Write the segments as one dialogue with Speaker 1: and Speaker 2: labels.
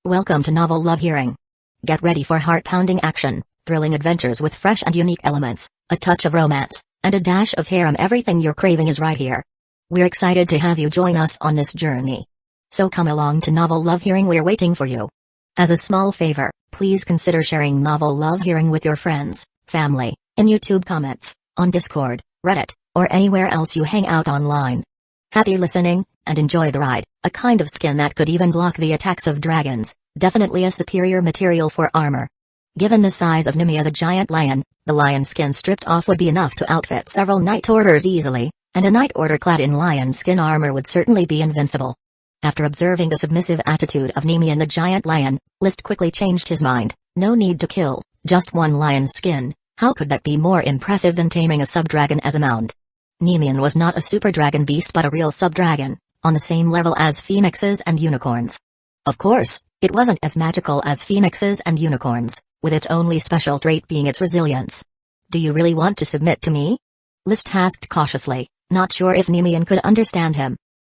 Speaker 1: Welcome to Novel Love Hearing. Get ready for heart-pounding action, thrilling adventures with fresh and unique elements, a touch of romance, and a dash of harem. Everything you're craving is right here. We're excited to have you join us on this journey. So come along to Novel Love Hearing, we're waiting for you. As a small favor, please consider sharing Novel Love Hearing with your friends, family, in YouTube comments, on Discord, Reddit, or anywhere else you hang out online. Happy listening, and enjoy the ride. A kind of skin that could even block the attacks of dragons, definitely a superior material for armor. Given the size of Nemea the giant lion, the lion skin stripped off would be enough to outfit several Knight Orders easily, and a Knight Order clad in lion skin armor would certainly be invincible. After observing the submissive attitude of Nemea the giant lion, List quickly changed his mind. No need to kill, just one lion's skin. How could that be more impressive than taming a sub-dragon as a mount? Nemean was not a super dragon beast but a real sub-dragon, on the same level as phoenixes and unicorns. Of course, it wasn't as magical as phoenixes and unicorns, with its only special trait being its resilience. Do you really want to submit to me? List asked cautiously, not sure if Nemean could understand him.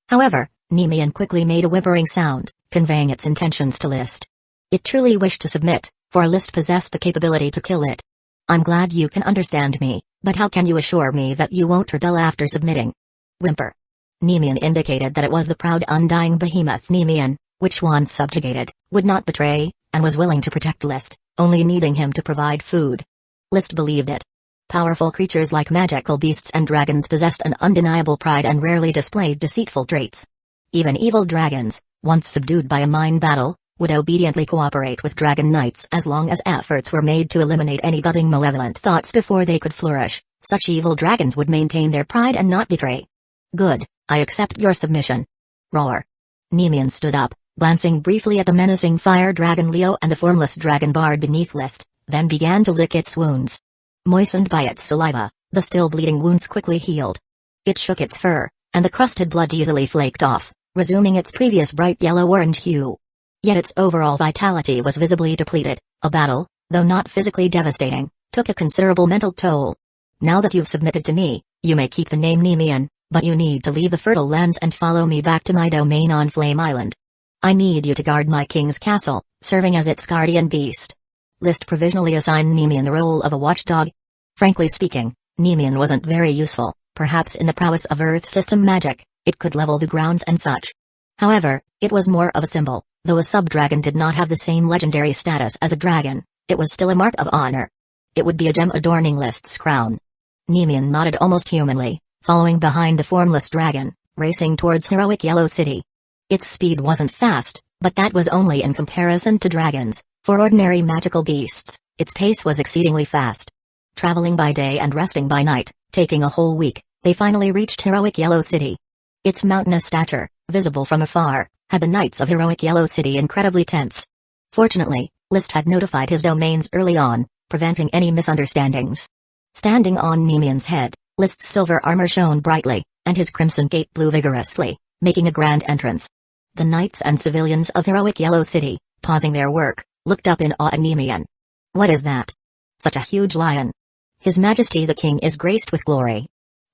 Speaker 1: However, Nemean quickly made a whimpering sound, conveying its intentions to List. It truly wished to submit, for List possessed the capability to kill it. I'm glad you can understand me, but how can you assure me that you won't rebel after submitting? Whimper. Nemean indicated that it was the proud undying behemoth Nemean, which once subjugated, would not betray, and was willing to protect List, only needing him to provide food. List believed it. Powerful creatures like magical beasts and dragons possessed an undeniable pride and rarely displayed deceitful traits. Even evil dragons, once subdued by a mind battle, would obediently cooperate with dragon knights as long as efforts were made to eliminate any budding malevolent thoughts before they could flourish. Such evil dragons would maintain their pride and not betray. Good, I accept your submission. Roar. Nemean stood up, glancing briefly at the menacing fire dragon Leo and the formless dragon bard beneath List, then began to lick its wounds. Moistened by its saliva, the still bleeding wounds quickly healed. It shook its fur, and the crusted blood easily flaked off, resuming its previous bright yellow-orange hue. Yet its overall vitality was visibly depleted. A battle, though not physically devastating, took a considerable mental toll. Now that you've submitted to me, you may keep the name Nemean, but you need to leave the fertile lands and follow me back to my domain on Flame Island. I need you to guard my king's castle, serving as its guardian beast. List provisionally assigned Nemean the role of a watchdog. Frankly speaking, Nemean wasn't very useful. Perhaps in the prowess of Earth system magic, it could level the grounds and such. However, it was more of a symbol. Though a sub-dragon did not have the same legendary status as a dragon, it was still a mark of honor. It would be a gem adorning List's crown. Nemean nodded almost humanly, following behind the formless dragon, racing towards heroic Yellow City. Its speed wasn't fast, but that was only in comparison to dragons. For ordinary magical beasts, its pace was exceedingly fast. Traveling by day and resting by night, taking a whole week, they finally reached heroic Yellow City. Its mountainous stature, visible from afar, had the knights of heroic Yellow City incredibly tense. Fortunately, List had notified his domains early on, preventing any misunderstandings. Standing on Nemean's head, List's silver armor shone brightly, and his crimson cape blew vigorously, making a grand entrance. The knights and civilians of heroic Yellow City, pausing their work, looked up in awe at Nemean. What is that? Such a huge lion. His Majesty the King is graced with glory.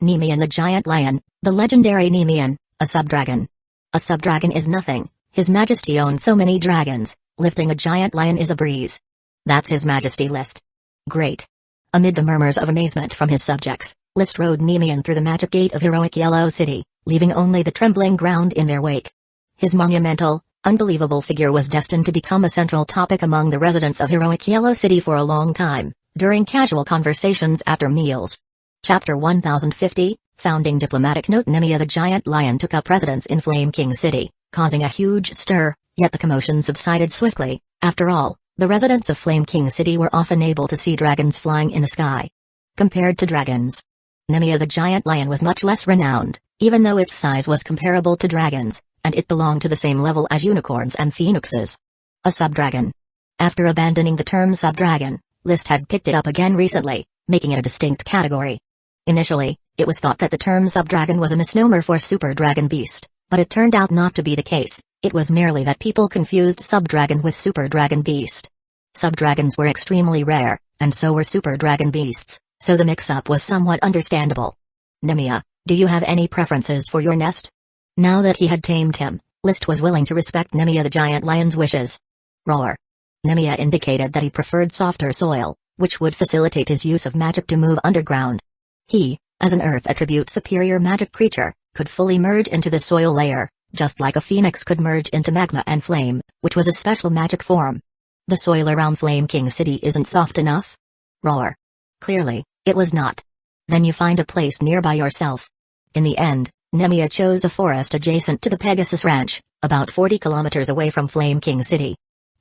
Speaker 1: Nemean the giant lion, the legendary Nemean, a sub-dragon. A sub-dragon is nothing. His Majesty owns so many dragons, lifting a giant lion is a breeze. That's His Majesty List. Great. Amid the murmurs of amazement from his subjects, List rode Nemean through the magic gate of heroic Yellow City, leaving only the trembling ground in their wake. His monumental, unbelievable figure was destined to become a central topic among the residents of heroic Yellow City for a long time, during casual conversations after meals. Chapter 1050, Founding Diplomatic Note. Nemea the giant lion took up residence in Flame King City, causing a huge stir, yet the commotion subsided swiftly. After all, the residents of Flame King City were often able to see dragons flying in the sky. Compared to dragons, Nemea the giant lion was much less renowned, even though its size was comparable to dragons, and it belonged to the same level as unicorns and phoenixes. A sub-dragon. After abandoning the term sub-dragon, List had picked it up again recently, making it a distinct category. Initially, it was thought that the term sub-dragon was a misnomer for super dragon beast, but it turned out not to be the case. It was merely that people confused sub-dragon with super dragon beast. Sub-dragons were extremely rare, and so were super dragon beasts, so the mix-up was somewhat understandable. Nemea, do you have any preferences for your nest? Now that he had tamed him, List was willing to respect Nemea the giant lion's wishes. Roar. Nemiya indicated that he preferred softer soil, which would facilitate his use of magic to move underground. He, as an earth attribute superior magic creature, could fully merge into the soil layer, just like a phoenix could merge into magma and flame, which was a special magic form. The soil around Flame King City isn't soft enough? Roar. Clearly, it was not. Then you find a place nearby yourself. In the end, Nemiya chose a forest adjacent to the Pegasus Ranch, about 40 kilometers away from Flame King City.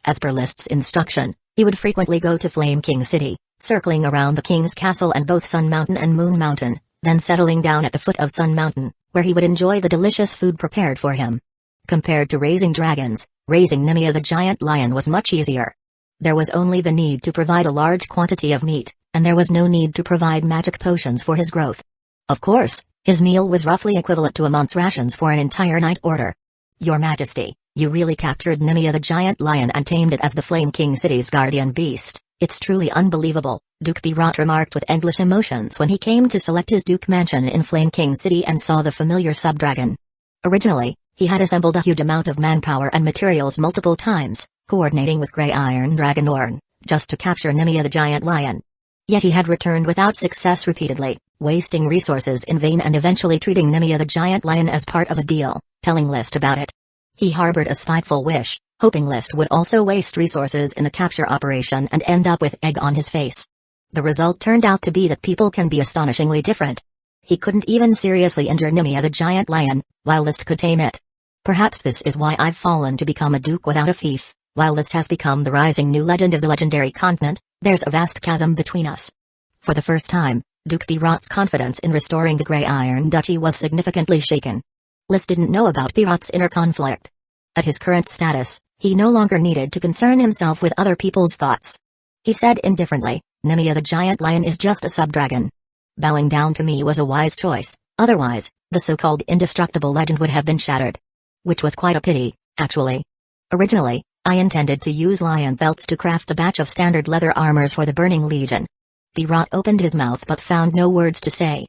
Speaker 1: As per List's instruction, he would frequently go to Flame King City, circling around the King's Castle and both Sun Mountain and Moon Mountain, then settling down at the foot of Sun Mountain, where he would enjoy the delicious food prepared for him. Compared to raising dragons, raising Nemiya the giant lion was much easier. There was only the need to provide a large quantity of meat, and there was no need to provide magic potions for his growth. Of course, his meal was roughly equivalent to a month's rations for an entire night order. Your Majesty, you really captured Nemiya the giant lion and tamed it as the Flame King City's guardian beast. It's truly unbelievable, Duke Birot remarked with endless emotions when he came to select his Duke Mansion in Flame King City and saw the familiar subdragon. Originally, he had assembled a huge amount of manpower and materials multiple times, coordinating with Grey Iron Dragonborn, just to capture Nemiya the giant lion. Yet he had returned without success repeatedly, wasting resources in vain and eventually treating Nemiya the giant lion as part of a deal, telling List about it. He harbored a spiteful wish, hoping List would also waste resources in the capture operation and end up with egg on his face. The result turned out to be that people can be astonishingly different. He couldn't even seriously injure Nemiya the giant lion, while List could tame it. Perhaps this is why I've fallen to become a duke without a fief. While List has become the rising new legend of the legendary continent, there's a vast chasm between us. For the first time, Duke Birot's confidence in restoring the Grey Iron Duchy was significantly shaken. List didn't know about Birot's inner conflict. At his current status, he no longer needed to concern himself with other people's thoughts. He said indifferently, Nemiya the giant lion is just a subdragon. Bowing down to me was a wise choice, otherwise, the so-called indestructible legend would have been shattered. Which was quite a pity, actually. Originally, I intended to use lion belts to craft a batch of standard leather armors for the Burning Legion. Birot opened his mouth but found no words to say.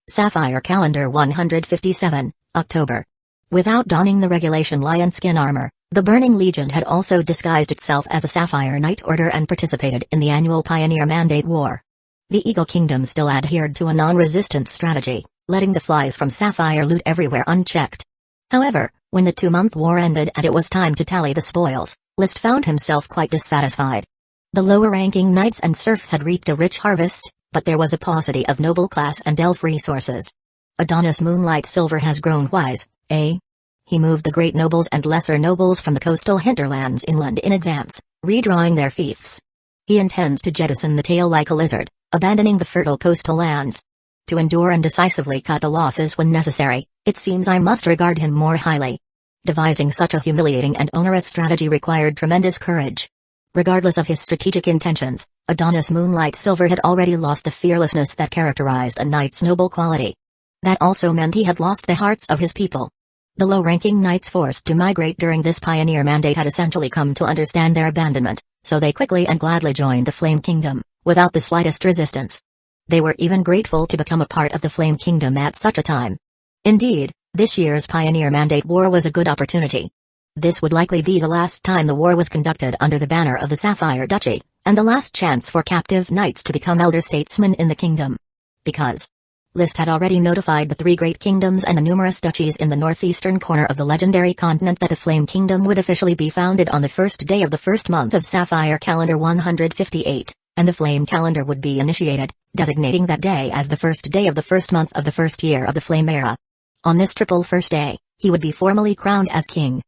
Speaker 1: Sapphire Calendar 157, October. Without donning the regulation lion skin armor, the Burning Legion had also disguised itself as a Sapphire Knight Order and participated in the annual Pioneer Mandate War. The Eagle Kingdom still adhered to a non-resistance strategy, letting the flies from Sapphire loot everywhere unchecked. However, when the 2-month war ended and it was time to tally the spoils, List found himself quite dissatisfied. The lower-ranking knights and serfs had reaped a rich harvest, but there was a paucity of noble class and elf resources. Adonis Moonlight Silver has grown wise, eh? He moved the great nobles and lesser nobles from the coastal hinterlands inland in advance, redrawing their fiefs. He intends to jettison the tail like a lizard, abandoning the fertile coastal lands. To endure and decisively cut the losses when necessary, it seems I must regard him more highly. Devising such a humiliating and onerous strategy required tremendous courage. Regardless of his strategic intentions, Adonis Moonlight Silver had already lost the fearlessness that characterized a knight's noble quality. That also meant he had lost the hearts of his people. The low-ranking knights forced to migrate during this pioneer mandate had essentially come to understand their abandonment, so they quickly and gladly joined the Flame Kingdom, without the slightest resistance. They were even grateful to become a part of the Flame Kingdom at such a time. Indeed, this year's Pioneer Mandate War was a good opportunity. This would likely be the last time the war was conducted under the banner of the Sapphire Duchy, and the last chance for captive knights to become elder statesmen in the kingdom. Because List had already notified the 3 great kingdoms and the numerous duchies in the northeastern corner of the legendary continent that the Flame Kingdom would officially be founded on the first day of the first month of Sapphire Calendar 158, and the Flame Calendar would be initiated, designating that day as the first day of the first month of the first year of the Flame Era. On this triple first day, he would be formally crowned as king.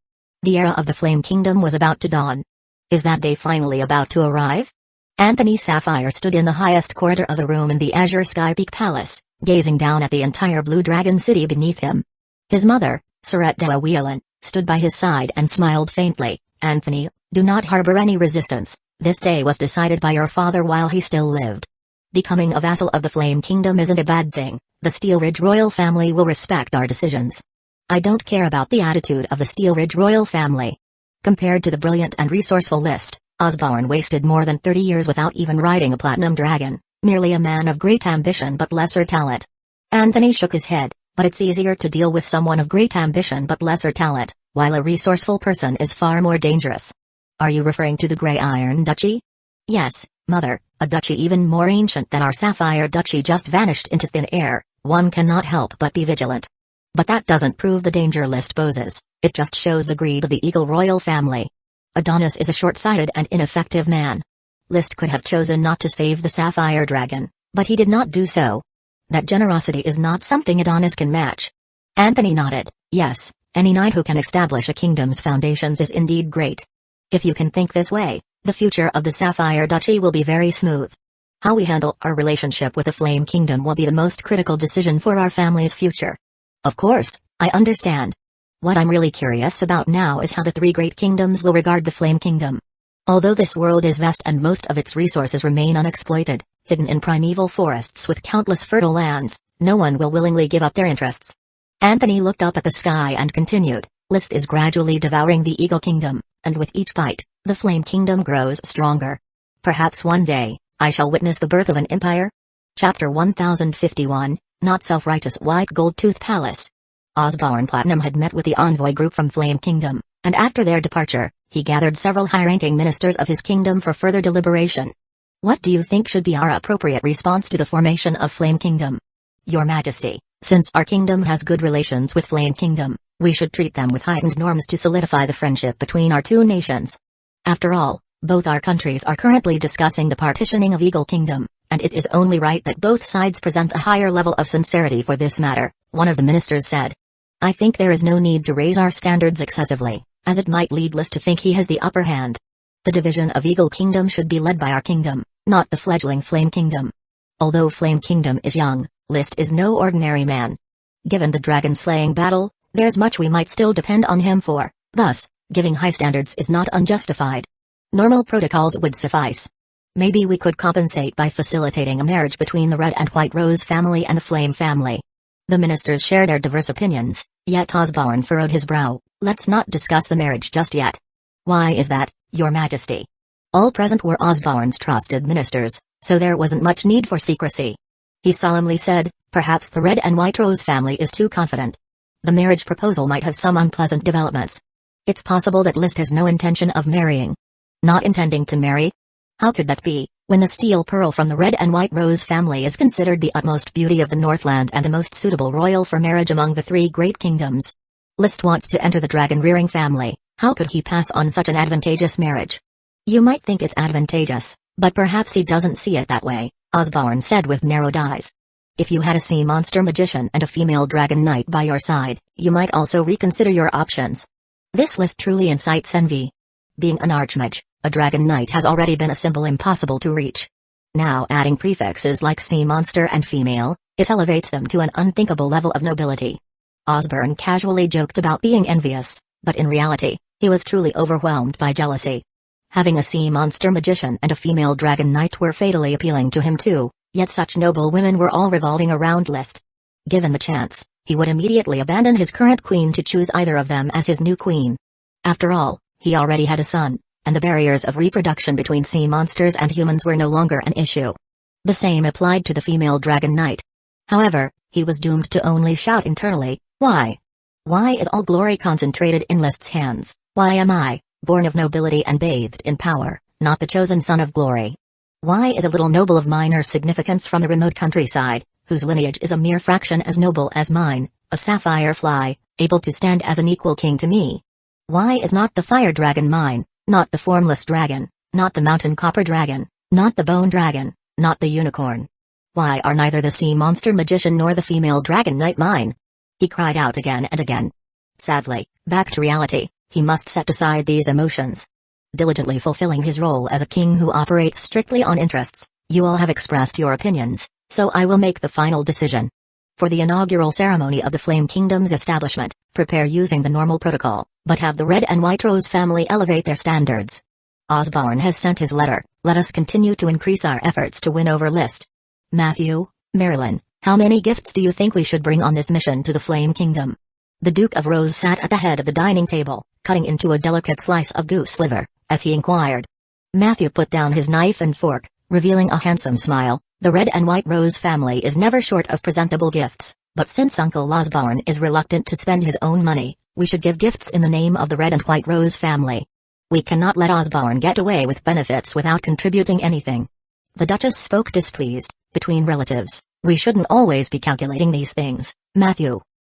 Speaker 1: The era of the Flame Kingdom was about to dawn. Is that day finally about to arrive? Anthony Sapphire stood in the highest corridor of a room in the Azure Sky Peak Palace, gazing down at the entire Blue Dragon City beneath him. His mother, Surette Dewa Whelan, stood by his side and smiled faintly. Anthony, do not harbor any resistance. This day was decided by your father while he still lived. Becoming a vassal of the Flame Kingdom isn't a bad thing. The Steel Ridge royal family will respect our decisions. I don't care about the attitude of the Steel Ridge royal family. Compared to the brilliant and resourceful List, Osborne wasted more than 30 years without even riding a platinum dragon, merely a man of great ambition but lesser talent. Anthony shook his head, but it's easier to deal with someone of great ambition but lesser talent, while a resourceful person is far more dangerous. Are you referring to the Grey Iron Duchy? Yes, Mother, a duchy even more ancient than our Sapphire Duchy just vanished into thin air. One cannot help but be vigilant. But that doesn't prove the danger List poses, it just shows the greed of the Eagle royal family. Adonis is a short-sighted and ineffective man. List could have chosen not to save the Sapphire Dragon, but he did not do so. That generosity is not something Adonis can match. Anthony nodded. Yes, any knight who can establish a kingdom's foundations is indeed great. If you can think this way, the future of the Sapphire Duchy will be very smooth. How we handle our relationship with the Flame Kingdom will be the most critical decision for our family's future. Of course, I understand. What I'm really curious about now is how the three great kingdoms will regard the Flame Kingdom. Although this world is vast and most of its resources remain unexploited, hidden in primeval forests with countless fertile lands, no one will willingly give up their interests. Anthony looked up at the sky and continued, List is gradually devouring the Eagle Kingdom, and with each bite, the Flame Kingdom grows stronger. Perhaps one day, I shall witness the birth of an empire? Chapter 1051, Not Self-Righteous White Gold Tooth Palace. Osborne Platinum had met with the envoy group from Flame Kingdom, and after their departure, he gathered several high-ranking ministers of his kingdom for further deliberation. What do you think should be our appropriate response to the formation of Flame Kingdom? Your Majesty, since our kingdom has good relations with Flame Kingdom, we should treat them with heightened norms to solidify the friendship between our two nations. After all, both our countries are currently discussing the partitioning of Eagle Kingdom, and it is only right that both sides present a higher level of sincerity for this matter, one of the ministers said. I think there is no need to raise our standards excessively, as it might lead List to think he has the upper hand. The division of Eagle Kingdom should be led by our kingdom, not the fledgling Flame Kingdom. Although Flame Kingdom is young, List is no ordinary man. Given the dragon-slaying battle, there's much we might still depend on him for, thus, giving high standards is not unjustified. Normal protocols would suffice. Maybe we could compensate by facilitating a marriage between the Red and White Rose family and the Flame family. The ministers shared their diverse opinions, yet Osborne furrowed his brow. Let's not discuss the marriage just yet. Why is that, Your Majesty? All present were Osborne's trusted ministers, so there wasn't much need for secrecy. He solemnly said, perhaps the Red and White Rose family is too confident. The marriage proposal might have some unpleasant developments. It's possible that List has no intention of marrying. Not intending to marry? How could that be, when the steel pearl from the Red and White Rose family is considered the utmost beauty of the Northland and the most suitable royal for marriage among the three great kingdoms? List wants to enter the dragon-rearing family, how could he pass on such an advantageous marriage? You might think it's advantageous, but perhaps he doesn't see it that way, Osborne said with narrowed eyes. If you had a sea monster magician and a female dragon knight by your side, you might also reconsider your options. This list truly incites envy. Being an archmage, a dragon knight has already been a symbol impossible to reach. Now adding prefixes like sea monster and female, it elevates them to an unthinkable level of nobility. Osborne casually joked about being envious, but in reality, he was truly overwhelmed by jealousy. Having a sea monster magician and a female dragon knight were fatally appealing to him too, yet such noble women were all revolving around List. Given the chance, he would immediately abandon his current queen to choose either of them as his new queen. After all, he already had a son, and the barriers of reproduction between sea monsters and humans were no longer an issue. The same applied to the female dragon knight. However, he was doomed to only shout internally, why? Why is all glory concentrated in List's hands? Why am I, born of nobility and bathed in power, not the chosen son of glory? Why is a little noble of minor significance from the remote countryside, whose lineage is a mere fraction as noble as mine, a sapphire fly, able to stand as an equal king to me? Why is not the fire dragon mine, not the formless dragon, not the mountain copper dragon, not the bone dragon, not the unicorn? Why are neither the sea monster magician nor the female dragon knight mine? He cried out again and again. Sadly, back to reality, he must set aside these emotions. Diligently fulfilling his role as a king who operates strictly on interests, you all have expressed your opinions, so I will make the final decision. For the inaugural ceremony of the Flame Kingdom's establishment, prepare using the normal protocol, but have the Red and White Rose family elevate their standards. Osborne has sent his letter, let us continue to increase our efforts to win over List. Matthew, Marilyn, how many gifts do you think we should bring on this mission to the Flame Kingdom? The Duke of Rose sat at the head of the dining table, cutting into a delicate slice of goose liver, as he inquired. Matthew put down his knife and fork, revealing a handsome smile. The Red and White Rose family is never short of presentable gifts, but since Uncle Osborne is reluctant to spend his own money, we should give gifts in the name of the Red and White Rose family. We cannot let Osborne get away with benefits without contributing anything. The Duchess spoke displeased. Between relatives, we shouldn't always be calculating these things, Matthew.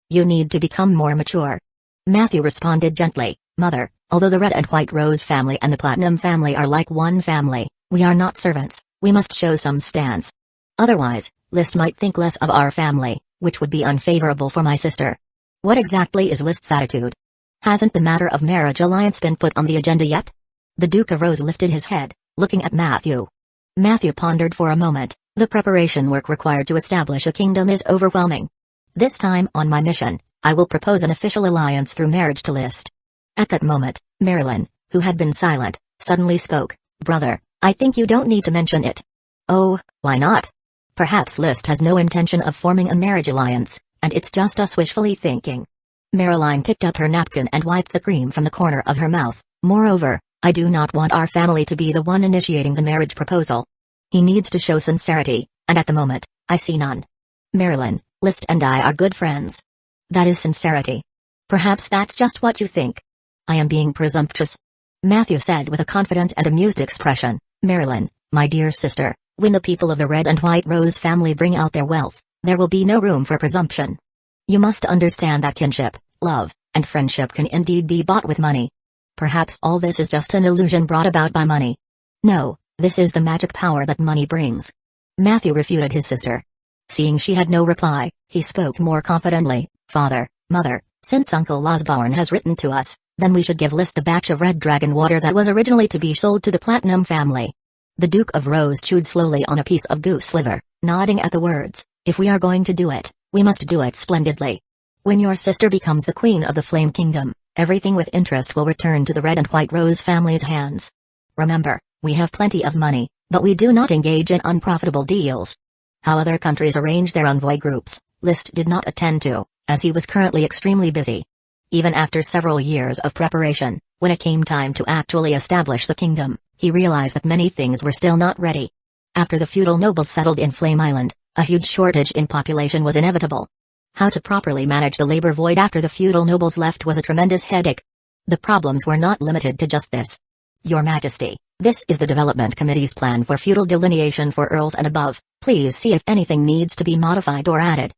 Speaker 1: You need to become more mature. Matthew responded gently, Mother, although the Red and White Rose family and the Platinum family are like one family, we are not servants, we must show some stance. Otherwise, List might think less of our family, which would be unfavorable for my sister. What exactly is List's attitude? Hasn't the matter of marriage alliance been put on the agenda yet? The Duke of Rose lifted his head, looking at Matthew. Matthew pondered for a moment. The preparation work required to establish a kingdom is overwhelming. This time on my mission, I will propose an official alliance through marriage to List. At that moment, Marilyn, who had been silent, suddenly spoke. Brother, I think you don't need to mention it. Oh, why not? Perhaps List has no intention of forming a marriage alliance, and it's just us wishfully thinking. Marilyn picked up her napkin and wiped the cream from the corner of her mouth. Moreover, I do not want our family to be the one initiating the marriage proposal. He needs to show sincerity, and at the moment, I see none. Marilyn, List and I are good friends. That is sincerity. Perhaps that's just what you think. I am being presumptuous. Matthew said with a confident and amused expression. Marilyn, my dear sister, when the people of the Red and White Rose family bring out their wealth, there will be no room for presumption. You must understand that kinship, love, and friendship can indeed be bought with money. Perhaps all this is just an illusion brought about by money. No, this is the magic power that money brings. Matthew refuted his sister. Seeing she had no reply, he spoke more confidently. Father, Mother, since Uncle Osborne has written to us, then we should give List the batch of red dragon water that was originally to be sold to the Platinum family. The Duke of Rose chewed slowly on a piece of goose liver, nodding at the words. If we are going to do it, we must do it splendidly. When your sister becomes the Queen of the Flame Kingdom, everything with interest will return to the Red and White Rose family's hands. Remember, we have plenty of money, but we do not engage in unprofitable deals. How other countries arrange their envoy groups, List did not attend to, as he was currently extremely busy. Even after several years of preparation, when it came time to actually establish the kingdom, he realized that many things were still not ready. After the feudal nobles settled in Flame Island, a huge shortage in population was inevitable. How to properly manage the labor void after the feudal nobles left was a tremendous headache. The problems were not limited to just this. Your Majesty, this is the Development Committee's plan for feudal delineation for earls and above. Please see if anything needs to be modified or added.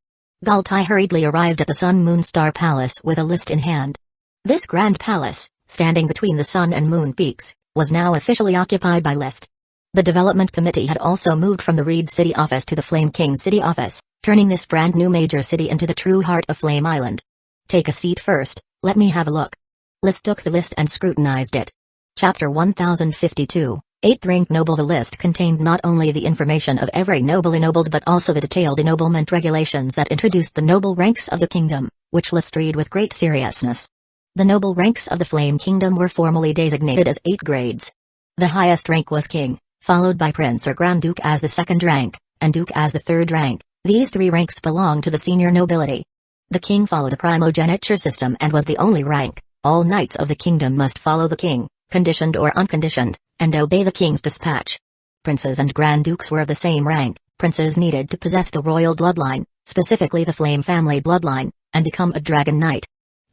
Speaker 1: Galtai hurriedly arrived at the Sun Moon Star Palace with a list in hand. This grand palace, standing between the Sun and Moon peaks, was now officially occupied by List. The Development Committee had also moved from the Reed City office to the Flame King City office, turning this brand new major city into the true heart of Flame Island. Take a seat first, let me have a look. List took the list and scrutinized it. Chapter 1052, 8th Rank Noble. The list contained not only the information of every noble ennobled but also the detailed ennoblement regulations that introduced the noble ranks of the kingdom, which List read with great seriousness. The noble ranks of the Flame Kingdom were formally designated as 8 grades. The highest rank was King, followed by Prince or Grand Duke as the 2nd rank, and Duke as the 3rd rank. These 3 ranks belonged to the senior nobility. The king followed a primogeniture system and was the only rank. All knights of the kingdom must follow the king, conditioned or unconditioned, and obey the king's dispatch. Princes and Grand Dukes were of the same rank. Princes needed to possess the royal bloodline, specifically the Flame family bloodline, and become a dragon knight.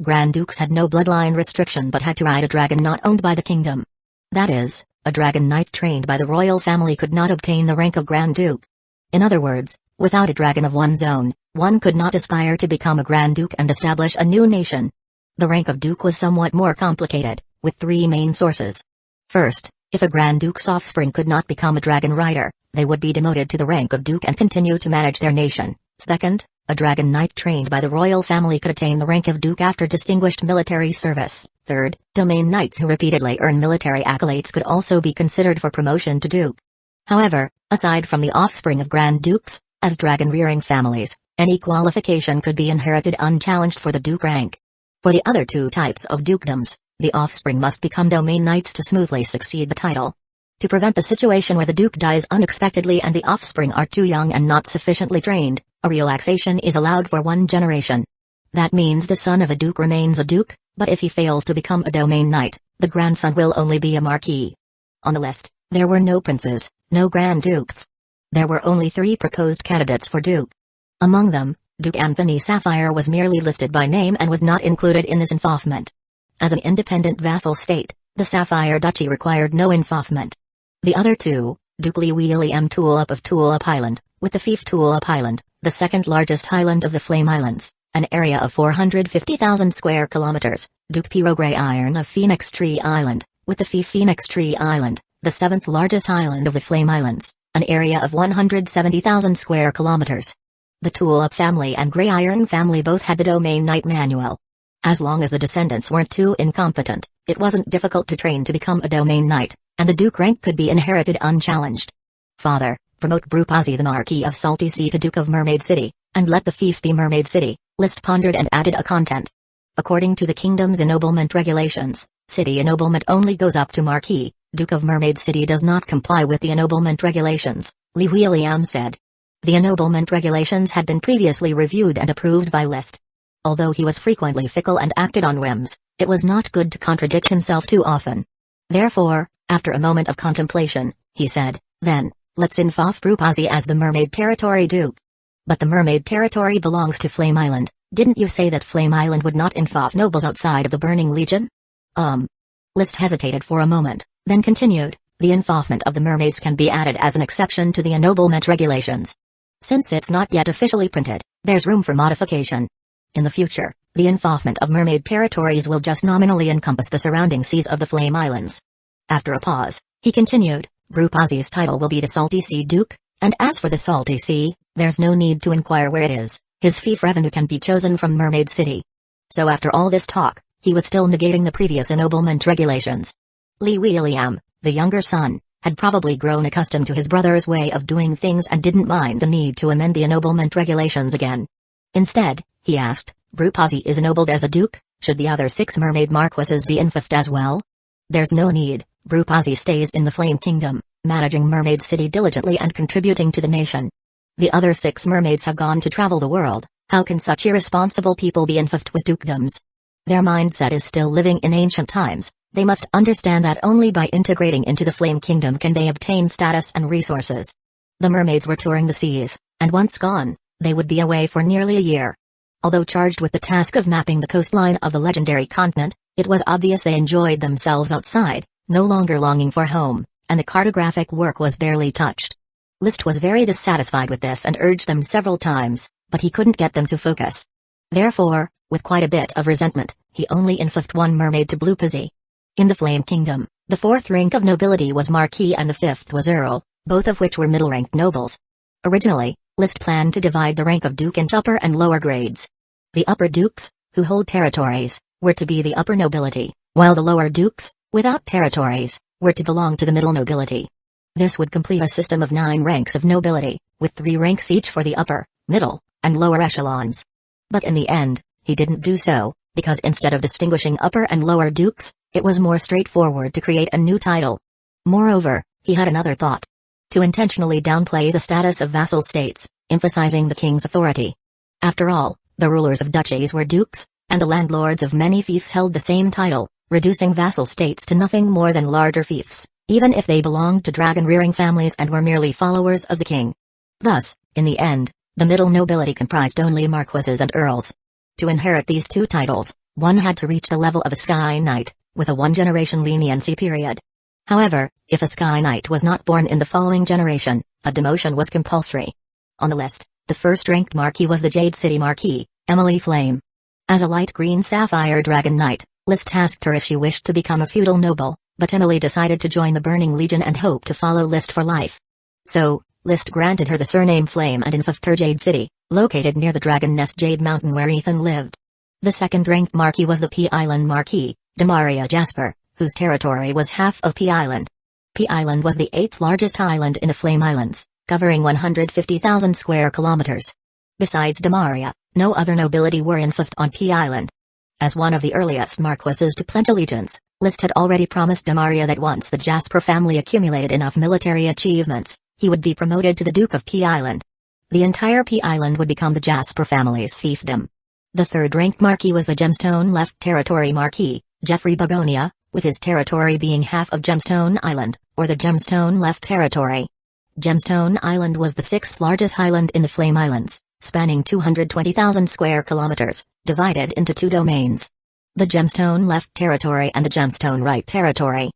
Speaker 1: Grand Dukes had no bloodline restriction but had to ride a dragon not owned by the kingdom. That is, a dragon knight trained by the royal family could not obtain the rank of Grand Duke. In other words, without a dragon of one's own, one could not aspire to become a Grand Duke and establish a new nation. The rank of Duke was somewhat more complicated, with 3 main sources. First, if a Grand Duke's offspring could not become a dragon rider, they would be demoted to the rank of Duke and continue to manage their nation. Second, a dragon knight trained by the royal family could attain the rank of Duke after distinguished military service. Third, domain knights who repeatedly earn military accolades could also be considered for promotion to Duke. However, aside from the offspring of Grand Dukes, as dragon-rearing families, any qualification could be inherited unchallenged for the Duke rank. For the other 2 types of dukedoms, the offspring must become domain knights to smoothly succeed the title. To prevent the situation where the Duke dies unexpectedly and the offspring are too young and not sufficiently trained, a relaxation is allowed for 1 generation. That means the son of a Duke remains a Duke, but if he fails to become a domain knight, the grandson will only be a Marquis. On the list, there were no princes, no Grand Dukes. There were only 3 proposed candidates for Duke. Among them, Duke Anthony Sapphire was merely listed by name and was not included in this involvement. As an independent vassal state, The Sapphire Duchy required no involvement. The other two, Duke Liwiliam Tulip of Tulip Island, with the fief Tulip Island, the second largest island of the Flame Islands, an area of 450,000 square kilometers, Duke Pirogray Iron of Phoenix Tree Island, with the fief Phoenix Tree Island, the seventh largest island of the Flame Islands, an area of 170,000 square kilometers. The Tulip family and Grey Iron family both had the Domain Knight manual. As long as the descendants weren't too incompetent, it wasn't difficult to train to become a Domain Knight, and the Duke rank could be inherited unchallenged. Father, promote Brupazi the Marquis of Salty Sea to Duke of Mermaid City, and let the fief be Mermaid City. List pondered and added a content. According to the kingdom's ennoblement regulations, city ennoblement only goes up to Marquis. Duke of Mermaid City does not comply with the ennoblement regulations, Liwiliam said. The ennoblement regulations had been previously reviewed and approved by List. Although he was frequently fickle and acted on whims, it was not good to contradict himself too often. Therefore, after a moment of contemplation, he said, then, let's involve Brupazi as the Mermaid Territory Duke. But the Mermaid Territory belongs to Flame Island. Didn't you say that Flame Island would not involve nobles outside of the Burning Legion? List hesitated for a moment, then continued, the involvement of the mermaids can be added as an exception to the ennoblement regulations. Since it's not yet officially printed, there's room for modification. In the future, the involvement of mermaid territories will just nominally encompass the surrounding seas of the Flame Islands. After a pause, he continued, Brupazi's title will be the Salty Sea Duke, and as for the Salty Sea, there's no need to inquire where it is. His fief revenue can be chosen from Mermaid City. So after all this talk, he was still negating the previous ennoblement regulations. Liwiliam, the younger son, had probably grown accustomed to his brother's way of doing things and didn't mind the need to amend the ennoblement regulations again. Instead, he asked, Brupazi is ennobled as a duke, should the other 6 mermaid marquises be involved as well? There's no need, Brupazi stays in the Flame Kingdom, managing Mermaid City diligently and contributing to the nation. The other 6 mermaids have gone to travel the world, how can such irresponsible people be involved with dukedoms? Their mindset is still living in ancient times. They must understand that only by integrating into the Flame Kingdom can they obtain status and resources. The mermaids were touring the seas, and once gone, they would be away for nearly a year. Although charged with the task of mapping the coastline of the legendary continent, it was obvious they enjoyed themselves outside, no longer longing for home, and the cartographic work was barely touched. List was very dissatisfied with this and urged them several times, but he couldn't get them to focus. Therefore, with quite a bit of resentment, he only involved 1 mermaid to Brupazi. In the Flame Kingdom, the 4th rank of nobility was Marquis and the 5th was Earl, both of which were middle-ranked nobles. Originally, List planned to divide the rank of Duke into upper and lower grades. The upper dukes, who hold territories, were to be the upper nobility, while the lower dukes, without territories, were to belong to the middle nobility. This would complete a system of 9 ranks of nobility, with 3 ranks each for the upper, middle, and lower echelons. But in the end, he didn't do so, because instead of distinguishing upper and lower dukes, it was more straightforward to create a new title. Moreover, he had another thought. To intentionally downplay the status of vassal states, emphasizing the king's authority. After all, the rulers of duchies were dukes, and the landlords of many fiefs held the same title, reducing vassal states to nothing more than larger fiefs, even if they belonged to dragon-rearing families and were merely followers of the king. Thus, in the end, the middle nobility comprised only marquises and earls. To inherit these 2 titles, one had to reach the level of a Sky Knight, with a 1-generation leniency period. However, if a Sky Knight was not born in the following generation, a demotion was compulsory. On the list, the first-ranked Marquis was the Jade City Marquis, Emily Flame. As a light green sapphire dragon knight, List asked her if she wished to become a feudal noble, but Emily decided to join the Burning Legion and hoped to follow List for life. So, List granted her the surname Flame and involved her Jade City, located near the Dragon Nest Jade Mountain where Ethan lived. The second-ranked Marquis was the P Island Marquis, Demaria Jasper, whose territory was half of P Island. P Island was the 8th largest island in the Flame Islands, covering 150,000 square kilometers. Besides Demaria, no other nobility were involved on P Island. As one of the earliest marquises to pledge allegiance, List had already promised Demaria that once the Jasper family accumulated enough military achievements, he would be promoted to the Duke of P Island. The entire P Island would become the Jasper family's fiefdom. The third-ranked Marquis was the Gemstone Left Territory Marquis, Jeffrey Begonia, with his territory being half of Gemstone Island, or the Gemstone Left Territory. Gemstone Island was the 6th largest island in the Flame Islands, spanning 220,000 square kilometers, divided into 2 domains. the Gemstone Left Territory and the Gemstone Right Territory.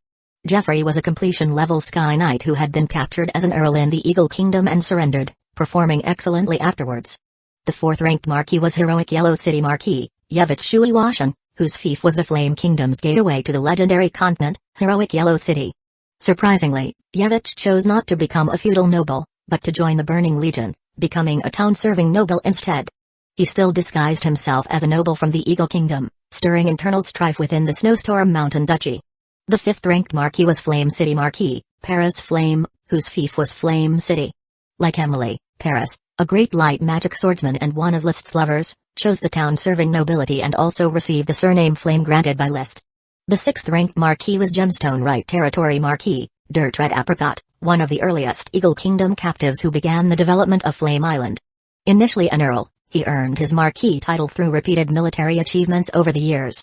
Speaker 1: Jeffrey was a completion-level Sky Knight who had been captured as an Earl in the Eagle Kingdom and surrendered, performing excellently afterwards. The fourth-ranked Marquis was Heroic Yellow City Marquis, Yevich Shuiwashan, whose fief was the Flame Kingdom's gateway to the legendary continent, Heroic Yellow City. Surprisingly, Yevich chose not to become a feudal noble, but to join the Burning Legion, becoming a town-serving noble instead. He still disguised himself as a noble from the Eagle Kingdom, stirring internal strife within the Snowstorm Mountain Duchy. The fifth-ranked Marquis was Flame City Marquis, Paris Flame, whose fief was Flame City. Like Emily, Paris, a great light magic swordsman and one of List's lovers, chose the town-serving nobility and also received the surname Flame granted by List. The sixth-ranked Marquis was Gemstone Right Territory Marquis, Dirt Red Apricot, one of the earliest Eagle Kingdom captives who began the development of Flame Island. Initially an Earl, he earned his Marquis title through repeated military achievements over the years.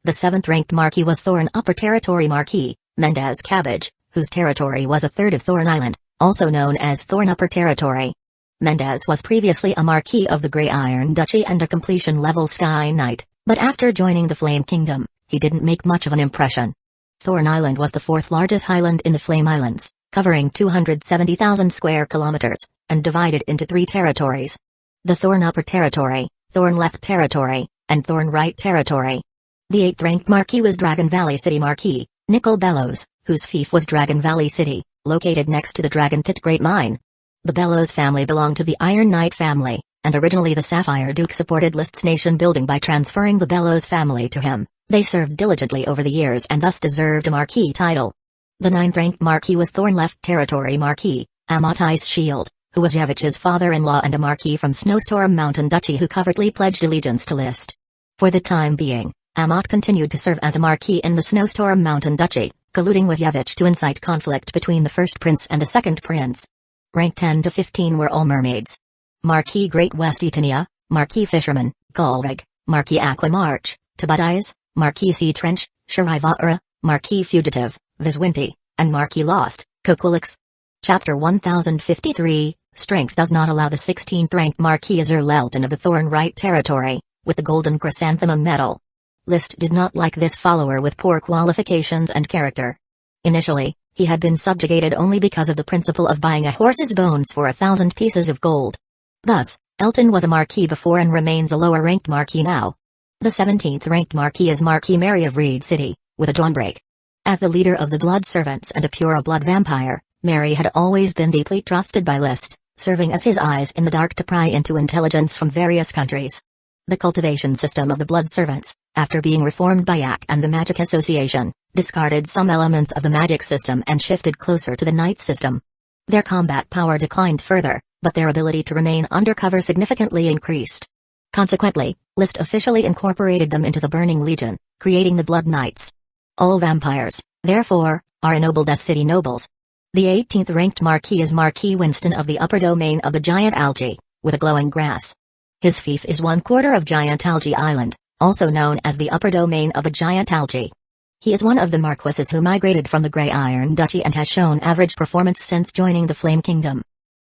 Speaker 1: The seventh-ranked Marquis was Thorn Upper Territory Marquis, Mendez Cabbage, whose territory was a third of Thorn Island, also known as Thorn Upper Territory. Mendez was previously a Marquis of the Grey Iron Duchy and a completion-level Sky Knight, but after joining the Flame Kingdom, he didn't make much of an impression. Thorn Island was the fourth largest island in the Flame Islands, covering 270,000 square kilometers, and divided into three territories. The Thorn Upper Territory, Thorn Left Territory, and Thorn Right Territory. The eighth-ranked Marquis was Dragon Valley City Marquis, Nickel Bellows, whose fief was Dragon Valley City, located next to the Dragon Pit Great Mine. The Bellows family belonged to the Iron Knight family, and originally the Sapphire Duke supported List's nation building by transferring the Bellows family to him. They served diligently over the years and thus deserved a Marquis title. The ninth-ranked Marquis was Thorn Left Territory Marquis, Amot Ice Shield, who was Yevich's father-in-law and a Marquis from Snowstorm Mountain Duchy who covertly pledged allegiance to List. For the time being, Amot continued to serve as a Marquis in the Snowstorm Mountain Duchy, colluding with Yevich to incite conflict between the first prince and the second prince. Rank 10 to 15 were all mermaids. Marquis Great West Eternia, Marquis Fisherman, Gulrig, Marquis Aquamarch, Tabadize, Marquis Sea Trench, Shariva Marquis Fugitive, Viswinti, and Marquis Lost, Kokulix. Chapter 1053, Strength does not allow the 16th-ranked Marquis Azur Lelton of the Thorn Right Territory, with the Golden Chrysanthemum Medal. List did not like this follower with poor qualifications and character. Initially, he had been subjugated only because of the principle of buying a horse's bones for 1,000 pieces of gold. Thus, Elton was a Marquis before and remains a lower-ranked Marquis now. The 17th-ranked Marquis is Marquis Mary of Reed City, with a Dawnbreak. As the leader of the Blood Servants and a pure blood vampire, Mary had always been deeply trusted by List, serving as his eyes in the dark to pry into intelligence from various countries. The cultivation system of the Blood Servants, after being reformed by Yak and the Magic Association, discarded some elements of the magic system and shifted closer to the Knight system. Their combat power declined further, but their ability to remain undercover significantly increased. Consequently, List officially incorporated them into the Burning Legion, creating the Blood Knights. All vampires, therefore, are ennobled as city nobles. The 18th-ranked Marquis is Marquis Winston of the upper domain of the Giant Algae, with a glowing grass. His fief is 1/4 of Giant Algae Island, also known as the upper domain of the Giant Algae. He is one of the Marquises who migrated from the Grey Iron Duchy and has shown average performance since joining the Flame Kingdom.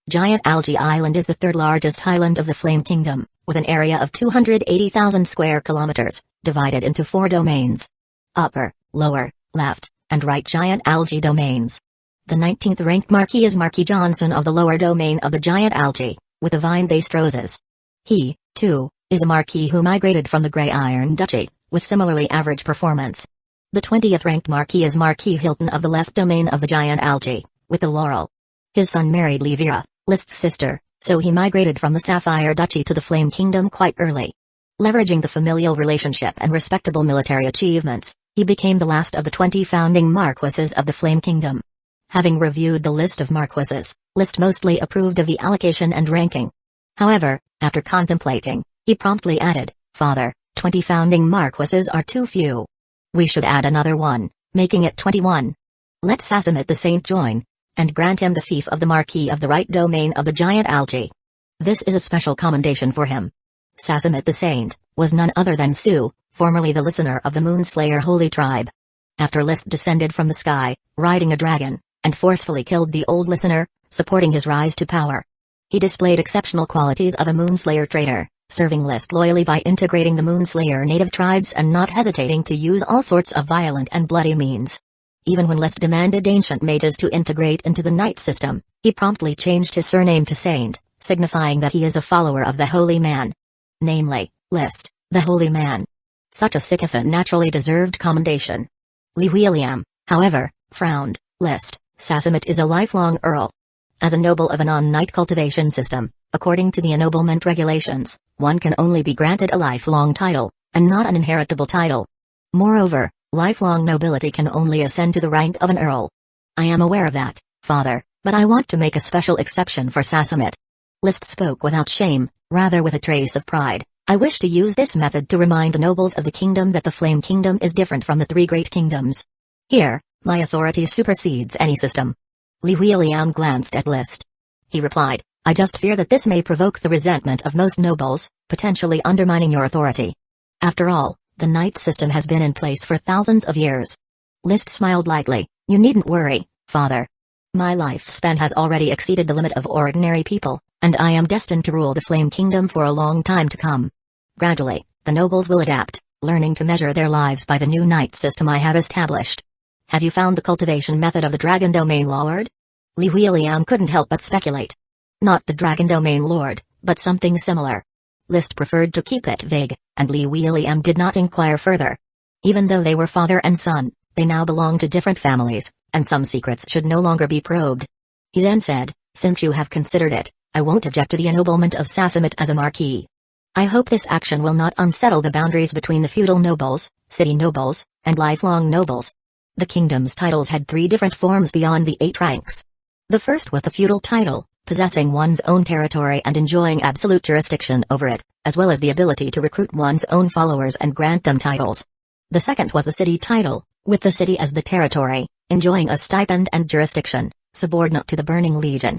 Speaker 1: Giant Algae Island is the third largest island of the Flame Kingdom, with an area of 280,000 square kilometers, divided into 4 domains. Upper, Lower, Left, and Right Giant Algae domains. The 19th-ranked Marquis is Marquis Johnson of the lower domain of the Giant Algae, with the vine-based roses. He, too, is a Marquis who migrated from the Grey Iron Duchy, with similarly average performance. The 20th-ranked Marquis is Marquis Hilton of the left domain of the Giant Algae, with the laurel. His son married Levira, List's sister, so he migrated from the Sapphire Duchy to the Flame Kingdom quite early. Leveraging the familial relationship and respectable military achievements, he became the last of the 20 founding Marquises of the Flame Kingdom. Having reviewed the list of Marquises, List mostly approved of the allocation and ranking. However, after contemplating, he promptly added, "Father, 20 founding Marquises are too few. We should add another one, making it 21. Let Sassamit the Saint join, and grant him the fief of the Marquis of the right domain of the Giant Algae. This is a special commendation for him." Sassamit the Saint was none other than Su, formerly the listener of the Moonslayer Holy Tribe. After List descended from the sky, riding a dragon, and forcefully killed the old listener, supporting his rise to power. He displayed exceptional qualities of a Moonslayer traitor, serving List loyally by integrating the Moonslayer native tribes and not hesitating to use all sorts of violent and bloody means. Even when List demanded ancient mages to integrate into the Knight system, he promptly changed his surname to Saint, signifying that he is a follower of the Holy Man. Namely, List, the Holy Man. Such a sycophant naturally deserved commendation. Li Huiliam, however, frowned. List, Sasamut is a lifelong Earl. As a noble of a non-Knight cultivation system, according to the ennoblement regulations, one can only be granted a lifelong title, and not an inheritable title. Moreover, lifelong nobility can only ascend to the rank of an Earl. I am aware of that, Father, but I want to make a special exception for Sasamut. List spoke without shame, rather with a trace of pride. I wish to use this method to remind the nobles of the kingdom that the Flame Kingdom is different from the three great kingdoms. Here, my authority supersedes any system. Li Huiliam glanced at List. He replied, I just fear that this may provoke the resentment of most nobles, potentially undermining your authority. After all, the Knight system has been in place for thousands of years. List smiled lightly. You needn't worry, Father. My lifespan has already exceeded the limit of ordinary people, and I am destined to rule the Flame Kingdom for a long time to come. Gradually, the nobles will adapt, learning to measure their lives by the new Knight system I have established. Have you found the cultivation method of the Dragon Domain Lord? Li Huiliam couldn't help but speculate. Not the Dragon Domain Lord, but something similar. List preferred to keep it vague, and Li Huiliam did not inquire further. Even though they were father and son, they now belonged to different families, and some secrets should no longer be probed. He then said, since you have considered it, I won't object to the ennoblement of Sasamut as a marquis. I hope this action will not unsettle the boundaries between the feudal nobles, city nobles, and lifelong nobles. The kingdom's titles had three different forms beyond the 8 ranks. The first was the feudal title, possessing one's own territory and enjoying absolute jurisdiction over it, as well as the ability to recruit one's own followers and grant them titles. The second was the city title, with the city as the territory, enjoying a stipend and jurisdiction, subordinate to the Burning Legion.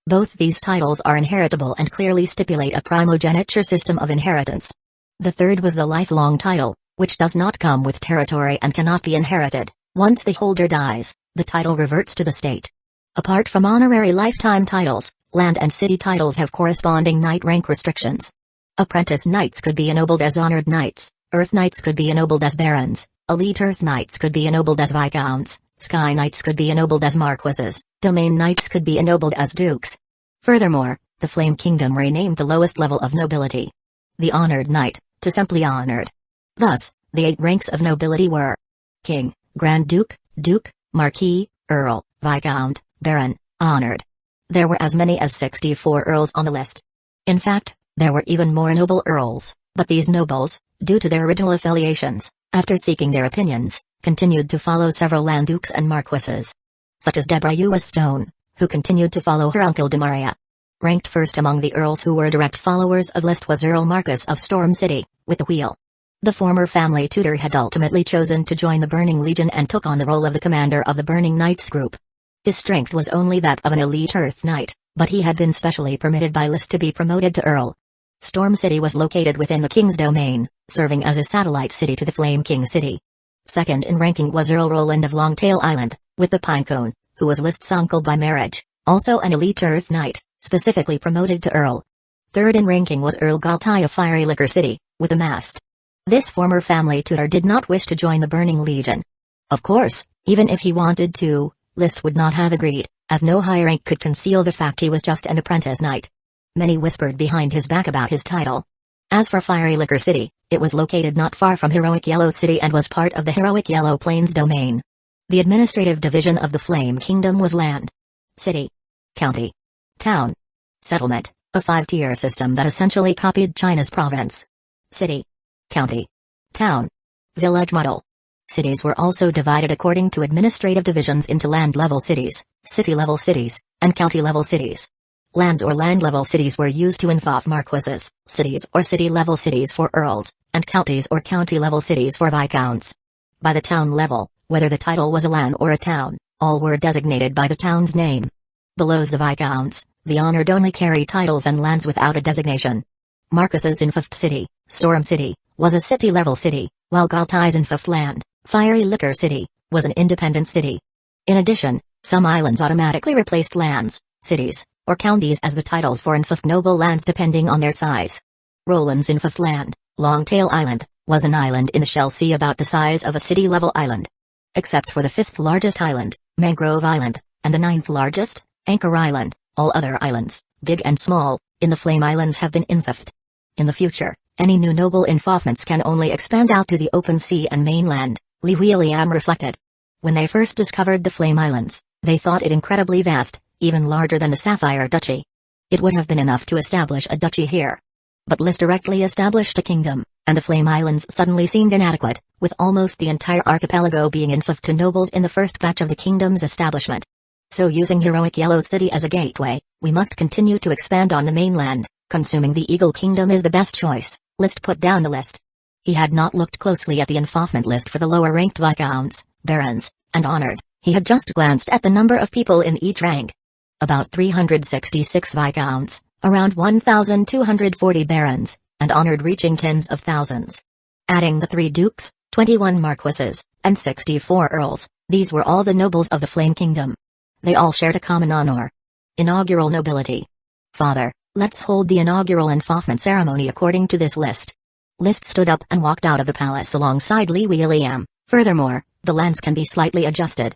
Speaker 1: Both these titles are inheritable and clearly stipulate a primogeniture system of inheritance. The third was the lifelong title, which does not come with territory and cannot be inherited. Once the holder dies, the title reverts to the state. Apart from honorary lifetime titles, land and city titles have corresponding Knight rank restrictions. Apprentice Knights could be ennobled as honored Knights, Earth Knights could be ennobled as Barons, Elite Earth Knights could be ennobled as Viscounts, Sky Knights could be ennobled as Marquises, Domain Knights could be ennobled as Dukes. Furthermore, the Flame Kingdom renamed the lowest level of nobility. The Honored Knight, to simply Honored. Thus, the 8 ranks of nobility were King, Grand Duke, Duke, Marquis, Earl, Viscount, Baron, Honored. There were as many as 64 earls on the list. In fact, there were even more noble earls, but these nobles, due to their original affiliations, after seeking their opinions, continued to follow several land dukes and marquises. Such as Deborah Ewes Stone, who continued to follow her uncle de Maria. Ranked first among the earls who were direct followers of List was Earl Marcus of Storm City, with the wheel. The former family tutor had ultimately chosen to join the Burning Legion and took on the role of the commander of the Burning Knights group. His strength was only that of an elite Earth Knight, but he had been specially permitted by List to be promoted to Earl. Storm City was located within the King's domain, serving as a satellite city to the Flame King City. Second in ranking was Earl Roland of Longtail Island, with the Pinecone, who was List's uncle by marriage, also an elite Earth Knight, specifically promoted to Earl. Third in ranking was Earl Galtai of Fiery Liquor City, with a mast. This former family tutor did not wish to join the Burning Legion. Of course, even if he wanted to, List would not have agreed, as no high rank could conceal the fact he was just an apprentice knight. Many whispered behind his back about his title. As for Fiery Liquor City, it was located not far from Heroic Yellow City and was part of the Heroic Yellow Plains domain. The administrative division of the Flame Kingdom was land, city, county, town, settlement, a 5-tier system that essentially copied China's province. City, county, town, village model. Cities were also divided according to administrative divisions into land-level cities, city-level cities, and county-level cities. Lands or land-level cities were used to involve marquises, cities or city-level cities for earls, and counties or county-level cities for viscounts. By the town level, whether the title was a land or a town, all were designated by the town's name. Below the viscounts, the honored only carry titles and lands without a designation. Marquises in Fifth City, Storm City, was a city-level city, while Galtais in Fifth Land, Fiery Liquor City, was an independent city. In addition, some islands automatically replaced lands, cities, or counties as the titles for in Fifth noble lands depending on their size. Roland's in fifth land, Longtail Island, was an island in the Shell Sea about the size of a city-level island. Except for the fifth largest island, Mangrove Island, and the ninth largest, Anchor Island, all other islands, big and small, in the Flame Islands have been infifed. In the future, any new noble involvements can only expand out to the open sea and mainland, Li William reflected. When they first discovered the Flame Islands, they thought it incredibly vast, even larger than the Sapphire Duchy. It would have been enough to establish a duchy here. But Lys directly established a kingdom, and the Flame Islands suddenly seemed inadequate, with almost the entire archipelago being infifed to nobles in the first batch of the kingdom's establishment. So using heroic Yellow City as a gateway, we must continue to expand on the mainland. Consuming the Eagle Kingdom is the best choice, List put down the list. He had not looked closely at the involvement list for the lower-ranked viscounts, barons, and honored. He had just glanced at the number of people in each rank. About 366 viscounts, around 1,240 barons, and honored reaching tens of thousands. Adding the 3 dukes, 21 marquises, and 64 earls, these were all the nobles of the Flame Kingdom. They all shared a common honor. Inaugural nobility. Father, let's hold the inaugural involvement ceremony according to this list. List stood up and walked out of the palace alongside Li William. Furthermore, the lands can be slightly adjusted.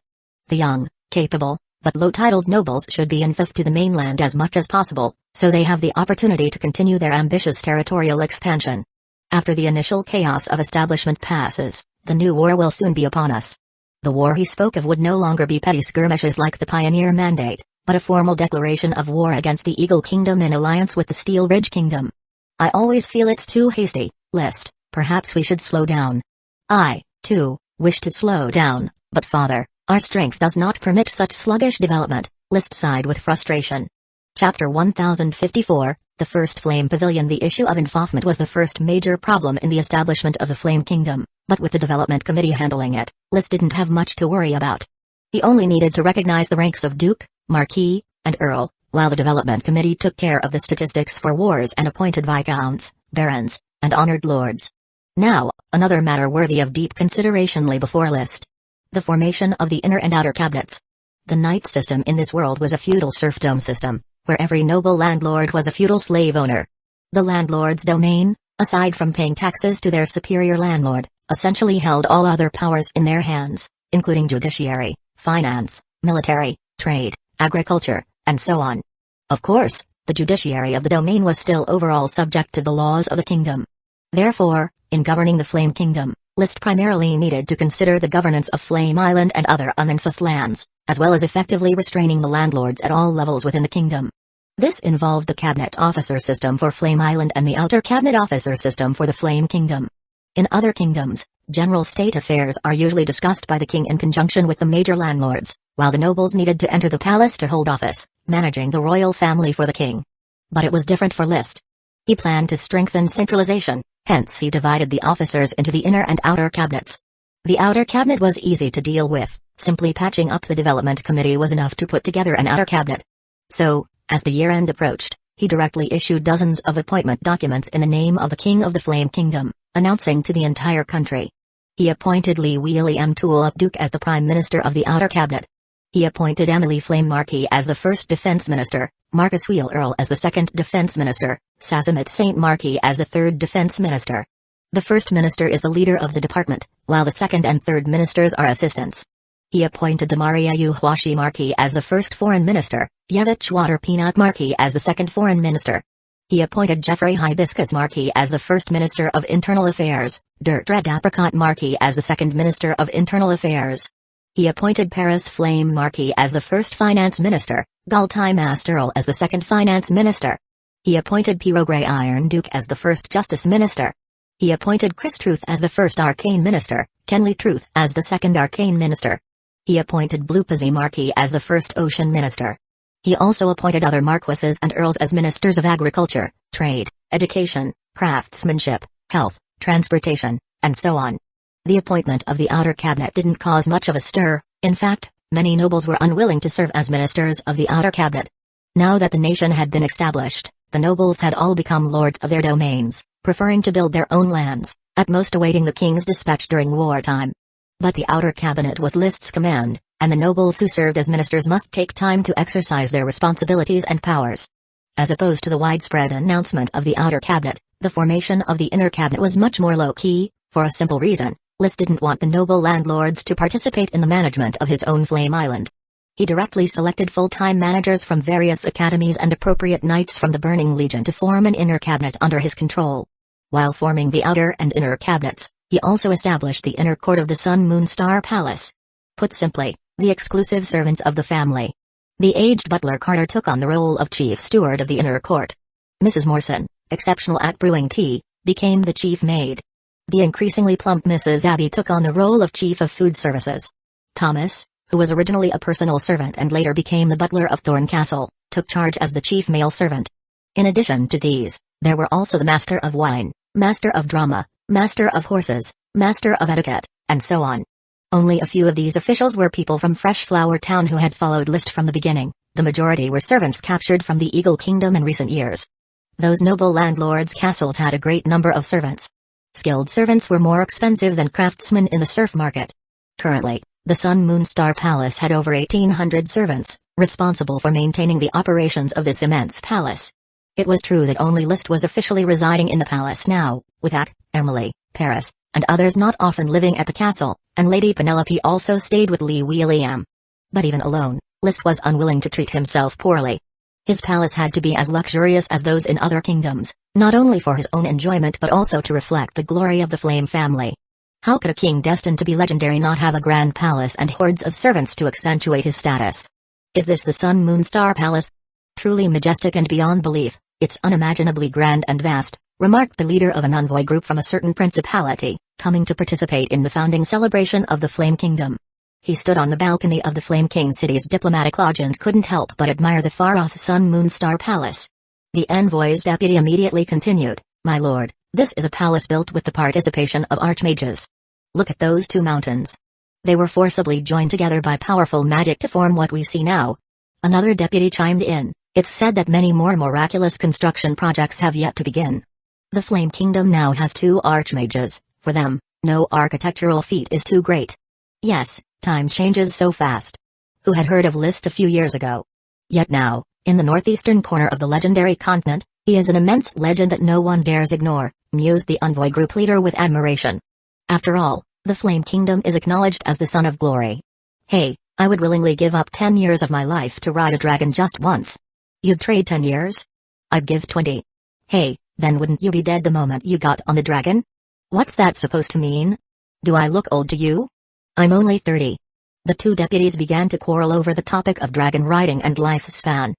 Speaker 1: The young, capable, but low-titled nobles should be infifed to the mainland as much as possible, so they have the opportunity to continue their ambitious territorial expansion. After the initial chaos of establishment passes, the new war will soon be upon us. The war he spoke of would no longer be petty skirmishes like the Pioneer Mandate, but a formal declaration of war against the Eagle Kingdom in alliance with the Steel Ridge Kingdom. I always feel it's too hasty, List. Perhaps we should slow down. I, too, wish to slow down, but father, our strength does not permit such sluggish development, List sighed with frustration. Chapter 1054, The First Flame Pavilion. The issue of involvement was the first major problem in the establishment of the Flame Kingdom, but with the Development Committee handling it, List didn't have much to worry about. He only needed to recognize the ranks of Duke, Marquis, and Earl, while the Development Committee took care of the statistics for wars and appointed viscounts, barons, and honored lords. Now, another matter worthy of deep consideration lay before List. The formation of the inner and outer cabinets. The knight system in this world was a feudal serfdom system, where every noble landlord was a feudal slave owner. The landlord's domain, aside from paying taxes to their superior landlord, essentially held all other powers in their hands, including judiciary, finance, military, trade, agriculture, and so on. Of course, the judiciary of the domain was still overall subject to the laws of the kingdom. Therefore, in governing the Flame Kingdom, List primarily needed to consider the governance of Flame Island and other uninfifed lands, as well as effectively restraining the landlords at all levels within the kingdom. This involved the Cabinet Officer system for Flame Island and the Outer Cabinet Officer system for the Flame Kingdom. In other kingdoms, general state affairs are usually discussed by the king in conjunction with the major landlords, while the nobles needed to enter the palace to hold office, managing the royal family for the king. But it was different for List. He planned to strengthen centralization, hence he divided the officers into the inner and outer cabinets. The outer cabinet was easy to deal with, simply patching up the development committee was enough to put together an outer cabinet. So, as the year-end approached, he directly issued dozens of appointment documents in the name of the King of the Flame Kingdom, announcing to the entire country. He appointed Li William Tulip Duke as the Prime Minister of the Outer Cabinet. He appointed Emily Flame Marquis as the first Defense Minister, Marcus Wheel Earl as the second Defense Minister, Sazimit Saint Marquis as the third Defense Minister. The first minister is the leader of the department, while the second and third ministers are assistants. He appointed the Maria Huashi Marquis as the first Foreign Minister, Yevich Water Peanut Marquis as the second Foreign Minister. He appointed Jeffrey Hibiscus Marquis as the first Minister of Internal Affairs, Dirt Red Apricot Marquis as the second Minister of Internal Affairs. He appointed Paris Flame Marquis as the first Finance Minister, Galtai Masterl as the second Finance Minister. He appointed Piro Grey Iron Duke as the first Justice Minister. He appointed Chris Truth as the first Arcane Minister, Kenley Truth as the second Arcane Minister. He appointed Blue Pizzy Marquis as the first Ocean Minister. He also appointed other marquises and earls as ministers of agriculture, trade, education, craftsmanship, health, transportation, and so on. The appointment of the outer cabinet didn't cause much of a stir. In fact, many nobles were unwilling to serve as ministers of the outer cabinet. Now that the nation had been established, the nobles had all become lords of their domains, preferring to build their own lands, at most awaiting the king's dispatch during wartime. But the outer cabinet was List's command, and the nobles who served as ministers must take time to exercise their responsibilities and powers. As opposed to the widespread announcement of the outer cabinet, The formation of the inner cabinet was much more low-key, for a simple reason: List didn't want the noble landlords to participate in the management of his own Flame Island. He directly selected full-time managers from various academies and appropriate knights from the Burning Legion to form an inner cabinet under his control. While forming the outer and inner cabinets, he also established the inner court of the Sun Moon Star Palace. Put simply, the exclusive servants of the family. The aged butler Carter took on the role of chief steward of the inner court. Mrs. Morrison, exceptional at brewing tea, became the chief maid. The increasingly plump Mrs. Abby took on the role of chief of food services. Thomas, who was originally a personal servant and later became the butler of Thorn Castle, took charge as the chief male servant. In addition to these, there were also the master of wine, master of drama, master of horses, master of etiquette, and so on. Only a few of these officials were people from Fresh Flower Town who had followed List from the beginning. The majority were servants captured from the Eagle Kingdom in recent years. Those noble landlords' castles had a great number of servants. Skilled servants were more expensive than craftsmen in the serf market. Currently, the Sun Moon Star Palace had over 1,800 servants, responsible for maintaining the operations of this immense palace. It was true that only List was officially residing in the palace now, with Ak, Emily, Paris, and others not often living at the castle, and Lady Penelope also stayed with Lee William. But even alone, List was unwilling to treat himself poorly. His palace had to be as luxurious as those in other kingdoms, not only for his own enjoyment but also to reflect the glory of the Flame family. How could a king destined to be legendary not have a grand palace and hordes of servants to accentuate his status? Is this the Sun Moon Star Palace? Truly majestic and beyond belief, it's unimaginably grand and vast, remarked the leader of an envoy group from a certain principality, coming to participate in the founding celebration of the Flame Kingdom. He stood on the balcony of the Flame King City's diplomatic lodge and couldn't help but admire the far-off Sun Moon Star Palace. The envoy's deputy immediately continued, "My lord, this is a palace built with the participation of archmages. Look at those two mountains. They were forcibly joined together by powerful magic to form what we see now." Another deputy chimed in, "It's said that many more miraculous construction projects have yet to begin. The Flame Kingdom now has 2 archmages. For them, no architectural feat is too great." Yes, time changes so fast. Who had heard of List a few years ago? Yet now, in the northeastern corner of the legendary continent, he is an immense legend that no one dares ignore, mused the envoy group leader with admiration. After all, the Flame Kingdom is acknowledged as the Son of Glory. Hey, I would willingly give up 10 years of my life to ride a dragon just once. You'd trade 10 years? I'd give 20. Hey, then wouldn't you be dead the moment you got on the dragon? What's that supposed to mean? Do I look old to you? I'm only 30. The two deputies began to quarrel over the topic of dragon riding and lifespan.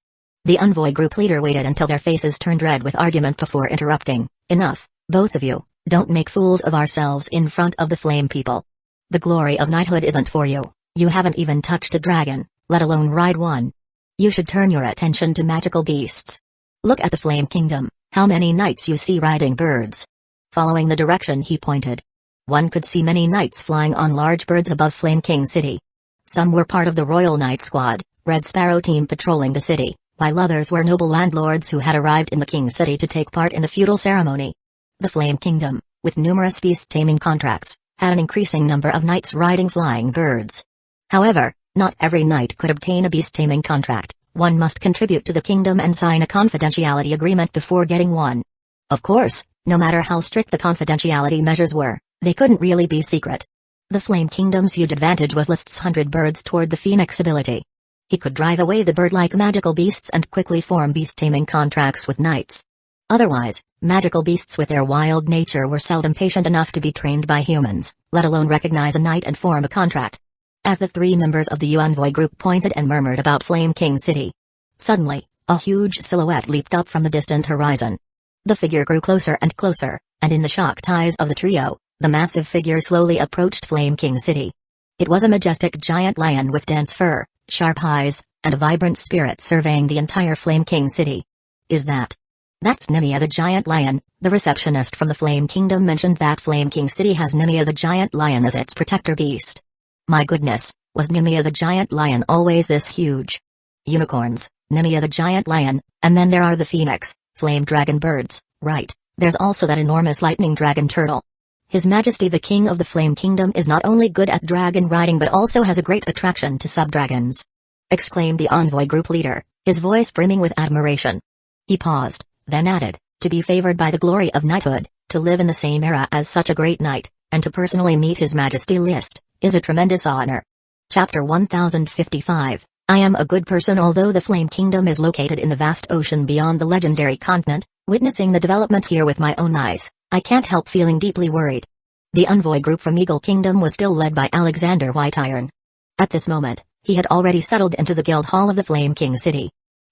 Speaker 1: The envoy group leader waited until their faces turned red with argument before interrupting. Enough, both of you, don't make fools of ourselves in front of the Flame people. The glory of knighthood isn't for you. You haven't even touched a dragon, let alone ride one. You should turn your attention to magical beasts. Look at the Flame Kingdom, how many knights you see riding birds. Following the direction he pointed, one could see many knights flying on large birds above Flame King City. Some were part of the Royal Knight Squad, Red Sparrow team patrolling the city, while others were noble landlords who had arrived in the King City to take part in the feudal ceremony. The Flame Kingdom, with numerous beast-taming contracts, had an increasing number of knights riding flying birds. However, not every knight could obtain a beast-taming contract. One must contribute to the kingdom and sign a confidentiality agreement before getting one. Of course, no matter how strict the confidentiality measures were, they couldn't really be secret. The Flame Kingdom's huge advantage was List's 100 birds toward the Phoenix ability. He could drive away the bird-like magical beasts and quickly form beast-taming contracts with knights. Otherwise, magical beasts with their wild nature were seldom patient enough to be trained by humans, let alone recognize a knight and form a contract. As the 3 members of the envoy group pointed and murmured about Flame King City, suddenly, a huge silhouette leaped up from the distant horizon. The figure grew closer and closer, and in the shocked eyes of the trio, the massive figure slowly approached Flame King City. It was a majestic giant lion with dense fur, sharp eyes, and a vibrant spirit surveying the entire Flame King City. That's Nemia the giant lion. The receptionist from the Flame Kingdom mentioned that Flame King City has Nemia the giant lion as its protector beast. My goodness, was Nemia the giant lion always this huge? Unicorns, Nemia the giant lion, and then there are the phoenix, flame dragon birds, right, there's also that enormous lightning dragon turtle. His Majesty the King of the Flame Kingdom is not only good at dragon riding but also has a great attraction to sub-dragons, exclaimed the envoy group leader, his voice brimming with admiration. He paused, then added, To be favored by the glory of knighthood, to live in the same era as such a great knight, and to personally meet His Majesty List, is a tremendous honor. Chapter 1055. I am a good person. Although the Flame Kingdom is located in the vast ocean beyond the legendary continent, witnessing the development here with my own eyes, I can't help feeling deeply worried. The envoy group from Eagle Kingdom was still led by Alexander Whiteiron. At this moment, he had already settled into the guild hall of the Flame King City.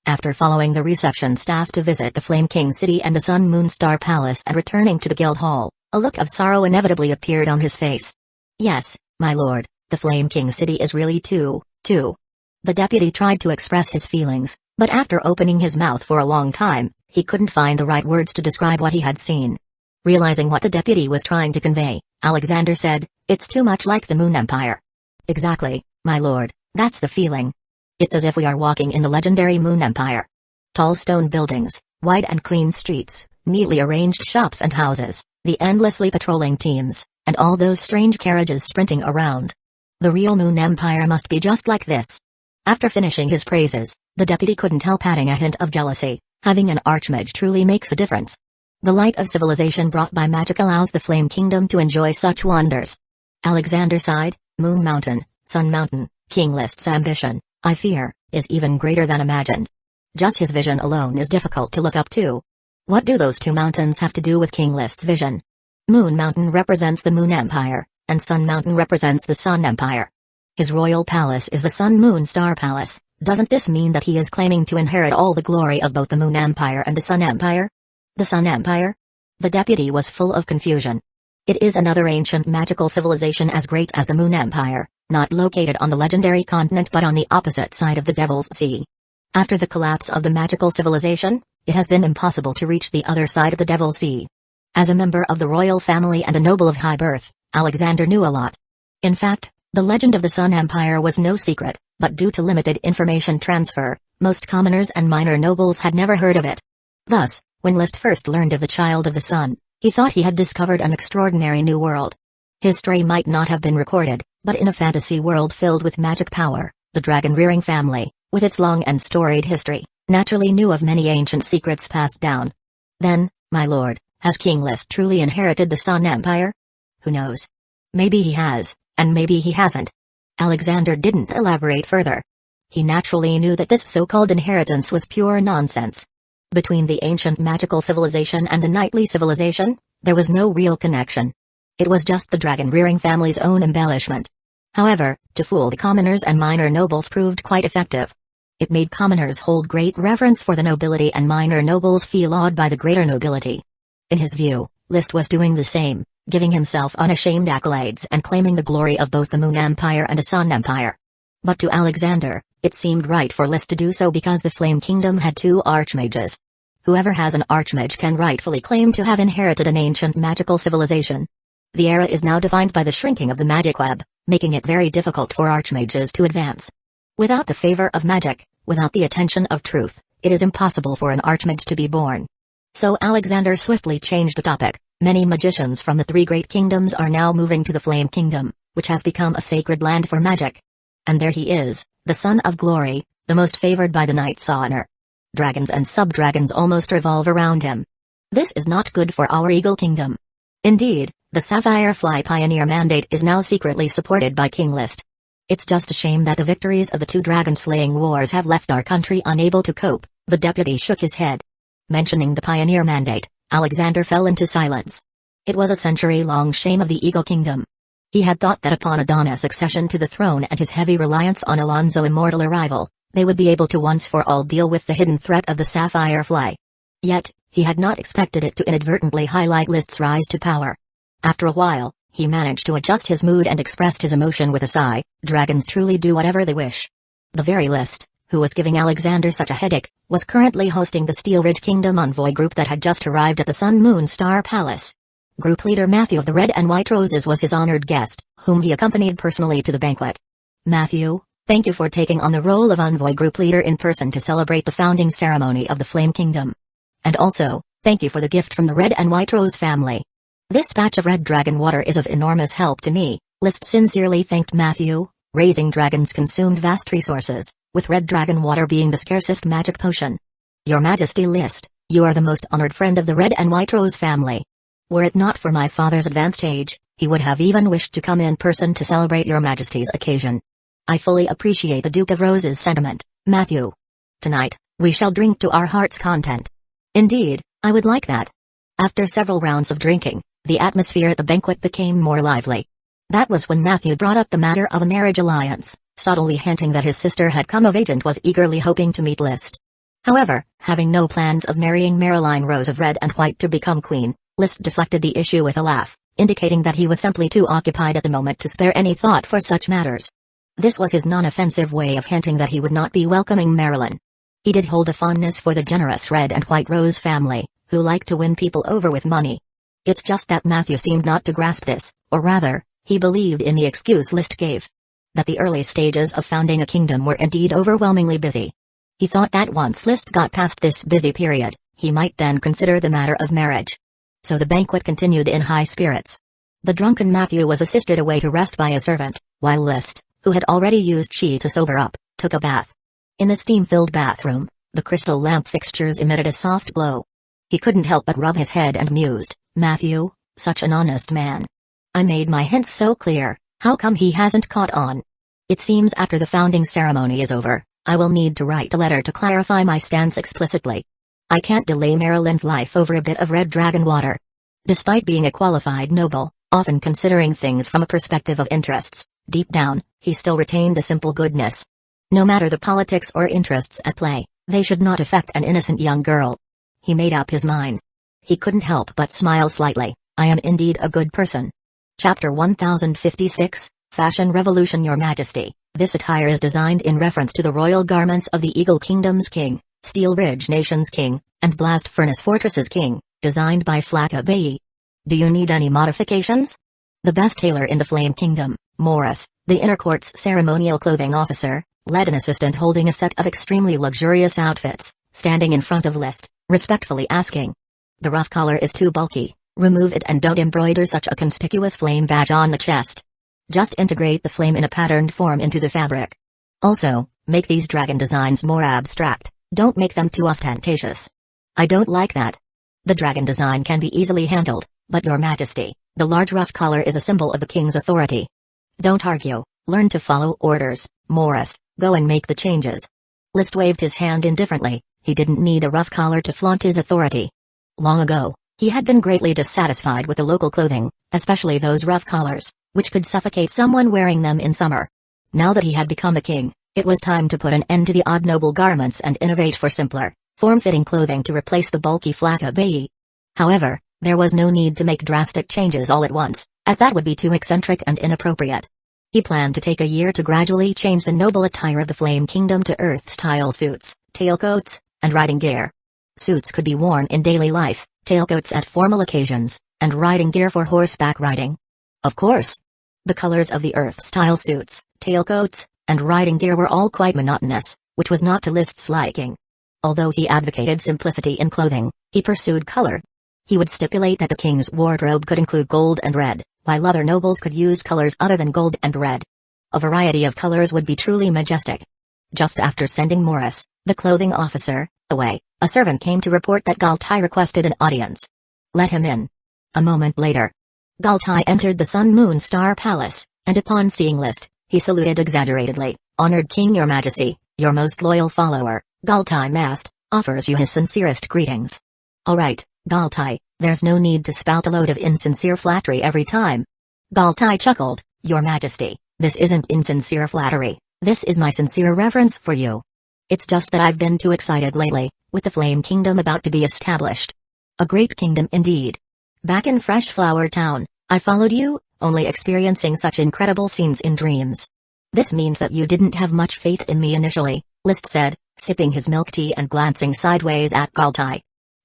Speaker 1: After following the reception staff to visit the Flame King City and the Sun Moon Star Palace and returning to the guild hall, a look of sorrow inevitably appeared on his face. Yes, my lord, the Flame King City is really too. The deputy tried to express his feelings, but after opening his mouth for a long time, he couldn't find the right words to describe what he had seen. Realizing what the deputy was trying to convey, Alexander said, "It's too much like the Moon Empire." "Exactly, my lord, that's the feeling. It's as if we are walking in the legendary Moon Empire. Tall stone buildings, wide and clean streets, neatly arranged shops and houses, the endlessly patrolling teams, and all those strange carriages sprinting around. The real Moon Empire must be just like this." After finishing his praises, the deputy couldn't help adding a hint of jealousy. Having an archmage truly makes a difference. The light of civilization brought by magic allows the Flame Kingdom to enjoy such wonders. Alexander sighed. Moon Mountain, Sun Mountain, King List's ambition, I fear, is even greater than imagined. Just his vision alone is difficult to look up to. What do those two mountains have to do with King List's vision? Moon Mountain represents the Moon Empire, and Sun Mountain represents the Sun Empire. His royal palace is the Sun Moon Star Palace. Doesn't this mean that he is claiming to inherit all the glory of both the Moon Empire and the Sun Empire? The Sun Empire? The deputy was full of confusion. It is another ancient magical civilization as great as the Moon Empire, not located on the legendary continent but on the opposite side of the Devil's Sea. After the collapse of the magical civilization, it has been impossible to reach the other side of the Devil's Sea. As a member of the royal family and a noble of high birth, Alexander knew a lot. In fact, the legend of the Sun Empire was no secret, but due to limited information transfer, most commoners and minor nobles had never heard of it. Thus, when List first learned of the Child of the Sun, he thought he had discovered an extraordinary new world. His story might not have been recorded, but in a fantasy world filled with magic power, the dragon-rearing family, with its long and storied history, naturally knew of many ancient secrets passed down. Then, my lord, has King List truly inherited the Sun Empire? Who knows? Maybe he has, and maybe he hasn't. Alexander didn't elaborate further. He naturally knew that this so-called inheritance was pure nonsense. Between the ancient magical civilization and the knightly civilization, there was no real connection. It was just the dragon-rearing family's own embellishment. However, to fool the commoners and minor nobles proved quite effective. It made commoners hold great reverence for the nobility and minor nobles feel awed by the greater nobility. In his view, List was doing the same, giving himself unashamed accolades and claiming the glory of both the Moon Empire and the Sun Empire. But to Alexander, it seemed right for List to do so because the Flame Kingdom had two archmages. Whoever has an archmage can rightfully claim to have inherited an ancient magical civilization. The era is now defined by the shrinking of the magic web, making it very difficult for archmages to advance. Without the favor of magic, without the attention of truth, it is impossible for an archmage to be born. So Alexander swiftly changed the topic. Many magicians from the three great kingdoms are now moving to the Flame Kingdom, which has become a sacred land for magic. And there he is, the Son of Glory, the most favored by the Knight's honor. Dragons and sub-dragons almost revolve around him. This is not good for our Eagle Kingdom. Indeed, the Sapphire Fly Pioneer Mandate is now secretly supported by King List. It's just a shame that the victories of the two dragon-slaying wars have left our country unable to cope. The deputy shook his head. Mentioning the Pioneer Mandate, Alexander fell into silence. It was a century-long shame of the Eagle Kingdom. He had thought that upon Adonis' accession to the throne and his heavy reliance on Alonso's immortal arrival, they would be able to once for all deal with the hidden threat of the Sapphire Fly. Yet, he had not expected it to inadvertently highlight List's rise to power. After a while, he managed to adjust his mood and expressed his emotion with a sigh. Dragons truly do whatever they wish. The very List, who was giving Alexander such a headache, was currently hosting the Steel Ridge Kingdom envoy group that had just arrived at the Sun Moon Star Palace. Group leader Matthew of the Red and White Roses was his honored guest, whom he accompanied personally to the banquet. Matthew, thank you for taking on the role of envoy group leader in person to celebrate the founding ceremony of the Flame Kingdom. And also, thank you for the gift from the Red and White Rose family. This patch of red dragon water is of enormous help to me, List sincerely thanked Matthew. Raising dragons consumed vast resources, with red dragon water being the scarcest magic potion. Your Majesty List, You are the most honored friend of the Red and White Rose family. Were it not for my father's advanced age, he would have even wished to come in person to celebrate your majesty's occasion. I fully appreciate the Duke of Rose's sentiment, Matthew. Tonight, we shall drink to our heart's content. Indeed, I would like that. After several rounds of drinking, the atmosphere at the banquet became more lively. That was when Matthew brought up the matter of a marriage alliance, subtly hinting that his sister had come of age and was eagerly hoping to meet List. However, having no plans of marrying Marilyn Rose of Red and White to become queen, List deflected the issue with a laugh, indicating that he was simply too occupied at the moment to spare any thought for such matters. This was his non-offensive way of hinting that he would not be welcoming Marilyn. He did hold a fondness for the generous Red and White Rose family, who liked to win people over with money. It's just that Matthew seemed not to grasp this, or rather, he believed in the excuse List gave. That the early stages of founding a kingdom were indeed overwhelmingly busy. He thought that once List got past this busy period, he might then consider the matter of marriage. So the banquet continued in high spirits. The drunken Matthew was assisted away to rest by a servant, while List, who had already used chi to sober up, took a bath. In the steam-filled bathroom, the crystal lamp fixtures emitted a soft glow. He couldn't help but rub his head and mused, Matthew, such an honest man. I made my hints so clear, how come he hasn't caught on? It seems after the founding ceremony is over, I will need to write a letter to clarify my stance explicitly. I can't delay Marilyn's life over a bit of red dragon water. Despite being a qualified noble, often considering things from a perspective of interests, deep down, he still retained a simple goodness. No matter the politics or interests at play, they should not affect an innocent young girl. He made up his mind. He couldn't help but smile slightly. I am indeed a good person. Chapter 1056, Fashion Revolution. Your Majesty, this attire is designed in reference to the royal garments of the Eagle Kingdom's king, Steel Ridge Nation's king, and Blast Furnace Fortress's king, designed by Flakabayi. Do you need any modifications? The best tailor in the Flame Kingdom, Morris, the Inner Court's ceremonial clothing officer, led an assistant holding a set of extremely luxurious outfits, standing in front of List, respectfully asking. The rough collar is too bulky, remove it and don't embroider such a conspicuous flame badge on the chest. Just integrate the flame in a patterned form into the fabric. Also, make these dragon designs more abstract, don't make them too ostentatious. I don't like that. The dragon design can be easily handled, but Your Majesty, the large rough collar is a symbol of the king's authority. Don't argue, learn to follow orders, Morris, go and make the changes. List waved his hand indifferently, he didn't need a rough collar to flaunt his authority. Long ago, he had been greatly dissatisfied with the local clothing, especially those rough collars, which could suffocate someone wearing them in summer. Now that he had become a king, it was time to put an end to the odd noble garments and innovate for simpler, form-fitting clothing to replace the bulky Flakabayi. However, there was no need to make drastic changes all at once, as that would be too eccentric and inappropriate. He planned to take a year to gradually change the noble attire of the Flame Kingdom to Earth-style suits, tailcoats, and riding gear. Suits could be worn in daily life, tailcoats at formal occasions, and riding gear for horseback riding. Of course. The colors of the Earth-style suits, tailcoats, and riding gear were all quite monotonous, which was not to List's liking. Although he advocated simplicity in clothing, he pursued color. He would stipulate that the king's wardrobe could include gold and red, while other nobles could use colors other than gold and red. A variety of colors would be truly majestic. Just after sending Morris, the clothing officer, away, a servant came to report that Galtai requested an audience. Let him in. A moment later, Galtai entered the Sun Moon Star Palace, and upon seeing List, he saluted exaggeratedly. Honored King, Your Majesty, your most loyal follower, Galtai Mast, offers you his sincerest greetings. Alright, Galtai, there's no need to spout a load of insincere flattery every time. Galtai chuckled, Your Majesty, this isn't insincere flattery, this is my sincere reverence for you. It's just that I've been too excited lately, with the Flame Kingdom about to be established. A great kingdom indeed. Back in Fresh Flower Town, I followed you, only experiencing such incredible scenes in dreams. This means that you didn't have much faith in me initially, List said, sipping his milk tea and glancing sideways at Galtai.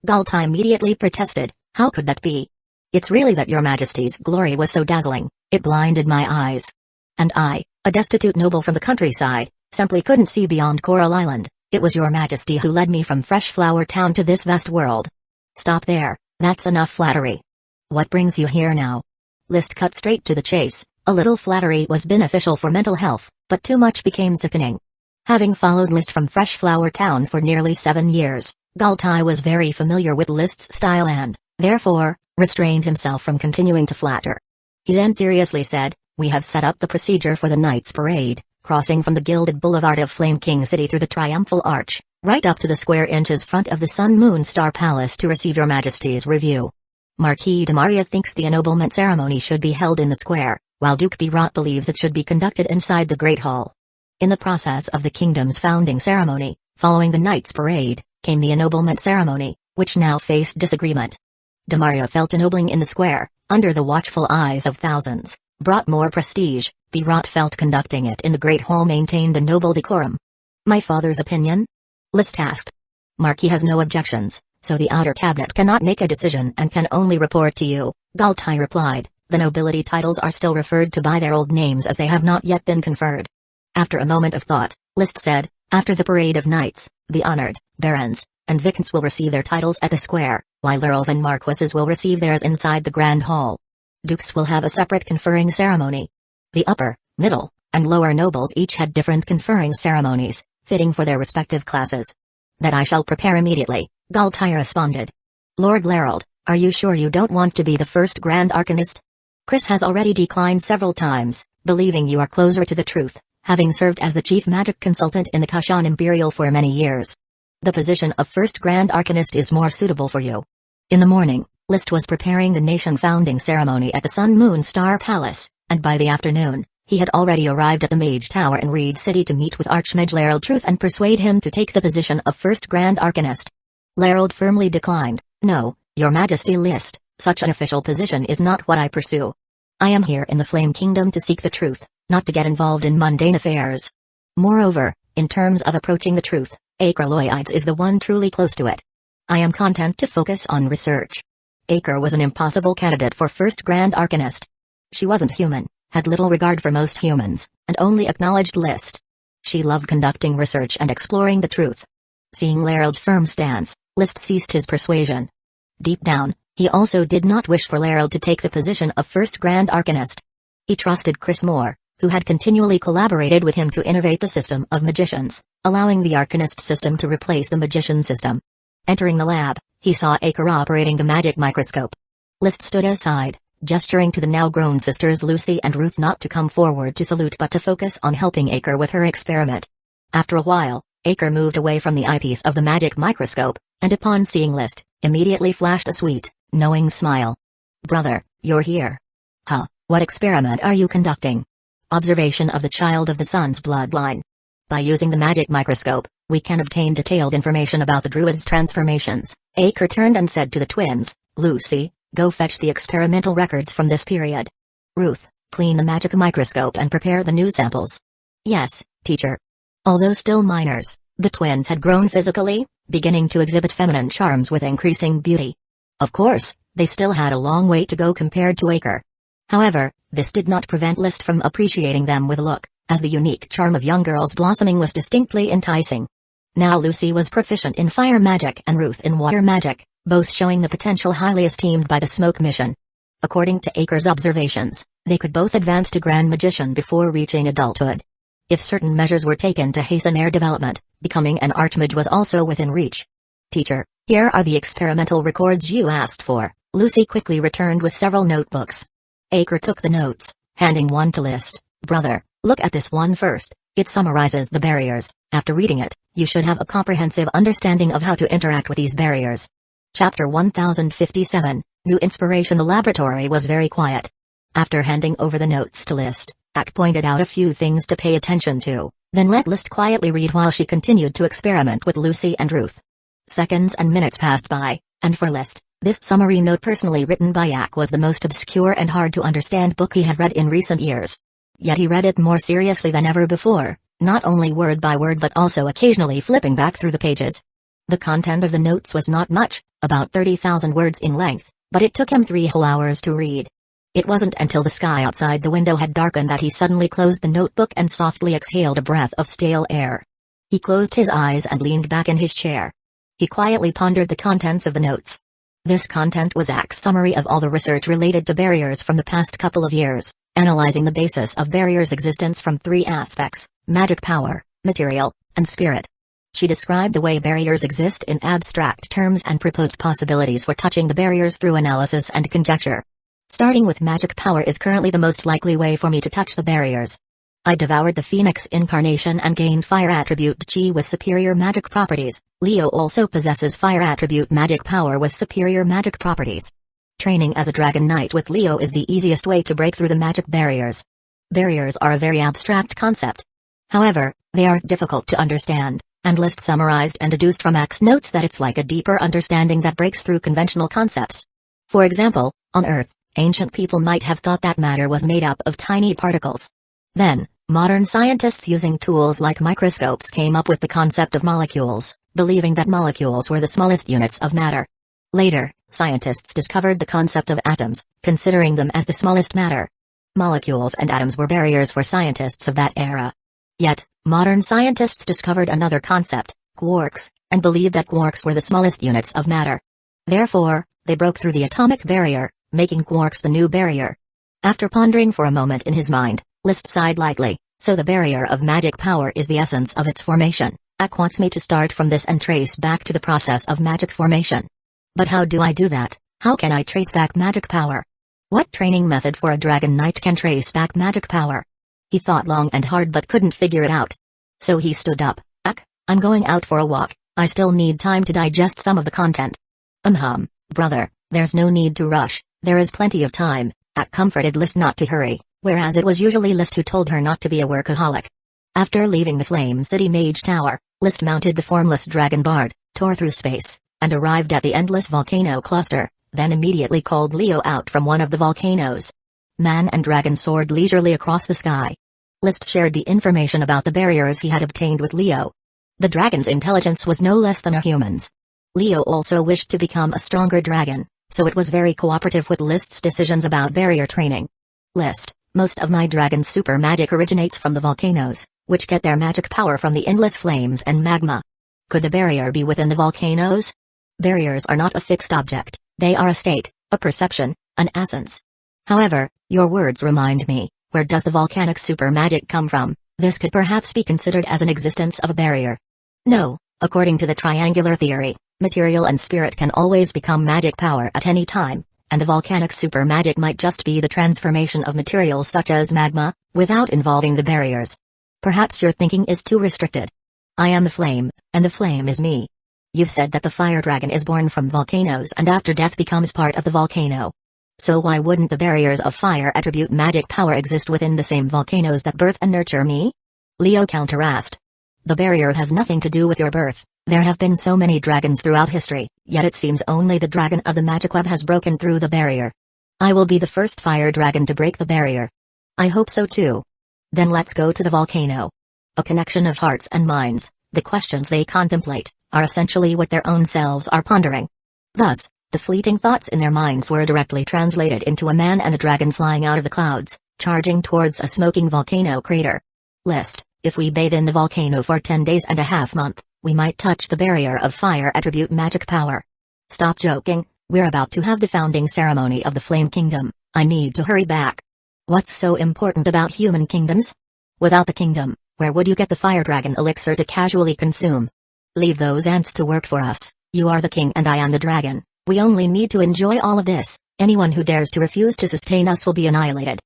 Speaker 1: Galtai immediately protested, how could that be? It's really that Your Majesty's glory was so dazzling, it blinded my eyes. And I, a destitute noble from the countryside, simply couldn't see beyond Coral Island. It was Your Majesty who led me from Fresh Flower Town to this vast world. Stop there, that's enough flattery. What brings you here now? List cut straight to the chase. A little flattery was beneficial for mental health, but too much became sickening. Having followed List from Fresh Flower Town for nearly 7 years, Galtai was very familiar with List's style and, therefore, restrained himself from continuing to flatter. He then seriously said, "We have set up the procedure for the night's parade, crossing from the gilded boulevard of Flame King City through the Triumphal Arch, right up to the square inches front of the Sun Moon Star Palace to receive your Majesty's review. Marquis de Maria thinks the ennoblement ceremony should be held in the square, while Duke Birot believes it should be conducted inside the Great Hall." In the process of the kingdom's founding ceremony, following the night's parade, came the ennoblement ceremony, which now faced disagreement. De Maria felt ennobling in the square, under the watchful eyes of thousands, brought more prestige. Birot felt conducting it in the Great Hall maintained a noble decorum. "My father's opinion?" List asked. "Marquis has no objections, so the outer cabinet cannot make a decision and can only report to you," Galtai replied. "The nobility titles are still referred to by their old names as they have not yet been conferred." After a moment of thought, List said, "After the parade of knights, the honored, barons, and viscounts will receive their titles at the square, while earls and marquises will receive theirs inside the Grand Hall. Dukes will have a separate conferring ceremony. The upper, middle, and lower nobles each had different conferring ceremonies, fitting for their respective classes." "That I shall prepare immediately," Galtai responded. "Lord Lerald, are you sure you don't want to be the first Grand Arcanist? Chris has already declined several times, believing you are closer to the truth, having served as the chief magic consultant in the Kashan Imperial for many years. The position of first Grand Arcanist is more suitable for you." In the morning, List was preparing the nation founding ceremony at the Sun Moon Star Palace, and by the afternoon, he had already arrived at the Mage Tower in Reed City to meet with Archmage Lerald Truth and persuade him to take the position of first Grand Arcanist. Lerald firmly declined. "No, Your Majesty List, such an official position is not what I pursue. I am here in the Flame Kingdom to seek the truth, not to get involved in mundane affairs. Moreover, in terms of approaching the truth, Acraloides is the one truly close to it. I am content to focus on research." Acre was an impossible candidate for first Grand Arcanist. She wasn't human, had little regard for most humans, and only acknowledged List. She loved conducting research and exploring the truth. Seeing Lerald's firm stance, List ceased his persuasion. Deep down, he also did not wish for Lerald to take the position of first Grand Arcanist. He trusted Chris Moore, who had continually collaborated with him to innovate the system of magicians, allowing the Arcanist system to replace the magician system. Entering the lab, he saw Acre operating the magic microscope. List stood aside, gesturing to the now-grown sisters Lucy and Ruth not to come forward to salute but to focus on helping Acre with her experiment. After a while, Acre moved away from the eyepiece of the magic microscope, and upon seeing List, immediately flashed a sweet, knowing smile. "Brother, you're here. Huh, what experiment are you conducting?" Observation of the child of the sun's bloodline. By using the magic microscope, we can obtain detailed information about the druid's transformations. Acre turned and said to the twins, "Lucy, go fetch the experimental records from this period. Ruth, clean the magic microscope and prepare the new samples." "Yes, teacher." Although still minors, the twins had grown physically, beginning to exhibit feminine charms with increasing beauty. Of course, they still had a long way to go compared to Acre. However, this did not prevent List from appreciating them with a look, as the unique charm of young girls blossoming was distinctly enticing. Now Lucy was proficient in fire magic and Ruth in water magic, both showing the potential highly esteemed by the Smoke Mission. According to Acre's observations, they could both advance to Grand Magician before reaching adulthood. If certain measures were taken to hasten their development, becoming an Archmage was also within reach. "Teacher, here are the experimental records you asked for," Lucy quickly returned with several notebooks. Acre took the notes, handing one to List. "Brother, look at this one first. It summarizes the barriers. After reading it, you should have a comprehensive understanding of how to interact with these barriers." Chapter 1057, New Inspiration. The laboratory was very quiet. After handing over the notes to List, Ak pointed out a few things to pay attention to, then let List quietly read while she continued to experiment with Lucy and Ruth. Seconds and minutes passed by, and for List, this summary note personally written by Ak was the most obscure and hard-to-understand book he had read in recent years. Yet he read it more seriously than ever before, not only word by word but also occasionally flipping back through the pages. The content of the notes was not much, about 30,000 words in length, but it took him 3 whole hours to read. It wasn't until the sky outside the window had darkened that he suddenly closed the notebook and softly exhaled a breath of stale air. He closed his eyes and leaned back in his chair. He quietly pondered the contents of the notes. This content was Ak's summary of all the research related to barriers from the past couple of years, analyzing the basis of barriers' existence from 3 aspects: magic power, material, and spirit. She described the way barriers exist in abstract terms and proposed possibilities for touching the barriers through analysis and conjecture. Starting with magic power is currently the most likely way for me to touch the barriers. I devoured the Phoenix incarnation and gained fire attribute Chi with superior magic properties. Leo also possesses fire attribute magic power with superior magic properties. Training as a Dragon Knight with Leo is the easiest way to break through the magic barriers. Barriers are a very abstract concept. However, they are difficult to understand, and List summarized and deduced from Axe notes that it's like a deeper understanding that breaks through conventional concepts. For example, on Earth, ancient people might have thought that matter was made up of tiny particles. Then, modern scientists using tools like microscopes came up with the concept of molecules, believing that molecules were the smallest units of matter. Later, scientists discovered the concept of atoms, considering them as the smallest matter. Molecules and atoms were barriers for scientists of that era. Yet, modern scientists discovered another concept, quarks, and believed that quarks were the smallest units of matter. Therefore, they broke through the atomic barrier, making quarks the new barrier. After pondering for a moment in his mind, List sighed lightly. So the barrier of magic power is the essence of its formation. Ak wants me to start from this and trace back to the process of magic formation. But how do I do that? How can I trace back magic power? What training method for a Dragon Knight can trace back magic power? He thought long and hard but couldn't figure it out. So he stood up. Ak, I'm going out for a walk. I still need time to digest some of the content. Brother, there's no need to rush. There is plenty of time. Ak comforted List not to hurry, whereas it was usually List who told her not to be a workaholic. After leaving the Flame City Mage Tower, List mounted the formless Dragon Bard, tore through space, and arrived at the endless volcano cluster, then immediately called Leo out from one of the volcanoes. Man and dragon soared leisurely across the sky. List shared the information about the barriers he had obtained with Leo. The dragon's intelligence was no less than a human's. Leo also wished to become a stronger dragon, so it was very cooperative with List's decisions about barrier training. List, most of my dragon's super magic originates from the volcanoes, which get their magic power from the endless flames and magma. Could the barrier be within the volcanoes? Barriers are not a fixed object, they are a state, a perception, an essence. However, your words remind me, where does the volcanic super magic come from? This could perhaps be considered as an existence of a barrier. No, according to the triangular theory, material and spirit can always become magic power at any time, and the volcanic super magic might just be the transformation of materials such as magma, without involving the barriers. Perhaps your thinking is too restricted. I am the flame, and the flame is me. You've said that the fire dragon is born from volcanoes and after death becomes part of the volcano. So why wouldn't the barriers of fire attribute magic power exist within the same volcanoes that birth and nurture me? Leo counter-asked. The barrier has nothing to do with your birth. There have been so many dragons throughout history, yet it seems only the dragon of the magic web has broken through the barrier. I will be the first fire dragon to break the barrier. I hope so too. Then let's go to the volcano. A connection of hearts and minds, the questions they contemplate, are essentially what their own selves are pondering. Thus, the fleeting thoughts in their minds were directly translated into a man and a dragon flying out of the clouds, charging towards a smoking volcano crater. List, if we bathe in the volcano for 10 days and a half month, we might touch the barrier of fire attribute magic power. Stop joking, we're about to have the founding ceremony of the Flame Kingdom, I need to hurry back. What's so important about human kingdoms? Without the kingdom, where would you get the fire dragon elixir to casually consume? Leave those ants to work for us, you are the king and I am the dragon, we only need to enjoy all of this, anyone who dares to refuse to sustain us will be annihilated.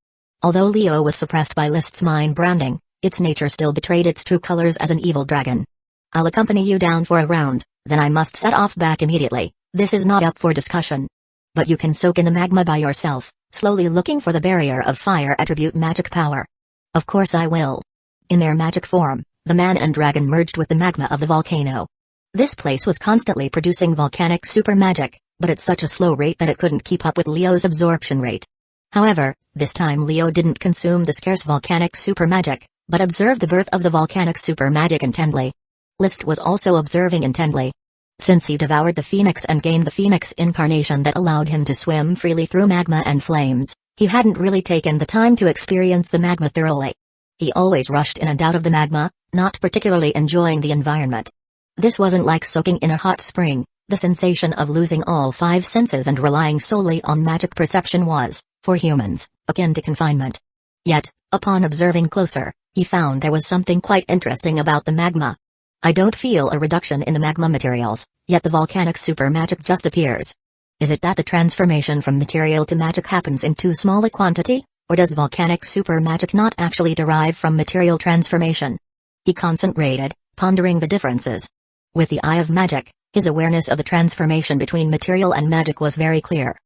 Speaker 1: Although Leo was suppressed by List's mind branding, its nature still betrayed its true colors as an evil dragon. I'll accompany you down for a round, then I must set off back immediately, this is not up for discussion. But you can soak in the magma by yourself, slowly looking for the barrier of fire attribute magic power. Of course I will. In their magic form, the man and dragon merged with the magma of the volcano. This place was constantly producing volcanic super magic, but at such a slow rate that it couldn't keep up with Leo's absorption rate. However, this time Leo didn't consume the scarce volcanic super magic, but observed the birth of the volcanic super magic intently. List was also observing intently. Since he devoured the phoenix and gained the phoenix incarnation that allowed him to swim freely through magma and flames, he hadn't really taken the time to experience the magma thoroughly. He always rushed in and out of the magma, not particularly enjoying the environment. This wasn't like soaking in a hot spring, the sensation of losing all 5 senses and relying solely on magic perception was, for humans, akin to confinement. Yet, upon observing closer, he found there was something quite interesting about the magma. I don't feel a reduction in the magma materials, yet the volcanic super magic just appears. Is it that the transformation from material to magic happens in too small a quantity, or does volcanic super magic not actually derive from material transformation? He concentrated, pondering the differences. With the eye of magic, his awareness of the transformation between material and magic was very clear.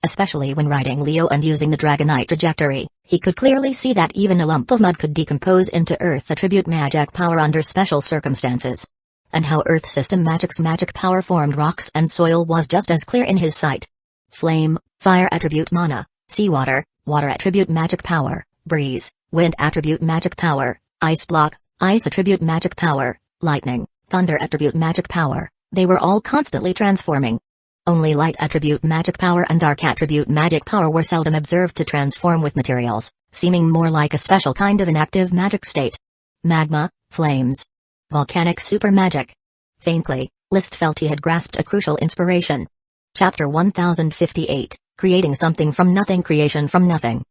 Speaker 1: Especially when riding Leo and using the Dragonite trajectory, he could clearly see that even a lump of mud could decompose into Earth attribute magic power under special circumstances. And how Earth system magic's magic power formed rocks and soil was just as clear in his sight. Flame, fire attribute mana, seawater, water attribute magic power, breeze, wind attribute magic power, ice block, ice attribute magic power, lightning, thunder attribute magic power, they were all constantly transforming. Only light attribute magic power and dark attribute magic power were seldom observed to transform with materials, seeming more like a special kind of inactive magic state. Magma, flames. Volcanic super magic. Faintly, List felt he had grasped a crucial inspiration. Chapter 1058, Creating Something from Nothing, Creation from Nothing.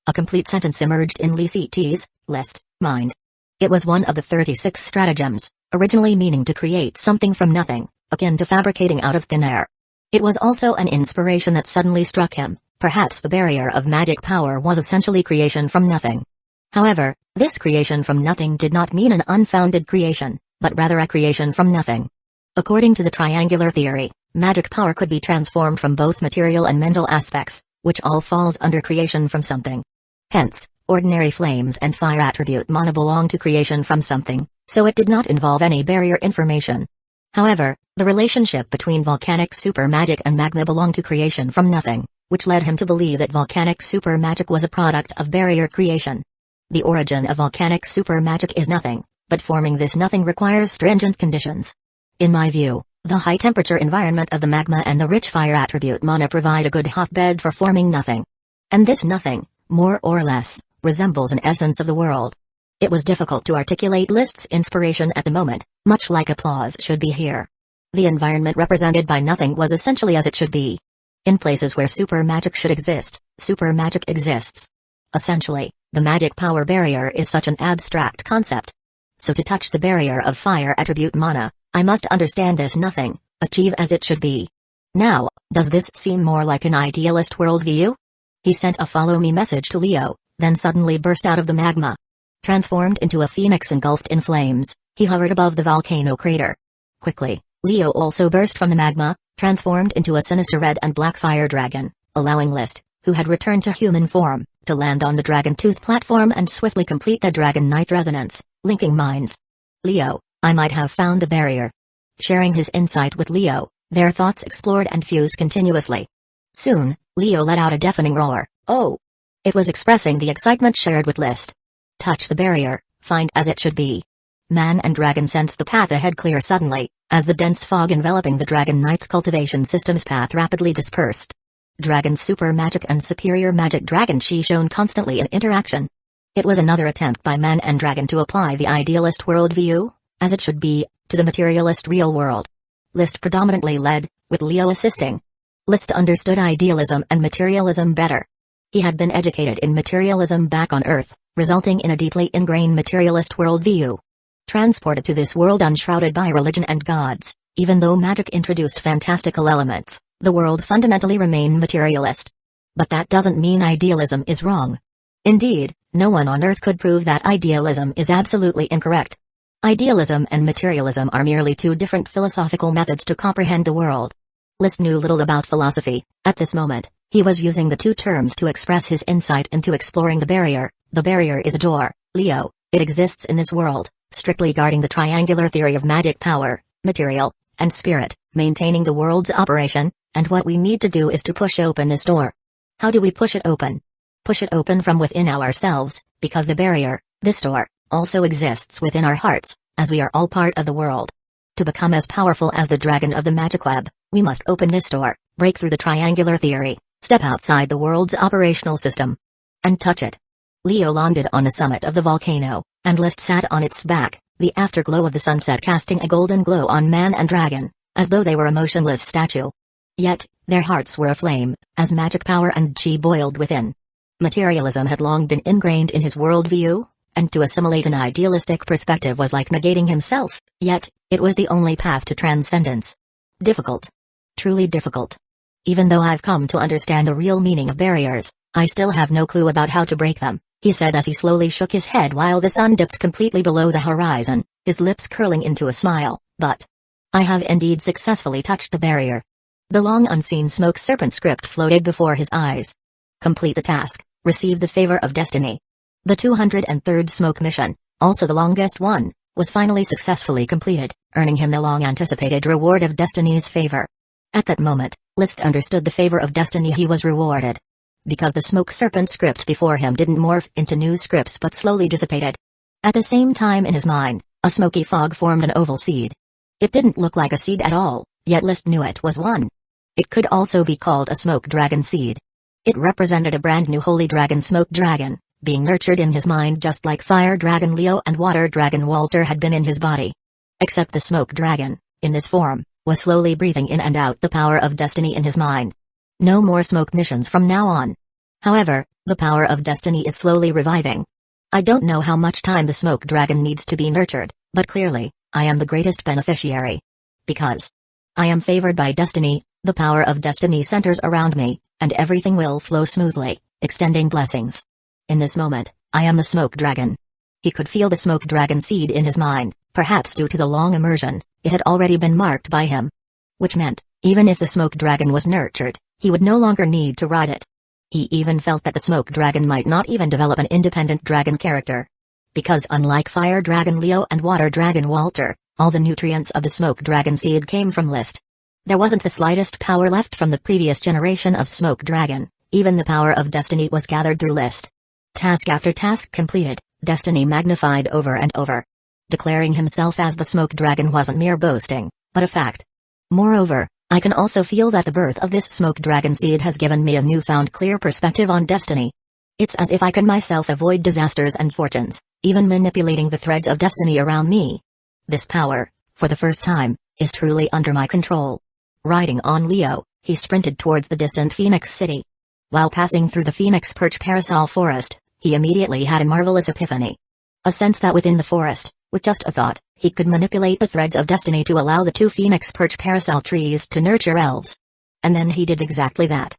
Speaker 1: A complete sentence emerged in List's List mind. It was one of the 36 stratagems, originally meaning to create something from nothing, akin to fabricating out of thin air. It was also an inspiration that suddenly struck him. Perhaps the barrier of magic power was essentially creation from nothing. However, this creation from nothing did not mean an unfounded creation, but rather a creation from nothing. According to the triangular theory, magic power could be transformed from both material and mental aspects, which all falls under creation from something. Hence, ordinary flames and fire attribute mana belong to creation from something, so it did not involve any barrier information. However, the relationship between volcanic super magic and magma belonged to creation from nothing, which led him to believe that volcanic super magic was a product of barrier creation. The origin of volcanic super magic is nothing, but forming this nothing requires stringent conditions. In my view, the high-temperature environment of the magma and the rich fire attribute mana provide a good hotbed for forming nothing. And this nothing, more or less, resembles an essence of the world. It was difficult to articulate List's inspiration at the moment, much like applause should be here. The environment represented by nothing was essentially as it should be. In places where super magic should exist, super magic exists. Essentially, the magic power barrier is such an abstract concept. So to touch the barrier of fire attribute mana, I must understand this nothing, achieve as it should be. Now, does this seem more like an idealist worldview? He sent a follow me message to Leo, then suddenly burst out of the magma. Transformed into a phoenix engulfed in flames, he hovered above the volcano crater. Quickly, Leo also burst from the magma, transformed into a sinister red and black fire dragon, allowing List, who had returned to human form, to land on the Dragon Tooth platform and swiftly complete the Dragonite resonance, linking minds. Leo, I might have found the barrier. Sharing his insight with Leo, their thoughts explored and fused continuously. Soon, Leo let out a deafening roar. Oh! It was expressing the excitement shared with List. Touch the barrier, find as it should be. Man and dragon sensed the path ahead clear suddenly, as the dense fog enveloping the Dragonite cultivation system's path rapidly dispersed. Dragon's super magic and superior magic dragon chi shone constantly in interaction. It was another attempt by man and dragon to apply the idealist worldview, as it should be, to the materialist real world. List predominantly led, with Leo assisting. List understood idealism and materialism better. He had been educated in materialism back on Earth, resulting in a deeply ingrained materialist worldview. Transported to this world unshrouded by religion and gods, even though magic introduced fantastical elements, the world fundamentally remained materialist. But that doesn't mean idealism is wrong. Indeed, no one on Earth could prove that idealism is absolutely incorrect. Idealism and materialism are merely two different philosophical methods to comprehend the world. List knew little about philosophy. At this moment, he was using the two terms to express his insight into exploring the barrier. The barrier is a door, Leo. It exists in this world, strictly guarding the triangular theory of magic power, material, and spirit, maintaining the world's operation, and what we need to do is to push open this door. How do we push it open? Push it open from within ourselves, because the barrier, this door, also exists within our hearts, as we are all part of the world. To become as powerful as the dragon of the magic web, we must open this door, break through the triangular theory, step outside the world's operational system, and touch it. Leo landed on the summit of the volcano, and List sat on its back, the afterglow of the sunset casting a golden glow on man and dragon, as though they were a motionless statue. Yet, their hearts were aflame, as magic power and chi boiled within. Materialism had long been ingrained in his worldview, and to assimilate an idealistic perspective was like negating himself, yet, It was the only path to transcendence. Difficult. Truly difficult. Even though I've come to understand the real meaning of barriers, I still have no clue about how to break them, he said as he slowly shook his head while the sun dipped completely below the horizon, his lips curling into a smile. But I have indeed successfully touched the barrier. The long unseen smoke serpent script floated before his eyes. Complete the task, receive the favor of destiny. The 203rd smoke mission, also the longest one, was finally successfully completed, earning him the long-anticipated reward of destiny's favor. At that moment, List understood the favor of destiny he was rewarded. Because the smoke serpent script before him didn't morph into new scripts but slowly dissipated. At the same time in his mind, a smoky fog formed an oval seed. It didn't look like a seed at all, yet List knew it was one. It could also be called a smoke dragon seed. It represented a brand new holy dragon smoke dragon, being nurtured in his mind just like fire dragon Leo and water dragon Walter had been in his body. Except the smoke dragon, in this form, was slowly breathing in and out the power of destiny in his mind. No more smoke missions from now on. However, the power of destiny is slowly reviving. I don't know how much time the smoke dragon needs to be nurtured, but clearly, I am the greatest beneficiary. Because I am favored by destiny, the power of destiny centers around me, and everything will flow smoothly, extending blessings. In this moment, I am the smoke dragon. He could feel the smoke dragon seed in his mind, perhaps due to the long immersion, it had already been marked by him. Which meant, even if the smoke dragon was nurtured, he would no longer need to ride it. He even felt that the smoke dragon might not even develop an independent dragon character. Because unlike fire dragon Leo and water dragon Walter, all the nutrients of the smoke dragon seed came from List. There wasn't the slightest power left from the previous generation of smoke dragon, even the power of destiny was gathered through List. Task after task completed, destiny magnified over and over. Declaring himself as the smoke dragon wasn't mere boasting, but a fact. Moreover, I can also feel that the birth of this smoke dragon seed has given me a newfound clear perspective on destiny. It's as if I could myself avoid disasters and fortunes, even manipulating the threads of destiny around me. This power, for the first time, is truly under my control. Riding on Leo, he sprinted towards the distant Phoenix City. While passing through the Phoenix Perch Parasol Forest, he immediately had a marvelous epiphany. A sense that within the forest, with just a thought, he could manipulate the threads of destiny to allow the two Phoenix Perch Parasol trees to nurture elves. And then he did exactly that.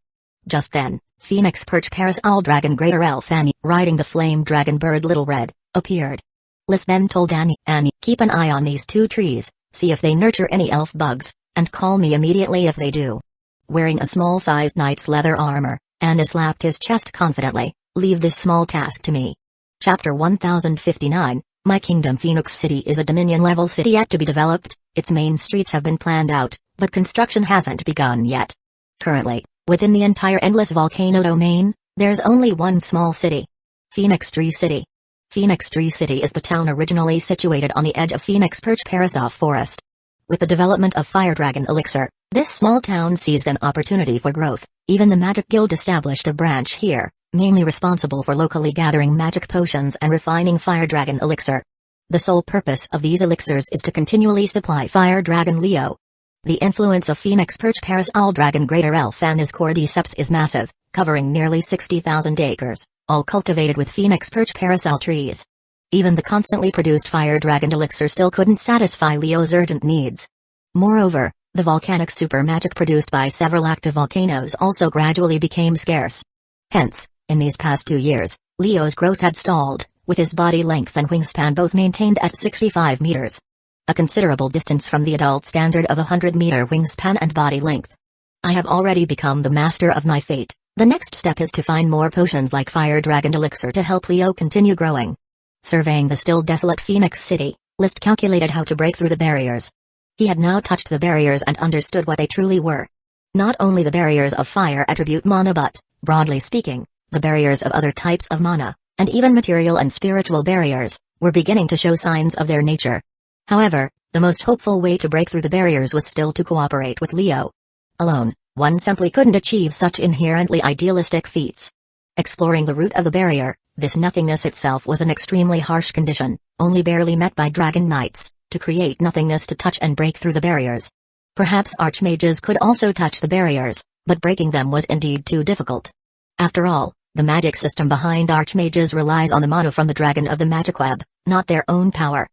Speaker 1: Just then, Phoenix Perch Parasol Dragon Greater Elf Annie, riding the flame dragon bird Little Red, appeared. List then told Annie, keep an eye on these two trees, see if they nurture any elf bugs, and call me immediately if they do. Wearing a small-sized knight's leather armor, Annie slapped his chest confidently, leave this small task to me. Chapter 1059, My Kingdom Phoenix City is a Dominion-level city yet to be developed, its main streets have been planned out, but construction hasn't begun yet. Currently, within the entire endless volcano domain, there's only one small city. Phoenix Tree City. Phoenix Tree City is the town originally situated on the edge of Phoenix Perch Parasol Forest. With the development of Fire Dragon Elixir, this small town seized an opportunity for growth. Even the Magic Guild established a branch here, mainly responsible for locally gathering magic potions and refining Fire Dragon Elixir. The sole purpose of these elixirs is to continually supply Fire Dragon Leo. The influence of Phoenix Perch Parasol Dragon Greater Elf Annie's cordyceps is massive, covering nearly 60,000 acres, all cultivated with Phoenix Perch Parasol trees. Even the constantly produced Fire Dragon Elixir still couldn't satisfy Leo's urgent needs. Moreover, the volcanic super magic produced by several active volcanoes also gradually became scarce. Hence, in these past 2 years, Leo's growth had stalled, with his body length and wingspan both maintained at 65 meters. A considerable distance from the adult standard of 100-meter wingspan and body length. I have already become the master of my fate. The next step is to find more potions like Fire Dragon Elixir to help Leo continue growing. Surveying the still desolate Phoenix City, List calculated how to break through the barriers. He had now touched the barriers and understood what they truly were. Not only the barriers of fire attribute mana but, broadly speaking, the barriers of other types of mana, and even material and spiritual barriers, were beginning to show signs of their nature. However, the most hopeful way to break through the barriers was still to cooperate with Leo. Alone, one simply couldn't achieve such inherently idealistic feats. Exploring the root of the barrier, this nothingness itself was an extremely harsh condition, only barely met by dragon knights, to create nothingness to touch and break through the barriers. Perhaps archmages could also touch the barriers, but breaking them was indeed too difficult. After all, the magic system behind archmages relies on the mana from the dragon of the magic web, not their own power.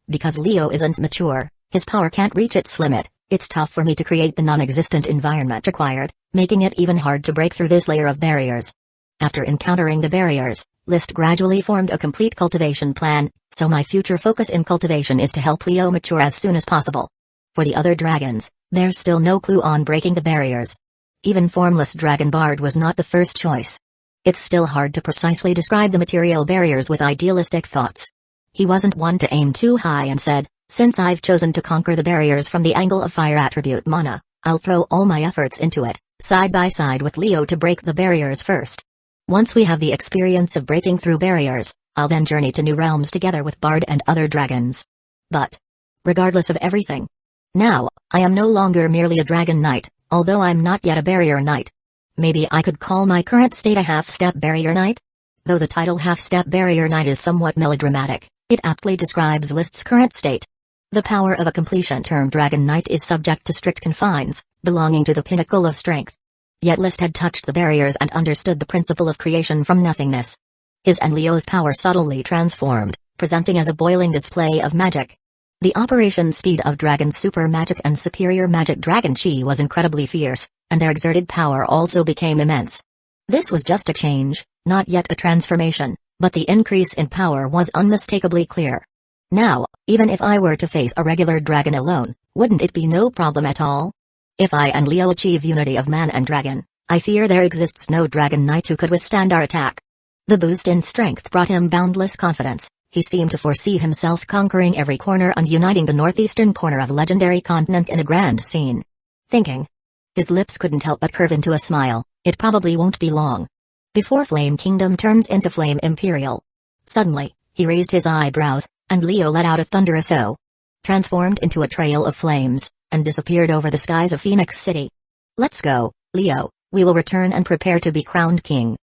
Speaker 1: Because Leo isn't mature, His power can't reach its limit. It's tough for me to create the non-existent environment required, making it even hard to break through this layer of barriers. After encountering the barriers, List gradually formed a complete cultivation plan, so my future focus in cultivation is to help Leo mature as soon as possible. For the other dragons, there's still no clue on breaking the barriers. Even Formless Dragon Bard was not the first choice. It's still hard to precisely describe the material barriers with idealistic thoughts. He wasn't one to aim too high and said, since I've chosen to conquer the barriers from the angle of fire attribute mana, I'll throw all my efforts into it, side by side with Leo to break the barriers first. Once we have the experience of breaking through barriers, I'll then journey to new realms together with Bard and other dragons. But, regardless of everything, now, I am no longer merely a dragon knight, although I'm not yet a barrier knight. Maybe I could call my current state a half-step barrier knight? Though the title half-step barrier knight is somewhat melodramatic, it aptly describes List's current state. The power of a completion-term dragon knight is subject to strict confines, belonging to the pinnacle of strength. Yet List had touched the barriers and understood the principle of creation from nothingness. His and Leo's power subtly transformed, presenting as a boiling display of magic. The operation speed of Dragon's super magic and superior magic dragon chi was incredibly fierce, and their exerted power also became immense. This was just a change, not yet a transformation, but the increase in power was unmistakably clear. Now, even if I were to face a regular dragon alone, wouldn't it be no problem at all? If I and Leo achieve unity of man and dragon, I fear there exists no dragon knight who could withstand our attack. The boost in strength brought him boundless confidence. He seemed to foresee himself conquering every corner and uniting the northeastern corner of a legendary continent in a grand scene. Thinking. His lips couldn't help but curve into a smile. It probably won't be long before Flame Kingdom turns into Flame Imperial. Suddenly, he raised his eyebrows, and Leo let out a thunderous "Oh!" transformed into a trail of flames, and disappeared over the skies of Phoenix City. Let's go, Leo, we will return and prepare to be crowned king.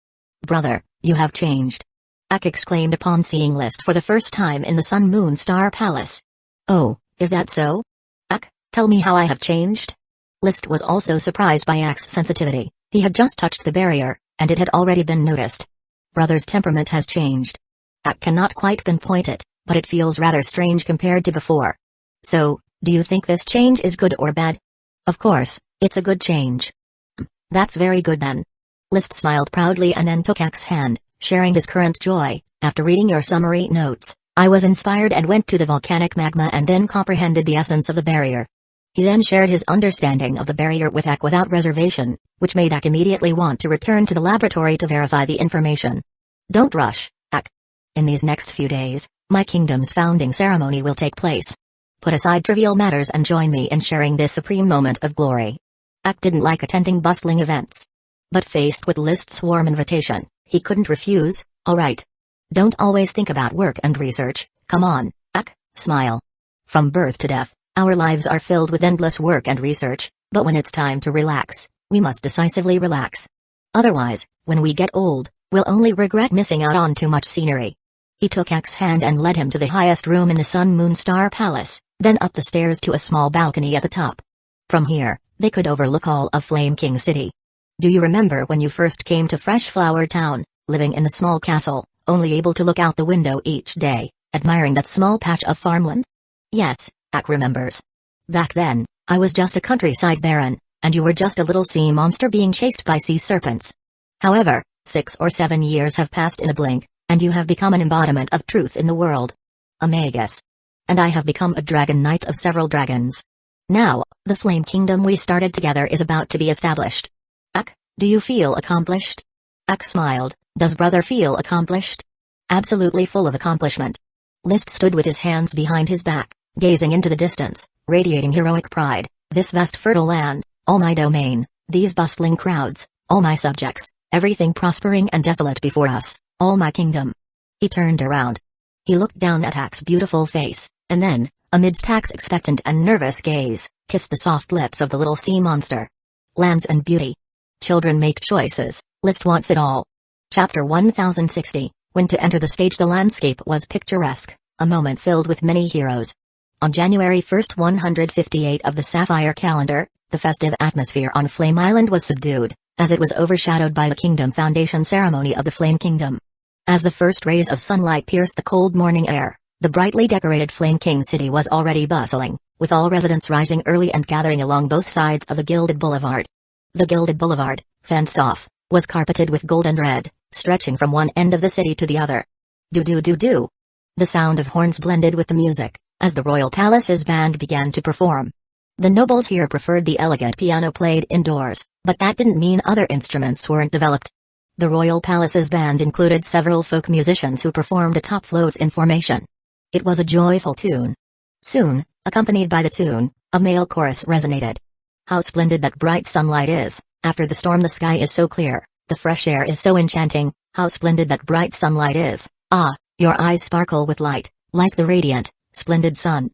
Speaker 1: Brother, you have changed. Ak exclaimed upon seeing List for the first time in the Sun Moon Star Palace. Oh, is that so? Ak, tell me how I have changed? List was also surprised by Ak's sensitivity. He had just touched the barrier, and it had already been noticed. Brother's temperament has changed. Ak cannot quite pinpoint it, but it feels rather strange compared to before. So, do you think this change is good or bad? Of course, it's a good change. That's very good then. List smiled proudly and then took Ak's hand, sharing his current joy. After reading your summary notes, I was inspired and went to the volcanic magma and then comprehended the essence of the barrier. He then shared his understanding of the barrier with Ak without reservation, which made Ak immediately want to return to the laboratory to verify the information. Don't rush, Ak. In these next few days, my kingdom's founding ceremony will take place. Put aside trivial matters and join me in sharing this supreme moment of glory. Ak didn't like attending bustling events. But faced with List's warm invitation, he couldn't refuse. Alright. Don't always think about work and research, come on, Ak, smile. From birth to death, our lives are filled with endless work and research, but when it's time to relax, we must decisively relax. Otherwise, when we get old, we'll only regret missing out on too much scenery. He took Ak's hand and led him to the highest room in the Sun Moon Star Palace, then up the stairs to a small balcony at the top. From here, they could overlook all of Flame King City. Do you remember when you first came to Fresh Flower Town, living in the small castle, only able to look out the window each day, admiring that small patch of farmland? Yes, Ak remembers. Back then, I was just a countryside baron, and you were just a little sea monster being chased by sea serpents. However, 6 or 7 years have passed in a blink, and you have become an embodiment of truth in the world. A magus. And I have become a dragon knight of several dragons. Now, the Flame Kingdom we started together is about to be established. Ak, do you feel accomplished? Ak smiled. Does brother feel accomplished? Absolutely full of accomplishment. List stood with his hands behind his back, gazing into the distance, radiating heroic pride. This vast fertile land, all my domain, these bustling crowds, all my subjects, everything prospering and desolate before us, all my kingdom. He turned around. He looked down at Ak's beautiful face, and then, amidst Ak's expectant and nervous gaze, kissed the soft lips of the little sea monster. Lands and beauty. Children make choices, List wants it all. Chapter 1060, when to enter the stage. The landscape was picturesque, a moment filled with many heroes. On January 1, 158 of the Sapphire calendar, the festive atmosphere on Flame Island was subdued, as it was overshadowed by the Kingdom Foundation ceremony of the Flame Kingdom. As the first rays of sunlight pierced the cold morning air, the brightly decorated Flame King City was already bustling, with all residents rising early and gathering along both sides of the Gilded Boulevard. The Gilded Boulevard, fenced off, was carpeted with gold and red, stretching from one end of the city to the other. Do-do-do-do. The sound of horns blended with the music, as the royal palace's band began to perform. The nobles here preferred the elegant piano played indoors, but that didn't mean other instruments weren't developed. The royal palace's band included several folk musicians who performed atop floats in formation. It was a joyful tune. Soon, accompanied by the tune, a male chorus resonated. How splendid that bright sunlight is, after the storm the sky is so clear, the fresh air is so enchanting, how splendid that bright sunlight is, ah, your eyes sparkle with light, like the radiant, splendid sun.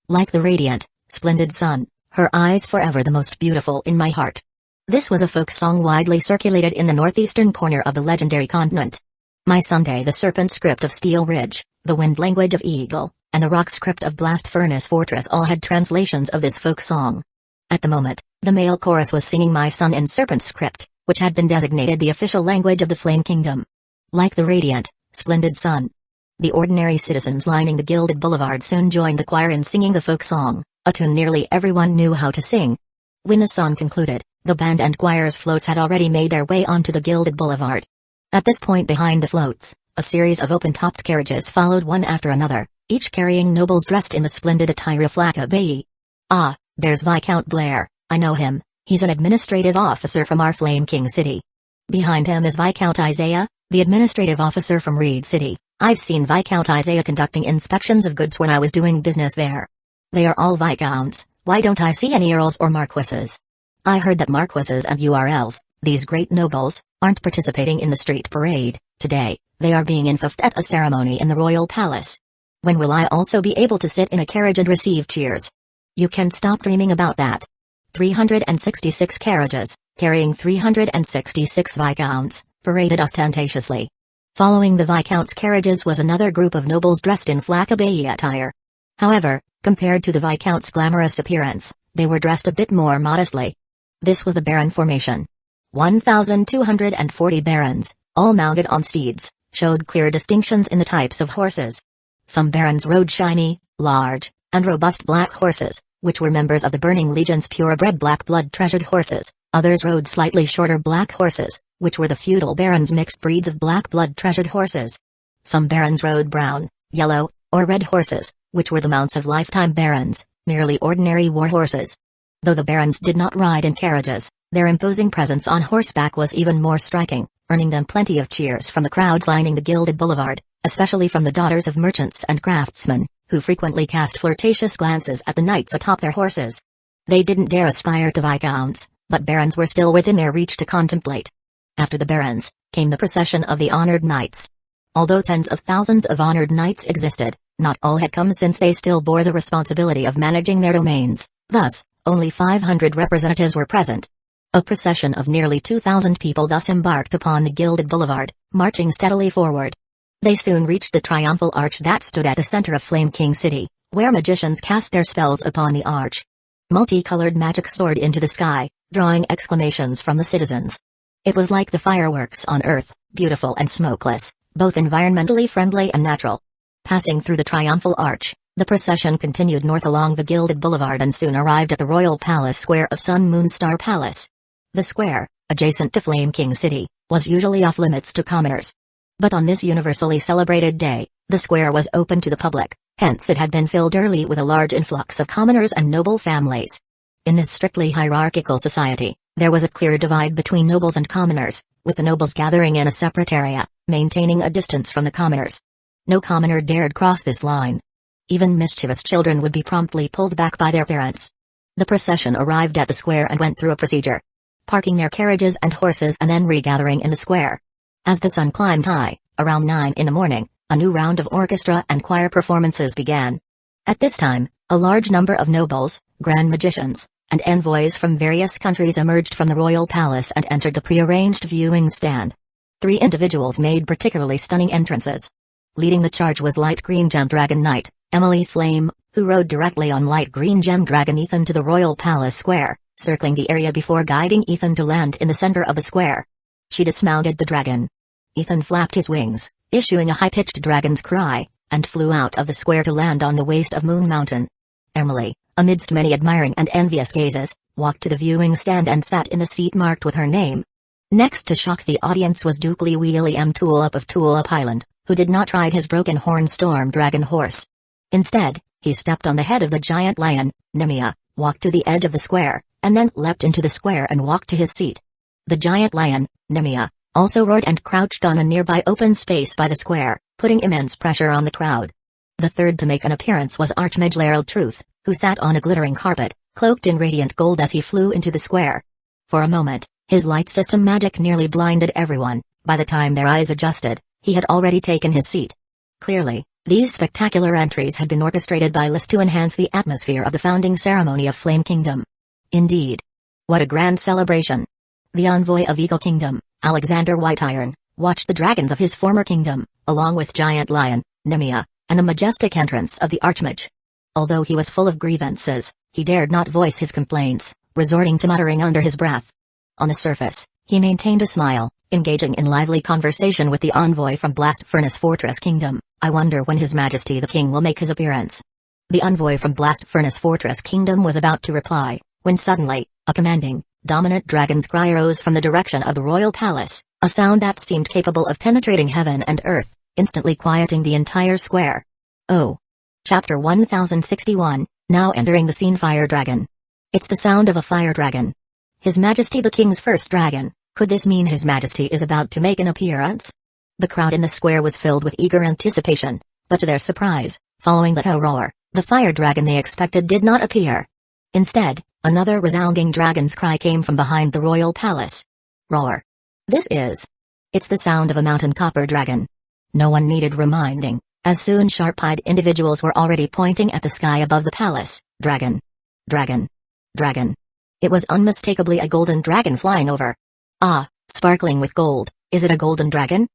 Speaker 1: Like the radiant, splendid sun, her eyes forever the most beautiful in my heart. This was a folk song widely circulated in the northeastern corner of the legendary continent. My Sunday the serpent script of Steel Ridge, the wind language of Eagle, and the rock script of Blast Furnace Fortress all had translations of this folk song. At the moment, the male chorus was singing My Sun in serpent script, which had been designated the official language of the Flame Kingdom. Like the radiant, splendid sun. The ordinary citizens lining the Gilded Boulevard soon joined the choir in singing the folk song, a tune nearly everyone knew how to sing. When the song concluded, the band and choir's floats had already made their way onto the Gilded Boulevard. At this point behind the floats, a series of open-topped carriages followed one after another, each carrying nobles dressed in the splendid attire of Flaccabae. Ah, there's Viscount Blair, I know him, he's an administrative officer from our Flame King City. Behind him is Viscount Isaiah, the administrative officer from Reed City. I've seen Viscount Isaiah conducting inspections of goods when I was doing business there. They are all Viscounts, why don't I see any earls or marquises? I heard that marquises and URLs, these great nobles, aren't participating in the street parade today, they are being involved at a ceremony in the royal palace. When will I also be able to sit in a carriage and receive cheers? You can stop dreaming about that. 366 carriages, carrying 366 Viscounts, paraded ostentatiously. Following the Viscounts' carriages was another group of nobles dressed in Flaccabae attire. However, compared to the Viscounts' glamorous appearance, they were dressed a bit more modestly. This was the Baron formation. 1,240 barons, all mounted on steeds, showed clear distinctions in the types of horses. Some barons rode shiny, large, and robust black horses, which were members of the Burning Legion's purebred black blood treasured horses. Others rode slightly shorter black horses, which were the feudal barons' mixed breeds of black blood treasured horses. Some barons rode brown, yellow, or red horses, which were the mounts of lifetime barons, merely ordinary war horses. Though the barons did not ride in carriages, their imposing presence on horseback was even more striking, earning them plenty of cheers from the crowds lining the Gilded Boulevard, especially from the daughters of merchants and craftsmen, who frequently cast flirtatious glances at the knights atop their horses. They didn't dare aspire to Viscounts, but barons were still within their reach to contemplate. After the barons, came the procession of the honored knights. Although tens of thousands of honored knights existed, not all had come since they still bore the responsibility of managing their domains, thus, only 500 representatives were present. A procession of nearly 2,000 people thus embarked upon the Gilded Boulevard, marching steadily forward. They soon reached the triumphal arch that stood at the center of Flame King City, where magicians cast their spells upon the arch. Multicolored magic soared into the sky, drawing exclamations from the citizens. It was like the fireworks on Earth, beautiful and smokeless, both environmentally friendly and natural. Passing through the triumphal arch, the procession continued north along the Gilded Boulevard and soon arrived at the Royal Palace Square of Sun Moon Star Palace. The square, adjacent to Flame King City, was usually off limits to commoners. But on this universally celebrated day, the square was open to the public, hence it had been filled early with a large influx of commoners and noble families. In this strictly hierarchical society, there was a clear divide between nobles and commoners, with the nobles gathering in a separate area, maintaining a distance from the commoners. No commoner dared cross this line. Even mischievous children would be promptly pulled back by their parents. The procession arrived at the square and went through a procedure. Parking their carriages and horses and then regathering in the square. As the sun climbed high, around 9 in the morning, a new round of orchestra and choir performances began. At this time, a large number of nobles, grand magicians, and envoys from various countries emerged from the royal palace and entered the prearranged viewing stand. 3 individuals made particularly stunning entrances. Leading the charge was Light Green Gem Dragon Knight, Emily Flame, who rode directly on Light Green Gem Dragon Ethan to the royal palace square, circling the area before guiding Ethan to land in the center of the square. She dismounted the dragon. Ethan flapped his wings, issuing a high-pitched dragon's cry, and flew out of the square to land on the waist of Moon Mountain. Emily, amidst many admiring and envious gazes, walked to the viewing stand and sat in the seat marked with her name. Next to shock the audience was Duke Lee William Tulip of Tulip Island, who did not ride his broken horn storm dragon horse. Instead, he stepped on the head of the giant lion, Nemia, walked to the edge of the square, and then leapt into the square and walked to his seat. The giant lion, Nemia, also roared and crouched on a nearby open space by the square, putting immense pressure on the crowd. The third to make an appearance was Archmage Laeral Truth, who sat on a glittering carpet, cloaked in radiant gold as he flew into the square. For a moment, his light system magic nearly blinded everyone. By the time their eyes adjusted, he had already taken his seat. Clearly, these spectacular entries had been orchestrated by List to enhance the atmosphere of the founding ceremony of Flame Kingdom. Indeed. What a grand celebration. The envoy of Eagle Kingdom, Alexander Whiteiron, watched the dragons of his former kingdom, along with Giant Lion, Nemia, and the majestic entrance of the Archmage. Although he was full of grievances, he dared not voice his complaints, resorting to muttering under his breath. On the surface, he maintained a smile, engaging in lively conversation with the envoy from Blast Furnace Fortress Kingdom. I wonder when His Majesty the King will make his appearance. The envoy from Blast Furnace Fortress Kingdom was about to reply, when suddenly, a commanding, dominant dragon's cry arose from the direction of the royal palace, a sound that seemed capable of penetrating heaven and earth, instantly quieting the entire square. Oh. Chapter 1061, now entering the scene. Fire Dragon. It's the sound of a fire dragon. His Majesty the King's first dragon. Could this mean His Majesty is about to make an appearance? The crowd in the square was filled with eager anticipation, but to their surprise, following the roar, the fire dragon they expected did not appear. Instead, another resounding dragon's cry came from behind the royal palace. Roar. It's the sound of a mountain copper dragon. No one needed reminding, as soon sharp-eyed individuals were already pointing at the sky above the palace. Dragon. Dragon. Dragon. It was unmistakably a golden dragon flying over. Ah, sparkling with gold. Is it a golden dragon?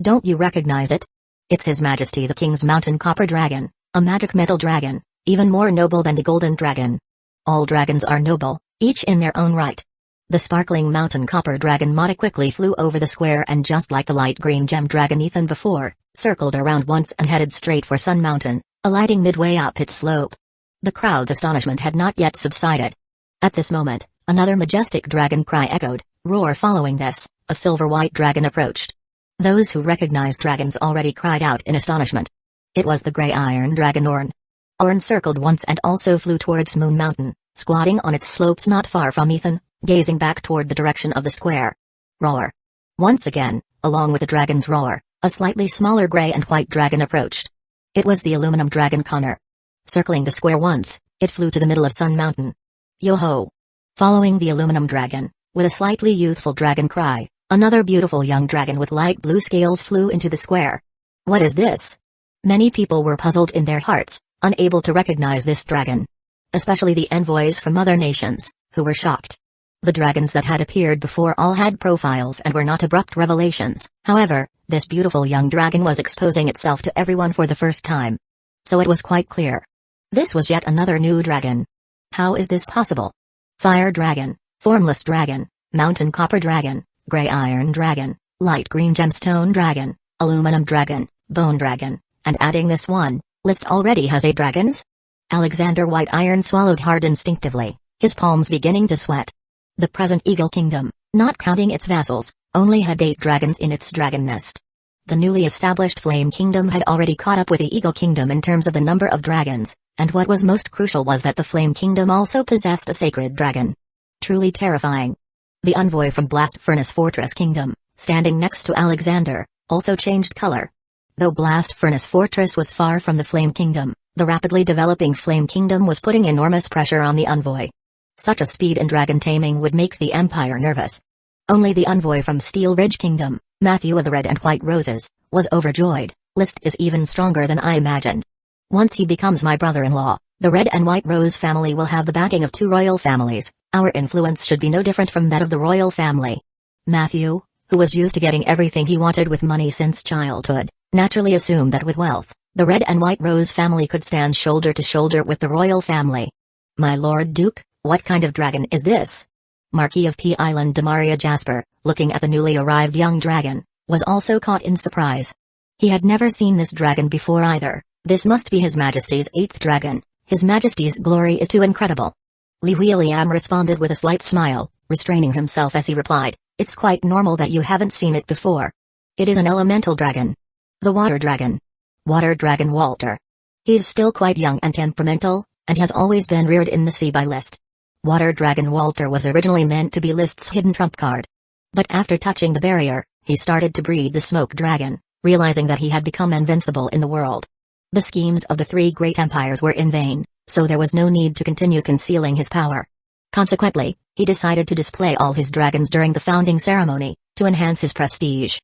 Speaker 1: Don't you recognize it? It's His Majesty the King's mountain copper dragon, a magic metal dragon, even more noble than the golden dragon. All dragons are noble, each in their own right. The sparkling mountain copper dragon Mata quickly flew over the square and, just like the light green gem dragon Ethan before, circled around once and headed straight for Sun Mountain, alighting midway up its slope. The crowd's astonishment had not yet subsided. At this moment, another majestic dragon cry echoed, roar. Following this, a silver-white dragon approached. Those who recognized dragons already cried out in astonishment. It was the gray iron dragon Orn. Orn circled once and also flew towards Moon Mountain, squatting on its slopes not far from Ethan, gazing back toward the direction of the square. Roar. Once again, along with the dragon's roar, a slightly smaller gray and white dragon approached. It was the aluminum dragon Connor. Circling the square once, it flew to the middle of Sun Mountain. Yo-ho! Following the aluminum dragon, with a slightly youthful dragon cry, another beautiful young dragon with light blue scales flew into the square. What is this? Many people were puzzled in their hearts, unable to recognize this dragon. Especially the envoys from other nations, who were shocked. The dragons that had appeared before all had profiles and were not abrupt revelations. However, this beautiful young dragon was exposing itself to everyone for the first time. So it was quite clear. This was yet another new dragon. How is this possible? Fire dragon, formless dragon, mountain copper dragon, gray iron dragon, light green gemstone dragon, aluminum dragon, bone dragon, and adding this one, List already has 8 dragons? Alexander Whiteiron swallowed hard instinctively, his palms beginning to sweat. The present Eagle Kingdom, not counting its vassals, only had 8 dragons in its dragon nest. The newly established Flame Kingdom had already caught up with the Eagle Kingdom in terms of the number of dragons, and what was most crucial was that the Flame Kingdom also possessed a sacred dragon. Truly terrifying. The envoy from Blast Furnace Fortress Kingdom, standing next to Alexander, also changed color. Though Blast Furnace Fortress was far from the Flame Kingdom, the rapidly developing Flame Kingdom was putting enormous pressure on the envoy. Such a speed in dragon taming would make the Empire nervous. Only the envoy from Steel Ridge Kingdom, Matthew of the Red and White Roses, was overjoyed. List is even stronger than I imagined. Once he becomes my brother-in-law, the Red and White Rose family will have the backing of 2 royal families. Our influence should be no different from that of the royal family. Matthew, who was used to getting everything he wanted with money since childhood, naturally assumed that with wealth, the Red and White Rose family could stand shoulder to shoulder with the royal family. My Lord Duke, what kind of dragon is this? Marquis of P Island Demaria Jasper, looking at the newly arrived young dragon, was also caught in surprise. He had never seen this dragon before either. This must be His Majesty's 8th dragon. His Majesty's glory is too incredible. Li Huiliam responded with a slight smile, restraining himself as he replied, "It's quite normal that you haven't seen it before. It is an elemental dragon. The water dragon. Water dragon Walter. He's still quite young and temperamental, and has always been reared in the sea by List. Water dragon Walter was originally meant to be List's hidden trump card. But after touching the barrier, he started to breed the smoke dragon, realizing that he had become invincible in the world. The schemes of the three great empires were in vain, so there was no need to continue concealing his power. Consequently, he decided to display all his dragons during the founding ceremony, to enhance his prestige.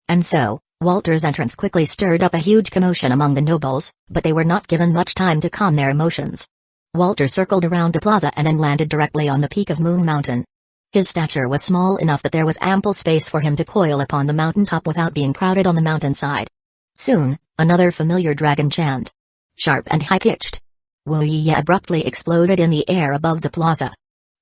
Speaker 1: And so, Walter's entrance quickly stirred up a huge commotion among the nobles, but they were not given much time to calm their emotions. Walter circled around the plaza and then landed directly on the peak of Moon Mountain. His stature was small enough that there was ample space for him to coil upon the mountaintop without being crowded on the mountainside. Soon, another familiar dragon chant. Sharp and high-pitched. Woo-yee abruptly exploded in the air above the plaza.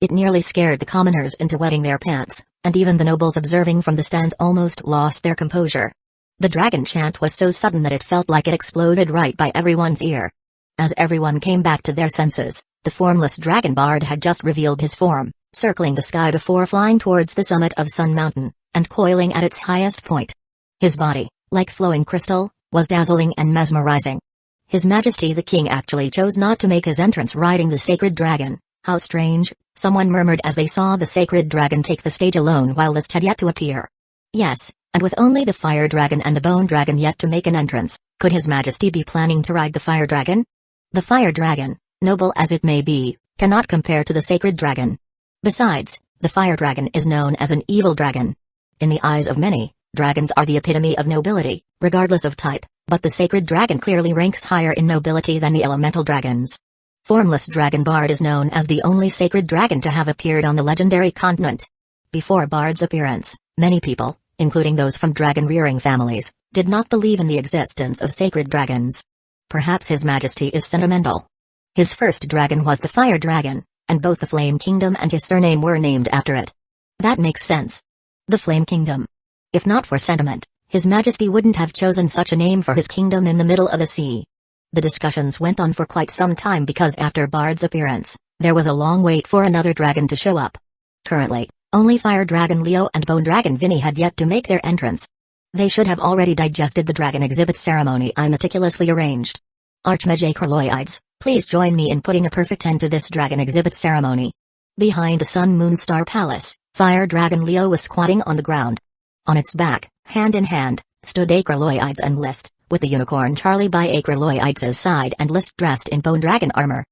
Speaker 1: It nearly scared the commoners into wetting their pants, and even the nobles observing from the stands almost lost their composure. The dragon chant was so sudden that it felt like it exploded right by everyone's ear. As everyone came back to their senses, the formless dragon bard had just revealed his form, circling the sky before flying towards the summit of Sun Mountain, and coiling at its highest point. His body, like flowing crystal, was dazzling and mesmerizing. His Majesty the King actually chose not to make his entrance riding the sacred dragon. How strange, someone murmured as they saw the sacred dragon take the stage alone while List had yet to appear. Yes, and with only the fire dragon and the bone dragon yet to make an entrance, could His Majesty be planning to ride the fire dragon? The fire dragon, noble as it may be, cannot compare to the sacred dragon. Besides, the fire dragon is known as an evil dragon. In the eyes of many, dragons are the epitome of nobility, regardless of type, but the sacred dragon clearly ranks higher in nobility than the elemental dragons. Formless Dragon Bard is known as the only sacred dragon to have appeared on the legendary continent. Before Bard's appearance, many people, including those from dragon-rearing families, did not believe in the existence of sacred dragons. Perhaps His Majesty is sentimental. His first dragon was the Fire Dragon, and both the Flame Kingdom and his surname were named after it. That makes sense. The Flame Kingdom. If not for sentiment, His Majesty wouldn't have chosen such a name for his kingdom in the middle of the sea. The discussions went on for quite some time because after Bard's appearance, there was a long wait for another dragon to show up. Currently, only Fire Dragon Leo and Bone Dragon Vinny had yet to make their entrance. They should have already digested the dragon exhibit ceremony I meticulously arranged. Archmage Acroloides, please join me in putting a perfect end to this dragon exhibit ceremony. Behind the Sun Moon Star Palace, Fire Dragon Leo was squatting on the ground. On its back, hand in hand, stood Acroloides and List, with the unicorn Charlie by Acroloides' side and List dressed in bone dragon armor.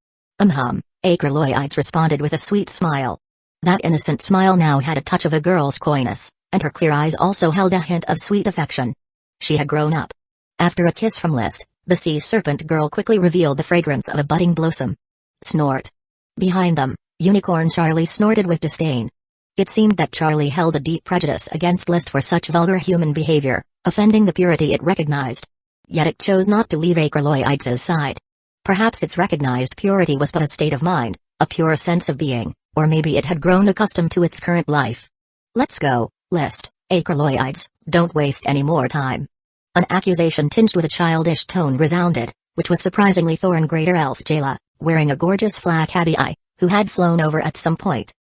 Speaker 1: Acroloides responded with a sweet smile. That innocent smile now had a touch of a girl's coyness, and her clear eyes also held a hint of sweet affection. She had grown up. After a kiss from List, the sea serpent girl quickly revealed the fragrance of a budding blossom. Snort. Behind them, Unicorn Charlie snorted with disdain. It seemed that Charlie held a deep prejudice against List for such vulgar human behavior, offending the purity it recognized. Yet it chose not to leave Acroloides' side. Perhaps its recognized purity was but a state of mind, a pure sense of being, or maybe it had grown accustomed to its current life. Let's go, List, Acroloides, don't waste any more time. An accusation tinged with a childish tone resounded, which was surprisingly Thorin Greater Elf Jayla, wearing a gorgeous flak habit, who had flown over at some point.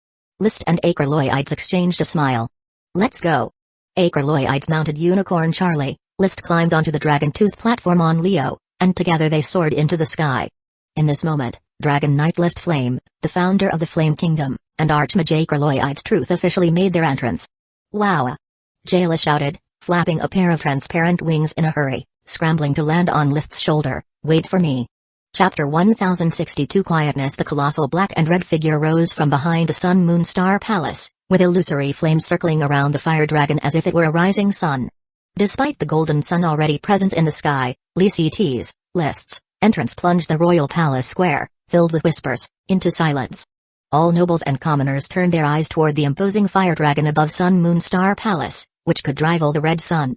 Speaker 1: List and Acroloides exchanged a smile. Let's go. Acroloides mounted Unicorn Charlie, List climbed onto the dragon tooth platform on Leo, and together they soared into the sky. In this moment, Dragon Knight List Flame, the founder of the Flame Kingdom, and Archmage Acroloides Truth officially made their entrance. Wow! Jayla shouted, flapping a pair of transparent wings in a hurry, scrambling to land on List's shoulder. Wait for me. Chapter 1062 Quietness. The colossal black and red figure rose from behind the Sun Moon Star Palace, with illusory flames circling around the fire dragon as if it were a rising sun. Despite the golden sun already present in the sky, List's entrance plunged the royal palace square, filled with whispers, into silence. All nobles and commoners turned their eyes toward the imposing fire dragon above Sun Moon Star Palace, which could rival the red sun.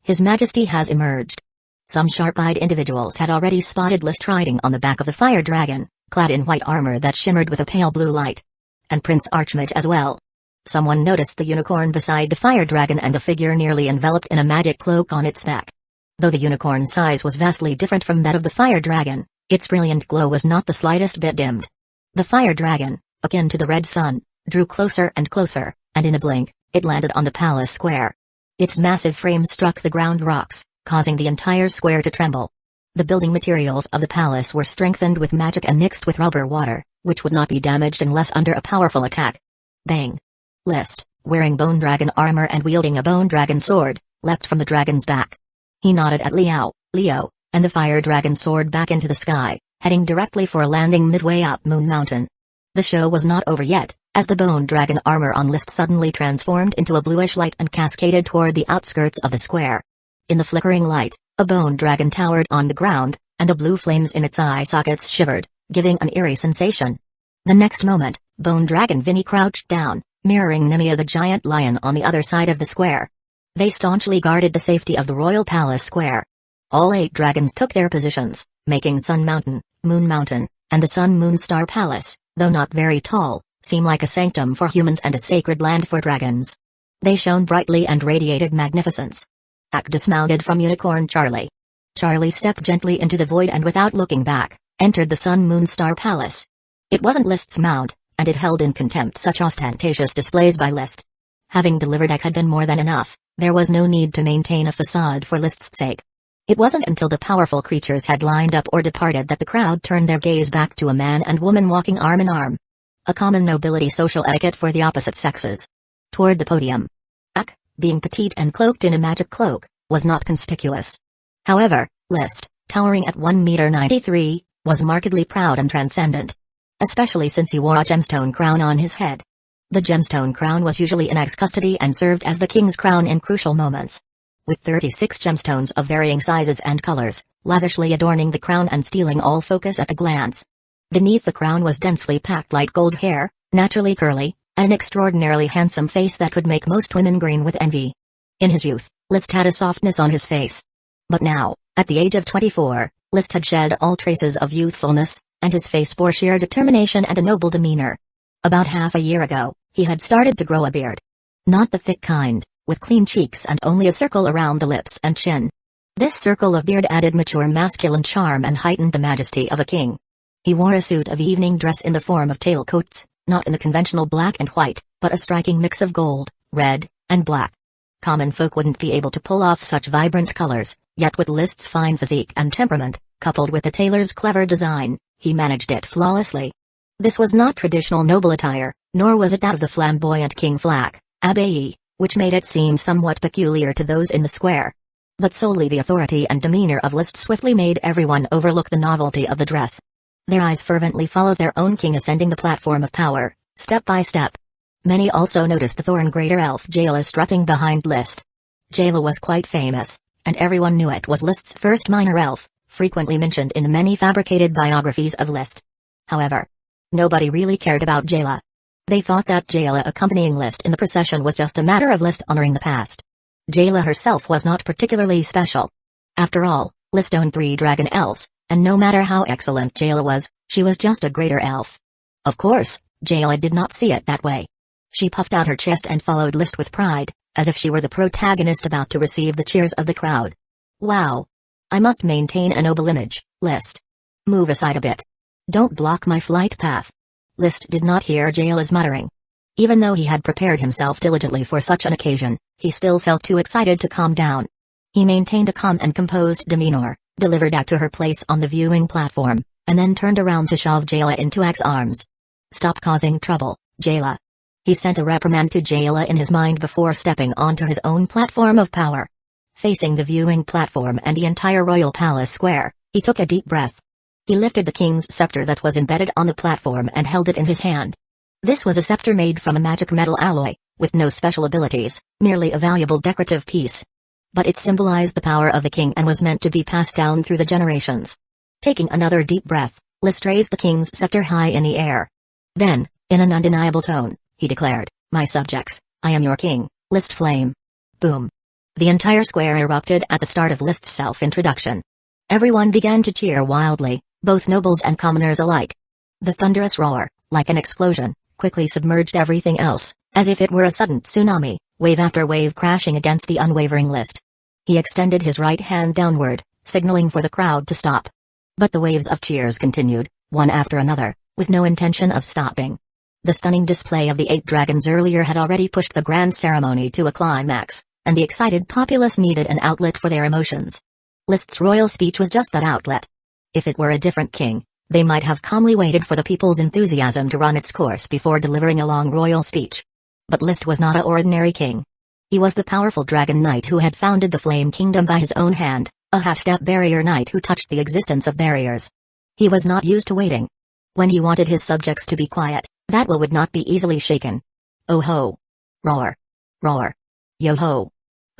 Speaker 1: His Majesty has emerged. Some sharp-eyed individuals had already spotted List riding on the back of the fire dragon, clad in white armor that shimmered with a pale blue light. And Prince Archmage as well. Someone noticed the unicorn beside the fire dragon and the figure nearly enveloped in a magic cloak on its neck. Though the unicorn's size was vastly different from that of the fire dragon, Its brilliant glow was not the slightest bit dimmed. The fire dragon, akin to the red sun, drew closer and closer, and in a blink, it landed on the palace square. Its massive frame struck the ground rocks, causing the entire square to tremble. The building materials of the palace were strengthened with magic and mixed with rubber water, which would not be damaged unless under a powerful attack. Bang! List, wearing bone dragon armor and wielding a bone dragon sword, leapt from the dragon's back. He nodded at Leo, and the fire dragon soared back into the sky, heading directly for a landing midway up Moon Mountain. The show was not over yet, as the bone dragon armor on List suddenly transformed into a bluish light and cascaded toward the outskirts of the square. In the flickering light, a bone dragon towered on the ground, and the blue flames in its eye sockets shivered, giving an eerie sensation. The next moment, bone dragon Vinny crouched down, mirroring Nemia the giant lion on the other side of the square. They staunchly guarded the safety of the royal palace square. All 8 dragons took their positions, making Sun Mountain, Moon Mountain, and the Sun Moon Star Palace, though not very tall, seem like a sanctum for humans and a sacred land for dragons. They shone brightly and radiated magnificence. Ak dismounted from Unicorn Charlie. Charlie stepped gently into the void and without looking back, entered the Sun Moon Star Palace. It wasn't List's mount, and it held in contempt such ostentatious displays by List. Having delivered Ak had been more than enough, there was no need to maintain a facade for List's sake. It wasn't until the powerful creatures had lined up or departed that the crowd turned their gaze back to a man and woman walking arm in arm. A common nobility social etiquette for the opposite sexes. Toward the podium. Ak, being petite and cloaked in a magic cloak, was not conspicuous. However, List, towering at 1.93 meters, was markedly proud and transcendent. Especially since he wore a gemstone crown on his head. The gemstone crown was usually in Ak's custody and served as the king's crown in crucial moments. With 36 gemstones of varying sizes and colors, lavishly adorning the crown and stealing all focus at a glance. Beneath the crown was densely packed light gold hair, naturally curly, and an extraordinarily handsome face that could make most women green with envy. In his youth, List had a softness on his face. But now, at the age of 24, List had shed all traces of youthfulness, and his face bore sheer determination and a noble demeanor. About half a year ago, he had started to grow a beard. Not the thick kind, with clean cheeks and only a circle around the lips and chin. This circle of beard added mature masculine charm and heightened the majesty of a king. He wore a suit of evening dress in the form of tailcoats, not in the conventional black and white, but a striking mix of gold, red, and black. Common folk wouldn't be able to pull off such vibrant colors, yet with List's fine physique and temperament, coupled with the tailor's clever design, he managed it flawlessly. This was not traditional noble attire, nor was it that of the flamboyant King Flack, Abbey, which made it seem somewhat peculiar to those in the square. But solely the authority and demeanor of List swiftly made everyone overlook the novelty of the dress. Their eyes fervently followed their own king ascending the platform of power, step by step. Many also noticed the Thorn Greater Elf Jayla strutting behind List. Jayla was quite famous, and everyone knew it was List's first minor elf, frequently mentioned in the many fabricated biographies of List. However, nobody really cared about Jayla. They thought that Jayla accompanying List in the procession was just a matter of List honoring the past. Jayla herself was not particularly special. After all, List owned 3 dragon elves, and no matter how excellent Jayla was, she was just a greater elf. Of course, Jayla did not see it that way. She puffed out her chest and followed List with pride, as if she were the protagonist about to receive the cheers of the crowd. Wow! I must maintain a noble image, List. Move aside a bit. Don't block my flight path. List did not hear Jayla's muttering. Even though he had prepared himself diligently for such an occasion, he still felt too excited to calm down. He maintained a calm and composed demeanor, delivered Ak to her place on the viewing platform, and then turned around to shove Jayla into Ak's arms. Stop causing trouble, Jayla. He sent a reprimand to Jayla in his mind before stepping onto his own platform of power. Facing the viewing platform and the entire royal palace square, he took a deep breath. He lifted the king's scepter that was embedded on the platform and held it in his hand. This was a scepter made from a magic metal alloy, with no special abilities, merely a valuable decorative piece. But it symbolized the power of the king and was meant to be passed down through the generations. Taking another deep breath, List raised the king's scepter high in the air. Then, in an undeniable tone, he declared, "My subjects, I am your king, List Flame." Boom. The entire square erupted at the start of List's self-introduction. Everyone began to cheer wildly, both nobles and commoners alike. The thunderous roar, like an explosion, quickly submerged everything else, as if it were a sudden tsunami, wave after wave crashing against the unwavering List. He extended his right hand downward, signaling for the crowd to stop. But the waves of cheers continued, one after another, with no intention of stopping. The stunning display of the 8 dragons earlier had already pushed the grand ceremony to a climax, and the excited populace needed an outlet for their emotions. List's royal speech was just that outlet. If it were a different king, they might have calmly waited for the people's enthusiasm to run its course before delivering a long royal speech. But List was not an ordinary king. He was the powerful dragon knight who had founded the Flame Kingdom by his own hand, a half-step barrier knight who touched the existence of barriers. He was not used to waiting. When he wanted his subjects to be quiet, that will would not be easily shaken. Oh ho! Roar! Roar! Yo ho!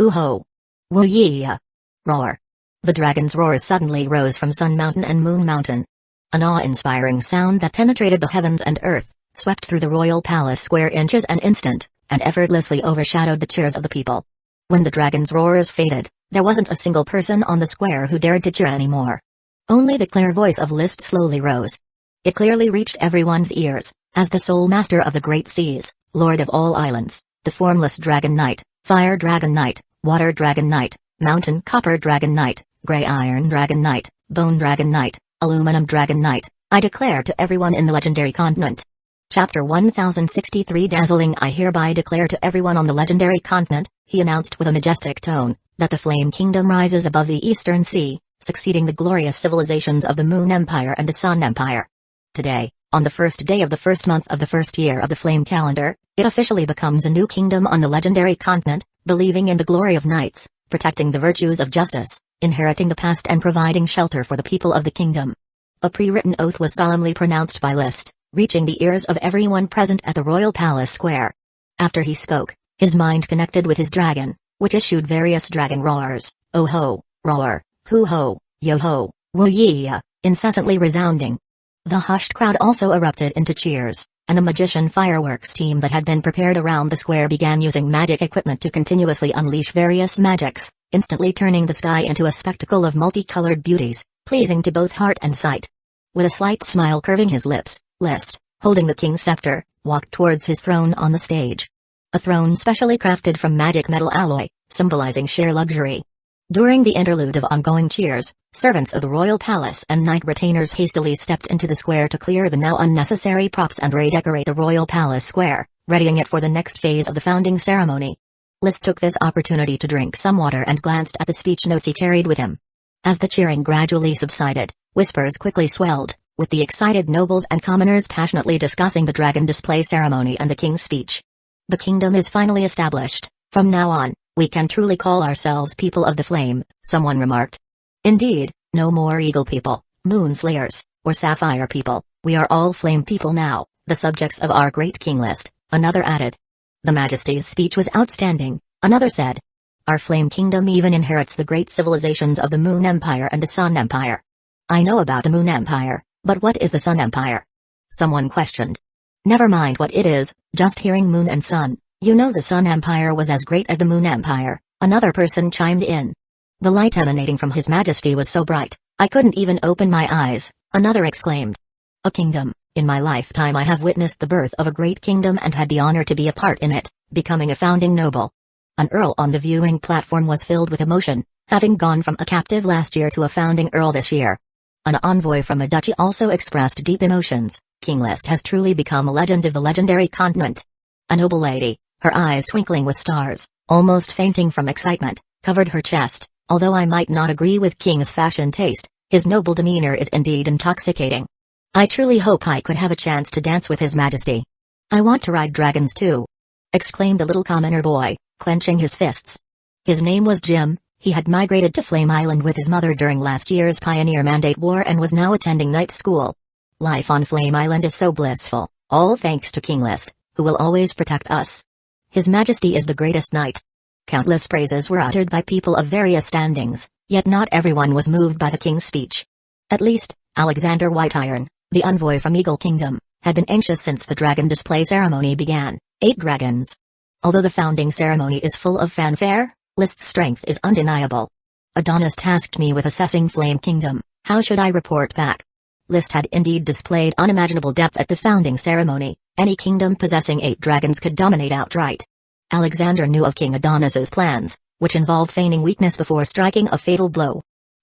Speaker 1: Ooh ho! Woo yeah! Roar! The dragon's roars suddenly rose from Sun Mountain and Moon Mountain. An awe-inspiring sound that penetrated the heavens and earth, swept through the royal palace square inches an instant, and effortlessly overshadowed the cheers of the people. When the dragon's roars faded, there wasn't a single person on the square who dared to cheer anymore. Only the clear voice of List slowly rose. It clearly reached everyone's ears, as the sole master of the great seas, lord of all islands, the formless dragon knight, fire dragon knight, water dragon knight, mountain copper dragon knight, gray iron dragon knight, bone dragon knight, aluminum dragon knight, I declare to everyone in the legendary continent. Chapter 1063 Dazzling I hereby declare to everyone on the legendary continent, he announced with a majestic tone, that the Flame Kingdom rises above the Eastern Sea, succeeding the glorious civilizations of the Moon Empire and the Sun Empire. Today, on the first day of the first month of the first year of the Flame Calendar, it officially becomes a new kingdom on the legendary continent, believing in the glory of knights, protecting the virtues of justice, inheriting the past and providing shelter for the people of the kingdom. A pre-written oath was solemnly pronounced by List, reaching the ears of everyone present at the royal palace square. After he spoke, his mind connected with his dragon, which issued various dragon roars, oh ho, roar, hoo ho, yo ho, woo yeah, incessantly resounding. The hushed crowd also erupted into cheers, and the magician fireworks team that had been prepared around the square began using magic equipment to continuously unleash various magics, instantly turning the sky into a spectacle of multicolored beauties, pleasing to both heart and sight. With a slight smile curving his lips, List, holding the king's scepter, walked towards his throne on the stage. A throne specially crafted from magic metal alloy, symbolizing sheer luxury. During the interlude of ongoing cheers, servants of the royal palace and knight retainers hastily stepped into the square to clear the now unnecessary props and redecorate the royal palace square, readying it for the next phase of the founding ceremony. List took this opportunity to drink some water and glanced at the speech notes he carried with him. As the cheering gradually subsided, whispers quickly swelled, with the excited nobles and commoners passionately discussing the dragon display ceremony and the king's speech. The kingdom is finally established. From now on, we can truly call ourselves people of the flame, someone remarked. Indeed, no more eagle people, moon slayers, or sapphire people, we are all flame people now, the subjects of our great king List, another added. The Majesty's speech was outstanding, another said. Our flame kingdom even inherits the great civilizations of the Moon Empire and the Sun Empire. I know about the Moon Empire, but what is the Sun Empire? Someone questioned. Never mind what it is, just hearing Moon and Sun, you know the Sun Empire was as great as the Moon Empire, another person chimed in. The light emanating from His Majesty was so bright, I couldn't even open my eyes, another exclaimed. A kingdom, in my lifetime I have witnessed the birth of a great kingdom and had the honor to be a part in it, becoming a founding noble. An earl on the viewing platform was filled with emotion, having gone from a captive last year to a founding earl this year. An envoy from a duchy also expressed deep emotions. King List has truly become a legend of the legendary continent. A noble lady, her eyes twinkling with stars, almost fainting from excitement, covered her chest. Although I might not agree with King's fashion taste, his noble demeanor is indeed intoxicating. I truly hope I could have a chance to dance with His Majesty. I want to ride dragons too, exclaimed a little commoner boy, clenching his fists. His name was Jim. He had migrated to Flame Island with his mother during last year's Pioneer Mandate War and was now attending night school. Life on Flame Island is so blissful, all thanks to King List, who will always protect us. His Majesty is the greatest knight. Countless praises were uttered by people of various standings, yet not everyone was moved by the king's speech. At least, Alexander Whiteiron, the envoy from Eagle Kingdom, had been anxious since the dragon display ceremony began. 8 dragons. Although the founding ceremony is full of fanfare, List's strength is undeniable. Adonis tasked me with assessing Flame Kingdom. How should I report back? List had indeed displayed unimaginable depth at the founding ceremony. Any kingdom possessing 8 dragons could dominate outright. Alexander knew of King Adonis's plans, which involved feigning weakness before striking a fatal blow.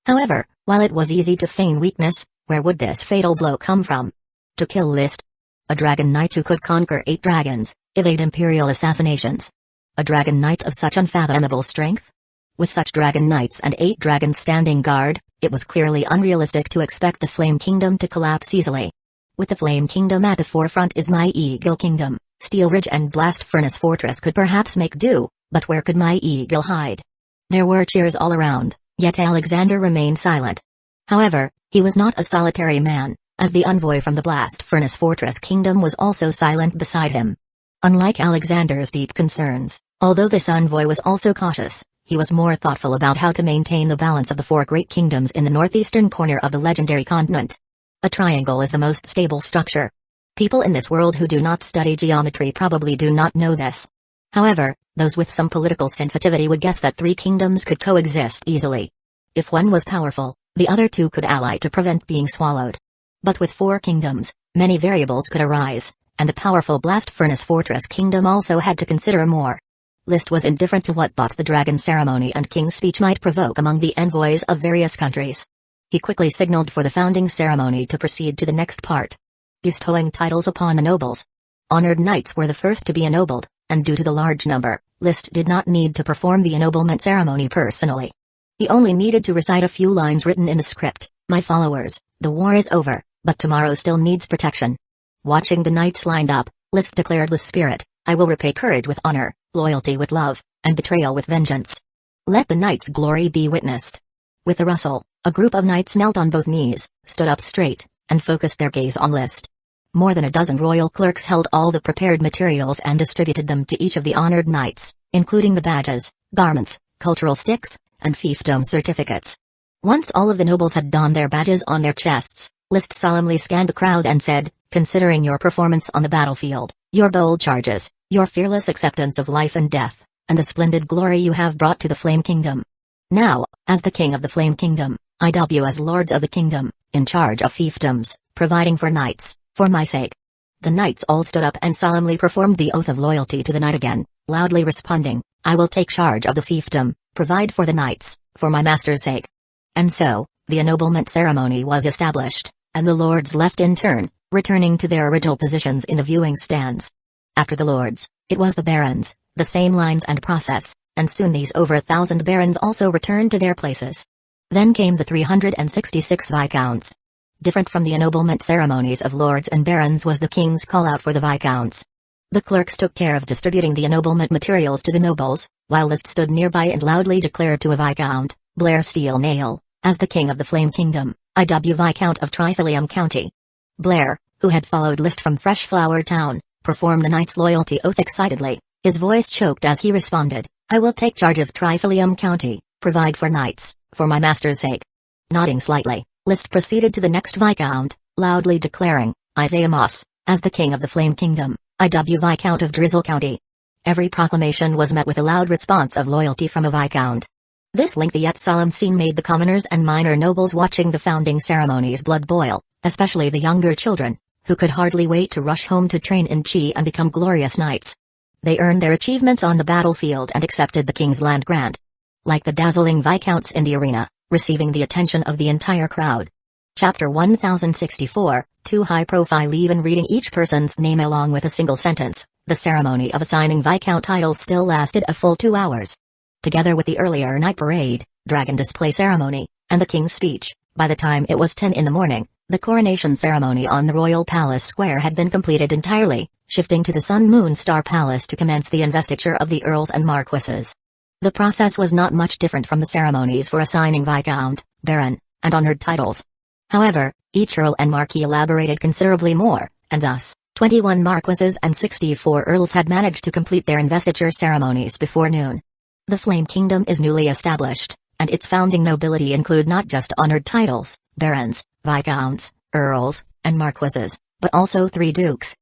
Speaker 1: However, while it was easy to feign weakness, where would this fatal blow come from? To kill List. A dragon knight who could conquer 8 dragons, evade imperial assassinations. A dragon knight of such unfathomable strength? With such dragon knights and 8 dragons standing guard, it was clearly unrealistic to expect the Flame Kingdom to collapse easily. With the Flame Kingdom at the forefront is my Eagle Kingdom, Steel Ridge and Blast Furnace Fortress could perhaps make do, but where could my eagle hide? There were cheers all around, yet Alexander remained silent. However, he was not a solitary man, as the envoy from the Blast Furnace Fortress Kingdom was also silent beside him. Unlike Alexander's deep concerns, although this envoy was also cautious, he was more thoughtful about how to maintain the balance of the 4 great kingdoms in the northeastern corner of the legendary continent. A triangle is the most stable structure. People in this world who do not study geometry probably do not know this. However, those with some political sensitivity would guess that 3 kingdoms could coexist easily. If one was powerful, the other 2 could ally to prevent being swallowed. But with 4 kingdoms, many variables could arise, and the powerful Blast Furnace Fortress Kingdom also had to consider more. List was indifferent to what thoughts the dragon ceremony and king's speech might provoke among the envoys of various countries. He quickly signaled for the founding ceremony to proceed to the next part. Bestowing titles upon the nobles. Honored knights were the first to be ennobled, and due to the large number, List did not need to perform the ennoblement ceremony personally. He only needed to recite a few lines written in the script: "My followers, the war is over, but tomorrow still needs protection." Watching the knights lined up, List declared with spirit, "I will repay courage with honor, loyalty with love, and betrayal with vengeance. Let the knights' glory be witnessed." With a rustle, a group of knights knelt on both knees, stood up straight, and focused their gaze on List. More than a dozen royal clerks held all the prepared materials and distributed them to each of the honored knights, including the badges, garments, cultural sticks, and fiefdom certificates. Once all of the nobles had donned their badges on their chests, List solemnly scanned the crowd and said, "Considering your performance on the battlefield, your bold charges, your fearless acceptance of life and death, and the splendid glory you have brought to the Flame Kingdom. Now, as the king of the Flame Kingdom, I dub you as lords of the kingdom, in charge of fiefdoms, providing for knights, for my sake." The knights all stood up and solemnly performed the oath of loyalty to the knight again, loudly responding, "I will take charge of the fiefdom, provide for the knights, for my master's sake." And so, the ennoblement ceremony was established, and the lords left in turn, returning to their original positions in the viewing stands. After the lords, it was the barons, the same lines and process, and soon these over 1,000 barons also returned to their places. Then came the 366 viscounts. Different from the ennoblement ceremonies of lords and barons was the king's call-out for the viscounts. The clerks took care of distributing the ennoblement materials to the nobles, while List stood nearby and loudly declared to a viscount, Blair Steel Nail, "As the king of the Flame Kingdom, I dub you Viscount of Trifilium County." Blair, who had followed List from Fresh Flower Town, performed the knight's loyalty oath excitedly. His voice choked as he responded, "I will take charge of Trifilium County, provide for knights, for my master's sake." Nodding slightly, List proceeded to the next viscount, loudly declaring, "Isaiah Moss, as the king of the Flame Kingdom, I dub you Viscount of Drizzle County." Every proclamation was met with a loud response of loyalty from a viscount. This lengthy yet solemn scene made the commoners and minor nobles watching the founding ceremony's blood boil, especially the younger children, who could hardly wait to rush home to train in Chi and become glorious knights. They earned their achievements on the battlefield and accepted the king's land grant. Like the dazzling viscounts in the arena, receiving the attention of the entire crowd. Chapter 1064, too high profile even reading each person's name along with a single sentence. The ceremony of assigning viscount titles still lasted a full 2 hours. Together with the earlier night parade, dragon display ceremony, and the king's speech, by the time it was 10 in the morning, the coronation ceremony on the Royal Palace Square had been completed entirely, shifting to the Sun Moon Star Palace to commence the investiture of the earls and marquises. The process was not much different from the ceremonies for assigning viscount, baron, and honored titles. However, each earl and marquis elaborated considerably more, and thus, 21 marquises and 64 earls had managed to complete their investiture ceremonies before noon. The Flame Kingdom is newly established, and its founding nobility include not just honored titles, barons, viscounts, earls, and marquises, but also 3 dukes.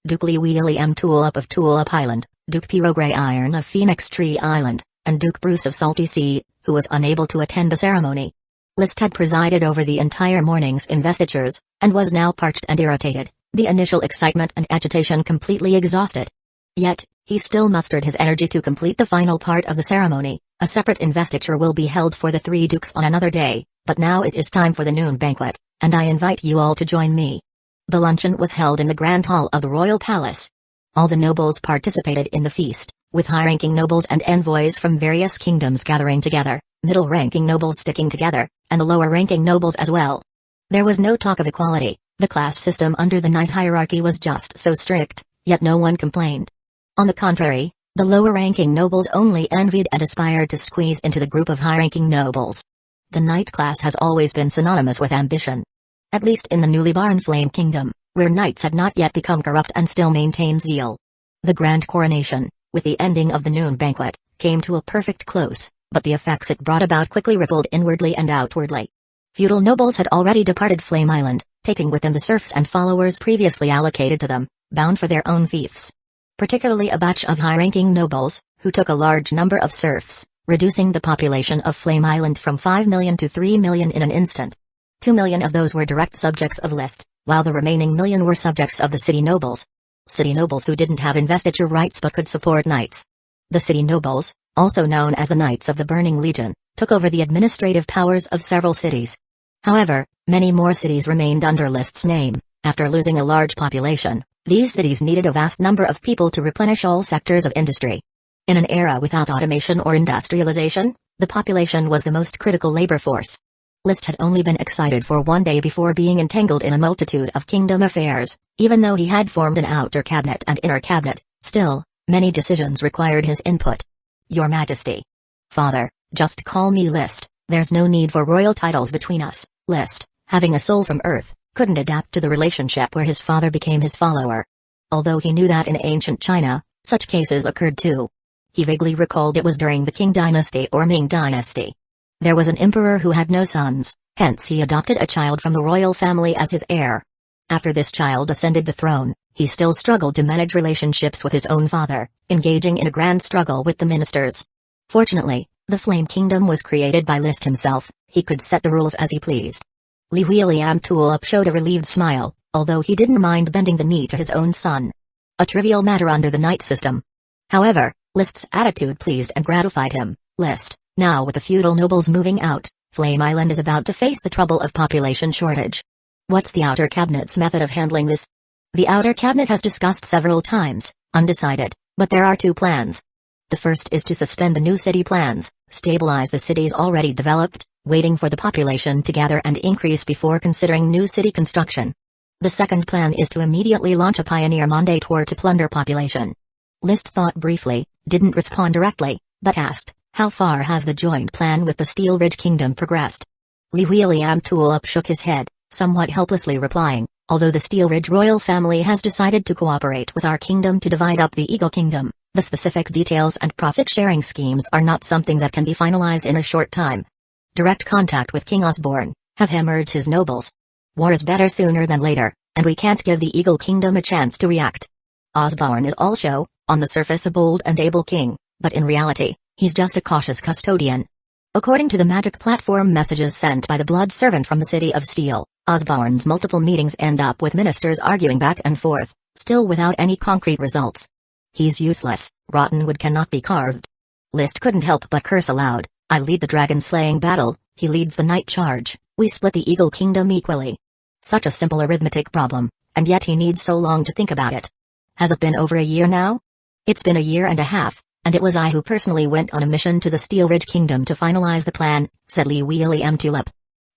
Speaker 1: Duke William Tulip of Tulip Island, Duke Piero Grey Iron of Phoenix Tree Island, and Duke Bruce of Salty Sea, who was unable to attend the ceremony. List had presided over the entire morning's investitures, and was now parched and irritated, the initial excitement and agitation completely exhausted. Yet, he still mustered his energy to complete the final part of the ceremony. A separate investiture will be held for the 3 dukes on another day, But now it is time for the noon banquet, and I invite you all to join me. The luncheon was held in the Grand Hall of the Royal Palace. All the nobles participated in the feast, with high-ranking nobles and envoys from various kingdoms gathering together, middle-ranking nobles sticking together, and the lower-ranking nobles as well. There was no talk of equality. The class system under the knight hierarchy was just so strict, yet no one complained. On the contrary, the lower-ranking nobles only envied and aspired to squeeze into the group of high-ranking nobles. The knight class has always been synonymous with ambition. At least in the newly born Flame Kingdom, where knights had not yet become corrupt and still maintained zeal. The grand coronation, with the ending of the noon banquet, came to a perfect close, but the effects it brought about quickly rippled inwardly and outwardly. Feudal nobles had already departed Flame Island, taking with them the serfs and followers previously allocated to them, bound for their own fiefs. Particularly a batch of high-ranking nobles, who took a large number of serfs, reducing the population of Flame Island from 5 million to 3 million in an instant. 2 million of those were direct subjects of List, while the remaining million were subjects of the city nobles. City nobles who didn't have investiture rights but could support knights. The city nobles, also known as the Knights of the Burning Legion, took over the administrative powers of several cities. However, many more cities remained under List's name. After losing a large population, these cities needed a vast number of people to replenish all sectors of industry. In an era without automation or industrialization, the population was the most critical labor force. List had only been excited for one day before being entangled in a multitude of kingdom affairs. Even though he had formed an outer cabinet and inner cabinet, still, many decisions required his input. Your Majesty. Father, just call me List, there's no need for royal titles between us. List, having a soul from Earth, couldn't adapt to the relationship where his father became his follower. Although he knew that in ancient China, such cases occurred too. He vaguely recalled it was during the Qing dynasty or Ming dynasty. There was an emperor who had no sons, hence he adopted a child from the royal family as his heir. After this child ascended the throne, he still struggled to manage relationships with his own father, engaging in a grand struggle with the ministers. Fortunately, the Flame Kingdom was created by List himself. He could set the rules as he pleased. Li William Tulip showed a relieved smile, although he didn't mind bending the knee to his own son. A trivial matter under the knight system. However, List's attitude pleased and gratified him. List, now with the feudal nobles moving out, Flame Island is about to face the trouble of population shortage. What's the outer cabinet's method of handling this? The outer cabinet has discussed several times, undecided, but there are two plans. The first is to suspend the new city plans, stabilize the cities already developed, waiting for the population to gather and increase before considering new city construction. The second plan is to immediately launch a pioneer mandate war to plunder population. List thought briefly, didn't respond directly, but asked, how far has the joint plan with the Steel Ridge Kingdom progressed? Li William Tulip shook his head, somewhat helplessly replying, although the Steel Ridge royal family has decided to cooperate with our kingdom to divide up the Eagle Kingdom, the specific details and profit-sharing schemes are not something that can be finalized in a short time. Direct contact with King Osborne, have him urge his nobles. War is better sooner than later, and we can't give the Eagle Kingdom a chance to react. Osborne is all show, on the surface a bold and able king, but in reality, he's just a cautious custodian. According to the magic platform messages sent by the blood servant from the City of Steel, Osborne's multiple meetings end up with ministers arguing back and forth, still without any concrete results. He's useless, rotten wood cannot be carved. List couldn't help but curse aloud. I lead the dragon-slaying battle, he leads the night charge, we split the Eagle Kingdom equally. Such a simple arithmetic problem, and yet he needs so long to think about it. Has it been over a year now? It's been a year and a half, and it was I who personally went on a mission to the Steel Ridge Kingdom to finalize the plan, said Li William Tulip.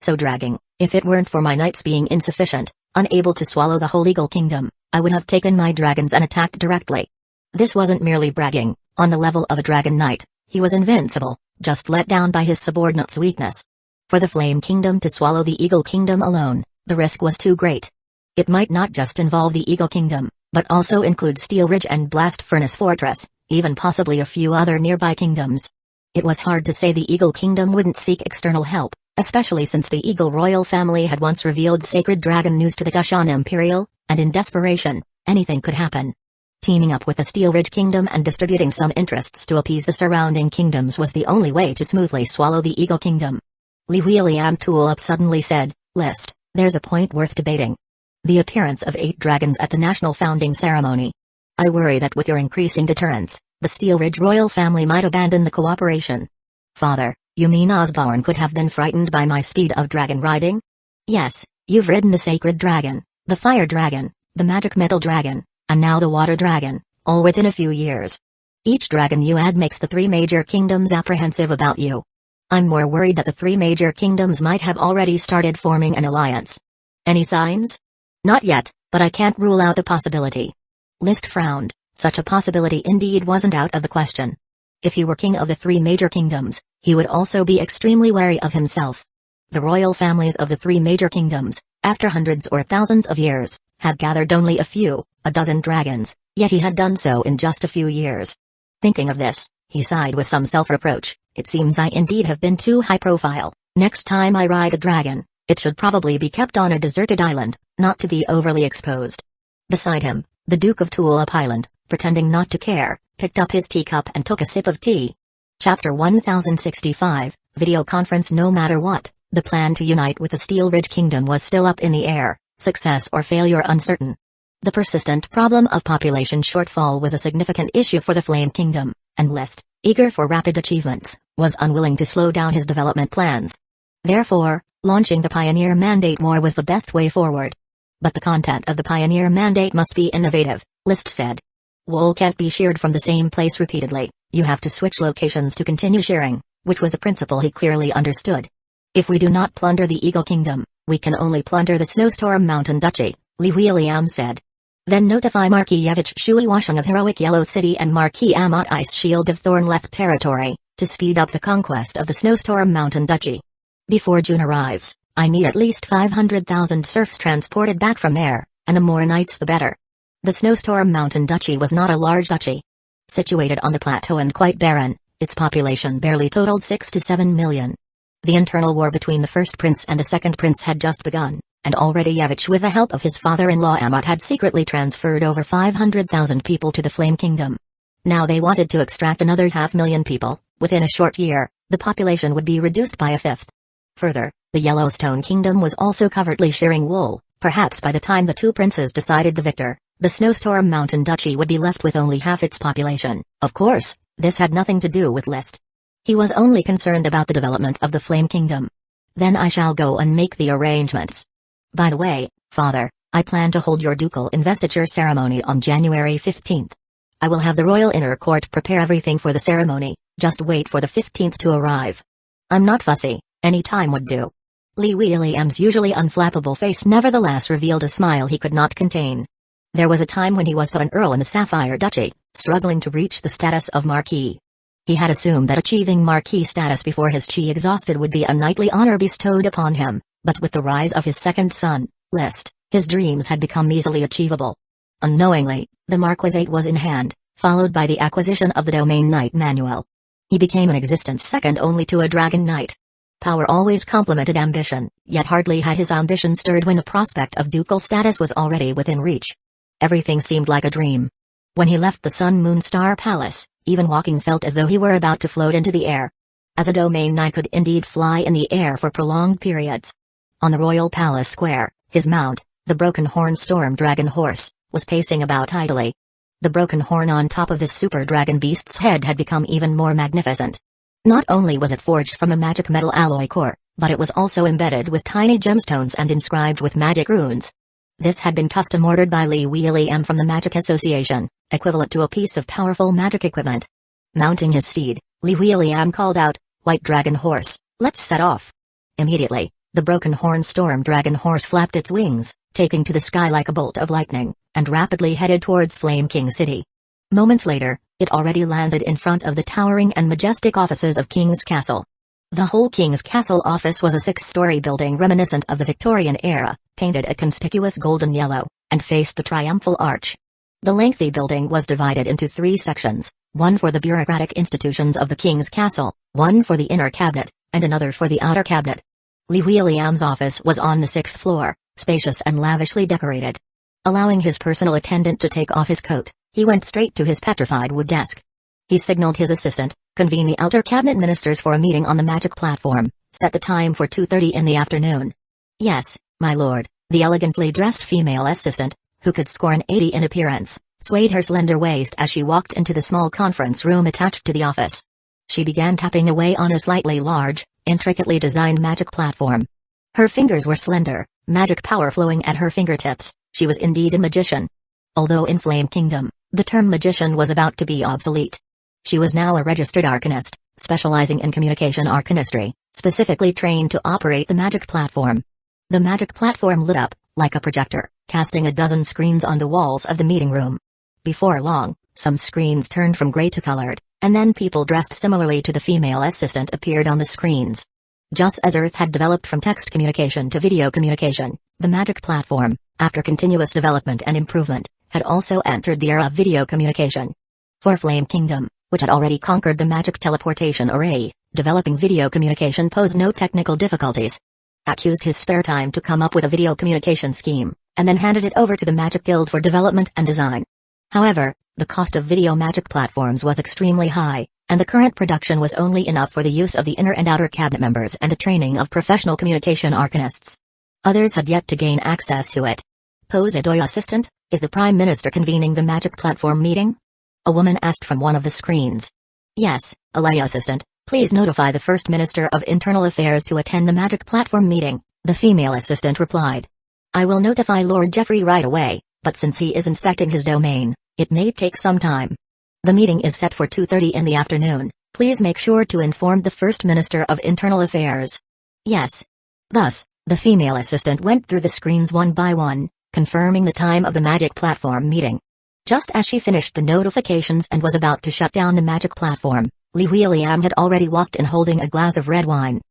Speaker 1: So dragging, if it weren't for my knights being insufficient, unable to swallow the whole Eagle Kingdom, I would have taken my dragons and attacked directly. This wasn't merely bragging, on the level of a dragon knight, he was invincible, just let down by his subordinates' weakness. For the Flame Kingdom to swallow the Eagle Kingdom alone, the risk was too great. It might not just involve the Eagle Kingdom, but also include Steel Ridge and Blast Furnace Fortress, even possibly a few other nearby kingdoms. It was hard to say the Eagle Kingdom wouldn't seek external help, especially since the Eagle royal family had once revealed sacred dragon news to the Gushan Imperial, and in desperation, anything could happen. Teaming up with the Steel Ridge Kingdom and distributing some interests to appease the surrounding kingdoms was the only way to smoothly swallow the Eagle Kingdom. Li William Tulip suddenly said, List, there's a point worth debating. The appearance of 8 dragons at the national founding ceremony. I worry that with your increasing deterrence, the Steel Ridge royal family might abandon the cooperation. Father, You mean Osborne could have been frightened by my speed of dragon riding? Yes, you've ridden the sacred dragon, the fire dragon, the magic metal dragon, and now the water dragon, all within a few years. Each dragon you add makes the three major kingdoms apprehensive about you. I'm more worried that the three major kingdoms might have already started forming an alliance. Any signs? Not yet, but I can't rule out the possibility. List frowned. Such a possibility indeed wasn't out of the question. If he were king of the three major kingdoms, he would also be extremely wary of himself. The royal families of the three major kingdoms, after hundreds or thousands of years, had gathered only a dozen dragons, yet he had done so in just a few years. Thinking of this, he sighed with some self-reproach. It seems I indeed have been too high profile. Next time I ride a dragon, it should probably be kept on a deserted island, not to be overly exposed. Beside him, the Duke of Tulip Island, pretending not to care, picked up his teacup and took a sip of tea. Chapter 1065, Video Conference. No matter what, the plan to unite with the Steel Ridge Kingdom was still up in the air, success or failure uncertain. The persistent problem of population shortfall was a significant issue for the Flame Kingdom, and List, eager for rapid achievements, was unwilling to slow down his development plans. Therefore, launching the Pioneer Mandate more was the best way forward. But the content of the Pioneer Mandate must be innovative, List said. Wool can't be sheared from the same place repeatedly, you have to switch locations to continue shearing, which was a principle he clearly understood. If we do not plunder the Eagle Kingdom, we can only plunder the Snowstorm Mountain Duchy, Li William said. Then notify Marquis Yevich Shui Washing of Heroic Yellow City and Marquis Amot Ice Shield of Thorn Left Territory, to speed up the conquest of the Snowstorm Mountain Duchy. Before June arrives, I need at least 500,000 serfs transported back from there, and the more knights the better. The Snowstorm Mountain Duchy was not a large duchy. Situated on the plateau and quite barren, its population barely totaled 6 to 7 million. The internal war between the first prince and the second prince had just begun, and already Yevich with the help of his father-in-law Amot had secretly transferred over 500,000 people to the Flame Kingdom. Now they wanted to extract another 500,000 people. Within a short year, the population would be reduced by a fifth. Further, the Yellowstone Kingdom was also covertly shearing wool. Perhaps by the time the two princes decided the victor, the Snowstorm Mountain Duchy would be left with only half its population. Of course, this had nothing to do with List. He was only concerned about the development of the Flame Kingdom. Then I shall go and make the arrangements. By the way, Father, I plan to hold your ducal investiture ceremony on January 15th. I will have the royal inner court prepare everything for the ceremony, just wait for the 15th to arrive. I'm not fussy, any time would do. Li William's usually unflappable face nevertheless revealed a smile he could not contain. There was a time when he was but an earl in the Sapphire Duchy, struggling to reach the status of Marquis. He had assumed that achieving Marquis status before his chi exhausted would be a knightly honor bestowed upon him, but with the rise of his second son, List, his dreams had become easily achievable. Unknowingly, the Marquisate was in hand, followed by the acquisition of the Domain Knight Manual. He became an existence second only to a Dragon Knight. Power always complemented ambition, yet hardly had his ambition stirred when the prospect of ducal status was already within reach. Everything seemed like a dream. When he left the Sun Moon Star Palace, even walking felt as though he were about to float into the air. As a Domain Knight could indeed fly in the air for prolonged periods. On the Royal Palace Square, his mount, the Broken Horn Storm Dragon Horse, was pacing about idly. The broken horn on top of this super dragon beast's head had become even more magnificent. Not only was it forged from a magic metal alloy core, but it was also embedded with tiny gemstones and inscribed with magic runes. This had been custom ordered by Li William from the Magic Association, equivalent to a piece of powerful magic equipment. Mounting his steed, Li William called out, "White Dragon Horse, let's set off." Immediately, the Broken Horn Storm Dragon Horse flapped its wings, taking to the sky like a bolt of lightning, and rapidly headed towards Flame King City. Moments later, it already landed in front of the towering and majestic offices of King's Castle. The whole King's Castle office was a 6-story building reminiscent of the Victorian era, painted a conspicuous golden yellow, and faced the triumphal arch. The lengthy building was divided into 3 sections, one for the bureaucratic institutions of the King's Castle, one for the inner cabinet, and another for the outer cabinet. Li William's office was on the 6th floor, spacious and lavishly decorated. Allowing his personal attendant to take off his coat, he went straight to his petrified wood desk. He signaled his assistant, convene the outer cabinet ministers for a meeting on the magic platform, set the time for 2:30 in the afternoon. "Yes, my lord," the elegantly dressed female assistant, who could score an 80 in appearance, swayed her slender waist as she walked into the small conference room attached to the office. She began tapping away on a slightly large, intricately designed magic platform. Her fingers were slender, magic power flowing at her fingertips. She was indeed a magician. Although in Flame Kingdom, the term magician was about to be obsolete. She was now a registered arcanist, specializing in communication arcanistry, specifically trained to operate the magic platform. The magic platform lit up, like a projector, casting a dozen screens on the walls of the meeting room. Before long, some screens turned from gray to colored, and then people dressed similarly to the female assistant appeared on the screens. Just as Earth had developed from text communication to video communication, the magic platform, after continuous development and improvement, had also entered the era of video communication. For Flame Kingdom, which had already conquered the magic teleportation array, developing video communication posed no technical difficulties. Ak used his spare time to come up with a video communication scheme, and then handed it over to the Magic Guild for development and design. However, the cost of video magic platforms was extremely high, and the current production was only enough for the use of the inner and outer cabinet members and the training of professional communication arcanists. Others had yet to gain access to it. Poseidoi assistant, is the Prime Minister convening the magic platform meeting? A woman asked from one of the screens. Yes, Alaya assistant, please notify the First Minister of Internal Affairs to attend the magic platform meeting, the female assistant replied. I will notify Lord Jeffrey right away, but since he is inspecting his domain, it may take some time. The meeting is set for 2:30 in the afternoon, please make sure to inform the First Minister of Internal Affairs. Yes. Thus, the female assistant went through the screens one by one, confirming the time of the magic platform meeting. Just as she finished the notifications and was about to shut down the magic platform, Li Huiliam had already walked in holding a glass of red wine.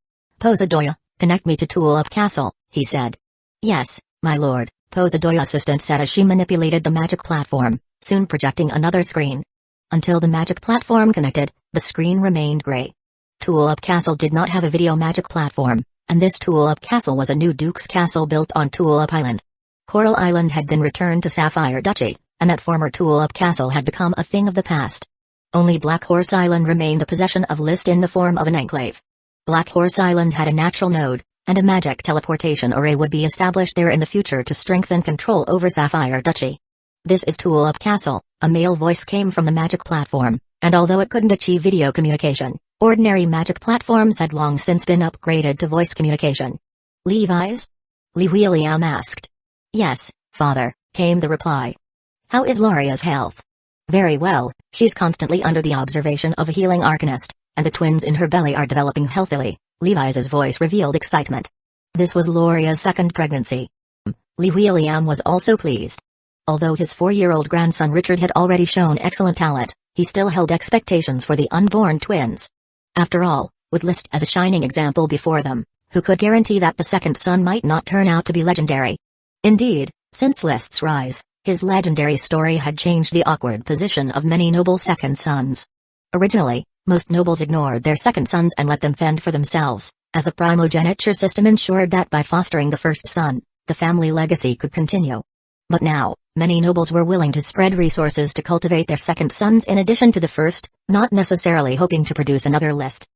Speaker 1: Poseidoi, connect me to Tulip Castle, he said. Yes, my lord, Poseidoi assistant said as she manipulated the magic platform, soon projecting another screen. Until the magic platform connected, the screen remained gray. Tulip Castle did not have a video magic platform, and this Tulip Castle was a new Duke's Castle built on Tulip Island. Coral Island had been returned to Sapphire Duchy, and that former Tulip Castle had become a thing of the past. Only Black Horse Island remained a possession of List in the form of an enclave. Black Horse Island had a natural node, and a magic teleportation array would be established there in the future to strengthen control over Sapphire Duchy. This is Tulip Castle, a male voice came from the magic platform, and although it couldn't achieve video communication, ordinary magic platforms had long since been upgraded to voice communication. Levi's? Li Huiliam asked. Yes, father, came the reply. How is Loria's health? Very well, she's constantly under the observation of a healing arcanist, and the twins in her belly are developing healthily. Levi's voice revealed excitement. This was Loria's second pregnancy. Li Huiliam was also pleased. Although his 4-year-old grandson Richard had already shown excellent talent, he still held expectations for the unborn twins. After all, with List as a shining example before them, who could guarantee that the second son might not turn out to be legendary? Indeed, since List's rise, his legendary story had changed the awkward position of many noble second sons. Originally, most nobles ignored their second sons and let them fend for themselves, as the primogeniture system ensured that by fostering the first son, the family legacy could continue. But now, many nobles were willing to spread resources to cultivate their second sons in addition to the first, not necessarily hoping to produce another List.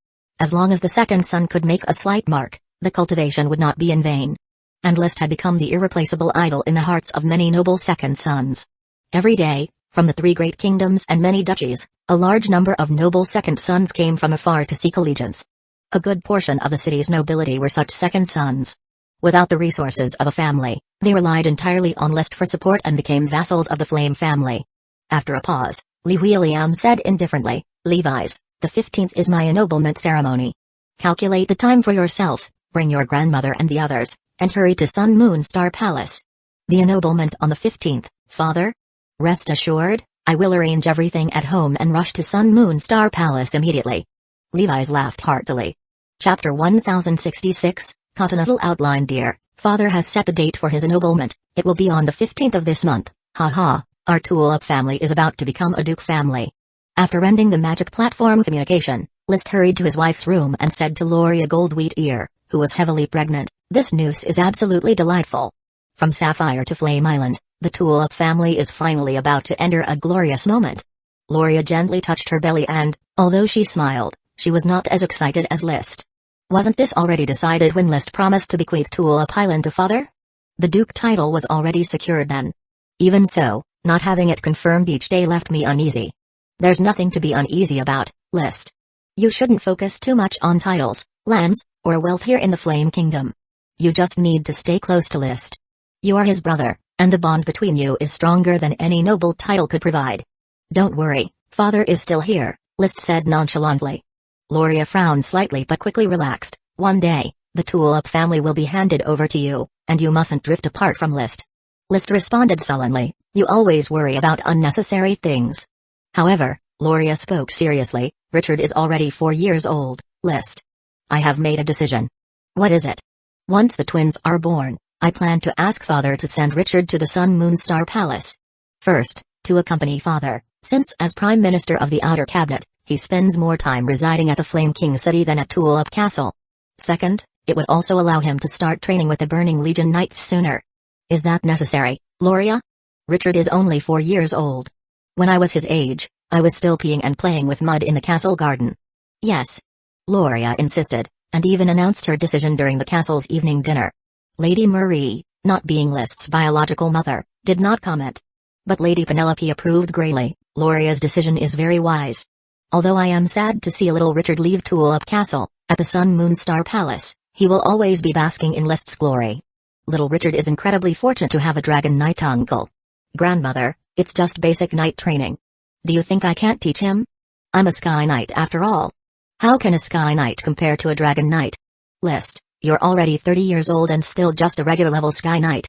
Speaker 1: As long as the second son could make a slight mark, the cultivation would not be in vain. And List had become the irreplaceable idol in the hearts of many noble second sons. Every day, from the 3 great kingdoms and many duchies, a large number of noble second sons came from afar to seek allegiance. A good portion of the city's nobility were such second sons. Without the resources of a family, they relied entirely on List for support and became vassals of the Flame family. After a pause, Li Huiliam said indifferently, Levi's, the 15th is my ennoblement ceremony. Calculate the time for yourself, bring your grandmother and the others, and hurry to Sun Moon Star Palace. The ennoblement on the 15th, father? Rest assured, I will arrange everything at home and rush to Sun Moon Star Palace immediately. Levi's laughed heartily. Chapter 1066, Continental Outline. Dear father has set the date for his ennoblement, it will be on the 15th of this month. Haha, our Tulip family is about to become a Duke family. After ending the magic platform communication, List hurried to his wife's room and said to Loria Goldwheat Ear, who was heavily pregnant, this news is absolutely delightful. From Sapphire to Flame Island, the Tulip family is finally about to enter a glorious moment. Loria gently touched her belly and, although she smiled, she was not as excited as List. Wasn't this already decided when List promised to bequeath Tulip Island to father? The Duke title was already secured then. Even so, not having it confirmed each day left me uneasy. There's nothing to be uneasy about, List. You shouldn't focus too much on titles, lands, or wealth here in the Flame Kingdom. You just need to stay close to List. You are his brother, and the bond between you is stronger than any noble title could provide. Don't worry, father is still here, List said nonchalantly. Loria frowned slightly but quickly relaxed. One day, the Tulip family will be handed over to you, and you mustn't drift apart from List. List responded sullenly, you always worry about unnecessary things. However, Loria spoke seriously, Richard is already 4 years old, List. I have made a decision. What is it? Once the twins are born, I plan to ask father to send Richard to the Sun Moon Star Palace. First, to accompany father, since as Prime Minister of the Outer Cabinet, he spends more time residing at the Flame King City than at Tulip Castle. Second, it would also allow him to start training with the Burning Legion Knights sooner. Is that necessary, Loria? Richard is only 4 years old. When I was his age, I was still peeing and playing with mud in the castle garden. Yes. Loria insisted, and even announced her decision during the castle's evening dinner. Lady Marie, not being List's biological mother, did not comment. But Lady Penelope approved grayly, Loria's decision is very wise. Although I am sad to see little Richard leave Tulip Castle, at the Sun Moon Star Palace, he will always be basking in List's glory. Little Richard is incredibly fortunate to have a Dragon Knight uncle. Grandmother, it's just basic knight training. Do you think I can't teach him? I'm a Sky Knight after all. How can a Sky Knight compare to a Dragon Knight? List, you're already 30 years old and still just a regular level Sky Knight.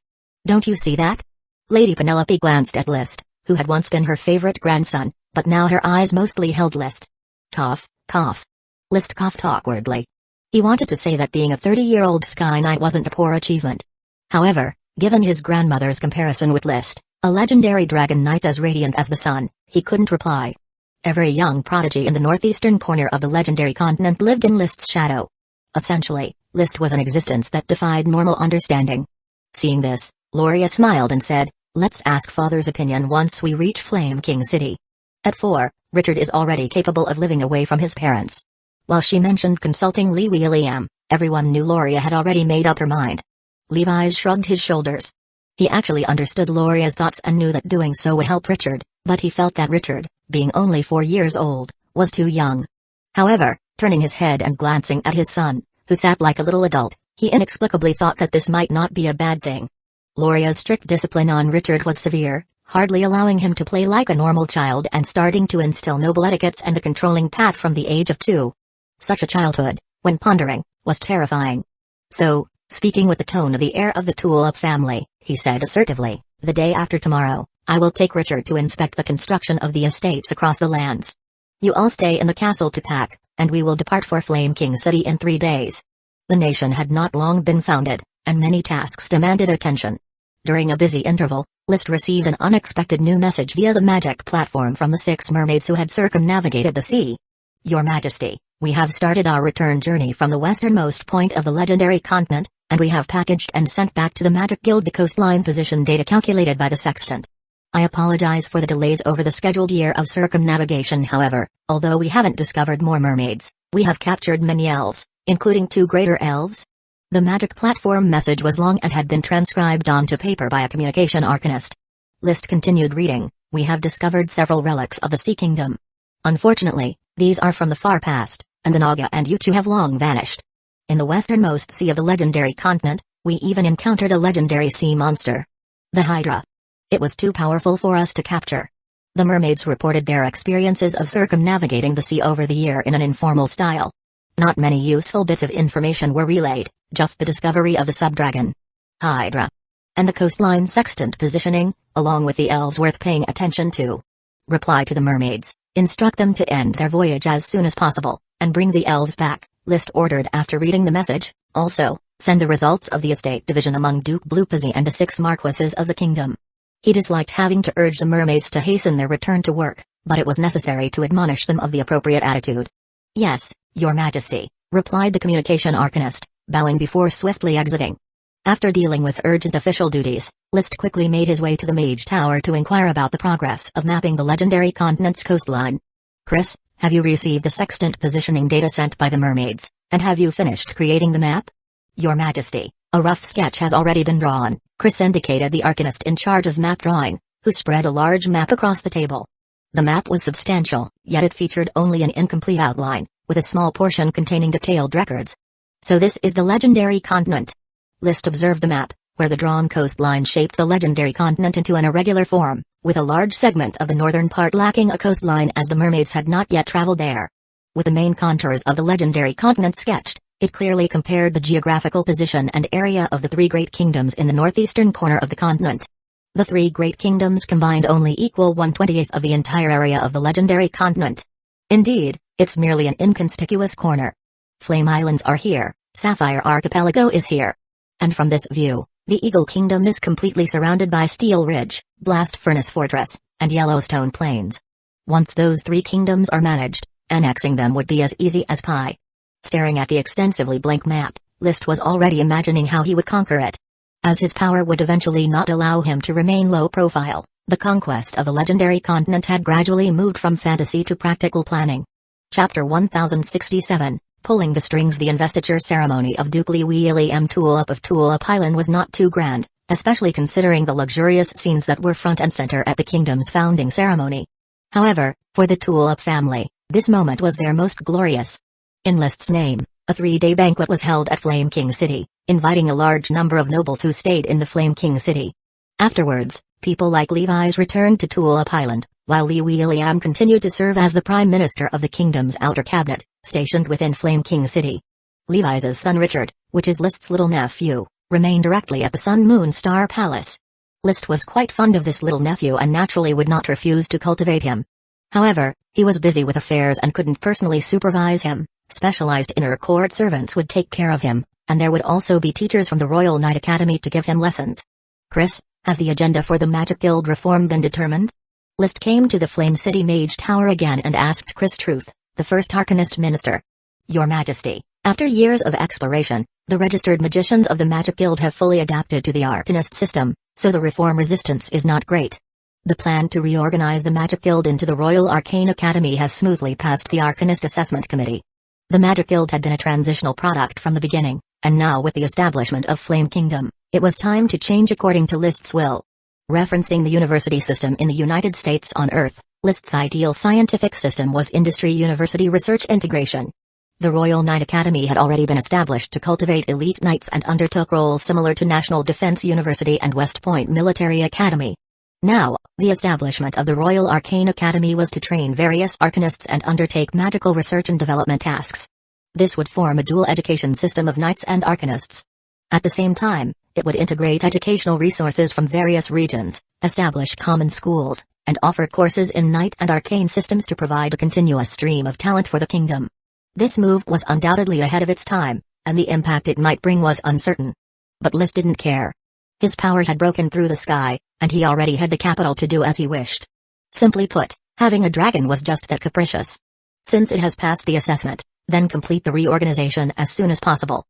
Speaker 1: Don't you see that? Lady Penelope glanced at List, who had once been her favorite grandson, but now her eyes mostly held List. Cough, cough. List coughed awkwardly. He wanted to say that being a 30-year-old Sky Knight wasn't a poor achievement. However, given his grandmother's comparison with List, a legendary Dragon Knight as radiant as the sun, he couldn't reply. Every young prodigy in the northeastern corner of the legendary continent lived in List's shadow. Essentially, List was an existence that defied normal understanding. Seeing this, Loria smiled and said, let's ask father's opinion once we reach Flame King City. At 4, Richard is already capable of living away from his parents. While she mentioned consulting Lee William, everyone knew Loria had already made up her mind. Levi's shrugged his shoulders. He actually understood Loria's thoughts and knew that doing so would help Richard, but he felt that Richard, being only 4 years old, was too young. However, turning his head and glancing at his son, who sat like a little adult, he inexplicably thought that this might not be a bad thing. Loria's strict discipline on Richard was severe, hardly allowing him to play like a normal child and starting to instill noble etiquettes and the controlling path from the age of 2. Such a childhood, when pondering, was terrifying. So, speaking with the tone of the heir of the Tulip family, he said assertively, the day after tomorrow, I will take Richard to inspect the construction of the estates across the lands. You all stay in the castle to pack, and we will depart for Flame King City in 3 days. The nation had not long been founded, and many tasks demanded attention. During a busy interval, List received an unexpected new message via the magic platform from the 6 mermaids who had circumnavigated the sea. Your Majesty, we have started our return journey from the westernmost point of the legendary continent, and we have packaged and sent back to the Magic Guild the coastline position data calculated by the sextant. I apologize for the delays over the scheduled year of circumnavigation. However, although we haven't discovered more mermaids, we have captured many elves, including 2 greater elves. The magic platform message was long and had been transcribed onto paper by a communication arcanist. List continued reading, we have discovered several relics of the Sea Kingdom. Unfortunately, these are from the far past, and the Naga and Uchu have long vanished. In the westernmost sea of the legendary continent, we even encountered a legendary sea monster. The Hydra. It was too powerful for us to capture. The mermaids reported their experiences of circumnavigating the sea over the year in an informal style. Not many useful bits of information were relayed, just the discovery of the subdragon Hydra and the coastline sextant positioning, along with the elves worth paying attention to. Reply to the mermaids, instruct them to end their voyage as soon as possible, and bring the elves back, List ordered after reading the message. Also, send the results of the estate division among Duke Bluepazzi and the 6 marquises of the kingdom. He disliked having to urge the mermaids to hasten their return to work, but it was necessary to admonish them of the appropriate attitude. Yes, Your Majesty, replied the communication arcanist, bowing before swiftly exiting. After dealing with urgent official duties, List quickly made his way to the Mage Tower to inquire about the progress of mapping the legendary continent's coastline. Chris, have you received the sextant positioning data sent by the mermaids, and have you finished creating the map? Your Majesty, a rough sketch has already been drawn, Chris indicated the arcanist in charge of map drawing, who spread a large map across the table. The map was substantial, yet it featured only an incomplete outline, with a small portion containing detailed records. So this is the legendary continent. List observed the map, where the drawn coastline shaped the legendary continent into an irregular form, with a large segment of the northern part lacking a coastline as the mermaids had not yet traveled there. With the main contours of the legendary continent sketched, it clearly compared the geographical position and area of the three great kingdoms in the northeastern corner of the continent. The three great kingdoms combined only equal 1/20th of the entire area of the legendary continent. Indeed, it's merely an inconspicuous corner. Flame Islands are here, Sapphire Archipelago is here. And from this view, the Eagle Kingdom is completely surrounded by Steel Ridge, Blast Furnace Fortress, and Yellowstone Plains. Once those three kingdoms are managed, annexing them would be as easy as pie. Staring at the extensively blank map, List was already imagining how he would conquer it. As his power would eventually not allow him to remain low profile, the conquest of the legendary continent had gradually moved from fantasy to practical planning. Chapter 1067, Pulling the Strings. The investiture ceremony of Duke Li William Tulip of Tulip Island was not too grand, especially considering the luxurious scenes that were front and center at the kingdom's founding ceremony. However, for the Tulip family, this moment was their most glorious. In List's name, a 3-day banquet was held at Flame King City, inviting a large number of nobles who stayed in the Flame King City. Afterwards, people like Levi's returned to Tulip Island, while Li William continued to serve as the Prime Minister of the kingdom's outer cabinet, stationed within Flame King City. Levi's son Richard, which is List's little nephew, remained directly at the Sun Moon Star Palace. List was quite fond of this little nephew and naturally would not refuse to cultivate him. However, he was busy with affairs and couldn't personally supervise him. Specialized inner court servants would take care of him, and there would also be teachers from the Royal Knight Academy to give him lessons. Chris, has the agenda for the Magic Guild reform been determined? List came to the Flame City Mage Tower again and asked Chris Truth, the first Arcanist minister. Your Majesty, after years of exploration, the registered magicians of the Magic Guild have fully adapted to the Arcanist system, so the reform resistance is not great. The plan to reorganize the Magic Guild into the Royal Arcane Academy has smoothly passed the Arcanist Assessment Committee. The Magic Guild had been a transitional product from the beginning, and now with the establishment of Flame Kingdom, it was time to change according to List's will. Referencing the university system in the United States on Earth, List's ideal scientific system was industry-university research integration. The Royal Knight Academy had already been established to cultivate elite knights and undertook roles similar to National Defense University and West Point Military Academy. Now, the establishment of the Royal Arcane Academy was to train various arcanists and undertake magical research and development tasks. This would form a dual education system of knights and arcanists. At the same time, it would integrate educational resources from various regions, establish common schools, and offer courses in knight and arcane systems to provide a continuous stream of talent for the kingdom. This move was undoubtedly ahead of its time, and the impact it might bring was uncertain. But List didn't care. His power had broken through the sky, and he already had the capital to do as he wished. Simply put, having a dragon was just that capricious. Since it has passed the assessment, then complete the reorganization as soon as possible.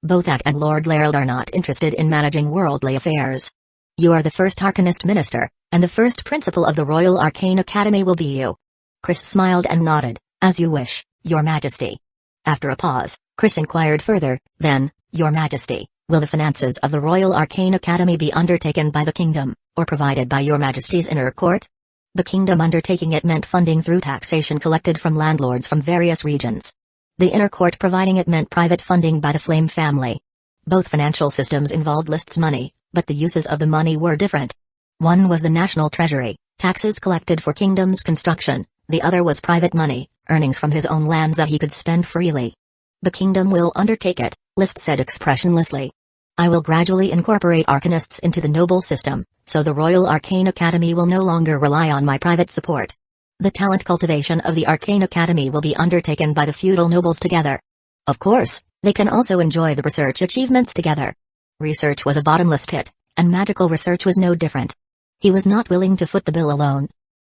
Speaker 1: Both Ak and Lord Laird are not interested in managing worldly affairs. You are the first Arcanist minister, and the first principal of the Royal Arcane Academy will be you. Chris smiled and nodded, as you wish, Your Majesty. After a pause, Chris inquired further, then, Your Majesty, will the finances of the Royal Arcane Academy be undertaken by the kingdom, or provided by Your Majesty's inner court? The kingdom undertaking it meant funding through taxation collected from landlords from various regions. The inner court providing it meant private funding by the Flame family. Both financial systems involved List's money, but the uses of the money were different. One was the national treasury, taxes collected for kingdom's construction, the other was private money, earnings from his own lands that he could spend freely. The kingdom will undertake it, List said expressionlessly. I will gradually incorporate arcanists into the noble system, so the Royal Arcane Academy will no longer rely on my private support. The talent cultivation of the Arcane Academy will be undertaken by the feudal nobles together. Of course, they can also enjoy the research achievements together. Research was a bottomless pit, and magical research was no different. He was not willing to foot the bill alone.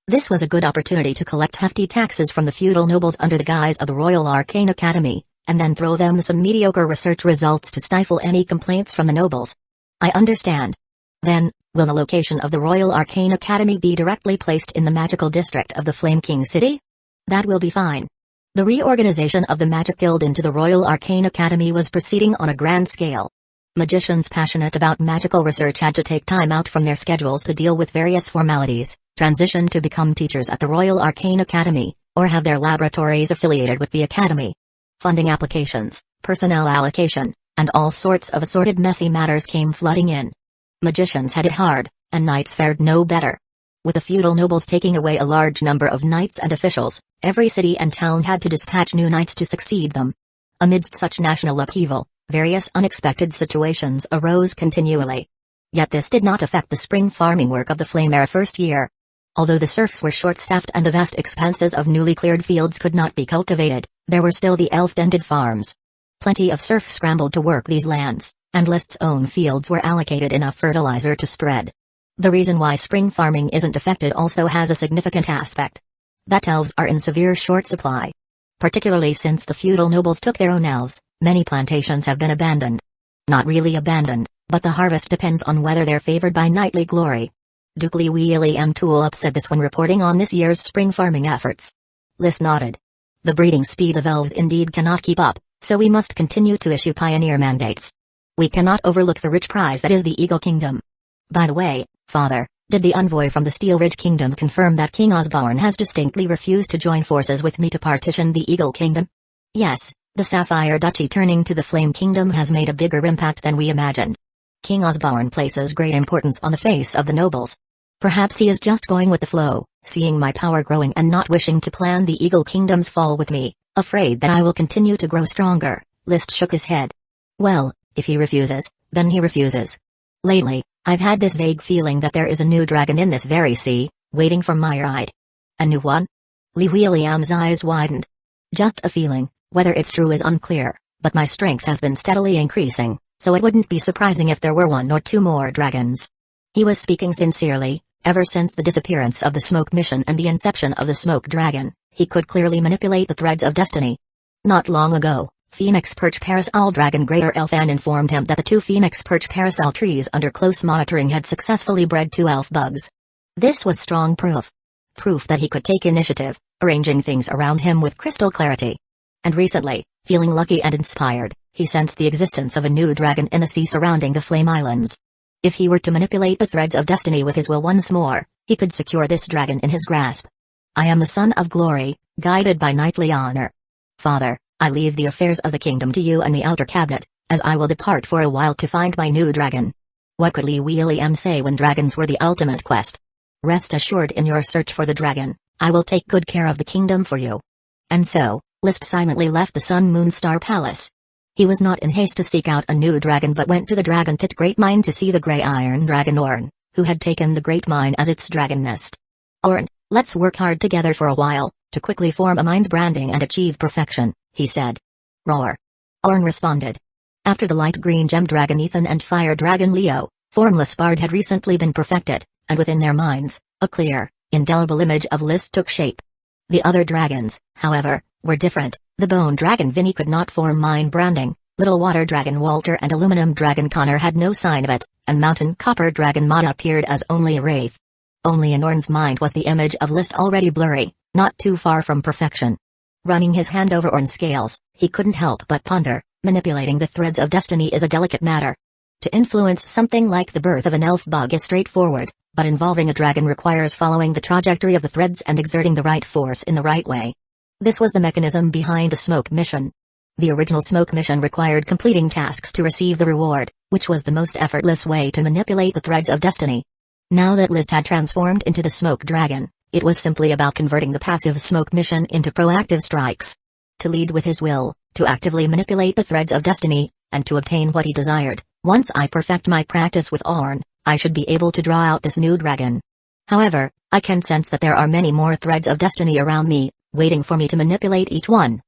Speaker 1: This was a good opportunity to collect hefty taxes from the feudal nobles under the guise of the Royal Arcane Academy, and then throw them some mediocre research results to stifle any complaints from the nobles. I understand. Then, will the location of the Royal Arcane Academy be directly placed in the magical district of the Flame King City? That will be fine. The reorganization of the Magic Guild into the Royal Arcane Academy was proceeding on a grand scale. Magicians passionate about magical research had to take time out from their schedules to deal with various formalities, transition to become teachers at the Royal Arcane Academy, or have their laboratories affiliated with the academy. Funding applications, personnel allocation, and all sorts of assorted messy matters came flooding in. Magicians had it hard, and knights fared no better. With the feudal nobles taking away a large number of knights and officials, every city and town had to dispatch new knights to succeed them. Amidst such national upheaval, various unexpected situations arose continually. Yet this did not affect the spring farming work of the Flame Era first year. Although the serfs were short-staffed and the vast expanses of newly cleared fields could not be cultivated, there were still the elf-dented farms. Plenty of serfs scrambled to work these lands, and List's own fields were allocated enough fertilizer to spread. The reason why spring farming isn't affected also has a significant aspect. That elves are in severe short supply. Particularly since the feudal nobles took their own elves, many plantations have been abandoned. Not really abandoned, but the harvest depends on whether they're favored by knightly glory. Duke Li William Tulip said this when reporting on this year's spring farming efforts. List nodded. The breeding speed of elves indeed cannot keep up, so we must continue to issue pioneer mandates. We cannot overlook the rich prize that is the Eagle Kingdom. By the way, Father, did the envoy from the Steel Ridge Kingdom confirm that King Osborne has distinctly refused to join forces with me to partition the Eagle Kingdom? Yes, the Sapphire Duchy turning to the Flame Kingdom has made a bigger impact than we imagined. King Osborne places great importance on the face of the nobles. Perhaps he is just going with the flow, seeing my power growing and not wishing to plan the Eagle Kingdom's fall with me, afraid that I will continue to grow stronger. List shook his head. Well, if he refuses, then he refuses. Lately, I've had this vague feeling that there is a new dragon in this very sea, waiting for my ride. A new one? Lee William's eyes widened. Just a feeling, whether it's true is unclear, but my strength has been steadily increasing, so it wouldn't be surprising if there were one or two more dragons. He was speaking sincerely. Ever since the disappearance of the Smoke Mission and the inception of the Smoke Dragon, he could clearly manipulate the threads of destiny. Not long ago, Phoenix Perch Parasol Dragon Greater Elfan informed him that the two Phoenix Perch Parasol trees under close monitoring had successfully bred two elf bugs. This was strong proof. Proof that he could take initiative, arranging things around him with crystal clarity. And recently, feeling lucky and inspired, he sensed the existence of a new dragon in the sea surrounding the Flame Islands. If he were to manipulate the threads of destiny with his will once more, he could secure this dragon in his grasp. I am the son of glory, guided by knightly honor. Father, I leave the affairs of the kingdom to you and the outer cabinet, as I will depart for a while to find my new dragon. What could Lee William say when dragons were the ultimate quest? Rest assured in your search for the dragon, I will take good care of the kingdom for you. And so, List silently left the Sun Moon Star Palace. He was not in haste to seek out a new dragon but went to the Dragon Pit Great Mine to see the Grey Iron Dragon Orn, who had taken the Great Mine as its dragon nest. Orn, let's work hard together for a while, to quickly form a mind branding and achieve perfection, he said. Roar. Orn responded. After the light green gem dragon Ethan and fire dragon Leo, Formless Bard had recently been perfected, and within their minds, a clear, indelible image of List took shape. The other dragons, however, were different. The Bone Dragon Vinny could not form mind branding, Little Water Dragon Walter and Aluminum Dragon Connor had no sign of it, and Mountain Copper Dragon Mata appeared as only a wraith. Only in Orn's mind was the image of List already blurry, not too far from perfection. Running his hand over Orn's scales, he couldn't help but ponder, manipulating the threads of destiny is a delicate matter. To influence something like the birth of an elf bug is straightforward, but involving a dragon requires following the trajectory of the threads and exerting the right force in the right way. This was the mechanism behind the Smoke Mission. The original Smoke Mission required completing tasks to receive the reward, which was the most effortless way to manipulate the threads of destiny. Now that List had transformed into the Smoke Dragon, it was simply about converting the passive Smoke Mission into proactive strikes. To lead with his will, to actively manipulate the threads of destiny, and to obtain what he desired. Once I perfect my practice with Orn, I should be able to draw out this new dragon. However, I can sense that there are many more threads of destiny around me, waiting for me to manipulate each one.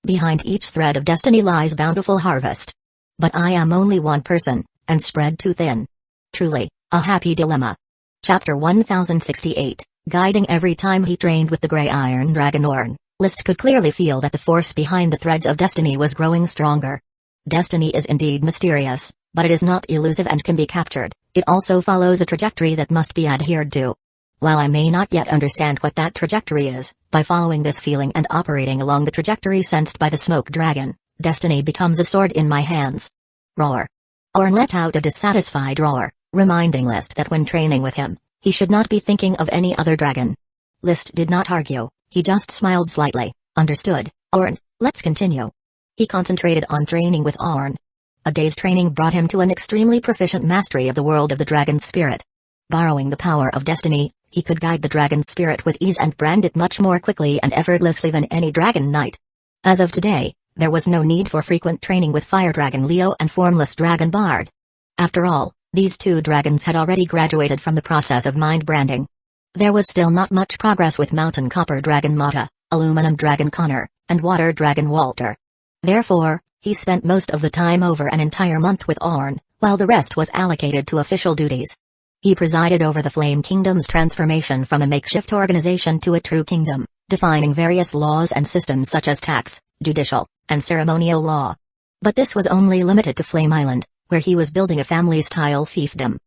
Speaker 1: Behind each thread of destiny lies bountiful harvest. But I am only one person, and spread too thin. Truly, a happy dilemma. Chapter 1068, guiding every time he trained with the Grey Iron Dragon Orn, List could clearly feel that the force behind the threads of destiny was growing stronger. Destiny is indeed mysterious, but it is not elusive and can be captured. It also follows a trajectory that must be adhered to. While I may not yet understand what that trajectory is, by following this feeling and operating along the trajectory sensed by the Smoke Dragon, destiny becomes a sword in my hands. Roar. Orn let out a dissatisfied roar, reminding List that when training with him, he should not be thinking of any other dragon. List did not argue, He just smiled slightly. Understood, Orn, let's continue. He concentrated on training with Orn. A day's training brought him to an extremely proficient mastery of the world of the dragon spirit. Borrowing the power of destiny, he could guide the dragon spirit with ease and brand it much more quickly and effortlessly than any dragon knight. As of today, there was no need for frequent training with Fire Dragon Leo and Formless Dragon Bard. After all, these two dragons had already graduated from the process of mind branding. There was still not much progress with Mountain Copper Dragon Mata, Aluminum Dragon Connor, and Water Dragon Walter. Therefore, he spent most of the time over an entire month with Orn, while the rest was allocated to official duties. He presided over the Flame Kingdom's transformation from a makeshift organization to a true kingdom, defining various laws and systems such as tax, judicial, and ceremonial law. But this was only limited to Flame Island, where he was building a family-style fiefdom.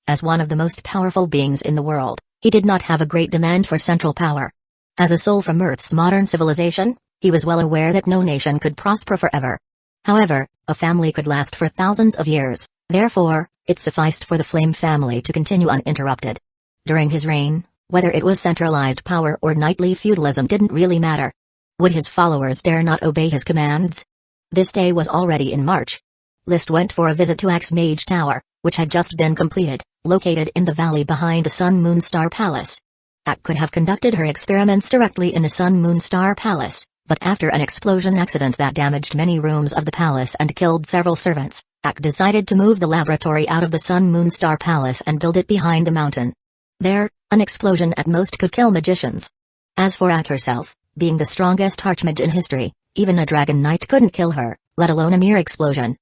Speaker 1: As one of the most powerful beings in the world, he did not have a great demand for central power. As a soul from Earth's modern civilization, he was well aware that no nation could prosper forever. However, a family could last for thousands of years, therefore, it sufficed for the Flame family to continue uninterrupted. During his reign, whether it was centralized power or knightly feudalism didn't really matter. Would his followers dare not obey his commands? This day was already in March. List went for a visit to Axe Mage Tower, which had just been completed, located in the valley behind the Sun Moon Star Palace. Ak could have conducted her experiments directly in the Sun Moon Star Palace, but after an explosion accident that damaged many rooms of the palace and killed several servants, Ak decided to move the laboratory out of the Sun Moon Star Palace and build it behind the mountain. There, an explosion at most could kill magicians. As for Ak herself, being the strongest archmage in history, even a dragon knight couldn't kill her, let alone a mere explosion.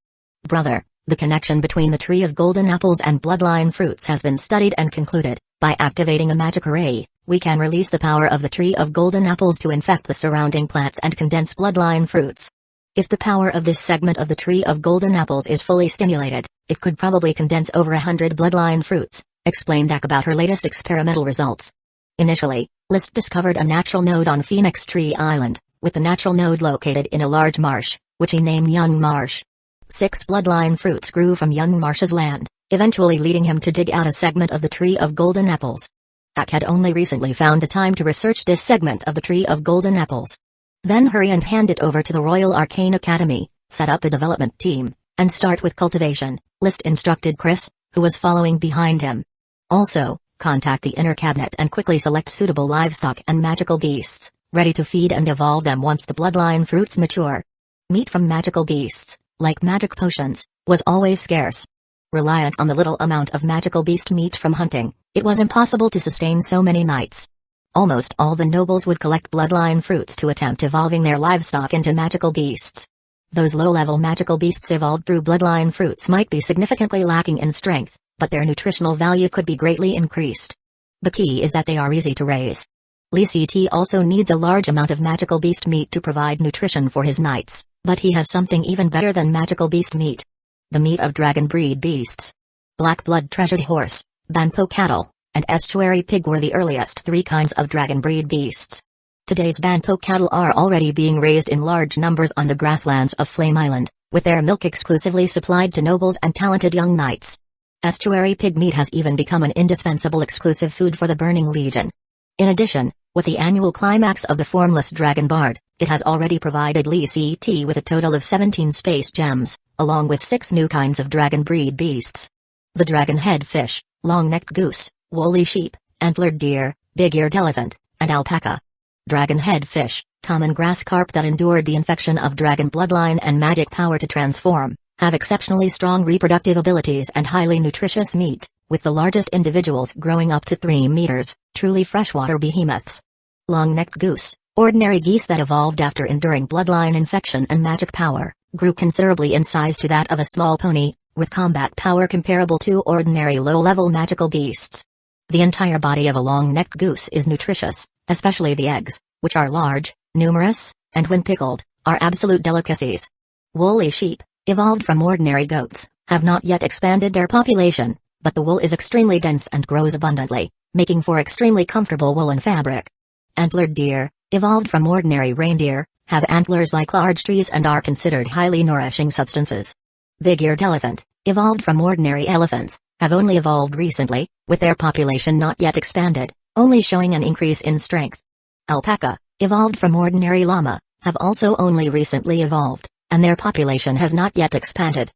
Speaker 1: Brother, the connection between the Tree of Golden Apples and Bloodline Fruits has been studied and concluded. By activating a magic array, we can release the power of the Tree of Golden Apples to infect the surrounding plants and condense Bloodline Fruits. If the power of this segment of the Tree of Golden Apples is fully stimulated, it could probably condense over 100 Bloodline Fruits, explained Ak about her latest experimental results. Initially, List discovered a natural node on Phoenix Tree Island, with the natural node located in a large marsh, which he named Young Marsh. 6 Bloodline Fruits grew from Young Marsh's land, eventually leading him to dig out a segment of the Tree of Golden Apples. Ak had only recently found the time to research this segment of the Tree of Golden Apples. Then hurry and hand it over to the Royal Arcane Academy, set up a development team, and start with cultivation, List instructed Chris, who was following behind him. Also, contact the inner cabinet and quickly select suitable livestock and magical beasts, ready to feed and evolve them once the Bloodline Fruits mature. Meat from magical beasts, like magic potions, was always scarce. Reliant on the little amount of magical beast meat from hunting, it was impossible to sustain so many nights. Almost all the nobles would collect Bloodline Fruits to attempt evolving their livestock into magical beasts. Those low-level magical beasts evolved through Bloodline Fruits might be significantly lacking in strength, but their nutritional value could be greatly increased. The key is that they are easy to raise. Lee CT also needs a large amount of magical beast meat to provide nutrition for his knights, but he has something even better than magical beast meat. The meat of dragon breed beasts. Black blood treasured horse, Banpo cattle, and estuary pig were the earliest 3 kinds of dragon breed beasts. Today's Banpo cattle are already being raised in large numbers on the grasslands of Flame Island, with their milk exclusively supplied to nobles and talented young knights. Estuary pig meat has even become an indispensable exclusive food for the Burning Legion. In addition, with the annual climax of the Formless Dragon Bard, it has already provided Lee CT with a total of 17 space gems, along with 6 new kinds of dragon breed beasts. The dragon-head fish, long-necked goose, woolly sheep, antlered deer, big-eared elephant, and alpaca. Dragon-head fish, common grass carp that endured the infection of dragon bloodline and magic power to transform, have exceptionally strong reproductive abilities and highly nutritious meat, with the largest individuals growing up to 3 meters, truly freshwater behemoths. Long-necked goose, ordinary geese that evolved after enduring bloodline infection and magic power, grew considerably in size to that of a small pony, with combat power comparable to ordinary low-level magical beasts. The entire body of a long-necked goose is nutritious, especially the eggs, which are large, numerous, and when pickled, are absolute delicacies. Woolly sheep, evolved from ordinary goats, have not yet expanded their population, but the wool is extremely dense and grows abundantly, making for extremely comfortable woolen fabric. Antlered deer, evolved from ordinary reindeer, have antlers like large trees and are considered highly nourishing substances. Big-eared elephant, evolved from ordinary elephants, have only evolved recently, with their population not yet expanded, only showing an increase in strength. Alpaca, evolved from ordinary llama, have also only recently evolved, and their population has not yet expanded.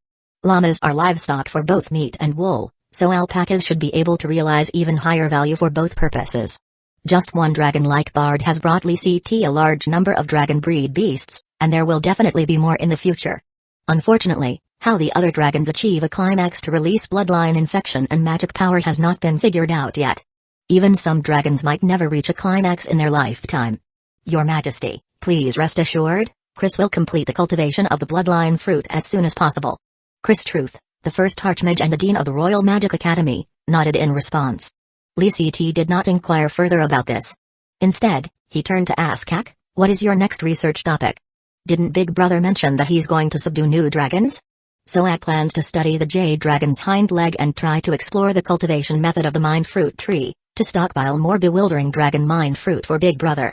Speaker 1: Llamas are livestock for both meat and wool, so alpacas should be able to realize even higher value for both purposes. Just one dragon-like bard has brought Lee CT a large number of dragon breed beasts, and there will definitely be more in the future. Unfortunately, how the other dragons achieve a climax to release bloodline infection and magic power has not been figured out yet. Even some dragons might never reach a climax in their lifetime. Your Majesty, please rest assured, Chris will complete the cultivation of the bloodline fruit as soon as possible. Chris Truth, the first Archmage and the Dean of the Royal Magic Academy, nodded in response. Lee CT did not inquire further about this. Instead, he turned to ask Hak, what is your next research topic? Didn't Big Brother mention that he's going to subdue new dragons? So Hak plans to study the Jade Dragon's hind leg and try to explore the cultivation method of the mind fruit tree, to stockpile more bewildering dragon mind fruit for Big Brother.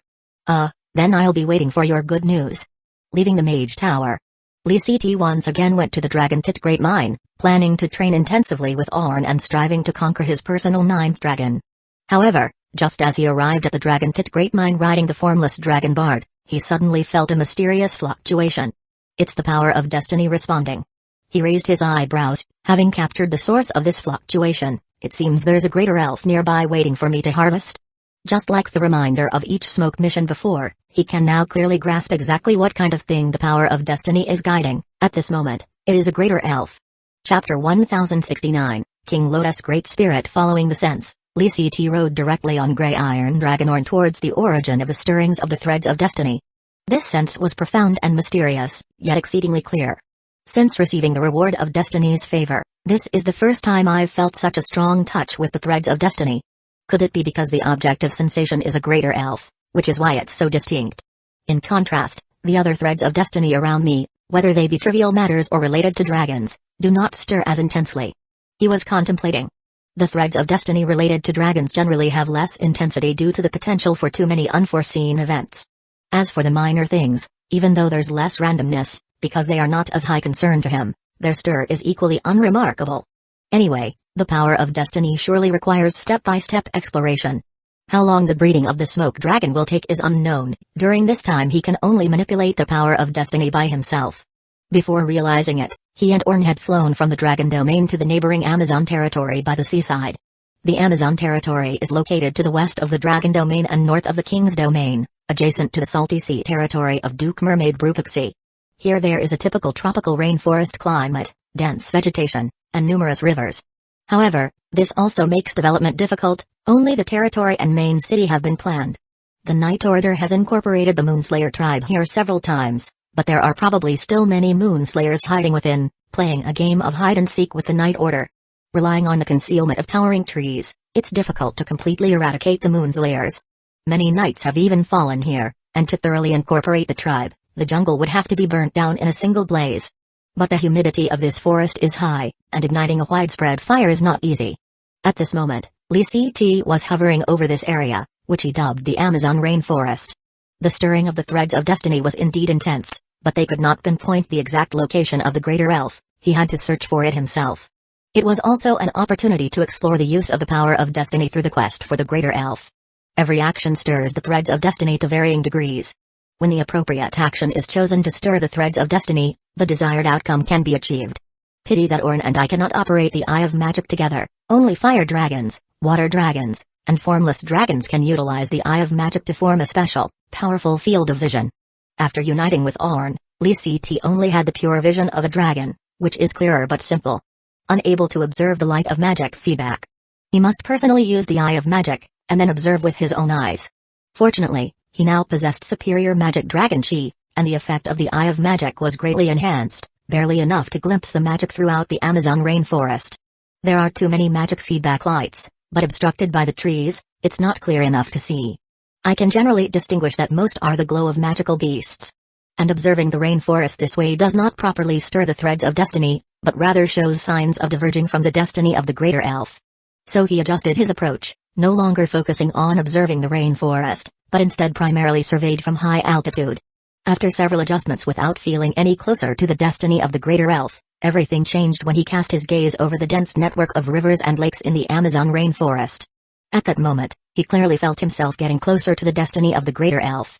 Speaker 1: Then I'll be waiting for your good news. Leaving the Mage Tower, Lee CT once again went to the Dragon Pit Great Mine, planning to train intensively with Ornn and striving to conquer his personal ninth dragon. However, just as he arrived at the Dragon Pit Great Mine riding the formless Dragon Bard, he suddenly felt a mysterious fluctuation. It's the power of destiny responding. He raised his eyebrows, having captured the source of this fluctuation. It seems there's a greater elf nearby waiting for me to harvest. Just like the reminder of each smoke mission before, he can now clearly grasp exactly what kind of thing the power of destiny is guiding. At this moment, it is a greater elf. Chapter 1069, King Lotus Great Spirit. Following the sense, Lee CT rode directly on Grey Iron Dragonhorn towards the origin of the stirrings of the threads of destiny. This sense was profound and mysterious, yet exceedingly clear. Since receiving the reward of destiny's favor, this is the first time I've felt such a strong touch with the threads of destiny. Could it be because the object of sensation is a greater elf, which is why it's so distinct? In contrast, the other threads of destiny around me, whether they be trivial matters or related to dragons, do not stir as intensely. He was contemplating. The threads of destiny related to dragons generally have less intensity due to the potential for too many unforeseen events. As for the minor things, even though there's less randomness, because they are not of high concern to him, their stir is equally unremarkable. Anyway, the power of destiny surely requires step-by-step exploration. How long the breeding of the smoke dragon will take is unknown. During this time he can only manipulate the power of destiny by himself. Before realizing it, he and Ornn had flown from the dragon domain to the neighboring Amazon territory by the seaside. The Amazon territory is located to the west of the dragon domain and north of the king's domain, adjacent to the salty sea territory of Duke Mermaid Brupaxi. Here there is a typical tropical rainforest climate, dense vegetation, and numerous rivers. However, this also makes development difficult. Only the territory and main city have been planned. The Night Order has incorporated the Moonslayer tribe here several times, but there are probably still many Moonslayers hiding within, playing a game of hide-and-seek with the Night Order. Relying on the concealment of towering trees, it's difficult to completely eradicate the Moonslayers. Many knights have even fallen here, and to thoroughly incorporate the tribe, the jungle would have to be burnt down in a single blaze. But the humidity of this forest is high, and igniting a widespread fire is not easy. At this moment, Lee CT was hovering over this area, which he dubbed the Amazon rainforest. The stirring of the threads of destiny was indeed intense, but they could not pinpoint the exact location of the greater elf. He had to search for it himself. It was also an opportunity to explore the use of the power of destiny through the quest for the greater elf. Every action stirs the threads of destiny to varying degrees. When the appropriate action is chosen to stir the threads of destiny, the desired outcome can be achieved. Pity that Ornn and I cannot operate the Eye of Magic together. Only fire dragons, water dragons, and formless dragons can utilize the Eye of Magic to form a special, powerful field of vision. After uniting with Ornn, Lee CT only had the pure vision of a dragon, which is clearer but simple. Unable to observe the light of magic feedback, he must personally use the Eye of Magic, and then observe with his own eyes. Fortunately, he now possessed superior magic dragon chi, and the effect of the Eye of Magic was greatly enhanced, barely enough to glimpse the magic throughout the Amazon rainforest. There are too many magic feedback lights, but obstructed by the trees, it's not clear enough to see. I can generally distinguish that most are the glow of magical beasts. And observing the rainforest this way does not properly stir the threads of destiny, but rather shows signs of diverging from the destiny of the greater elf. So he adjusted his approach, no longer focusing on observing the rainforest, but instead primarily surveyed from high altitude. After several adjustments without feeling any closer to the destiny of the greater elf, everything changed when he cast his gaze over the dense network of rivers and lakes in the Amazon rainforest. At that moment, he clearly felt himself getting closer to the destiny of the greater elf.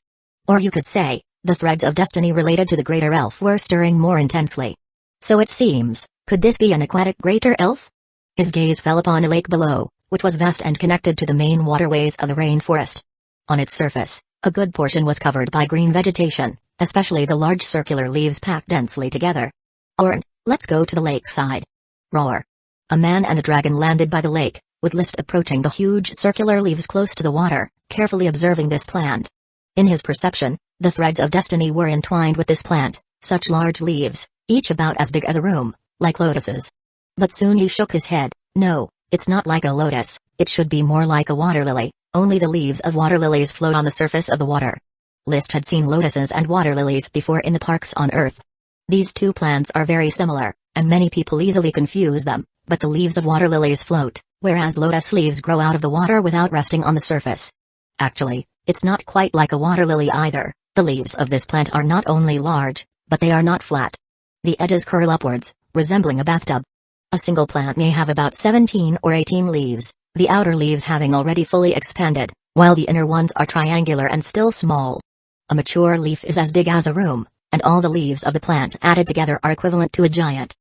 Speaker 1: Or you could say, the threads of destiny related to the greater elf were stirring more intensely. So it seems, could this be an aquatic greater elf? His gaze fell upon a lake below, which was vast and connected to the main waterways of the rainforest. On its surface, a good portion was covered by green vegetation, especially the large circular leaves packed densely together. Orn, let's go to the lakeside. Roar. A man and a dragon landed by the lake, with List approaching the huge circular leaves close to the water, carefully observing this plant. In his perception, the threads of destiny were entwined with this plant, such large leaves, each about as big as a room, like lotuses. But soon he shook his head. No, it's not like a lotus, it should be more like a water lily, only the leaves of water lilies float on the surface of the water. List had seen lotuses and water lilies before in the parks on Earth. These two plants are very similar, and many people easily confuse them, but the leaves of water lilies float, whereas lotus leaves grow out of the water without resting on the surface. Actually, it's not quite like a water lily either. The leaves of this plant are not only large, but they are not flat. The edges curl upwards, resembling a bathtub. A single plant may have about 17 or 18 leaves, the outer leaves having already fully expanded, while the inner ones are triangular and still small. A mature leaf is as big as a room, and all the leaves of the plant added together are equivalent to a giant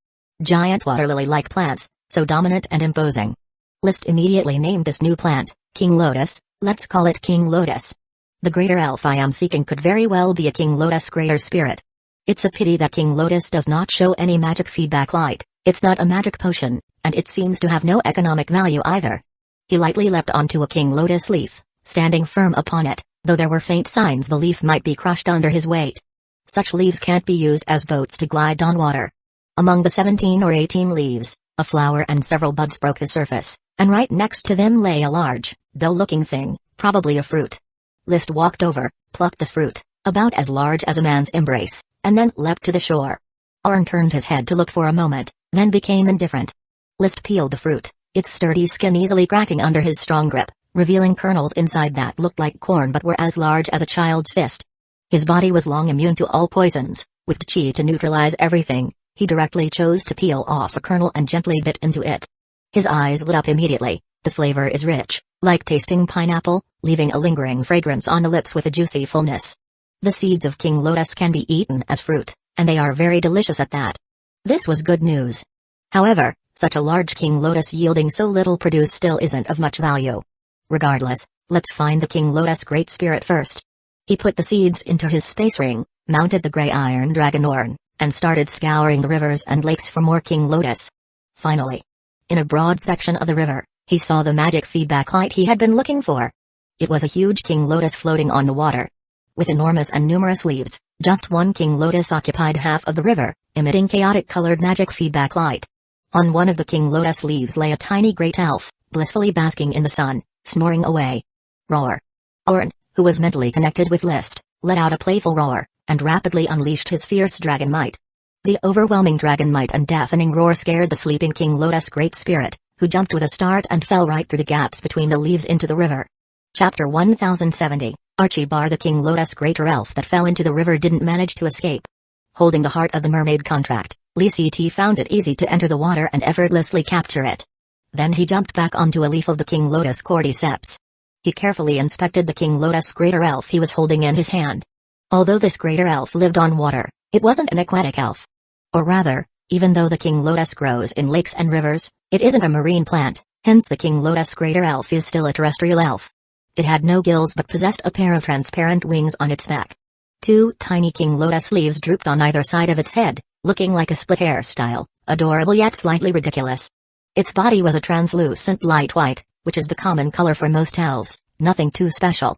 Speaker 1: water lily-like plants, so dominant and imposing. List immediately named this new plant, King Lotus. Let's call it King Lotus. The greater elf I am seeking could very well be a King Lotus greater spirit. It's a pity that King Lotus does not show any magic feedback light, it's not a magic potion, and it seems to have no economic value either. He lightly leapt onto a King Lotus leaf, standing firm upon it, though there were faint signs the leaf might be crushed under his weight. Such leaves can't be used as boats to glide on water. Among the 17 or 18 leaves, a flower and several buds broke the surface, and right next to them lay a large, dull-looking thing, probably a fruit. List walked over, plucked the fruit, about as large as a man's embrace, and then leapt to the shore. Orn turned his head to look for a moment, then became indifferent. List peeled the fruit, its sturdy skin easily cracking under his strong grip, revealing kernels inside that looked like corn but were as large as a child's fist. His body was long immune to all poisons, with chi to neutralize everything. He directly chose to peel off a kernel and gently bit into it. His eyes lit up immediately. The flavor is rich, like tasting pineapple, leaving a lingering fragrance on the lips with a juicy fullness. The seeds of King Lotus can be eaten as fruit, and they are very delicious at that. This was good news. However, such a large King Lotus yielding so little produce still isn't of much value. Regardless, let's find the King Lotus Great Spirit first. He put the seeds into his space ring, mounted the gray iron dragon Orn, and started scouring the rivers and lakes for more King Lotus. Finally, in a broad section of the river, he saw the magic feedback light he had been looking for. It was a huge King Lotus floating on the water. With enormous and numerous leaves, just one King Lotus occupied half of the river, emitting chaotic-colored magic feedback light. On one of the King Lotus leaves lay a tiny great elf, blissfully basking in the sun, snoring away. Roar. Orn, who was mentally connected with List, let out a playful roar, and rapidly unleashed his fierce dragon might. The overwhelming dragon might and deafening roar scared the sleeping King Lotus Great Spirit, who jumped with a start and fell right through the gaps between the leaves into the river. Chapter 1070, the King Lotus Greater Elf that fell into the river didn't manage to escape. Holding the heart of the mermaid contract, Lee Ct found it easy to enter the water and effortlessly capture it. Then he jumped back onto a leaf of the King Lotus Cordyceps. He carefully inspected the King Lotus Greater Elf he was holding in his hand. Although this greater elf lived on water, it wasn't an aquatic elf. Or rather, even though the King Lotus grows in lakes and rivers, it isn't a marine plant, hence the King Lotus Greater Elf is still a terrestrial elf. It had no gills but possessed a pair of transparent wings on its neck. Two tiny King Lotus leaves drooped on either side of its head, looking like a split hairstyle, adorable yet slightly ridiculous. Its body was a translucent light white, which is the common color for most elves, nothing too special.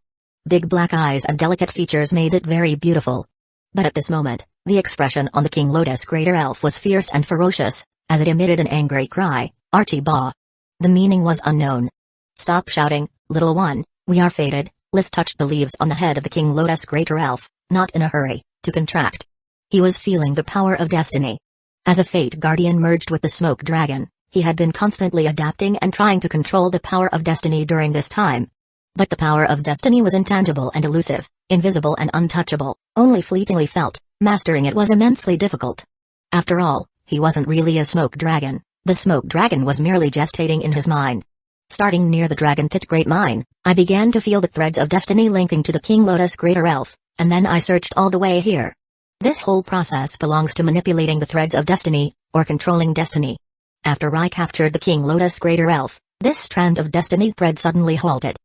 Speaker 1: Big black eyes and delicate features made it very beautiful. But at this moment, the expression on the King Lotus Greater Elf was fierce and ferocious, as it emitted an angry cry, Archie-Baw. The meaning was unknown. Stop shouting, little one, we are fated. List touched the leaves on the head of the King Lotus Greater Elf, not in a hurry, to contract. He was feeling the power of destiny. As a fate guardian merged with the smoke dragon, he had been constantly adapting and trying to control the power of destiny during this time. But the power of destiny was intangible and elusive, invisible and untouchable, only fleetingly felt. Mastering it was immensely difficult. After all, he wasn't really a smoke dragon, the smoke dragon was merely gestating in his mind. Starting near the Dragon Pit Great Mine, I began to feel the threads of destiny linking to the King Lotus Greater Elf, and then I searched all the way here. This whole process belongs to manipulating the threads of destiny, or controlling destiny. After I captured the King Lotus Greater Elf, this strand of destiny thread suddenly halted.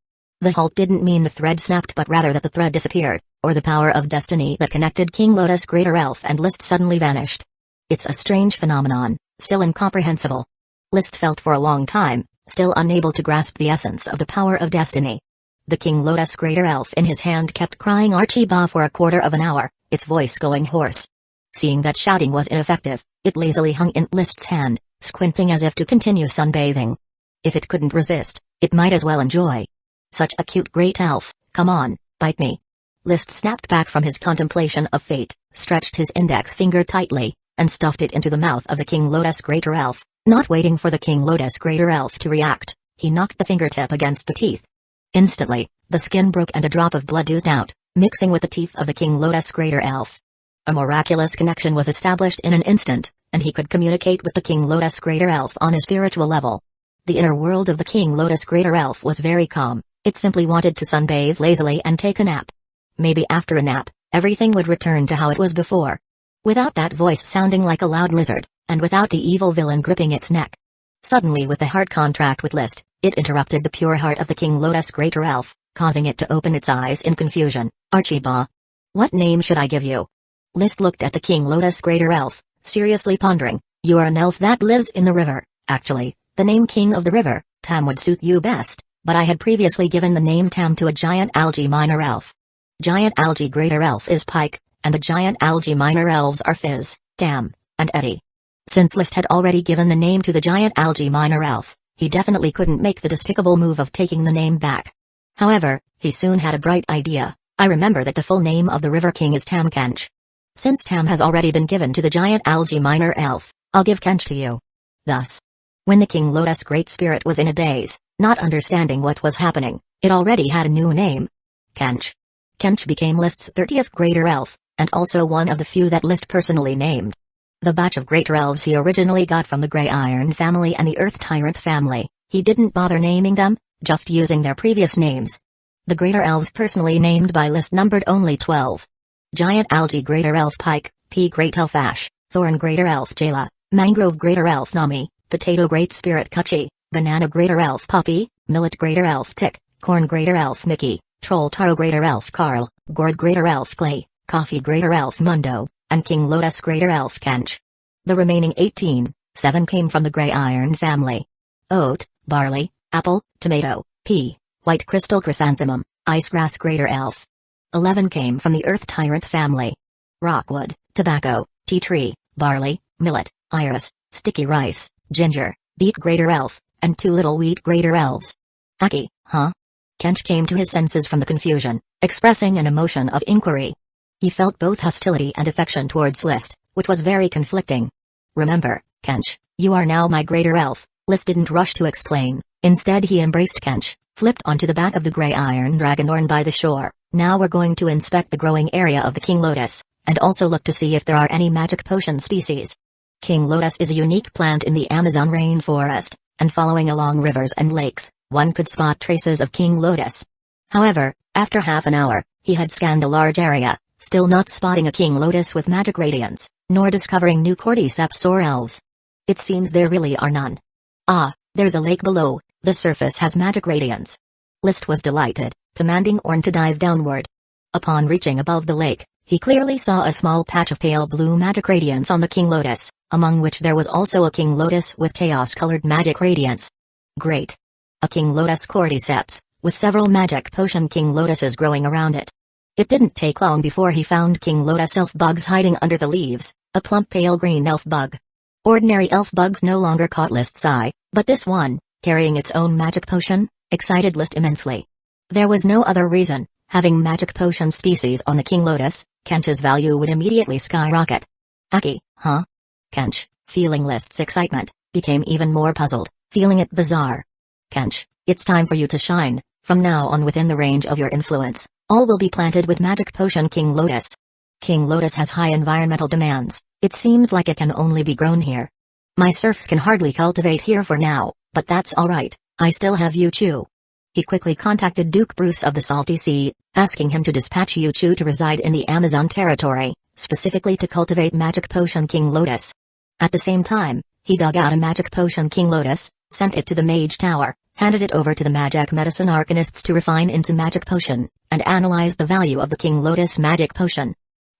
Speaker 1: The halt didn't mean the thread snapped, but rather that the thread disappeared, or the power of destiny that connected King Lotus Greater Elf and List suddenly vanished. It's a strange phenomenon, still incomprehensible. List felt for a long time, still unable to grasp the essence of the power of destiny. The King Lotus Greater Elf in his hand kept crying Archie-ba for a quarter of an hour, its voice going hoarse. Seeing that shouting was ineffective, it lazily hung in List's hand, squinting as if to continue sunbathing. If it couldn't resist, it might as well enjoy. Such a cute great elf, come on, bite me. List snapped back from his contemplation of fate, stretched his index finger tightly, and stuffed it into the mouth of the King Lotus Greater Elf. Not waiting for the King Lotus Greater Elf to react, he knocked the fingertip against the teeth. Instantly, the skin broke and a drop of blood oozed out, mixing with the teeth of the King Lotus Greater Elf. A miraculous connection was established in an instant, and he could communicate with the King Lotus Greater Elf on a spiritual level. The inner world of the King Lotus Greater Elf was very calm, it simply wanted to sunbathe lazily and take a nap. Maybe after a nap, everything would return to how it was before. Without that voice sounding like a loud lizard, and without the evil villain gripping its neck. Suddenly, with the heart contract with List, it interrupted the pure heart of the King Lotus Greater Elf, causing it to open its eyes in confusion. Archie-ba. What name should I give you? List looked at the King Lotus Greater Elf, seriously pondering. You are an elf that lives in the river. Actually, the name King of the River, Tam, would suit you best, but I had previously given the name Tam to a giant algae minor elf. Giant algae greater elf is Pike, and the giant algae minor elves are Fizz, Tam, and Eddie. Since List had already given the name to the giant algae minor elf, he definitely couldn't make the despicable move of taking the name back. However, he soon had a bright idea. I remember that the full name of the River King is Tam Kench. Since Tam has already been given to the giant algae minor elf, I'll give Kench to you. Thus, when the King Lotus Great Spirit was in a daze, not understanding what was happening, it already had a new name. Kench. Kench became List's 30th Greater Elf, and also one of the few that List personally named. The batch of Greater Elves he originally got from the Grey Iron family and the Earth Tyrant family, he didn't bother naming them, just using their previous names. The Greater Elves personally named by List numbered only 12. Giant Algae Greater Elf Pike, Pea Great Elf Ash, Thorn Greater Elf Jayla, Mangrove Greater Elf Nami, Potato Great Spirit Kuchi, Banana Greater Elf Poppy, Millet Greater Elf Tick, Corn Greater Elf Mickey, Troll Taro Greater Elf Carl, Gourd Greater Elf Clay, Coffee Greater Elf Mundo, and King Lotus Greater Elf Kench. The remaining 18, 7 came from the Grey Iron family. Oat, barley, apple, tomato, pea, white crystal chrysanthemum, icegrass Greater Elf. 11 came from the Earth Tyrant family. Rockwood, tobacco, tea tree, barley, millet, iris, sticky rice, ginger, beet Greater Elf, and 2 little wheat Greater Elves. Aki, huh? Kench came to his senses from the confusion, expressing an emotion of inquiry. He felt both hostility and affection towards List, which was very conflicting. Remember, Kench, you are now my Greater Elf. List didn't rush to explain, instead he embraced Kench, flipped onto the back of the Grey Iron Dragonhorn by the shore. Now we're going to inspect the growing area of the King Lotus, and also look to see if there are any magic potion species. King Lotus is a unique plant in the Amazon rainforest, and following along rivers and lakes, one could spot traces of King Lotus. However, after half an hour, he had scanned a large area, still not spotting a King Lotus with magic radiance, nor discovering new cordyceps or elves. It seems there really are none. Ah, there's a lake below, the surface has magic radiance. List was delighted, commanding Orn to dive downward. Upon reaching above the lake, he clearly saw a small patch of pale blue magic radiance on the King Lotus, among which there was also a King Lotus with chaos-colored magic radiance. Great! A King Lotus cordyceps, with several magic potion King Lotuses growing around it. It didn't take long before he found King Lotus elf bugs hiding under the leaves, a plump pale green elf bug. Ordinary elf bugs no longer caught List's eye, but this one, carrying its own magic potion, excited List immensely. There was no other reason. Having magic potion species on the King Lotus, Kench's value would immediately skyrocket. Aki, huh? Kench, feeling List's excitement, became even more puzzled, feeling it bizarre. Kench, it's time for you to shine. From now on, within the range of your influence, all will be planted with magic potion King Lotus. King Lotus has high environmental demands. It seems like it can only be grown here. My serfs can hardly cultivate here for now, but that's alright, I still have you Chu. He quickly contacted Duke Bruce of the Salty Sea, asking him to dispatch Yuchu to reside in the Amazon territory, specifically to cultivate Magic Potion King Lotus. At the same time, he dug out a Magic Potion King Lotus, sent it to the Mage Tower, handed it over to the Magic Medicine Arcanists to refine into Magic Potion, and analyzed the value of the King Lotus Magic Potion.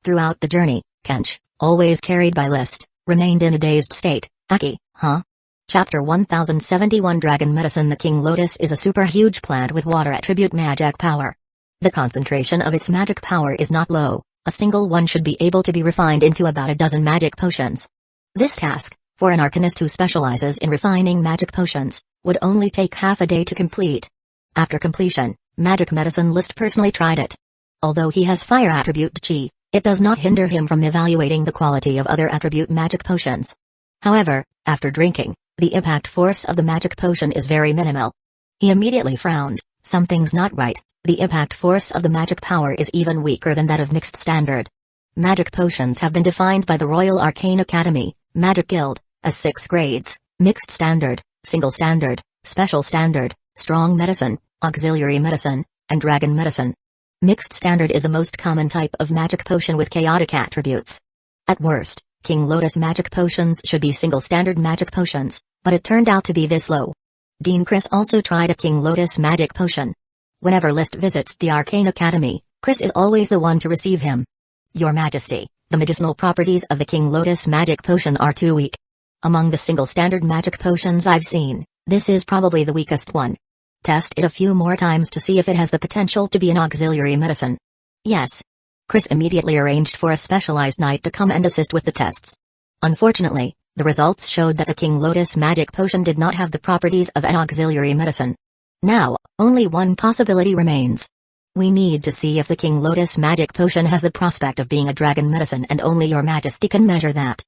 Speaker 1: Throughout the journey, Kench, always carried by List, remained in a dazed state. Aki, huh? Chapter 1071 Dragon Medicine. The King Lotus is a super huge plant with water attribute magic power. The concentration of its magic power is not low, a single one should be able to be refined into about a dozen magic potions. This task, for an arcanist who specializes in refining magic potions, would only take half a day to complete. After completion, Magic Medicine List personally tried it. Although he has fire attribute Chi, it does not hinder him from evaluating the quality of other attribute magic potions. However, after drinking, the impact force of the magic potion is very minimal. He immediately frowned. Something's not right. The impact force of the magic power is even weaker than that of mixed standard. Magic potions have been defined by the Royal Arcane Academy, Magic Guild, as 6 grades: mixed standard, single standard, special standard, strong medicine, auxiliary medicine, and dragon medicine. Mixed standard is the most common type of magic potion with chaotic attributes. At worst, King Lotus magic potions should be single standard magic potions, but it turned out to be this low. Dean Chris also tried a King Lotus magic potion. Whenever List visits the Arcane Academy, Chris is always the one to receive him. Your Majesty, the medicinal properties of the King Lotus magic potion are too weak. Among the single standard magic potions I've seen, this is probably the weakest one. Test it a few more times to see if it has the potential to be an auxiliary medicine. Yes. Chris immediately arranged for a specialized knight to come and assist with the tests. Unfortunately, the results showed that the King Lotus magic potion did not have the properties of an auxiliary medicine. Now, only one possibility remains. We need to see if the King Lotus magic potion has the prospect of being a dragon medicine, and only Your Majesty can measure that.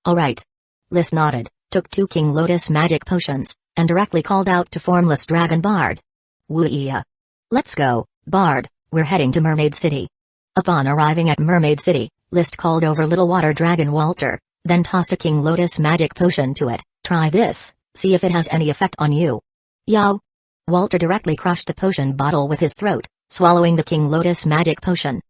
Speaker 1: Alright. Lys nodded, took 2 King Lotus magic potions, and directly called out to Formless Dragon Bard. Woo-yeah. Let's go, Bard, we're heading to Mermaid City. Upon arriving at Mermaid City, List called over Little Water Dragon Walter, then tossed a King Lotus magic potion to it. Try this, see if it has any effect on you. Yow. Walter directly crushed the potion bottle with his throat, swallowing the King Lotus magic potion.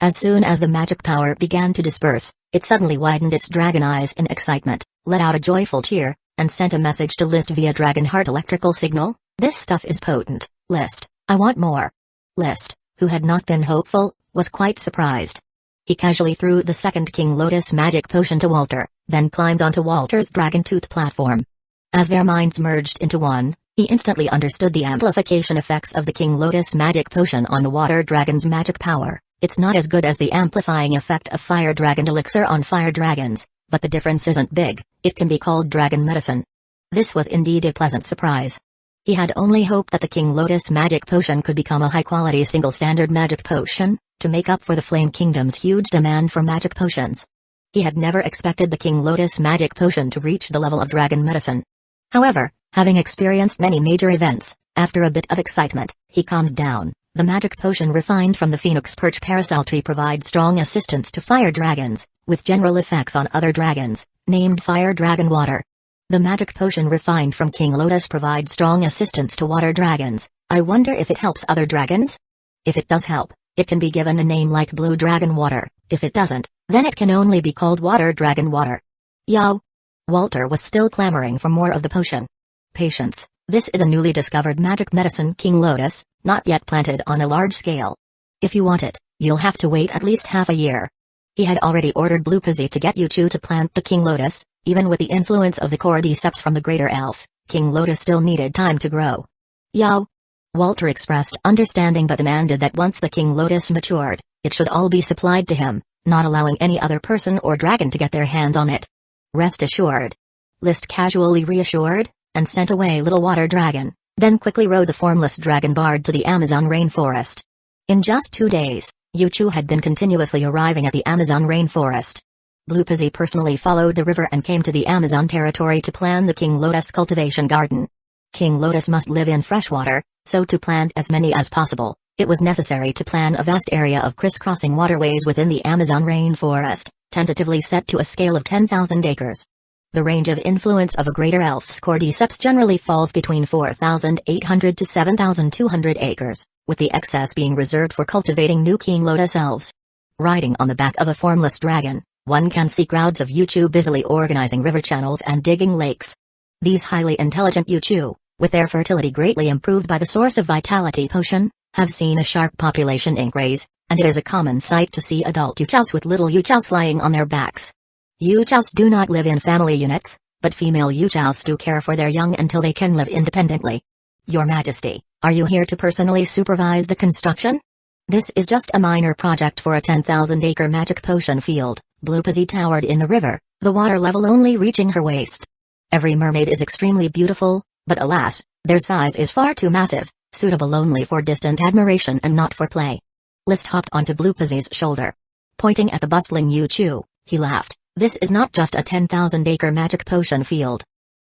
Speaker 1: As soon as the magic power began to disperse, it suddenly widened its dragon eyes in excitement, let out a joyful cheer, and sent a message to List via Dragon Heart electrical signal. This stuff is potent, List, I want more. List, who had not been hopeful, was quite surprised. He casually threw the second King Lotus magic potion to Walter, then climbed onto Walter's Dragon Tooth platform. As their minds merged into one, he instantly understood the amplification effects of the King Lotus magic potion on the water dragon's magic power. It's not as good as the amplifying effect of Fire Dragon elixir on fire dragons, but the difference isn't big. It can be called dragon medicine. This was indeed a pleasant surprise. He had only hoped that the King Lotus magic potion could become a high-quality single-standard magic potion, to make up for the Flame Kingdom's huge demand for magic potions. He had never expected the King Lotus magic potion to reach the level of dragon medicine. However, having experienced many major events, after a bit of excitement, he calmed down. The magic potion refined from the Phoenix Perch Parasol tree provides strong assistance to fire dragons, with general effects on other dragons, named Fire Dragon Water. The magic potion refined from King Lotus provides strong assistance to water dragons. I wonder if it helps other dragons? If it does help, it can be given a name like Blue Dragon Water. If it doesn't, then it can only be called Water Dragon Water. Yow! Walter was still clamoring for more of the potion. Patience, this is a newly discovered magic medicine King Lotus, not yet planted on a large scale. If you want it, you'll have to wait at least half a year. He had already ordered Blue Pizzy to get Yuchu to plant the King Lotus. Even with the influence of the cordyceps from the Greater Elf, King Lotus still needed time to grow. Yow! Walter expressed understanding but demanded that once the King Lotus matured, it should all be supplied to him, not allowing any other person or dragon to get their hands on it. Rest assured. List casually reassured, and sent away Little Water Dragon, then quickly rode the Formless Dragon Bard to the Amazon rainforest. In just 2 days, Yuchu had been continuously arriving at the Amazon rainforest. Blue Pizzy personally followed the river and came to the Amazon territory to plan the King Lotus cultivation garden. King Lotus must live in freshwater, so to plant as many as possible, it was necessary to plan a vast area of crisscrossing waterways within the Amazon rainforest, tentatively set to a scale of 10,000 acres. The range of influence of a greater elf's cordyceps generally falls between 4,800 to 7,200 acres, with the excess being reserved for cultivating new King Lotus elves. Riding on the back of a formless dragon, one can see crowds of Yuchu busily organizing river channels and digging lakes. These highly intelligent Yuchu, with their fertility greatly improved by the source of vitality potion, have seen a sharp population increase, and it is a common sight to see adult Yuchaus with little Yuchaus lying on their backs. Yuchaus do not live in family units, but female Yuchaus do care for their young until they can live independently. Your Majesty, are you here to personally supervise the construction? This is just a minor project for a 10,000-acre magic potion field. Blue Pizzy towered in the river, the water level only reaching her waist. Every mermaid is extremely beautiful, but alas, their size is far too massive, suitable only for distant admiration and not for play. List hopped onto Blue Pizzy's shoulder. Pointing at the bustling Yuchu, he laughed. This is not just a 10,000-acre magic potion field.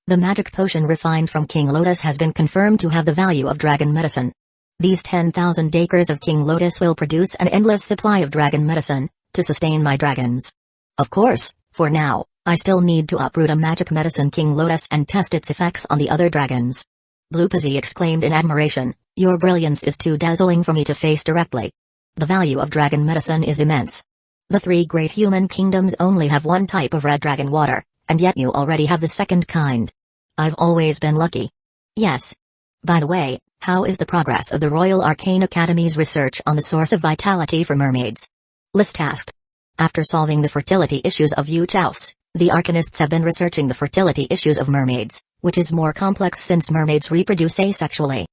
Speaker 1: The magic potion refined from King Lotus has been confirmed to have the value of dragon medicine. These 10,000 acres of King Lotus will produce an endless supply of dragon medicine, to sustain my dragons. Of course, for now, I still need to uproot a magic medicine King Lotus and test its effects on the other dragons. Blue Pizzy exclaimed in admiration, your brilliance is too dazzling for me to face directly. The value of dragon medicine is immense. The three great human kingdoms only have one type of red dragon water, and yet you already have the second kind. I've always been lucky. Yes. By the way, how is the progress of the Royal Arcane Academy's research on the source of vitality for mermaids? List asked. After solving the fertility issues of Yuchaus, the Arcanists have been researching the fertility issues of mermaids, which is more complex since mermaids reproduce asexually.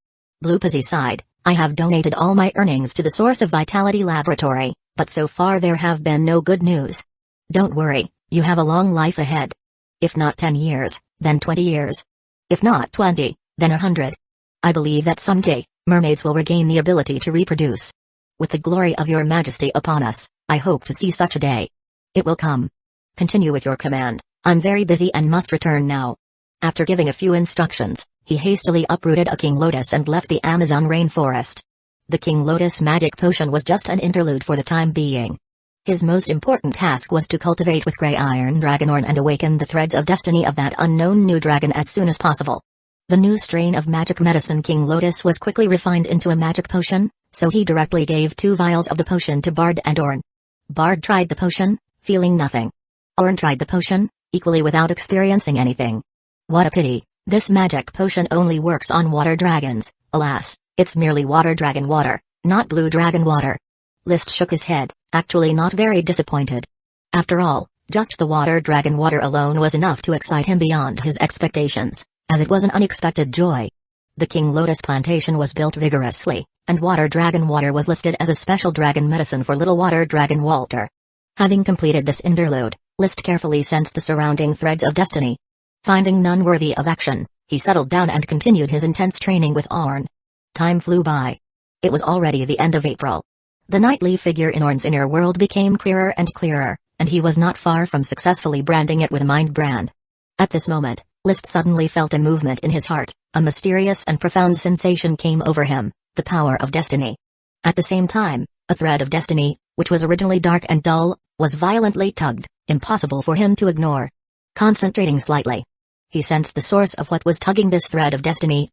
Speaker 1: Blue Pizzy sighed, I have donated all my earnings to the Source of Vitality Laboratory, but so far there have been no good news. Don't worry, you have a long life ahead. If not 10 years, then 20 years. If not 20, then 100. I believe that someday, mermaids will regain the ability to reproduce. With the glory of your Majesty upon us, I hope to see such a day. It will come. Continue with your command, I'm very busy and must return now. After giving a few instructions, he hastily uprooted a King Lotus and left the Amazon rainforest. The King Lotus magic potion was just an interlude for the time being. His most important task was to cultivate with Grey Iron Dragonborn and awaken the threads of destiny of that unknown new dragon as soon as possible. The new strain of magic medicine King Lotus was quickly refined into a magic potion, so he directly gave 2 vials of the potion to Bard and Orn. Bard tried the potion, feeling nothing. Orn tried the potion, equally without experiencing anything. What a pity, this magic potion only works on water dragons, alas. It's merely water dragon water, not blue dragon water. List shook his head, actually not very disappointed. After all, just the water dragon water alone was enough to excite him beyond his expectations, as it was an unexpected joy. The King Lotus plantation was built vigorously, and water dragon water was listed as a special dragon medicine for little water dragon Walter. Having completed this interlude, List carefully sensed the surrounding threads of destiny. Finding none worthy of action, he settled down and continued his intense training with Orn. Time flew by. It was already the end of April. The nightly figure in Orn's inner world became clearer and clearer, and he was not far from successfully branding it with a mind brand. At this moment, List suddenly felt a movement in his heart, a mysterious and profound sensation came over him, the power of destiny. At the same time, a thread of destiny, which was originally dark and dull, was violently tugged, impossible for him to ignore. Concentrating slightly, he sensed the source of what was tugging this thread of destiny.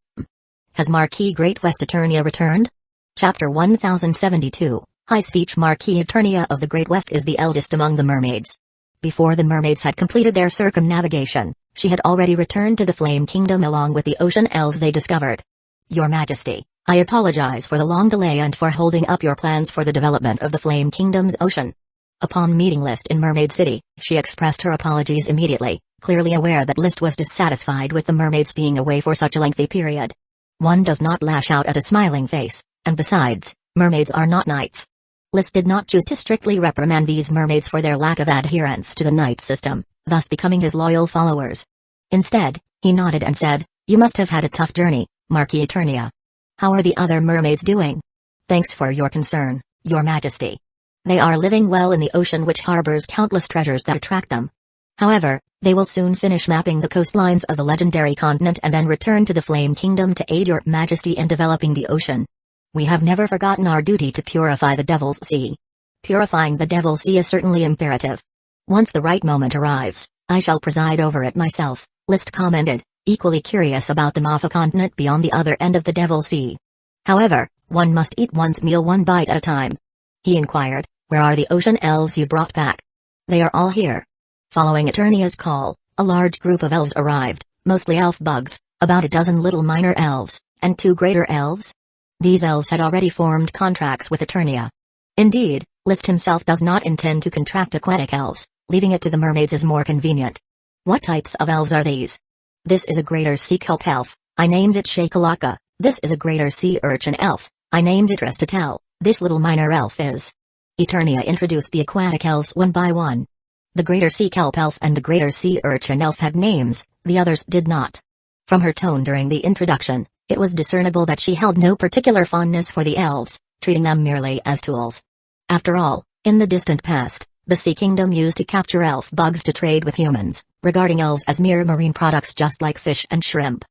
Speaker 1: Has Marquis Great West Eternia returned? Chapter 1072, High Speech Marquis Eternia of the Great West is the eldest among the mermaids. Before the mermaids had completed their circumnavigation, she had already returned to the Flame Kingdom along with the ocean elves they discovered. Your Majesty, I apologize for the long delay and for holding up your plans for the development of the Flame Kingdom's ocean. Upon meeting List in Mermaid City, she expressed her apologies immediately, clearly aware that List was dissatisfied with the mermaids being away for such a lengthy period. One does not lash out at a smiling face, and besides, mermaids are not knights. List did not choose to strictly reprimand these mermaids for their lack of adherence to the knight system, thus becoming his loyal followers. Instead, he nodded and said, You must have had a tough journey, Marquis Eternia. How are the other mermaids doing? Thanks for your concern, Your Majesty. They are living well in the ocean which harbors countless treasures that attract them. However, they will soon finish mapping the coastlines of the legendary continent and then return to the Flame Kingdom to aid Your Majesty in developing the ocean. We have never forgotten our duty to purify the Devil's Sea. Purifying the Devil's Sea is certainly imperative. Once the right moment arrives, I shall preside over it myself, List commented, equally curious about the Mafa continent beyond the other end of the Devil Sea. However, one must eat one's meal one bite at a time. He inquired, where are the ocean elves you brought back? They are all here. Following Eternia's call, a large group of elves arrived, mostly elf bugs, about a dozen little minor elves, and 2 greater elves. These elves had already formed contracts with Eternia. Indeed, List himself does not intend to contract aquatic elves, leaving it to the mermaids is more convenient. What types of elves are these? This is a greater sea kelp elf, I named it Shakalaka. This is a greater sea urchin elf, I named it Restatel. This little minor elf is. Eternia introduced the aquatic elves one by one. The greater sea kelp elf and the greater sea urchin elf had names, the others did not. From her tone during the introduction, it was discernible that she held no particular fondness for the elves, treating them merely as tools. After all, in the distant past, the Sea Kingdom used to capture elf bugs to trade with humans, regarding elves as mere marine products just like fish and shrimp.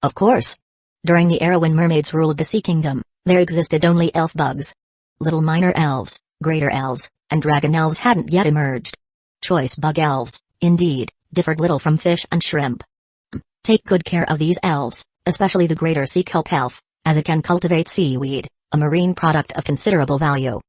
Speaker 1: Of course. During the era when mermaids ruled the Sea Kingdom, there existed only elf bugs. Little minor elves, greater elves, and dragon elves hadn't yet emerged. Choice bug elves, indeed, differed little from fish and shrimp. Take good care of these elves, especially the greater sea kelp elf, as it can cultivate seaweed, a marine product of considerable value.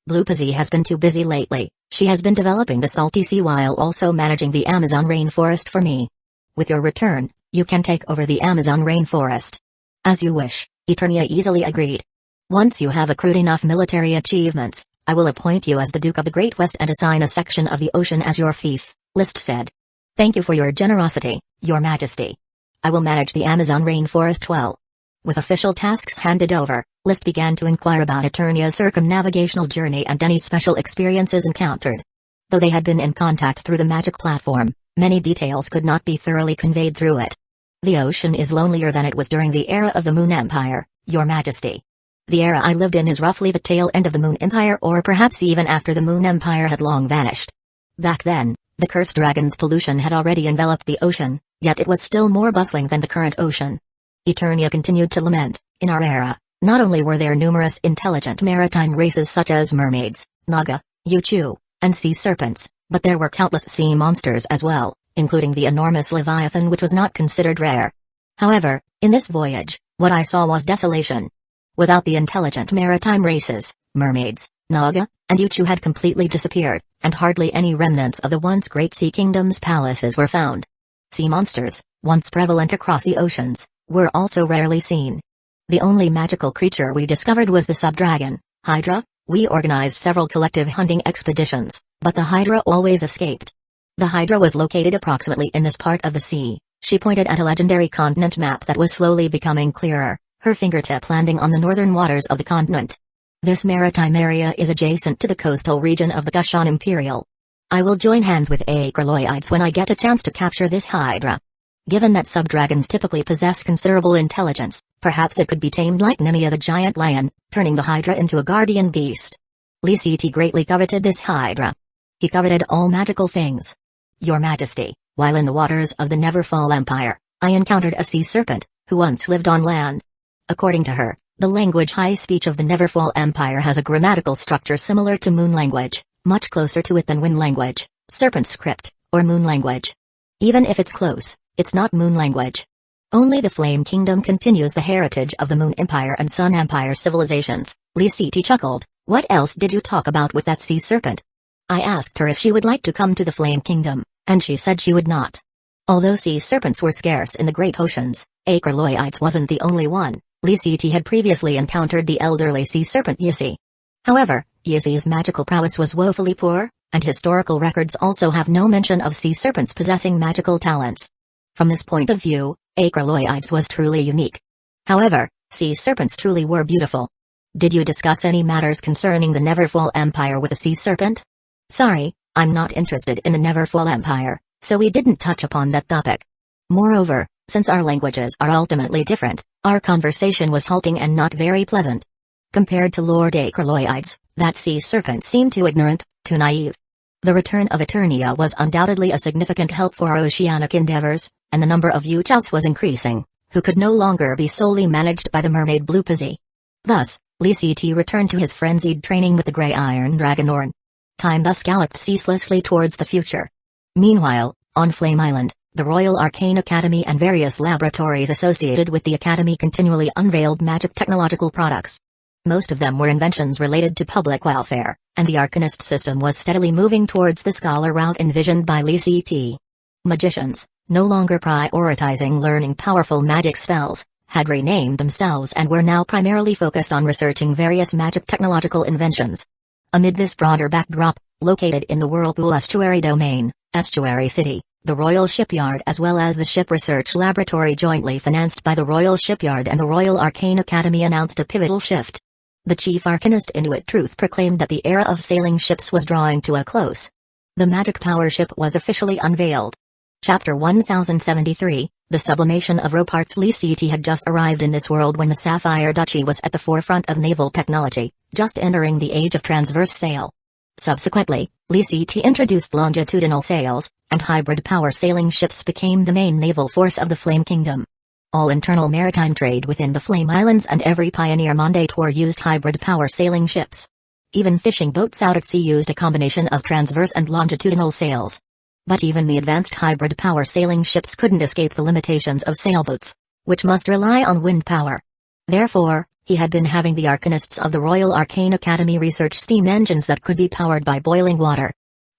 Speaker 1: Blue Pizzy has been too busy lately, she has been developing the salty sea while also managing the Amazon rainforest for me. With your return, you can take over the Amazon rainforest. As you wish, Eternia easily agreed. Once you have accrued enough military achievements, I will appoint you as the Duke of the Great West and assign a section of the ocean as your fief, List said. Thank you for your generosity, Your Majesty. I will manage the Amazon rainforest well. With official tasks handed over, List began to inquire about Eternia's circumnavigational journey and any special experiences encountered. Though they had been in contact through the magic platform, many details could not be thoroughly conveyed through it. The ocean is lonelier than it was during the era of the Moon Empire, Your Majesty. The era I lived in is roughly the tail end of the Moon Empire, or perhaps even after the Moon Empire had long vanished. Back then, the cursed dragon's pollution had already enveloped the ocean, yet it was still more bustling than the current ocean. Eternia continued to lament, in our era, not only were there numerous intelligent maritime races such as mermaids, naga, yuchu, and sea serpents, but there were countless sea monsters as well, including the enormous leviathan which was not considered rare. However, in this voyage, what I saw was desolation. Without the intelligent maritime races, mermaids, naga, and yuchu had completely disappeared, and hardly any remnants of the once great sea kingdom's palaces were found. Sea monsters, once prevalent across the oceans, were also rarely seen. The only magical creature we discovered was the subdragon, Hydra. We organized several collective hunting expeditions, but the Hydra always escaped. The Hydra was located approximately in this part of the sea. She pointed at a legendary continent map that was slowly becoming clearer, her fingertip landing on the northern waters of the continent. This maritime area is adjacent to the coastal region of the Gushan Imperial. I will join hands with Acroloids when I get a chance to capture this Hydra. Given that subdragons typically possess considerable intelligence, perhaps it could be tamed like Nemea the giant lion, turning the Hydra into a guardian beast. Li Siti greatly coveted this Hydra. He coveted all magical things. Your Majesty, while in the waters of the Neverfall Empire, I encountered a sea serpent, who once lived on land. According to her, the language high speech of the Neverfall Empire has a grammatical structure similar to moon language, much closer to it than wind language, serpent script, or moon language. Even if it's close, it's not moon language. Only the Flame Kingdom continues the heritage of the Moon Empire and Sun Empire civilizations. Li Siti chuckled. What else did you talk about with that sea serpent? I asked her if she would like to come to the Flame Kingdom, and she said she would not. Although sea serpents were scarce in the great oceans, Acroloids wasn't the only one. Li Siti had previously encountered the elderly sea serpent Yisi. However, Yisi's magical prowess was woefully poor, and historical records also have no mention of sea serpents possessing magical talents. From this point of view, Acroloids was truly unique. However, sea serpents truly were beautiful. Did you discuss any matters concerning the Neverfall Empire with a sea serpent? Sorry, I'm not interested in the Neverfall Empire, so we didn't touch upon that topic. Moreover, since our languages are ultimately different, our conversation was halting and not very pleasant. Compared to Lord Acroloids, that sea serpent seemed too ignorant, too naive. The return of Eternia was undoubtedly a significant help for our oceanic endeavors, and the number of Yuchas was increasing, who could no longer be solely managed by the mermaid Blue Pizzy. Thus, Li Siti returned to his frenzied training with the Grey Iron Dragonorn. Time thus galloped ceaselessly towards the future. Meanwhile, On Flame Island, the Royal Arcane Academy and various laboratories associated with the Academy continually unveiled magic technological products. Most of them were inventions related to public welfare, and the Arcanist system was steadily moving towards the scholar route envisioned by Lee C.T. Magicians, no longer prioritizing learning powerful magic spells, had renamed themselves and were now primarily focused on researching various magic technological inventions. Amid this broader backdrop, located in the Whirlpool Estuary Domain, Estuary City, the Royal Shipyard as well as the Ship Research Laboratory jointly financed by the Royal Shipyard and the Royal Arcane Academy announced a pivotal shift. The chief arcanist Inuit Truth proclaimed that the era of sailing ships was drawing to a close. The magic power ship was officially unveiled. Chapter 1073, The Sublimation of Roparts. Lee C.T. had just arrived in this world when the Sapphire Duchy was at the forefront of naval technology, just entering the age of transverse sail. Subsequently, Lee C.T. introduced longitudinal sails, and hybrid power sailing ships became the main naval force of the Flame Kingdom. All internal maritime trade within the Flame Islands and every pioneer Mangekyō used hybrid power sailing ships. Even fishing boats out at sea used a combination of transverse and longitudinal sails. But even the advanced hybrid power sailing ships couldn't escape the limitations of sailboats, which must rely on wind power. Therefore, he had been having the arcanists of the Royal Arcane Academy research steam engines that could be powered by boiling water.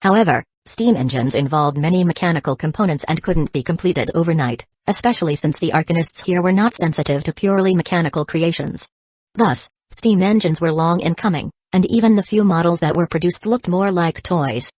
Speaker 1: However, steam engines involved many mechanical components and couldn't be completed overnight, especially since the arcanists here were not sensitive to purely mechanical creations. Thus, steam engines were long in coming, and even the few models that were produced looked more like toys.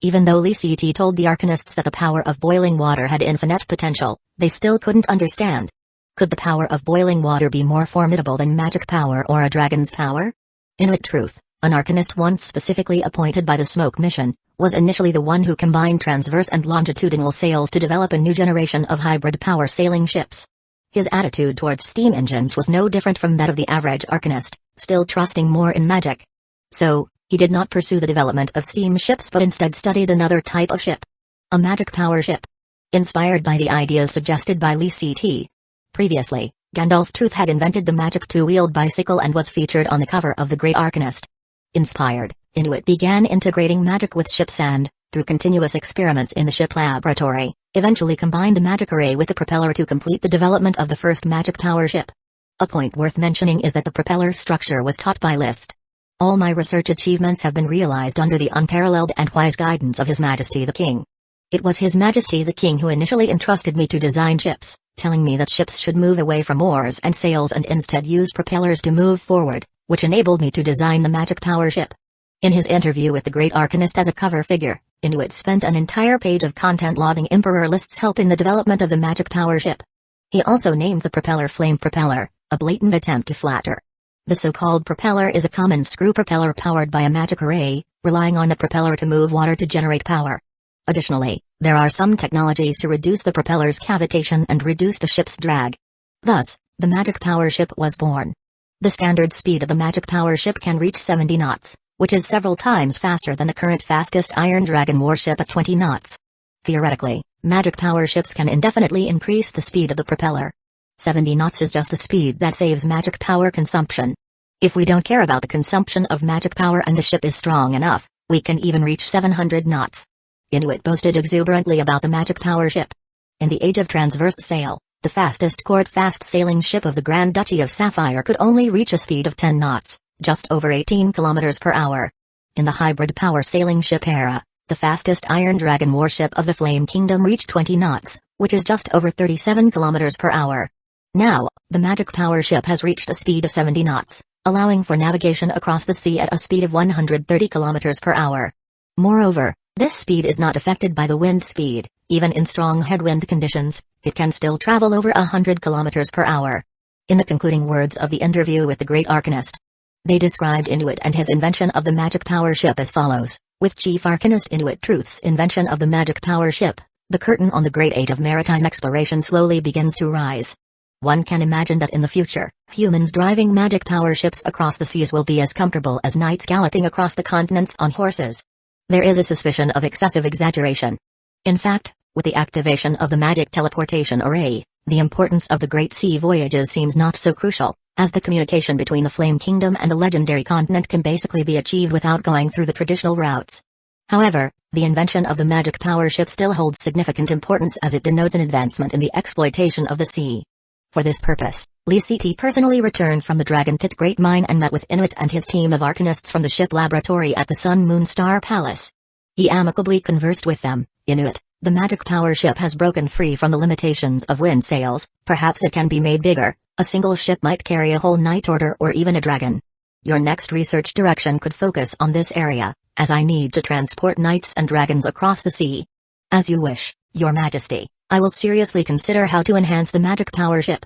Speaker 1: Even though Lee C.T. told the arcanists that the power of boiling water had infinite potential, they still couldn't understand. Could the power of boiling water be more formidable than magic power or a dragon's power? Inuit Truth, an arcanist once specifically appointed by the Smoke Mission, was initially the one who combined transverse and longitudinal sails to develop a new generation of hybrid power sailing ships. His attitude towards steam engines was no different from that of the average arcanist, still trusting more in magic. So, he did not pursue the development of steam ships but instead studied another type of ship. A magic power ship. Inspired by the ideas suggested by Lee C.T. Previously, Gandalf Truth had invented the magic two-wheeled bicycle and was featured on the cover of the Great Arcanist. Inspired, Inuit began integrating magic with ships and, through continuous experiments in the ship laboratory, eventually combined the magic array with the propeller to complete the development of the first magic power ship. A point worth mentioning is that the propeller structure was taught by Liszt. All my research achievements have been realized under the unparalleled and wise guidance of His Majesty the King. It was His Majesty the King who initially entrusted me to design ships, telling me that ships should move away from oars and sails and instead use propellers to move forward, which enabled me to design the magic power ship. In his interview with the Great Arcanist as a cover figure, Inuit spent an entire page of content lauding Emperor Liszt's help in the development of the magic power ship. He also named the propeller Flame Propeller, a blatant attempt to flatter. The so-called propeller is a common screw propeller powered by a magic array, relying on the propeller to move water to generate power. Additionally, there are some technologies to reduce the propeller's cavitation and reduce the ship's drag. Thus, the magic power ship was born. The standard speed of the magic power ship can reach 70 knots, which is several times faster than the current fastest Iron Dragon warship at 20 knots. Theoretically, magic power ships can indefinitely increase the speed of the propeller. 70 knots is just the speed that saves magic power consumption. If we don't care about the consumption of magic power and the ship is strong enough, we can even reach 700 knots. Inuit boasted exuberantly about the magic power ship. In the age of transverse sail, the fastest court-fast sailing ship of the Grand Duchy of Sapphire could only reach a speed of 10 knots, just over 18 kilometers per hour. In the hybrid power sailing ship era, the fastest Iron Dragon warship of the Flame Kingdom reached 20 knots, which is just over 37 kilometers per hour. Now, the magic power ship has reached a speed of 70 knots, allowing for navigation across the sea at a speed of 130 kilometers per hour. Moreover, this speed is not affected by the wind speed. Even in strong headwind conditions, it can still travel over 100 kilometers per hour. In the concluding words of the interview with the Great Arcanist, they described Inuit and his invention of the magic power ship as follows: with Chief Arcanist Inuit Truth's invention of the magic power ship, the curtain on the great age of maritime exploration slowly begins to rise. One can imagine that in the future, humans driving magic power ships across the seas will be as comfortable as knights galloping across the continents on horses. There is a suspicion of excessive exaggeration. In fact, with the activation of the magic teleportation array, the importance of the great sea voyages seems not so crucial, as the communication between the Flame Kingdom and the legendary continent can basically be achieved without going through the traditional routes. However, the invention of the magic power ship still holds significant importance as it denotes an advancement in the exploitation of the sea. For this purpose, Lee Ct personally returned from the Dragon Pit Great Mine and met with Inuit and his team of arcanists from the ship laboratory at the Sun Moon Star Palace. He amicably conversed with them. Inuit, the magic power ship has broken free from the limitations of wind sails, perhaps it can be made bigger. A single ship might carry a whole Knight Order or even a dragon. Your next research direction could focus on this area, as I need to transport knights and dragons across the sea. As you wish, Your Majesty. I will seriously consider how to enhance the magic power ship.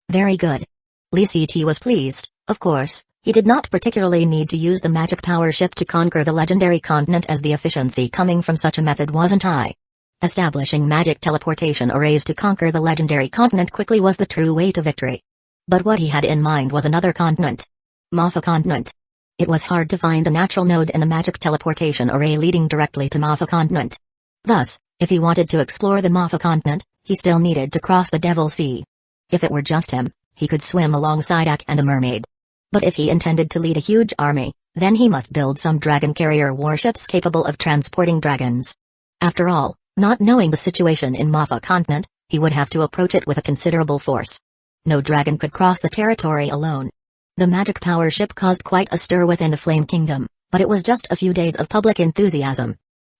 Speaker 1: Very good. Lee Ct was pleased. Of course, he did not particularly need to use the magic power ship to conquer the legendary continent, as the efficiency coming from such a method wasn't high. Establishing magic teleportation arrays to conquer the legendary continent quickly was the true way to victory. But what he had in mind was another continent. Mafa continent. It was hard to find a natural node in the magic teleportation array leading directly to Mafa continent. Thus, if he wanted to explore the Mafa continent, he still needed to cross the Devil Sea. If it were just him, he could swim alongside Ak and the mermaid. But if he intended to lead a huge army, then he must build some dragon carrier warships capable of transporting dragons. After all, not knowing the situation in Mafa continent, he would have to approach it with a considerable force. No dragon could cross the territory alone. The magic power ship caused quite a stir within the Flame Kingdom, but it was just a few days of public enthusiasm.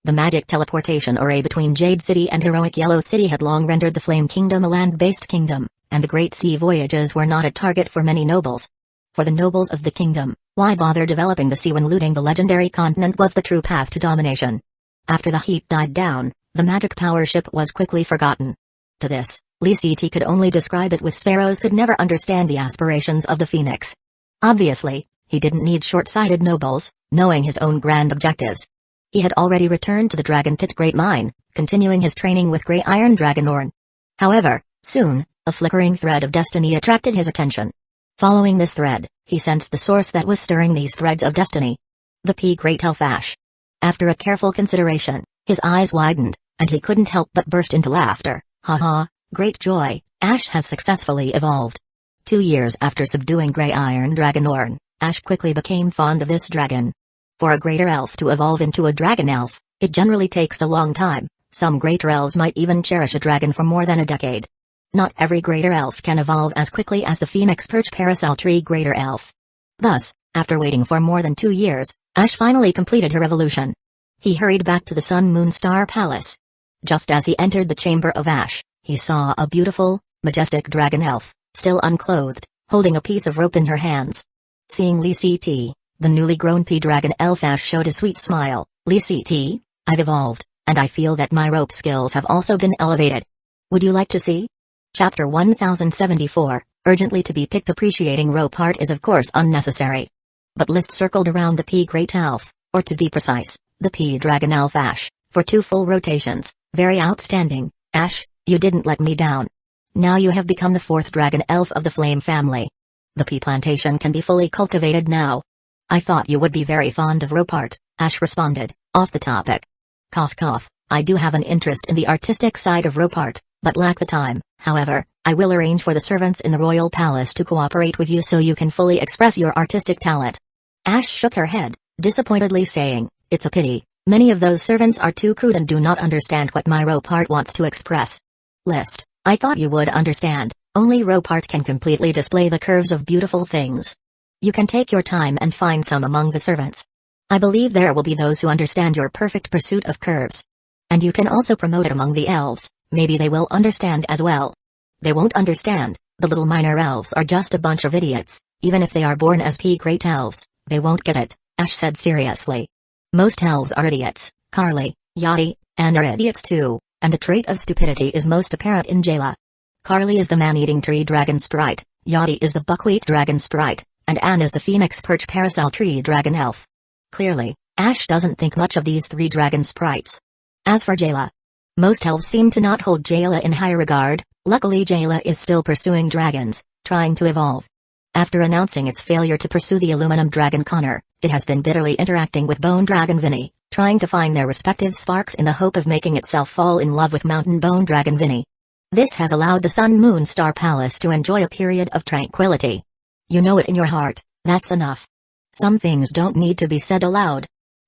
Speaker 1: The magic teleportation array between Jade City and heroic Yellow City had long rendered the Flame Kingdom a land-based kingdom, and the great sea voyages were not a target for many nobles. For the nobles of the kingdom, why bother developing the sea when looting the legendary continent was the true path to domination? After the heat died down, the magic power ship was quickly forgotten. To this, Lee Ct could only describe it with sparrows could never understand the aspirations of the phoenix. Obviously, he didn't need short-sighted nobles, knowing his own grand objectives. He had already returned to the Dragon Pit Great Mine, continuing his training with Grey Iron Dragonborn. However, soon, a flickering thread of destiny attracted his attention. Following this thread, he sensed the source that was stirring these threads of destiny. The Great Elf Ash. After a careful consideration, his eyes widened, and he couldn't help but burst into laughter. Haha, great joy, Ash has successfully evolved. 2 years after subduing Grey Iron Dragonborn, Ash quickly became fond of this dragon. For a greater elf to evolve into a dragon elf, it generally takes a long time. Some greater elves might even cherish a dragon for more than a decade. Not every greater elf can evolve as quickly as the Phoenix Perch Parasol Tree Greater Elf. Thus, after waiting for more than 2 years, Ash finally completed her evolution. He hurried back to the Sun Moon Star Palace. Just as he entered the Chamber of Ash, he saw a beautiful, majestic dragon elf, still unclothed, holding a piece of rope in her hands. Seeing Lee Ct, the newly grown dragon elf Ash showed a sweet smile. Lee Ct, I've evolved, and I feel that my rope skills have also been elevated. Would you like to see? Chapter 1074, urgently to be picked. Appreciating rope art is of course unnecessary. But list circled around the Great Elf, or to be precise, the Dragon Elf Ash, for 2 full rotations. Very outstanding, Ash, you didn't let me down. Now you have become the 4th dragon elf of the Flame family. The pea plantation can be fully cultivated now. I thought you would be very fond of rope art, Ash responded, off the topic. Cough cough, I do have an interest in the artistic side of rope art, but lack the time. However, I will arrange for the servants in the royal palace to cooperate with you so you can fully express your artistic talent. Ash shook her head, disappointedly saying, it's a pity, many of those servants are too crude and do not understand what my rope art wants to express. List, I thought you would understand, only rope art can completely display the curves of beautiful things. You can take your time and find some among the servants. I believe there will be those who understand your perfect pursuit of curves. And you can also promote it among the elves, maybe they will understand as well. They won't understand, the little minor elves are just a bunch of idiots, even if they are born as great elves, they won't get it, Ash said seriously. Most elves are idiots, Carly, Yachty, and are idiots too, and the trait of stupidity is most apparent in Jayla. Carly is the man-eating tree dragon sprite, Yachty is the buckwheat dragon sprite, and Anne is the phoenix perch parasol tree dragon elf. Clearly, Ash doesn't think much of these 3 dragon sprites. As for Jayla, most elves seem to not hold Jayla in high regard. Luckily Jayla is still pursuing dragons, trying to evolve. After announcing its failure to pursue the aluminum dragon Connor, it has been bitterly interacting with bone dragon Vinny, trying to find their respective sparks in the hope of making itself fall in love with mountain bone dragon Vinny. This has allowed the Sun Moon Star Palace to enjoy a period of tranquility. You know it in your heart, that's enough. Some things don't need to be said aloud.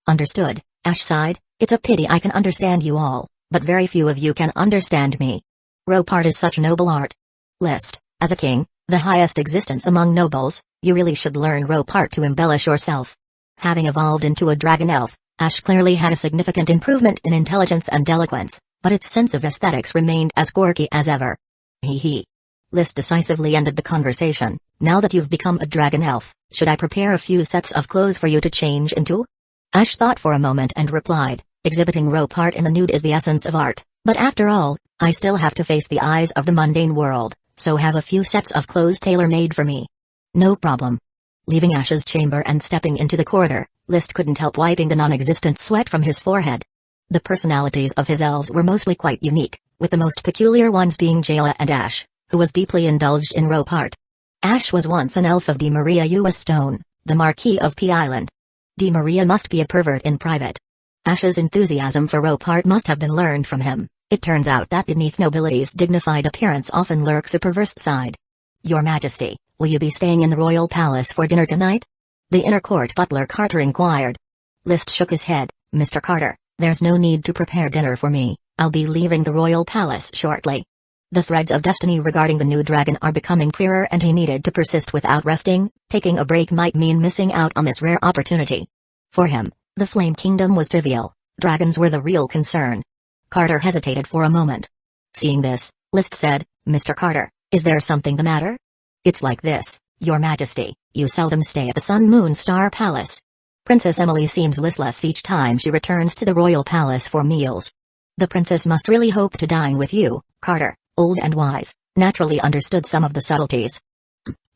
Speaker 1: Understood, Ash sighed, It's a pity I can understand you all, but very few of you can understand me. Rope art is such noble art. List, as a king, the highest existence among nobles, you really should learn rope art to embellish yourself. Having evolved into a dragon elf, Ash clearly had a significant improvement in intelligence and eloquence, but its sense of aesthetics remained as quirky as ever. Hee. List decisively ended the conversation. Now that you've become a dragon elf, should I prepare a few sets of clothes for you to change into? Ash thought for a moment and replied, exhibiting rope art in the nude is the essence of art, but after all, I still have to face the eyes of the mundane world, so have a few sets of clothes tailor-made for me. No problem. Leaving Ash's chamber and stepping into the corridor, List couldn't help wiping the non-existent sweat from his forehead. The personalities of his elves were mostly quite unique, with the most peculiar ones being Jayla and Ash, who was deeply indulged in rope art. Ash was once an elf of Di Maria Ua Stone, the Marquis of P Island. Di Maria must be a pervert in private. Ash's enthusiasm for rope art must have been learned from him. It turns out that beneath nobility's dignified appearance often lurks a perverse side. Your Majesty, will you be staying in the royal palace for dinner tonight? The inner court butler Carter inquired. List shook his head. Mr. Carter, there's no need to prepare dinner for me, I'll be leaving the royal palace shortly. The threads of destiny regarding the new dragon are becoming clearer and he needed to persist without resting. Taking a break might mean missing out on this rare opportunity. For him, the Flame Kingdom was trivial, dragons were the real concern. Carter hesitated for a moment. Seeing this, List said, Mr. Carter, is there something the matter? It's like this, Your Majesty, you seldom stay at the Sun Moon Star Palace. Princess Emily seems listless each time she returns to the royal palace for meals. The princess must really hope to dine with you. Carter, old and wise, naturally understood some of the subtleties.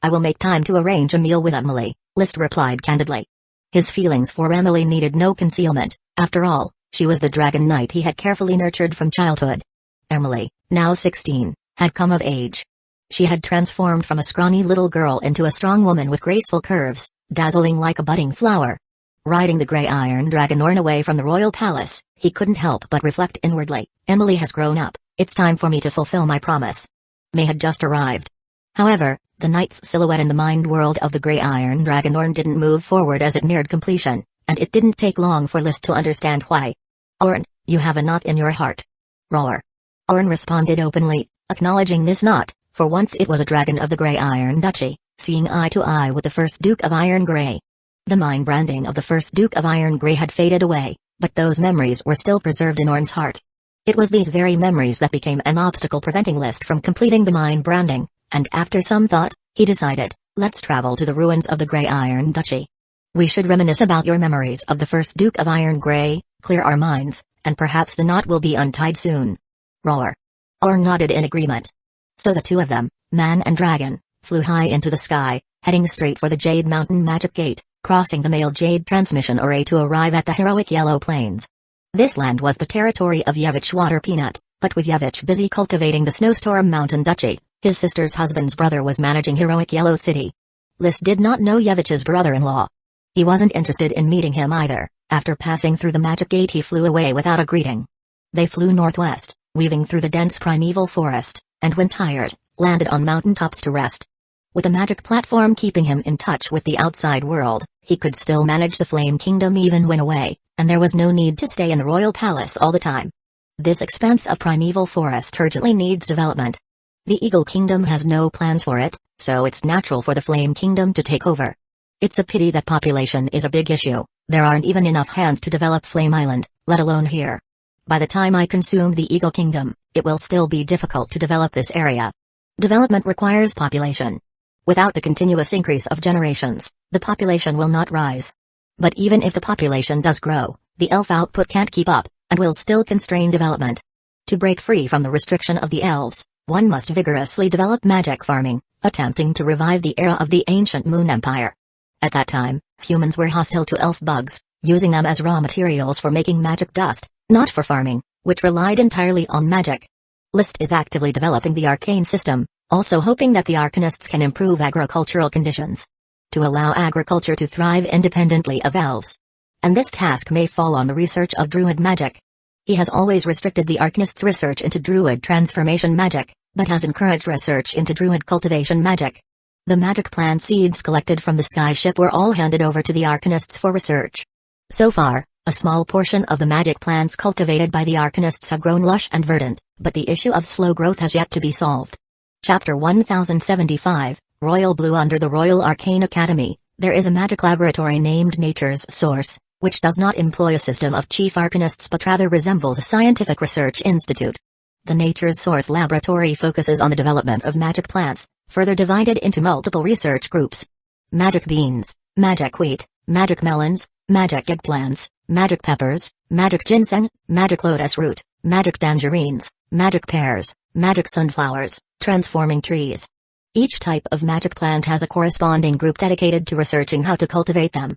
Speaker 1: I will make time to arrange a meal with Emily, List replied candidly. His feelings for Emily needed no concealment. After all, she was the dragon knight he had carefully nurtured from childhood. Emily, now 16, had come of age. She had transformed from a scrawny little girl into a strong woman with graceful curves, dazzling like a budding flower. Riding the gray iron dragon Orn away from the royal palace, he couldn't help but reflect inwardly, Emily has grown up, it's time for me to fulfill my promise. May had just arrived. However, the knight's silhouette in the mind world of the gray iron dragon Orn didn't move forward as it neared completion, and it didn't take long for List to understand why. Orn, you have a knot in your heart. Roar. Orn responded openly, acknowledging this knot, for once it was a dragon of the Grey Iron Duchy, seeing eye to eye with the first Duke of Iron Grey. The mind branding of the first Duke of Iron Grey had faded away, but those memories were still preserved in Orn's heart. It was these very memories that became an obstacle preventing List from completing the mind branding, and after some thought, he decided, let's travel to the ruins of the Grey Iron Duchy. We should reminisce about your memories of the first Duke of Iron Grey, clear our minds, and perhaps the knot will be untied soon. Roar. Orn nodded in agreement. So the two of them, man and dragon, flew high into the sky, heading straight for the Jade Mountain Magic Gate, crossing the Male Jade Transmission Array to arrive at the heroic Yellow Plains. This land was the territory of Yevich Water Peanut, but with Yevich busy cultivating the Snowstorm Mountain Duchy, his sister's husband's brother was managing heroic Yellow City. List did not know Yevich's brother-in-law. He wasn't interested in meeting him either. After passing through the Magic Gate he flew away without a greeting. They flew northwest, weaving through the dense primeval forest, and when tired, landed on mountaintops to rest. With a magic platform keeping him in touch with the outside world, he could still manage the Flame Kingdom even when away, and there was no need to stay in the royal palace all the time. This expanse of primeval forest urgently needs development. The Eagle Kingdom has no plans for it, so it's natural for the Flame Kingdom to take over. It's a pity that population is a big issue. There aren't even enough hands to develop Flame Island, let alone here. By the time I consume the Eagle Kingdom, it will still be difficult to develop this area. Development requires population. Without the continuous increase of generations, the population will not rise. But even if the population does grow, the elf output can't keep up, and will still constrain development. To break free from the restriction of the elves, one must vigorously develop magic farming, attempting to revive the era of the ancient Moon Empire. At that time, humans were hostile to elf bugs, using them as raw materials for making magic dust, not for farming, which relied entirely on magic. List is actively developing the arcane system, also hoping that the arcanists can improve agricultural conditions to allow agriculture to thrive independently of elves. And this task may fall on the research of druid magic. He has always restricted the arcanists' research into druid transformation magic, but has encouraged research into druid cultivation magic. The magic plant seeds collected from the skyship were all handed over to the arcanists for research. So far, A small portion of the magic plants cultivated by the Arcanists have grown lush and verdant, but the issue of slow growth has yet to be solved. Chapter 1075, Royal Blue. Under the Royal Arcane Academy, there is a magic laboratory named Nature's Source, which does not employ a system of chief arcanists but rather resembles a scientific research institute. The Nature's Source laboratory focuses on the development of magic plants, further divided into multiple research groups. Magic beans, magic wheat, magic melons, magic eggplants, magic peppers, magic ginseng, magic lotus root, magic tangerines, magic pears, magic sunflowers, transforming trees. Each type of magic plant has a corresponding group dedicated to researching how to cultivate them.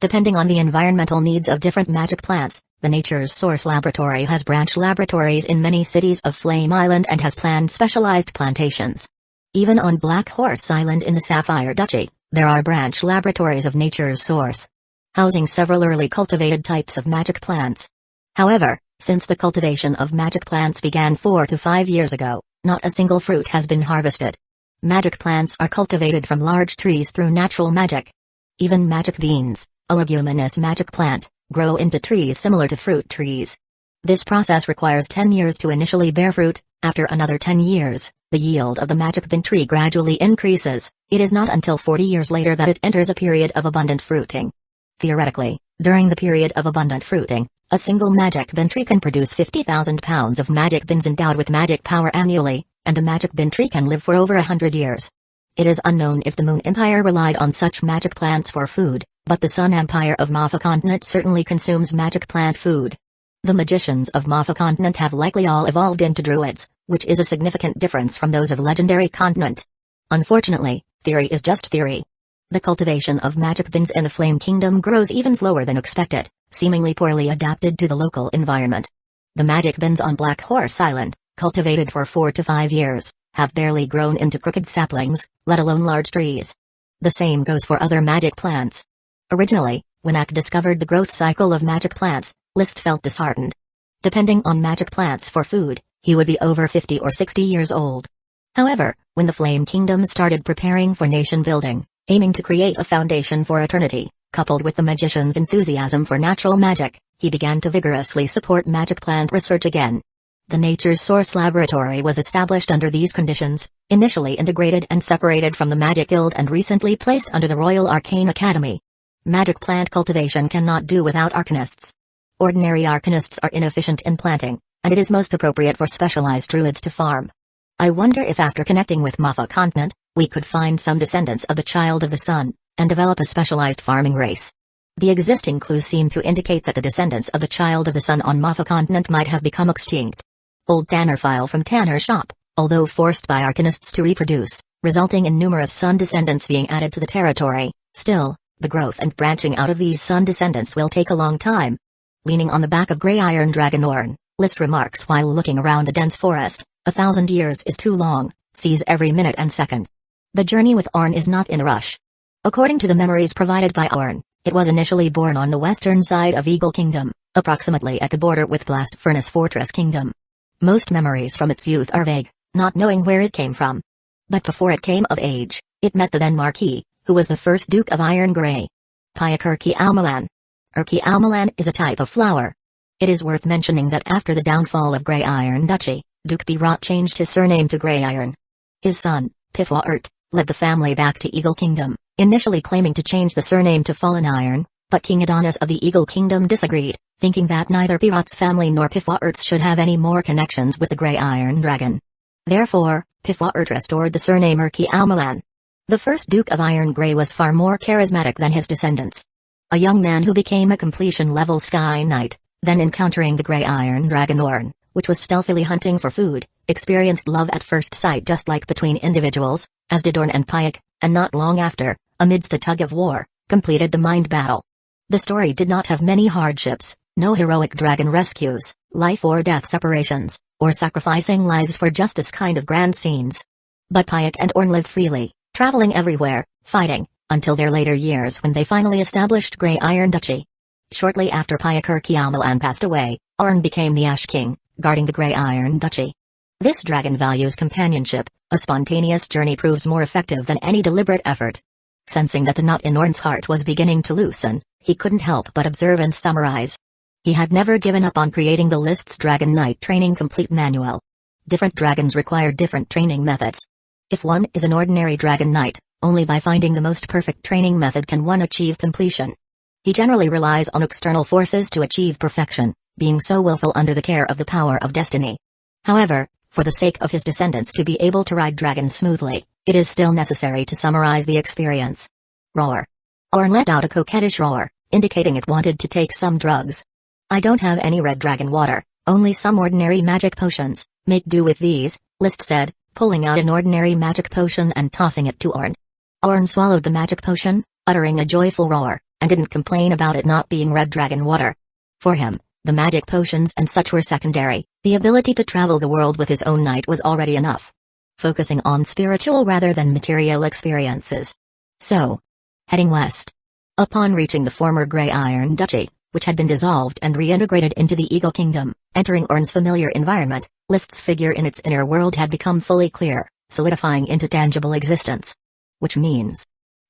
Speaker 1: Depending on the environmental needs of different magic plants, the Nature's Source Laboratory has branch laboratories in many cities of Flame Island and has planned specialized plantations. Even on Black Horse Island in the Sapphire Duchy, there are branch laboratories of Nature's Source, housing several early cultivated types of magic plants. However, since the cultivation of magic plants began 4 to 5 years ago, not a single fruit has been harvested. Magic plants are cultivated from large trees through natural magic. Even magic beans, a leguminous magic plant, grow into trees similar to fruit trees. This process requires 10 years to initially bear fruit. After another 10 years, the yield of the magic bean tree gradually increases. It is not until 40 years later that it enters a period of abundant fruiting. Theoretically, during the period of abundant fruiting, a single magic bean tree can produce 50,000 pounds of magic beans endowed with magic power annually, and a magic bean tree can live for over 100 years. It is unknown if the Moon Empire relied on such magic plants for food, but the Sun Empire of Mafa Continent certainly consumes magic plant food. The magicians of Mafa Continent have likely all evolved into druids, which is a significant difference from those of Legendary Continent. Unfortunately, theory is just theory. The cultivation of magic beans in the Flame Kingdom grows even slower than expected, seemingly poorly adapted to the local environment. The magic beans on Black Horse Island, cultivated for 4 to 5 years, have barely grown into crooked saplings, let alone large trees. The same goes for other magic plants. Originally, when Ak discovered the growth cycle of magic plants, List felt disheartened. Depending on magic plants for food, he would be over 50 or 60 years old. However, when the Flame Kingdom started preparing for nation building, aiming to create a foundation for eternity, coupled with the magician's enthusiasm for natural magic, he began to vigorously support magic plant research again. The Nature's Source Laboratory was established under these conditions, initially integrated and separated from the Magic Guild and recently placed under the Royal Arcane Academy. Magic plant cultivation cannot do without arcanists. Ordinary arcanists are inefficient in planting, and it is most appropriate for specialized druids to farm. I wonder if after connecting with Mafa Continent, we could find some descendants of the Child of the Sun, and develop a specialized farming race. The existing clues seem to indicate that the descendants of the Child of the Sun on Mafa Continent might have become extinct. Old Tanner file from Tanner's shop, although forced by arcanists to reproduce, resulting in numerous Sun descendants being added to the territory, still, the growth and branching out of these Sun descendants will take a long time. Leaning on the back of Grey Iron Dragon Orn, List remarks while looking around the dense forest, 1,000 years is too long, seize every minute and second. The journey with Orn is not in a rush. According to the memories provided by Orn, it was initially born on the western side of Eagle Kingdom, approximately at the border with Blast Furnace Fortress Kingdom. Most memories from its youth are vague, not knowing where it came from. But before it came of age, it met the then Marquis, who was the first Duke of Iron Grey. Payak Urki Almalan. Urki Almalan is a type of flower. It is worth mentioning that after the downfall of Grey Iron Duchy, Duke Birot changed his surname to Grey Iron. His son, Pifwa Urt, led the family back to Eagle Kingdom, initially claiming to change the surname to Fallen Iron, but King Adonis of the Eagle Kingdom disagreed, thinking that neither Birot's family nor Pifwa Urt's should have any more connections with the Grey Iron Dragon. Therefore, Pifwa Urt restored the surname Urki Almalan. The first Duke of Iron Grey was far more charismatic than his descendants. A young man who became a completion-level Sky Knight, then encountering the Grey Iron Dragon Orn, which was stealthily hunting for food, experienced love at first sight just like between individuals, as did Orn and Payak, and not long after, amidst a tug-of-war, completed the mind battle. The story did not have many hardships, no heroic dragon rescues, life or death separations, or sacrificing lives for justice kind of grand scenes. But Payak and Orn lived freely, traveling everywhere, fighting, until their later years when they finally established Grey Iron Duchy. Shortly after Payak Urki Almalan passed away, Orn became the Ash King, guarding the Grey Iron Duchy. This dragon values companionship, a spontaneous journey proves more effective than any deliberate effort. Sensing that the knot in Orn's heart was beginning to loosen, he couldn't help but observe and summarize. He had never given up on creating the list's Dragon Knight training complete manual. Different dragons require different training methods. If one is an ordinary Dragon Knight, only by finding the most perfect training method can one achieve completion. He generally relies on external forces to achieve perfection, being so willful under the care of the power of destiny. However, for the sake of his descendants to be able to ride dragons smoothly, it is still necessary to summarize the experience. Roar. Orn let out a coquettish roar, indicating it wanted to take some drugs. I don't have any red dragon water, only some ordinary magic potions, make do with these, List said, pulling out an ordinary magic potion and tossing it to Orn. Orn swallowed the magic potion, uttering a joyful roar, and didn't complain about it not being red dragon water. For him, the magic potions and such were secondary, the ability to travel the world with his own knight was already enough. Focusing on spiritual rather than material experiences. So, heading west. Upon reaching the former Grey Iron Duchy, which had been dissolved and reintegrated into the Eagle Kingdom, entering Orn's familiar environment, List's figure in its inner world had become fully clear, solidifying into tangible existence. Which means,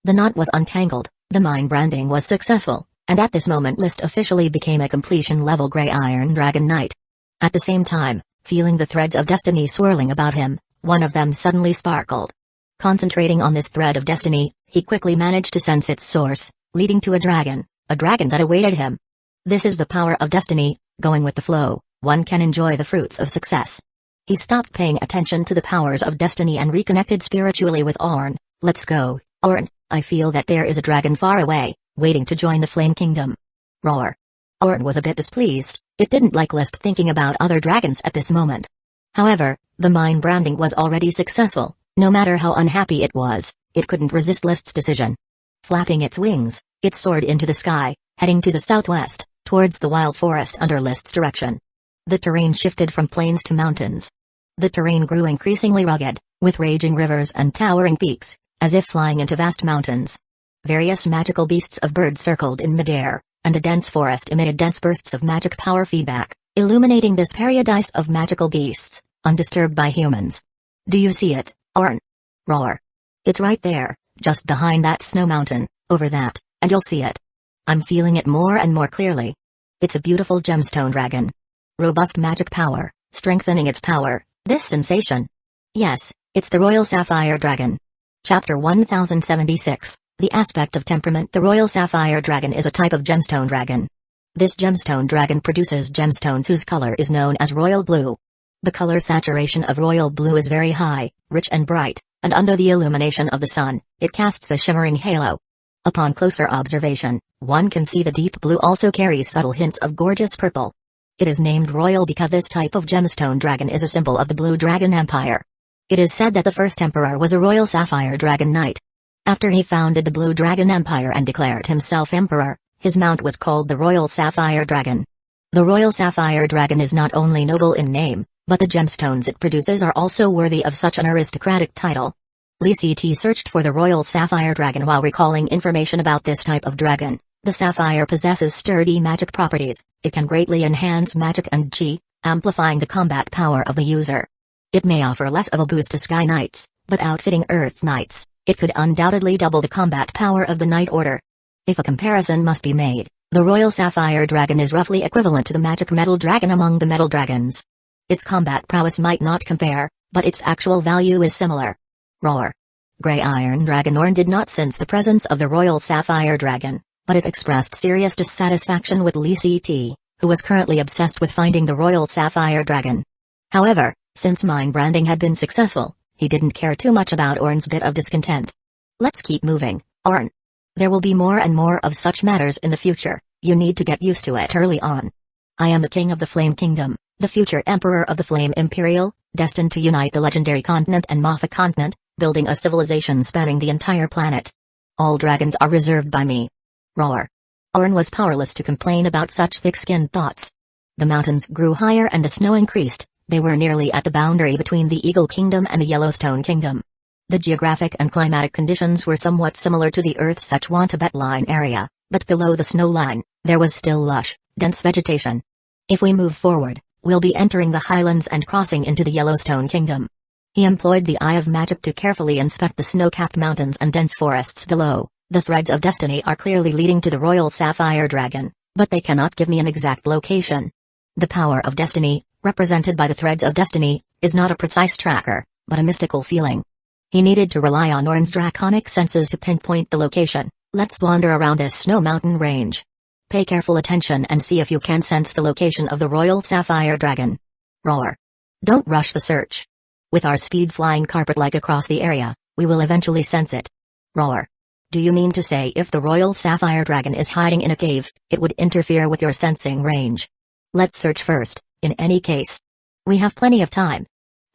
Speaker 1: the knot was untangled, the mind branding was successful, and at this moment List officially became a completion-level Grey Iron Dragon Knight. At the same time, feeling the threads of destiny swirling about him, one of them suddenly sparkled. Concentrating on this thread of destiny, he quickly managed to sense its source, leading to a dragon that awaited him. This is the power of destiny, going with the flow, one can enjoy the fruits of success. He stopped paying attention to the powers of destiny and reconnected spiritually with Orn. Let's go, Orn, I feel that there is a dragon far away, waiting to join the Flame Kingdom. Roar. Orn was a bit displeased, it didn't like List thinking about other dragons at this moment. However, the mind branding was already successful, no matter how unhappy it was, it couldn't resist List's decision. Flapping its wings, it soared into the sky, heading to the southwest, towards the wild forest under List's direction. The terrain shifted from plains to mountains. The terrain grew increasingly rugged, with raging rivers and towering peaks, as if flying into vast mountains. Various magical beasts of birds circled in midair, and the dense forest emitted dense bursts of magic power feedback, illuminating this paradise of magical beasts, undisturbed by humans. Do you see it, Orn? Roar. It's right there, just behind that snow mountain, over that, and you'll see it. I'm feeling it more and more clearly. It's a beautiful gemstone dragon. Robust magic power, strengthening its power, this sensation. Yes, it's the Royal Sapphire Dragon. Chapter 1076, The Aspect of Temperament. The Royal Sapphire Dragon is a type of gemstone dragon. This gemstone dragon produces gemstones whose color is known as royal blue. The color saturation of royal blue is very high, rich and bright, and under the illumination of the sun, it casts a shimmering halo. Upon closer observation, one can see the deep blue also carries subtle hints of gorgeous purple. It is named royal because this type of gemstone dragon is a symbol of the Blue Dragon Empire. It is said that the first emperor was a Royal Sapphire Dragon Knight. After he founded the Blue Dragon Empire and declared himself emperor, his mount was called the Royal Sapphire Dragon. The Royal Sapphire Dragon is not only noble in name, but the gemstones it produces are also worthy of such an aristocratic title. Lee CT searched for the Royal Sapphire Dragon while recalling information about this type of dragon. The sapphire possesses sturdy magic properties, it can greatly enhance magic and chi, amplifying the combat power of the user. It may offer less of a boost to Sky Knights, but outfitting Earth Knights, it could undoubtedly double the combat power of the Knight Order. If a comparison must be made, the Royal Sapphire Dragon is roughly equivalent to the Magic Metal Dragon among the metal dragons. Its combat prowess might not compare, but its actual value is similar. Roar. Grey Iron Dragon Orn did not sense the presence of the Royal Sapphire Dragon, but it expressed serious dissatisfaction with Lee CT, who was currently obsessed with finding the Royal Sapphire Dragon. However, since mind branding had been successful, he didn't care too much about Orn's bit of discontent. Let's keep moving, Orn. There will be more and more of such matters in the future, you need to get used to it early on. I am the King of the Flame Kingdom, the future Emperor of the Flame Imperial, destined to unite the legendary continent and Motha continent, building a civilization spanning the entire planet. All dragons are reserved by me. Roar. Orn was powerless to complain about such thick-skinned thoughts. The mountains grew higher and the snow increased, they were nearly at the boundary between the Eagle Kingdom and the Yellowstone Kingdom. The geographic and climatic conditions were somewhat similar to the Earth's Sichuan Tibet line area, but below the snow line, there was still lush, dense vegetation. If we move forward, we'll be entering the highlands and crossing into the Yellowstone Kingdom. He employed the Eye of Magic to carefully inspect the snow-capped mountains and dense forests below. The threads of destiny are clearly leading to the Royal Sapphire Dragon, but they cannot give me an exact location. The power of destiny, represented by the threads of destiny, is not a precise tracker, but a mystical feeling. He needed to rely on Orn's draconic senses to pinpoint the location. Let's wander around this snow mountain range. Pay careful attention and see if you can sense the location of the Royal Sapphire Dragon. Roar. Don't rush the search. With our speed flying carpet-like across the area, we will eventually sense it. Roar. Do you mean to say if the Royal Sapphire Dragon is hiding in a cave, it would interfere with your sensing range? Let's search first, in any case. We have plenty of time.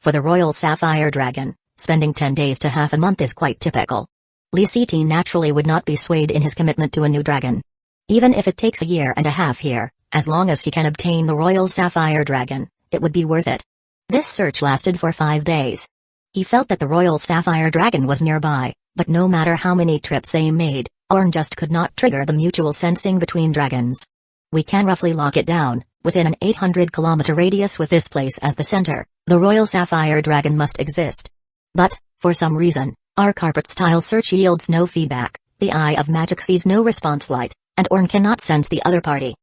Speaker 1: For the Royal Sapphire Dragon, spending 10 days to half a month is quite typical. Lee City naturally would not be swayed in his commitment to a new dragon. Even if it takes a year and a half here, as long as he can obtain the Royal Sapphire Dragon, it would be worth it. This search lasted for 5 days. He felt that the Royal Sapphire Dragon was nearby, but no matter how many trips they made, Orn just could not trigger the mutual sensing between dragons. We can roughly lock it down. Within an 800-kilometer radius with this place as the center, the Royal Sapphire Dragon must exist. But, for some reason, our carpet-style search yields no feedback, the Eye of Magic sees no response light, and Orn cannot sense the other party.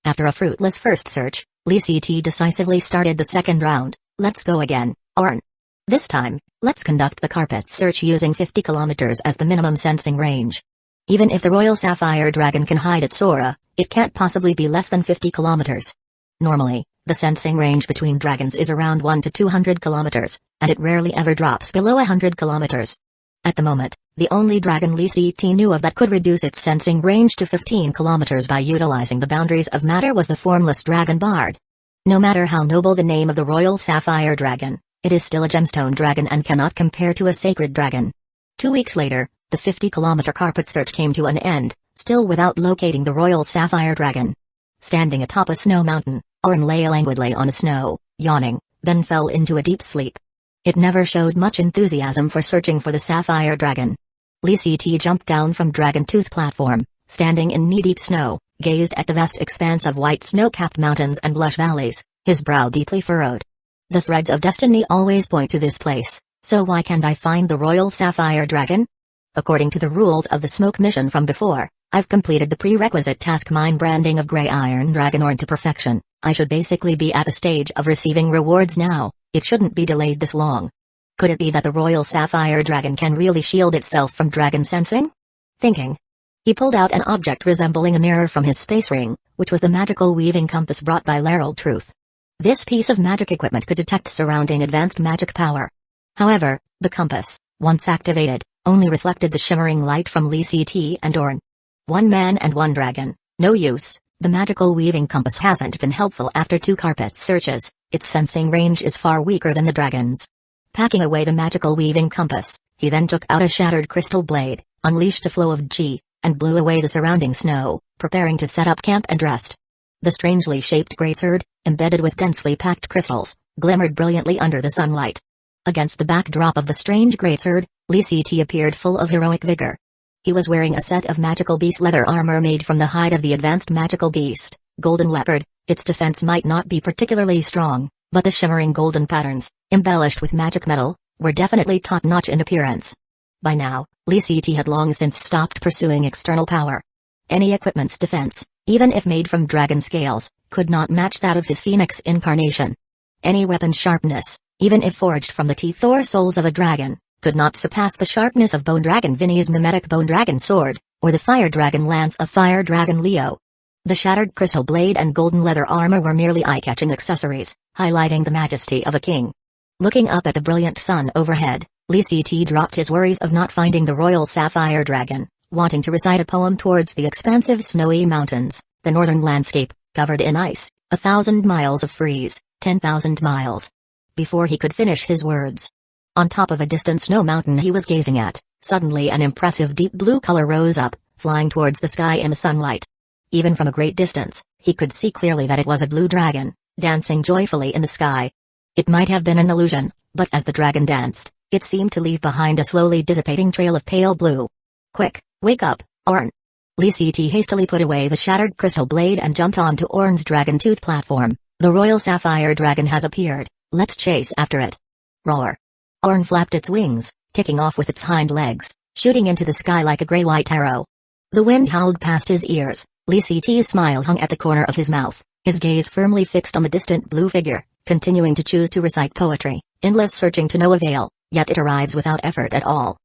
Speaker 1: After a fruitless first search, Lee Ct decisively started the second round. Let's go again, Orn. This time, let's conduct the carpet search using 50 kilometers as the minimum sensing range. Even if the Royal Sapphire Dragon can hide its aura, it can't possibly be less than 50 kilometers. Normally, the sensing range between dragons is around 1 to 200 kilometers, and it rarely ever drops below 100 kilometers. At the moment, the only dragon Lee Ct knew of that could reduce its sensing range to 15 kilometers by utilizing the boundaries of matter was the formless dragon Bard. No matter how noble the name of the Royal Sapphire Dragon, it is still a gemstone dragon and cannot compare to a sacred dragon. 2 weeks later, the 50-kilometer carpet search came to an end, still without locating the Royal Sapphire Dragon. Standing atop a snow mountain, Orn lay languidly on snow, yawning, then fell into a deep sleep. It never showed much enthusiasm for searching for the Sapphire Dragon. Lee Ct jumped down from Dragon Tooth platform, standing in knee-deep snow, gazed at the vast expanse of white snow-capped mountains and lush valleys, his brow deeply furrowed. The threads of destiny always point to this place, so why can't I find the Royal Sapphire Dragon? According to the rules of the smoke mission from before, I've completed the prerequisite task mine branding of Grey Iron Dragon Orn to perfection. I should basically be at the stage of receiving rewards now. It shouldn't be delayed this long. Could it be that the Royal Sapphire Dragon can really shield itself from dragon sensing? Thinking. He pulled out an object resembling a mirror from his space ring, which was the magical weaving compass brought by Laurel Truth. This piece of magic equipment could detect surrounding advanced magic power. However, the compass, once activated, only reflected the shimmering light from Lee Ct and Orn. One man and one dragon, no use. The magical weaving compass hasn't been helpful after 2 carpet searches, its sensing range is far weaker than the dragon's. Packing away the magical weaving compass, he then took out a shattered crystal blade, unleashed a flow of chi, and blew away the surrounding snow, preparing to set up camp and rest. The strangely shaped greatsword, embedded with densely packed crystals, glimmered brilliantly under the sunlight. Against the backdrop of the strange greatsword, Lee Ct appeared full of heroic vigor. He was wearing a set of magical beast leather armor made from the hide of the advanced magical beast, Golden Leopard. Its defense might not be particularly strong, but the shimmering golden patterns, embellished with magic metal, were definitely top-notch in appearance. By now, Lee Ct had long since stopped pursuing external power. Any equipment's defense, even if made from dragon scales, could not match that of his phoenix incarnation. Any weapon's sharpness, even if forged from the teeth or souls of a dragon, could not surpass the sharpness of Bone Dragon Vinny's mimetic Bone Dragon Sword, or the Fire Dragon Lance of Fire Dragon Leo. The shattered crystal blade and golden leather armor were merely eye-catching accessories, highlighting the majesty of a king. Looking up at the brilliant sun overhead, Lee Ct dropped his worries of not finding the Royal Sapphire Dragon, wanting to recite a poem towards the expansive snowy mountains, the northern landscape, covered in ice, 1,000 miles of freeze, 10,000 miles. Before he could finish his words, on top of a distant snow mountain he was gazing at, suddenly an impressive deep blue color rose up, flying towards the sky in the sunlight. Even from a great distance, he could see clearly that it was a blue dragon, dancing joyfully in the sky. It might have been an illusion, but as the dragon danced, it seemed to leave behind a slowly dissipating trail of pale blue. Quick, wake up, Orn. Lee Ct hastily put away the shattered crystal blade and jumped onto Orn's dragon tooth platform. The Royal Sapphire Dragon has appeared, let's chase after it. Roar. Orn flapped its wings, kicking off with its hind legs, shooting into the sky like a gray-white arrow. The wind howled past his ears, Li Ct's smile hung at the corner of his mouth, his gaze firmly fixed on the distant blue figure, continuing to choose to recite poetry, endless searching to no avail, yet it arrives without effort at all.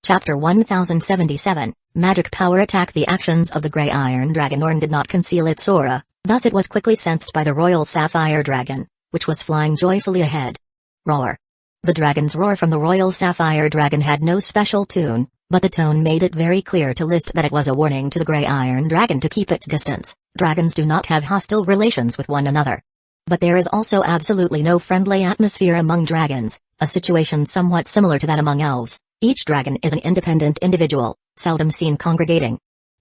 Speaker 1: Chapter 1077, Magic Power Attack. The actions of the Grey Iron Dragon Orn did not conceal its aura, thus it was quickly sensed by the Royal Sapphire Dragon, which was flying joyfully ahead. Roar. The dragon's roar from the Royal Sapphire Dragon had no special tune, but the tone made it very clear to List that it was a warning to the Grey Iron Dragon to keep its distance. Dragons do not have hostile relations with one another. But there is also absolutely no friendly atmosphere among dragons, a situation somewhat similar to that among elves. Each dragon is an independent individual, seldom seen congregating.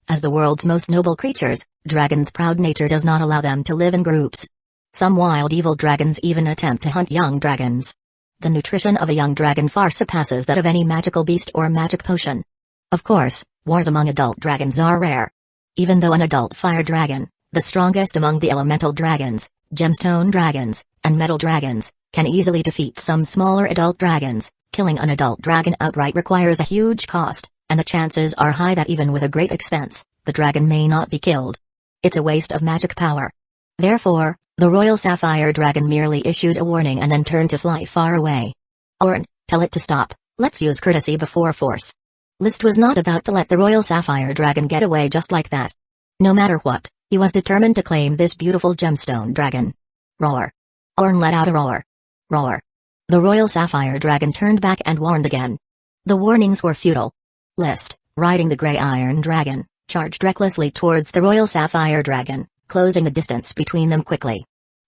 Speaker 1: As the world's most noble creatures, dragons' proud nature does not allow them to live in groups. Some wild evil dragons even attempt to hunt young dragons. The nutrition of a young dragon far surpasses that of any magical beast or magic potion. Of course, wars among adult dragons are rare. Even though an adult fire dragon, the strongest among the elemental dragons, gemstone dragons, and metal dragons, can easily defeat some smaller adult dragons, killing an adult dragon outright requires a huge cost, and the chances are high that even with a great expense, the dragon may not be killed. It's a waste of magic power. Therefore, the Royal Sapphire Dragon merely issued a warning and then turned to fly far away. Orn, tell it to stop, let's use courtesy before force. List was not about to let the Royal Sapphire Dragon get away just like that. No matter what, he was determined to claim this beautiful gemstone dragon. Roar. Orn let out a roar. Roar. The Royal Sapphire Dragon turned back and warned again. The warnings were futile. List, riding the Grey Iron Dragon, charged recklessly towards the Royal Sapphire Dragon, closing the distance between them quickly.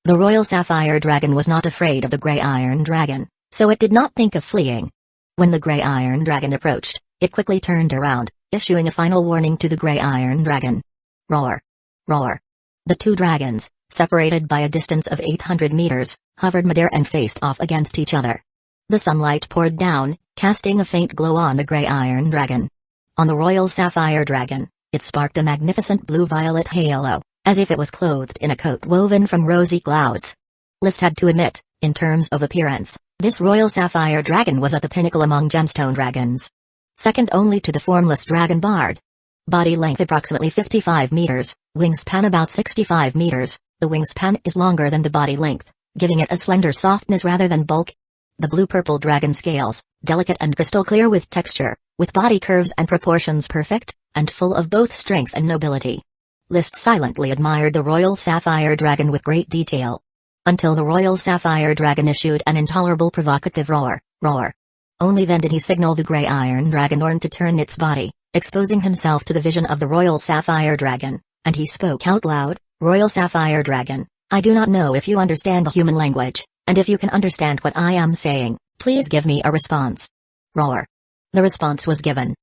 Speaker 1: The Royal Sapphire Dragon was not afraid of the Grey Iron Dragon, so it did not think of fleeing. When the Grey Iron Dragon approached, it quickly turned around, issuing a final warning to the Grey Iron Dragon. Roar. Roar. The two dragons, separated by a distance of 800 meters, hovered midair and faced off against each other. The sunlight poured down, casting a faint glow on the Grey Iron Dragon. On the Royal Sapphire Dragon, it sparked a magnificent blue-violet halo, as if it was clothed in a coat woven from rosy clouds. List had to admit, in terms of appearance, this Royal Sapphire Dragon was at the pinnacle among gemstone dragons. Second only to the formless dragon Bard. Body length approximately 55 meters, wingspan about 65 meters, the wingspan is longer than the body length, giving it a slender softness rather than bulk. The blue-purple dragon scales, delicate and crystal clear with texture, with body curves and proportions perfect, and full of both strength and nobility. List silently admired the Royal Sapphire Dragon with great detail. Until the Royal Sapphire Dragon issued an intolerable provocative roar, roar. Only then did he signal the Grey Iron Dragon Orn to turn its body, exposing himself to the vision of the Royal Sapphire Dragon, and he spoke out loud, Royal Sapphire Dragon, I do not know if you understand the human language, and if you can understand what I am saying, please give me a response. Roar. The response was given.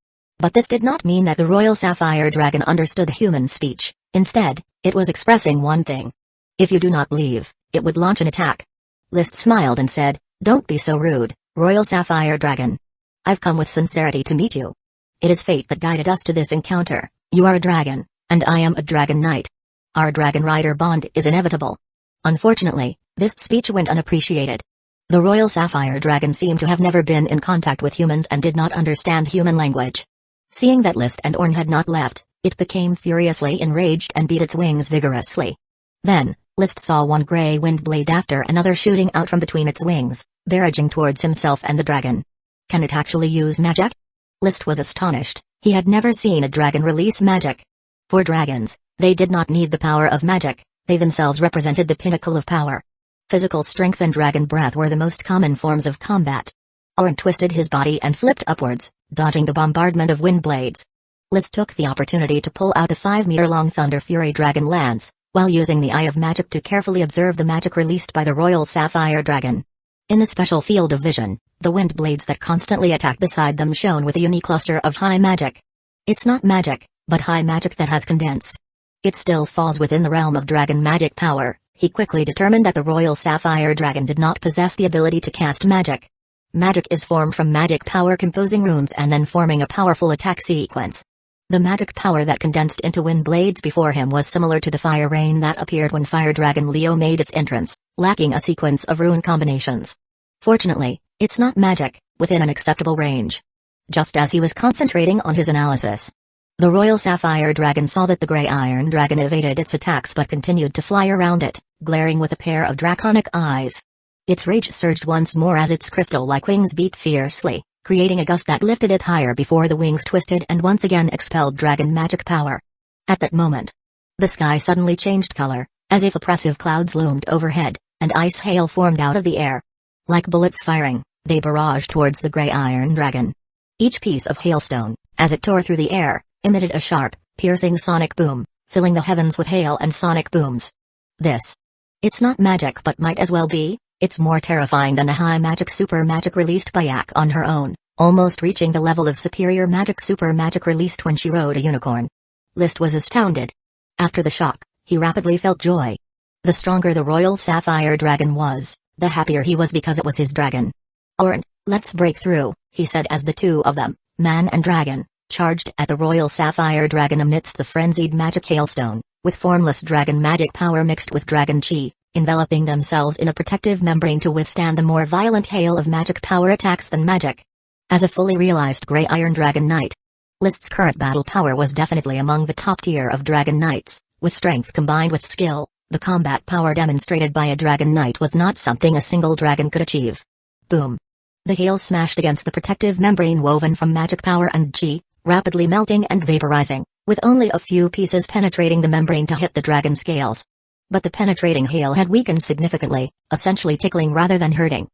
Speaker 1: But this did not mean that the Royal Sapphire Dragon understood human speech, instead, it was expressing one thing. If you do not leave, it would launch an attack. List smiled and said, Don't be so rude, Royal Sapphire Dragon. I've come with sincerity to meet you. It is fate that guided us to this encounter. You are a dragon, and I am a dragon knight. Our dragon rider bond is inevitable. Unfortunately, this speech went unappreciated. The Royal Sapphire Dragon seemed to have never been in contact with humans and did not understand human language. Seeing that List and Orn had not left, it became furiously enraged and beat its wings vigorously. Then, List saw one gray wind blade after another shooting out from between its wings, barraging towards himself and the dragon. Can it actually use magic? List was astonished, he had never seen a dragon release magic. For dragons, they did not need the power of magic, they themselves represented the pinnacle of power. Physical strength and dragon breath were the most common forms of combat. Orn twisted his body and flipped upwards, dodging the bombardment of wind blades. List took the opportunity to pull out a 5-meter-long Thunder Fury Dragon Lance, while using the Eye of Magic to carefully observe the magic released by the Royal Sapphire Dragon. In the special field of vision, the wind blades that constantly attacked beside them shone with a unique cluster of high magic. It's not magic, but high magic that has condensed. It still falls within the realm of dragon magic power. He quickly determined that the Royal Sapphire Dragon did not possess the ability to cast magic. Magic is formed from magic power composing runes and then forming a powerful attack sequence. The magic power that condensed into wind blades before him was similar to the fire rain that appeared when Fire Dragon Leo made its entrance, lacking a sequence of rune combinations. Fortunately, it's not magic, within an acceptable range. Just as he was concentrating on his analysis, The Royal Sapphire Dragon saw that the Grey Iron Dragon evaded its attacks but continued to fly around it, glaring with a pair of draconic eyes. Its rage surged once more as its crystal-like wings beat fiercely, creating a gust that lifted it higher before the wings twisted and once again expelled dragon magic power. At that moment, the sky suddenly changed color, as if oppressive clouds loomed overhead, and ice hail formed out of the air. Like bullets firing, they barraged towards the Grey Iron Dragon. Each piece of hailstone, as it tore through the air, emitted a sharp, piercing sonic boom, filling the heavens with hail and sonic booms. It's not magic but might as well be. It's more terrifying than the high magic super magic released by Yak on her own, almost reaching the level of superior magic super magic released when she rode a unicorn. List was astounded. After the shock, he rapidly felt joy. The stronger the Royal Sapphire Dragon was, the happier he was because it was his dragon. "Orn, let's break through," he said as the two of them, man and dragon, charged at the Royal Sapphire Dragon amidst the frenzied magic hailstone, with formless dragon magic power mixed with dragon chi, enveloping themselves in a protective membrane to withstand the more violent hail of magic power attacks than magic. As a fully realized Grey Iron Dragon Knight, List's current battle power was definitely among the top tier of Dragon Knights, with strength combined with skill. The combat power demonstrated by a Dragon Knight was not something a single dragon could achieve. Boom! The hail smashed against the protective membrane woven from magic power and chi, rapidly melting and vaporizing, with only a few pieces penetrating the membrane to hit the dragon scales. But the penetrating hail had weakened significantly, essentially tickling rather than hurting.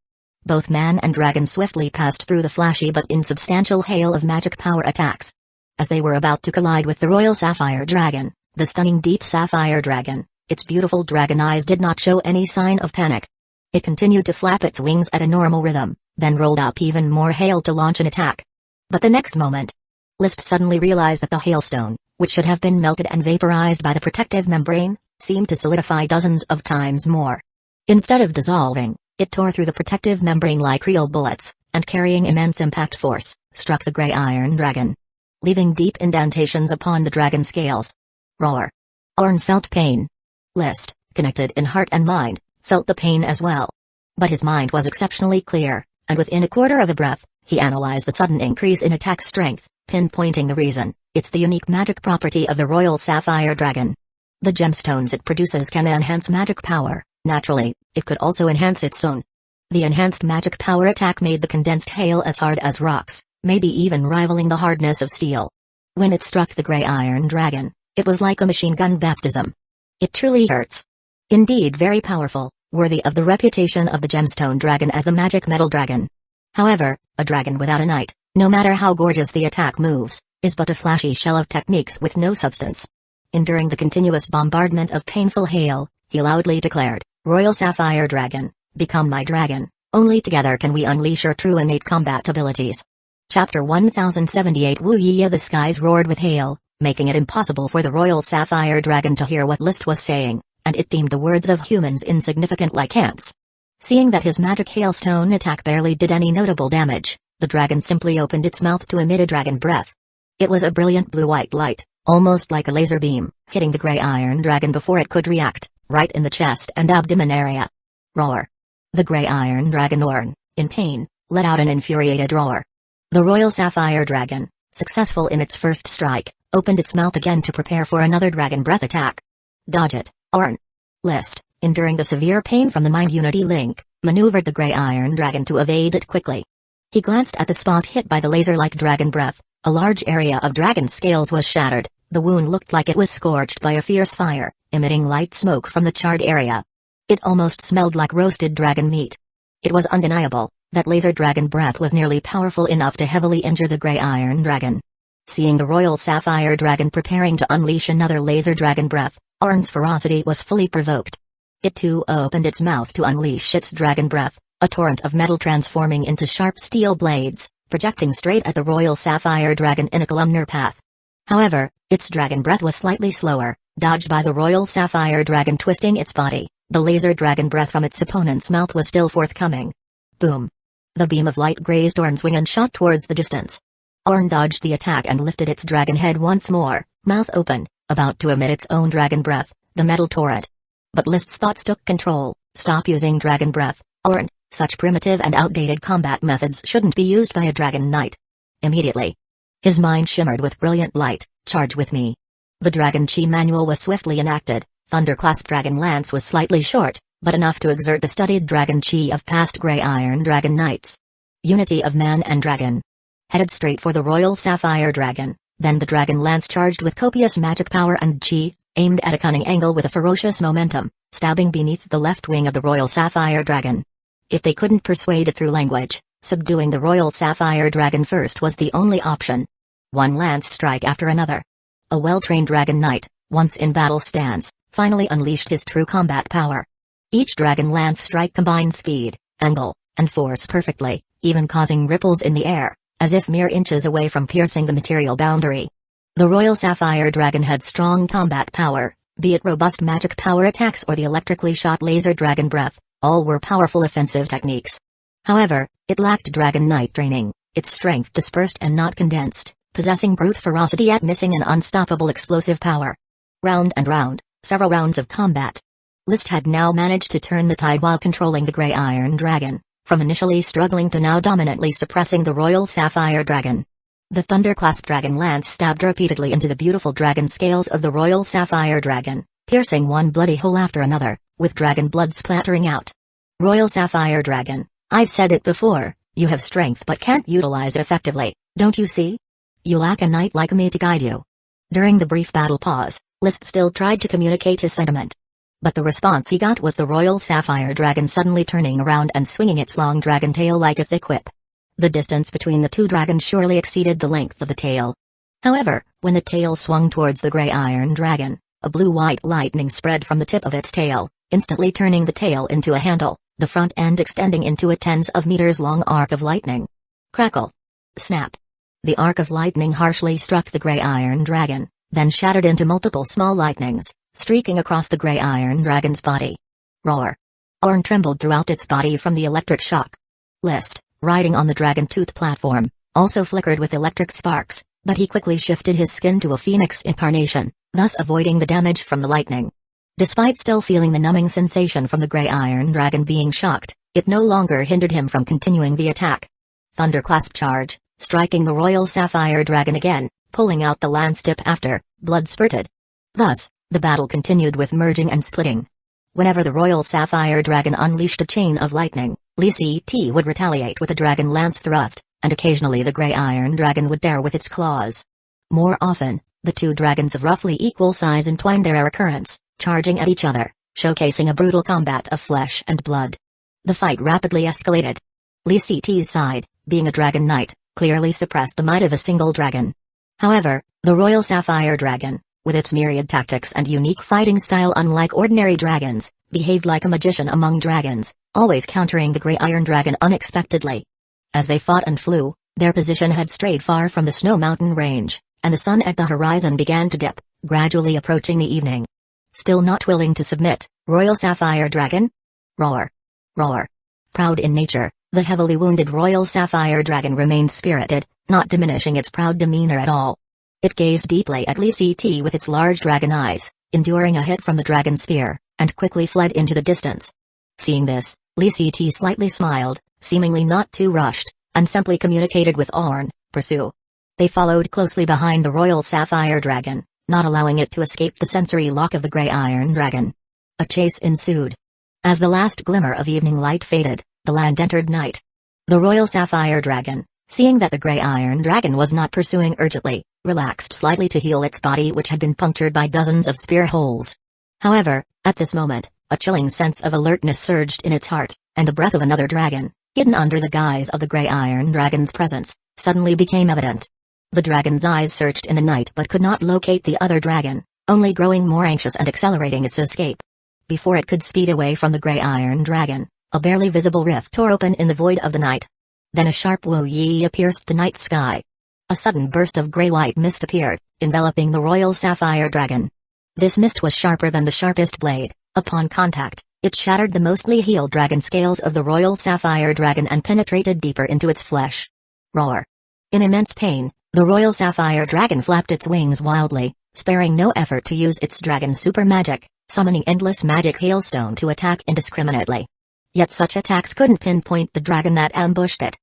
Speaker 1: Both man and dragon swiftly passed through the flashy but insubstantial hail of magic power attacks. As they were about to collide with the Royal Sapphire Dragon, the stunning Deep Sapphire Dragon, its beautiful dragon eyes did not show any sign of panic. It continued to flap its wings at a normal rhythm, then rolled up even more hail to launch an attack. But the next moment, List suddenly realized that the hailstone, which should have been melted and vaporized by the protective membrane, seemed to solidify dozens of times more. Instead of dissolving, it tore through the protective membrane like real bullets, and carrying immense impact force, struck the Grey Iron Dragon, leaving deep indentations upon the dragon scales. Roar! Orn felt pain. List, connected in heart and mind, felt the pain as well. But his mind was exceptionally clear, and within a quarter of a breath, he analyzed the sudden increase in attack strength, pinpointing the reason. It's the unique magic property of the Royal Sapphire Dragon. The gemstones it produces can enhance magic power. Naturally, it could also enhance its own. The enhanced magic power attack made the condensed hail as hard as rocks, maybe even rivaling the hardness of steel. When it struck the Grey Iron Dragon, it was like a machine gun baptism. It truly hurts. Indeed very powerful, worthy of the reputation of the gemstone dragon as the magic metal dragon. However, a dragon without a knight, no matter how gorgeous the attack moves, is but a flashy shell of techniques with no substance. Enduring the continuous bombardment of painful hail, he loudly declared, "Royal Sapphire Dragon, become my dragon, only together can we unleash your true innate combat abilities." Chapter 1078 Wu Yi. The skies roared with hail, making it impossible for the Royal Sapphire Dragon to hear what List was saying, and it deemed the words of humans insignificant like ants. Seeing that his magic hailstone attack barely did any notable damage, the dragon simply opened its mouth to emit a dragon breath. It was a brilliant blue-white light, almost like a laser beam, hitting the Grey Iron Dragon before it could react, right in the chest and abdomen area. Roar! The Grey Iron Dragon Orn, in pain, let out an infuriated roar. The Royal Sapphire Dragon, successful in its first strike, opened its mouth again to prepare for another dragon breath attack. Dodge it, Orn! List, enduring the severe pain from the Mind Unity link, maneuvered the Grey Iron Dragon to evade it quickly. He glanced at the spot hit by the laser-like dragon breath. A large area of dragon scales was shattered. The wound looked like it was scorched by a fierce fire, emitting light smoke from the charred area. It almost smelled like roasted dragon meat. It was undeniable that laser dragon breath was nearly powerful enough to heavily injure the Grey Iron Dragon. Seeing the Royal Sapphire Dragon preparing to unleash another laser dragon breath, Orn's ferocity was fully provoked. It too opened its mouth to unleash its dragon breath, a torrent of metal transforming into sharp steel blades, projecting straight at the Royal Sapphire Dragon in a columnar path. However, its dragon breath was slightly slower, dodged by the Royal Sapphire Dragon twisting its body. The laser dragon breath from its opponent's mouth was still forthcoming. Boom! The beam of light grazed Orn's wing and shot towards the distance. Orn dodged the attack and lifted its dragon head once more, mouth open, about to emit its own dragon breath. The metal tore it. But List's thoughts took control. Stop using dragon breath, Orn. Such primitive and outdated combat methods shouldn't be used by a dragon knight. Immediately, His mind shimmered with brilliant light. Charge with me. The Dragon Chi manual was swiftly enacted. Thunderclasp Dragon Lance was slightly short, but enough to exert the studied Dragon Chi of past Grey Iron Dragon Knights. Unity of man and dragon. Headed straight for the Royal Sapphire Dragon, then the Dragon Lance charged with copious magic power and chi, aimed at a cunning angle with a ferocious momentum, stabbing beneath the left wing of the Royal Sapphire Dragon. If they couldn't persuade it through language, subduing the Royal Sapphire Dragon first was the only option. One lance strike after another. A well-trained Dragon Knight, once in battle stance, finally unleashed his true combat power. Each Dragon Lance strike combined speed, angle, and force perfectly, even causing ripples in the air, as if mere inches away from piercing the material boundary. The Royal Sapphire Dragon had strong combat power, be it robust magic power attacks or the electrically shot laser dragon breath, all were powerful offensive techniques. However, it lacked Dragon Knight training, its strength dispersed and not condensed, possessing brute ferocity yet missing an unstoppable explosive power. Round and round, several rounds of combat. Liszt had now managed to turn the tide while controlling the Grey Iron Dragon, from initially struggling to now dominantly suppressing the Royal Sapphire Dragon. The Thunderclasp Dragon Lance stabbed repeatedly into the beautiful dragon scales of the Royal Sapphire Dragon, piercing one bloody hole after another, with dragon blood splattering out. Royal Sapphire Dragon, I've said it before, you have strength but can't utilize it effectively, don't you see? You lack a knight like me to guide you. During the brief battle pause, Liszt still tried to communicate his sentiment. But the response he got was the Royal Sapphire Dragon suddenly turning around and swinging its long dragon tail like a thick whip. The distance between the two dragons surely exceeded the length of the tail. However, when the tail swung towards the Grey Iron Dragon, a blue-white lightning spread from the tip of its tail, instantly turning the tail into a handle, the front end extending into a tens of meters long arc of lightning. Crackle. Snap. The arc of lightning harshly struck the Grey Iron Dragon, then shattered into multiple small lightnings, streaking across the Grey Iron Dragon's body. Roar. Orn trembled throughout its body from the electric shock. Liszt, riding on the dragon tooth platform, also flickered with electric sparks, but he quickly shifted his skin to a phoenix incarnation, thus avoiding the damage from the lightning. Despite still feeling the numbing sensation from the Grey Iron Dragon being shocked, it no longer hindered him from continuing the attack. Thunderclasp charge, striking the Royal Sapphire Dragon again, pulling out the lance tip after, blood spurted. Thus, the battle continued with merging and splitting. Whenever the Royal Sapphire Dragon unleashed a chain of lightning, Liszt would retaliate with a dragon lance thrust, and occasionally the Grey Iron Dragon would dare with its claws. More often, the two dragons of roughly equal size entwined their occurrence, charging at each other, showcasing a brutal combat of flesh and blood. The fight rapidly escalated. Liszt's side, being a Dragon Knight, clearly suppressed the might of a single dragon. However, the Royal Sapphire Dragon, with its myriad tactics and unique fighting style unlike ordinary dragons, behaved like a magician among dragons, always countering the Grey Iron Dragon unexpectedly. As they fought and flew, their position had strayed far from the snow mountain range, and the sun at the horizon began to dip, gradually approaching the evening. Still not willing to submit, Royal Sapphire Dragon? Roar. Roar. Proud in nature, the heavily wounded Royal Sapphire Dragon remained spirited, not diminishing its proud demeanor at all. It gazed deeply at Liszt with its large dragon eyes, enduring a hit from the dragon spear, and quickly fled into the distance. Seeing this, Liszt slightly smiled, seemingly not too rushed, and simply communicated with Orn, pursue. They followed closely behind the Royal Sapphire Dragon, not allowing it to escape the sensory lock of the Grey Iron Dragon. A chase ensued. As the last glimmer of evening light faded, the land entered night. The Royal Sapphire Dragon, seeing that the Grey Iron Dragon was not pursuing urgently, relaxed slightly to heal its body which had been punctured by dozens of spear holes. However, at this moment, a chilling sense of alertness surged in its heart, and the breath of another dragon, hidden under the guise of the Grey Iron Dragon's presence, suddenly became evident. The dragon's eyes searched in the night but could not locate the other dragon, only growing more anxious and accelerating its escape. Before it could speed away from the Grey Iron Dragon, a barely visible rift tore open in the void of the night. Then a sharp woo-yee pierced the night sky. A sudden burst of grey-white mist appeared, enveloping the Royal Sapphire Dragon. This mist was sharper than the sharpest blade. Upon contact, it shattered the mostly healed dragon scales of the Royal Sapphire Dragon and penetrated deeper into its flesh. Roar. In immense pain, the Royal Sapphire Dragon flapped its wings wildly, sparing no effort to use its dragon super magic, summoning endless magic hailstone to attack indiscriminately. Yet such attacks couldn't pinpoint the dragon that ambushed it.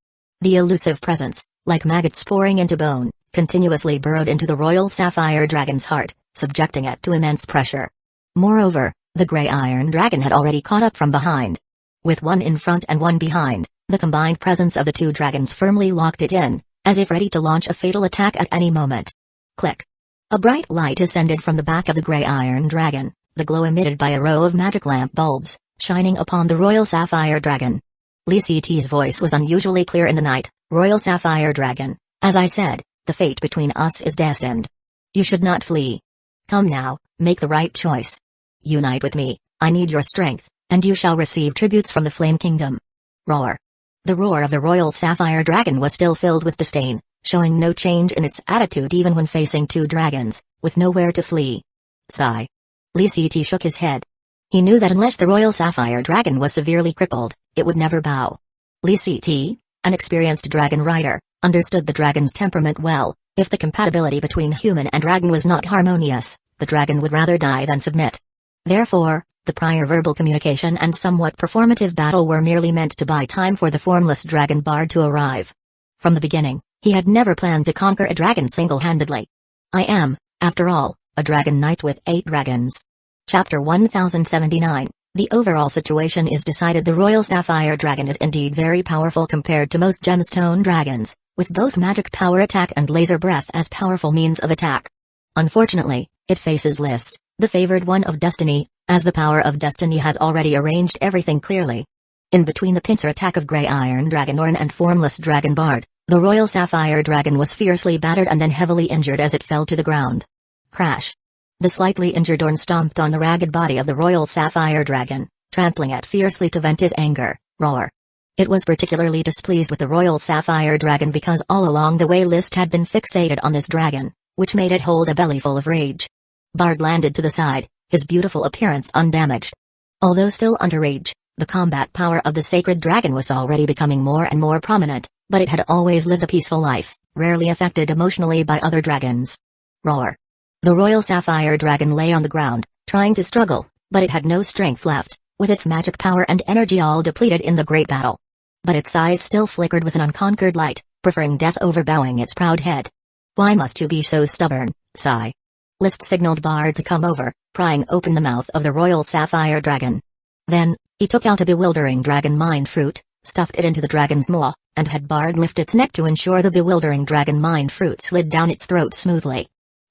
Speaker 1: The elusive presence, like maggots pouring into bone, continuously burrowed into the royal sapphire dragon's heart, subjecting it to immense pressure. Moreover, the gray iron dragon had already caught up from behind. With one in front and one behind, the combined presence of the two dragons firmly locked it in, as if ready to launch a fatal attack at any moment. Click. A bright light ascended from the back of the gray iron dragon, the glow emitted by a row of magic lamp bulbs, shining upon the royal sapphire dragon. Li Ct's voice was unusually clear in the night. Royal sapphire dragon, as I said, the fate between us is destined. You should not flee. Come now, make the right choice. Unite with me, I need your strength, and you shall receive tributes from the Flame Kingdom. Roar. The roar of the royal sapphire dragon was still filled with disdain, showing no change in its attitude even when facing two dragons, with nowhere to flee. Sigh. Li Ct shook his head. He knew that unless the royal sapphire dragon was severely crippled, it would never bow. Li Ct, an experienced dragon rider, understood the dragon's temperament well. If the compatibility between human and dragon was not harmonious, the dragon would rather die than submit. Therefore, the prior verbal communication and somewhat performative battle were merely meant to buy time for the formless dragon bard to arrive. From the beginning, he had never planned to conquer a dragon single-handedly. I am, after all, a dragon knight with 8 dragons. Chapter 1079. The overall situation is decided. The royal sapphire dragon is indeed very powerful compared to most gemstone dragons, with both magic power attack and laser breath as powerful means of attack. Unfortunately, it faces List, the favored one of destiny, as the power of destiny has already arranged everything clearly. In between the pincer attack of Grey Iron Dragon Orn and Formless Dragon Bard, the royal sapphire dragon was fiercely battered and then heavily injured as it fell to the ground. Crash. The slightly injured Orn stomped on the ragged body of the royal sapphire dragon, trampling it fiercely to vent his anger. Roar. It was particularly displeased with the royal sapphire dragon because all along the way List had been fixated on this dragon, which made it hold a bellyful of rage. Bard landed to the side, his beautiful appearance undamaged. Although still under rage, the combat power of the sacred dragon was already becoming more and more prominent, but it had always lived a peaceful life, rarely affected emotionally by other dragons. Roar. The royal sapphire dragon lay on the ground, trying to struggle, but it had no strength left, with its magic power and energy all depleted in the great battle. But its eyes still flickered with an unconquered light, preferring death over bowing its proud head. Why must you be so stubborn? Sigh. List signaled Bard to come over, prying open the mouth of the royal sapphire dragon. Then, he took out a bewildering dragon mind fruit, stuffed it into the dragon's maw, and had Bard lift its neck to ensure the bewildering dragon mind fruit slid down its throat smoothly.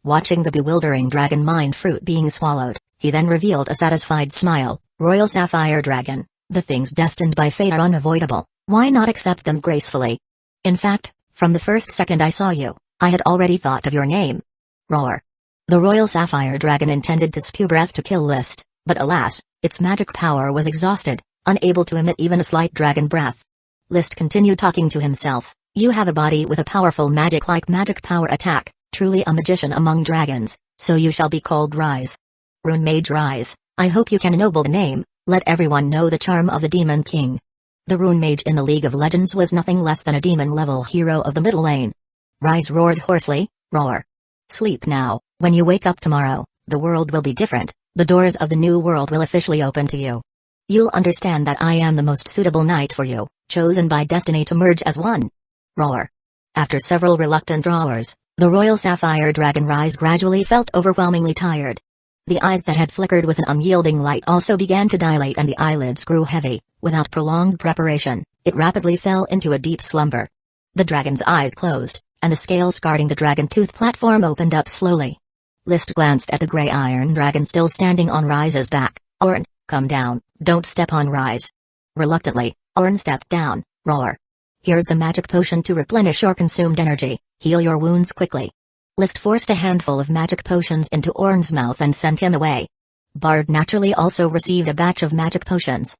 Speaker 1: Watching the bewildering dragon mind fruit being swallowed, he then revealed a satisfied smile. Royal sapphire dragon, the things destined by fate are unavoidable, why not accept them gracefully? In fact, from the first second I saw you, I had already thought of your name. Roar. The royal sapphire dragon intended to spew breath to kill List, but alas, its magic power was exhausted, unable to emit even a slight dragon breath. List continued talking to himself. You have a body with a powerful magic like magic power attack, truly a magician among dragons, so you shall be called Rise. Rune Mage Rise, I hope you can ennoble the name, let everyone know the charm of the Demon King. The Rune Mage in the League of Legends was nothing less than a demon-level hero of the middle lane. Rise roared hoarsely. Roar. Sleep now, when you wake up tomorrow, the world will be different, the doors of the new world will officially open to you. You'll understand that I am the most suitable knight for you, chosen by destiny to merge as one. Roar. After several reluctant roars, the royal sapphire dragon Rise gradually felt overwhelmingly tired. The eyes that had flickered with an unyielding light also began to dilate and the eyelids grew heavy. Without prolonged preparation, it rapidly fell into a deep slumber. The dragon's eyes closed, and the scales guarding the dragon tooth platform opened up slowly. List glanced at the gray iron dragon still standing on Rise's back. Orn, come down, don't step on Rise. Reluctantly, Orn stepped down. Roar. Here's the magic potion to replenish your consumed energy, heal your wounds quickly. List forced a handful of magic potions into Orn's mouth and sent him away. Bard naturally also received a batch of magic potions.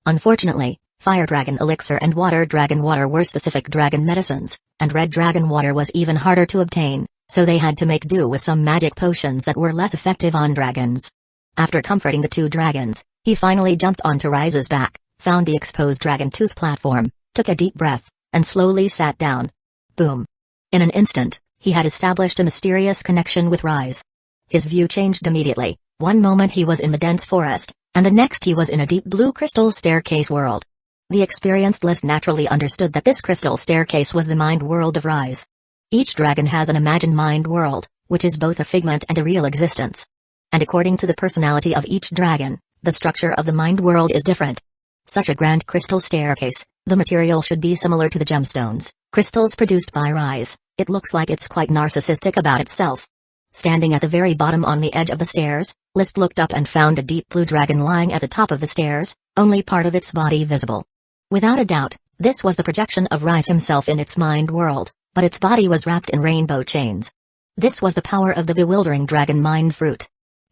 Speaker 1: Unfortunately, Fire Dragon Elixir and Water Dragon Water were specific dragon medicines, and Red Dragon Water was even harder to obtain, so they had to make do with some magic potions that were less effective on dragons. After comforting the two dragons, he finally jumped onto Rise's back, found the exposed dragon tooth platform, took a deep breath, and slowly sat down. Boom. In an instant, he had established a mysterious connection with Rise. His view changed immediately. One moment he was in the dense forest, and the next he was in a deep blue crystal staircase world. The experienced List naturally understood that this crystal staircase was the mind world of Rise. Each dragon has an imagined mind world, which is both a figment and a real existence. And according to the personality of each dragon, the structure of the mind world is different. Such a grand crystal staircase, the material should be similar to the gemstones, crystals produced by Rise. It looks like it's quite narcissistic about itself. Standing at the very bottom on the edge of the stairs, List looked up and found a deep blue dragon lying at the top of the stairs, only part of its body visible. Without a doubt, this was the projection of Rise himself in its mind world, but its body was wrapped in rainbow chains. This was the power of the bewildering dragon mind fruit.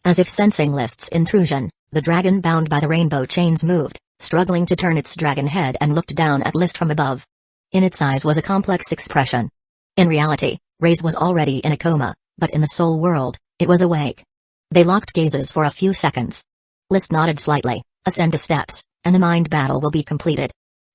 Speaker 1: As if sensing List's intrusion, the dragon bound by the rainbow chains moved, struggling to turn its dragon head, and looked down at List from above. In its eyes was a complex expression. In reality, Rise was already in a coma, but in the soul world, it was awake. They locked gazes for a few seconds. List nodded slightly. Ascend the steps, and the mind battle will be completed.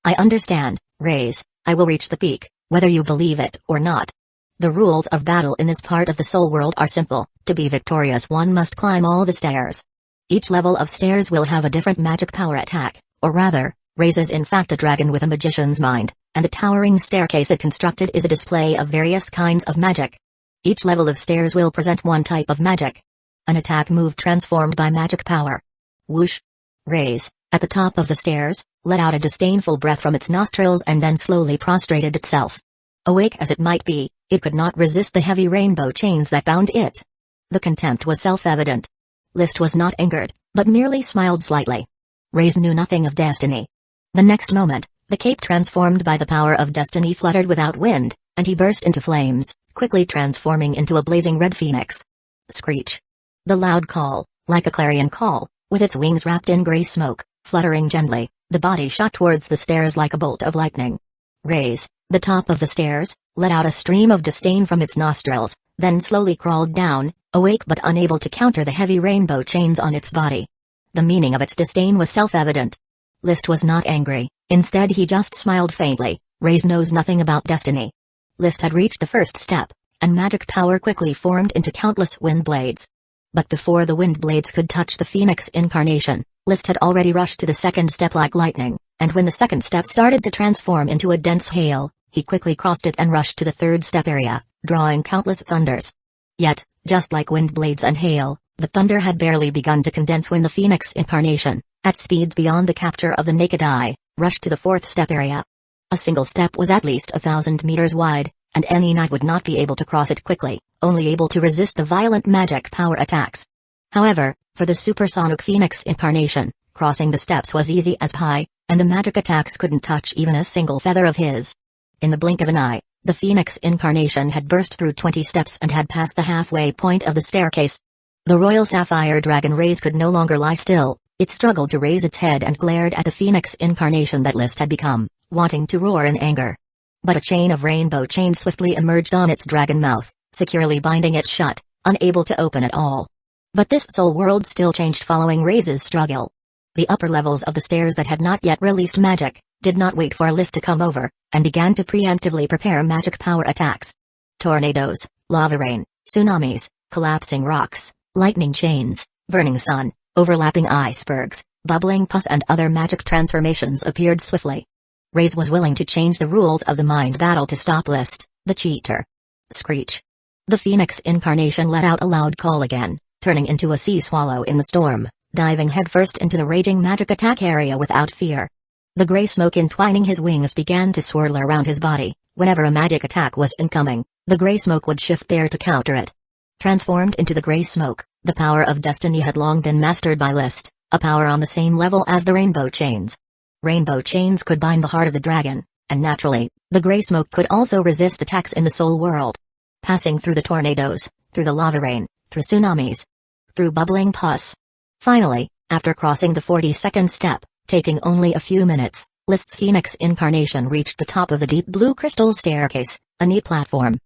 Speaker 1: I understand, Rise. I will reach the peak, whether you believe it or not. The rules of battle in this part of the soul world are simple. To be victorious, one must climb all the stairs. Each level of stairs will have a different magic power attack, or rather, Rise is in fact a dragon with a magician's mind, and the towering staircase it constructed is a display of various kinds of magic. Each level of stairs will present one type of magic. An attack move transformed by magic power. Whoosh! Rise, at the top of the stairs, let out a disdainful breath from its nostrils and then slowly prostrated itself. Awake as it might be, it could not resist the heavy rainbow chains that bound it. The contempt was self-evident. List was not angered, but merely smiled slightly. Rise knew nothing of destiny. The next moment, the cape transformed by the power of destiny fluttered without wind, and he burst into flames, quickly transforming into a blazing red phoenix. Screech! The loud call, like a clarion call, with its wings wrapped in gray smoke, fluttering gently, the body shot towards the stairs like a bolt of lightning. Rise, the top of the stairs, let out a stream of disdain from its nostrils, then slowly crawled down, awake but unable to counter the heavy rainbow chains on its body. The meaning of its disdain was self-evident. List was not angry, instead he just smiled faintly. Rise knows nothing about destiny. List had reached the first step, and magic power quickly formed into countless wind blades. But before the wind blades could touch the phoenix incarnation, List had already rushed to the second step like lightning, and when the second step started to transform into a dense hail, he quickly crossed it and rushed to the third step area, drawing countless thunders. Yet, just like wind blades and hail, the thunder had barely begun to condense when the phoenix incarnation, at speeds beyond the capture of the naked eye, rushed to the fourth step area. A single step was at least 1,000 meters wide, and any knight would not be able to cross it quickly, only able to resist the violent magic power attacks. However, for the supersonic phoenix incarnation, crossing the steps was easy as pie, and the magic attacks couldn't touch even a single feather of his. In the blink of an eye, the phoenix incarnation had burst through 20 steps and had passed the halfway point of the staircase. The royal sapphire dragon Rise could no longer lie still. It struggled to raise its head and glared at the phoenix incarnation that List had become, wanting to roar in anger. But a chain of rainbow chains swiftly emerged on its dragon mouth, securely binding it shut, unable to open at all. But this soul world still changed following Rise's struggle. The upper levels of the stairs that had not yet released magic, did not wait for List to come over, and began to preemptively prepare magic power attacks. Tornadoes, lava rain, tsunamis, collapsing rocks, lightning chains, burning sun, overlapping icebergs, bubbling pus and other magic transformations appeared swiftly. Rise was willing to change the rules of the mind battle to stop List, the cheater. Screech! The phoenix incarnation let out a loud call again, turning into a sea swallow in the storm, diving headfirst into the raging magic attack area without fear. The gray smoke entwining his wings began to swirl around his body. Whenever a magic attack was incoming, the gray smoke would shift there to counter it. Transformed into the gray smoke, the power of destiny had long been mastered by List, a power on the same level as the rainbow chains. Rainbow chains could bind the heart of the dragon, and naturally, the gray smoke could also resist attacks in the soul world. Passing through the tornadoes, through the lava rain, through tsunamis, through bubbling pus. Finally, after crossing the 42nd step, taking only a few minutes, List's phoenix incarnation reached the top of the deep blue crystal staircase, a neat platform.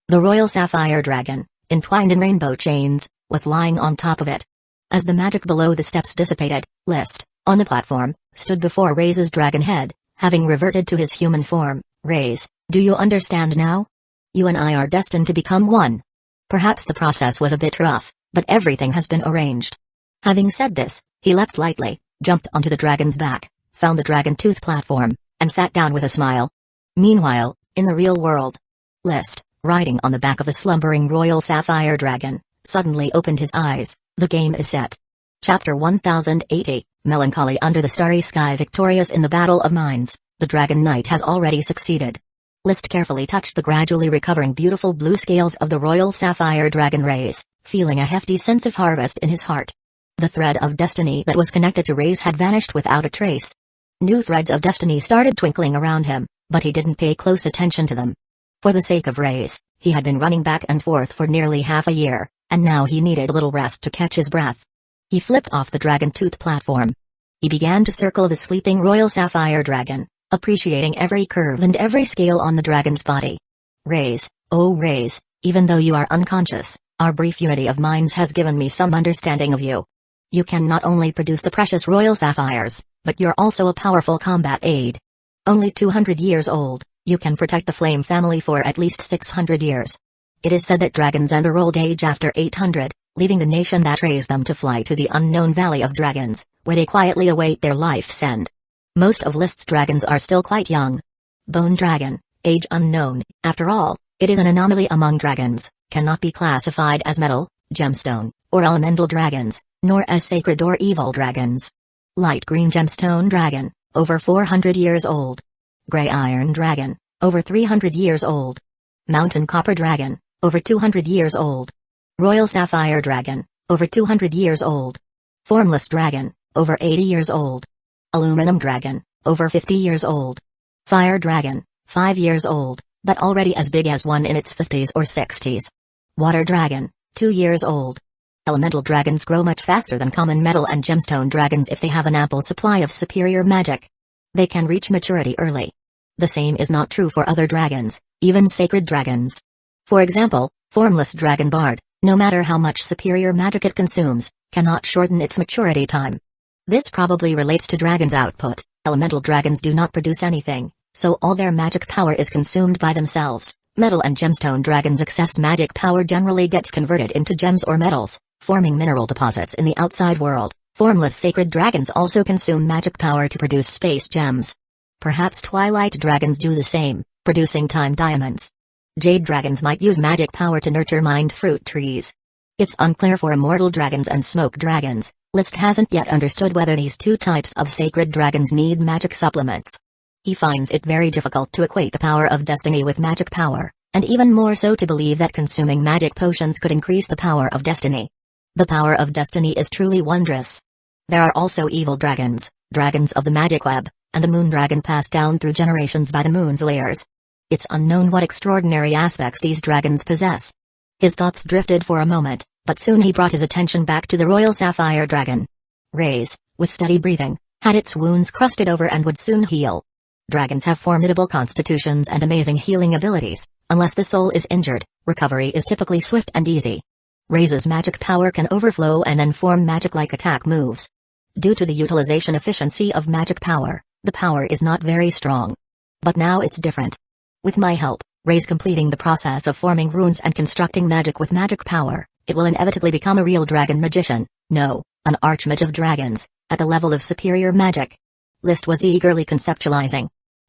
Speaker 1: The royal sapphire dragon, entwined in rainbow chains, was lying on top of it. As the magic below the steps dissipated, List, on the platform, stood before Rise's dragon head, having reverted to his human form. Rise, do you understand now? You and I are destined to become one. Perhaps the process was a bit rough, but everything has been arranged. Having said this, he leapt lightly, jumped onto the dragon's back, found the Dragon Tooth platform, and sat down with a smile. Meanwhile, in the real world, List, riding on the back of the slumbering Royal Sapphire Dragon, suddenly opened his eyes. The game is set. Chapter 1080, Melancholy under the starry sky. Victorious in the Battle of Minds, the Dragon Knight has already succeeded. List carefully touched the gradually recovering beautiful blue scales of the Royal Sapphire Dragon rays, feeling a hefty sense of harvest in his heart. The thread of destiny that was connected to rays had vanished without a trace. New threads of destiny started twinkling around him, but he didn't pay close attention to them. For the sake of rays, he had been running back and forth for nearly half a year, and now he needed a little rest to catch his breath. He flipped off the Dragon Tooth platform. He began to circle the sleeping Royal Sapphire Dragon, appreciating every curve and every scale on the dragon's body. Rays, oh Rays, even though you are unconscious, our brief unity of minds has given me some understanding of you. You can not only produce the precious Royal Sapphires, but you're also a powerful combat aid. Only 200 years old, you can protect the Flame family for at least 600 years. It is said that dragons enter old age after 800, leaving the nation that raised them to fly to the unknown Valley of Dragons, where they quietly await their life's end. Most of List's dragons are still quite young. Bone Dragon, age unknown, after all, it is an anomaly among dragons, cannot be classified as metal, gemstone, or elemental dragons, nor as sacred or evil dragons. Light Green Gemstone Dragon, over 400 years old. Gray Iron Dragon, over 300 years old. Mountain Copper Dragon, over 200 years old. Royal Sapphire Dragon, over 200 years old. Formless Dragon, over 80 years old. Aluminum Dragon, over 50 years old. Fire Dragon, 5 years old, but already as big as one in its 50s or 60s. Water Dragon, 2 years old. Elemental dragons grow much faster than common metal and gemstone dragons if they have an ample supply of superior magic. They can reach maturity early. The same is not true for other dragons, even sacred dragons. For example, Formless Dragon Bard, no matter how much superior magic it consumes, cannot shorten its maturity time. This probably relates to dragons' output. Elemental dragons do not produce anything, so all their magic power is consumed by themselves. Metal and gemstone dragons' excess magic power generally gets converted into gems or metals, forming mineral deposits in the outside world. Formless sacred dragons also consume magic power to produce space gems. Perhaps twilight dragons do the same, producing time diamonds. Jade dragons might use magic power to nurture mind fruit trees. It's unclear for immortal dragons and smoke dragons. List hasn't yet understood whether these two types of sacred dragons need magic supplements. He finds it very difficult to equate the power of destiny with magic power, and even more so to believe that consuming magic potions could increase the power of destiny. The power of destiny is truly wondrous. There are also evil dragons, dragons of the magic web, and the moon dragon passed down through generations by the moon's layers. It's unknown what extraordinary aspects these dragons possess. His thoughts drifted for a moment, but soon he brought his attention back to the Royal Sapphire Dragon. Rays, with steady breathing, had its wounds crusted over and would soon heal. Dragons have formidable constitutions and amazing healing abilities. Unless the soul is injured, recovery is typically swift and easy. Rays' magic power can overflow and then form magic-like attack moves. Due to the utilization efficiency of magic power, the power is not very strong. But now it's different. With my help, Rays completing the process of forming runes and constructing magic with magic power, it will inevitably become a real dragon magician, no, an archmage of dragons, at the level of superior magic. List was eagerly conceptualizing.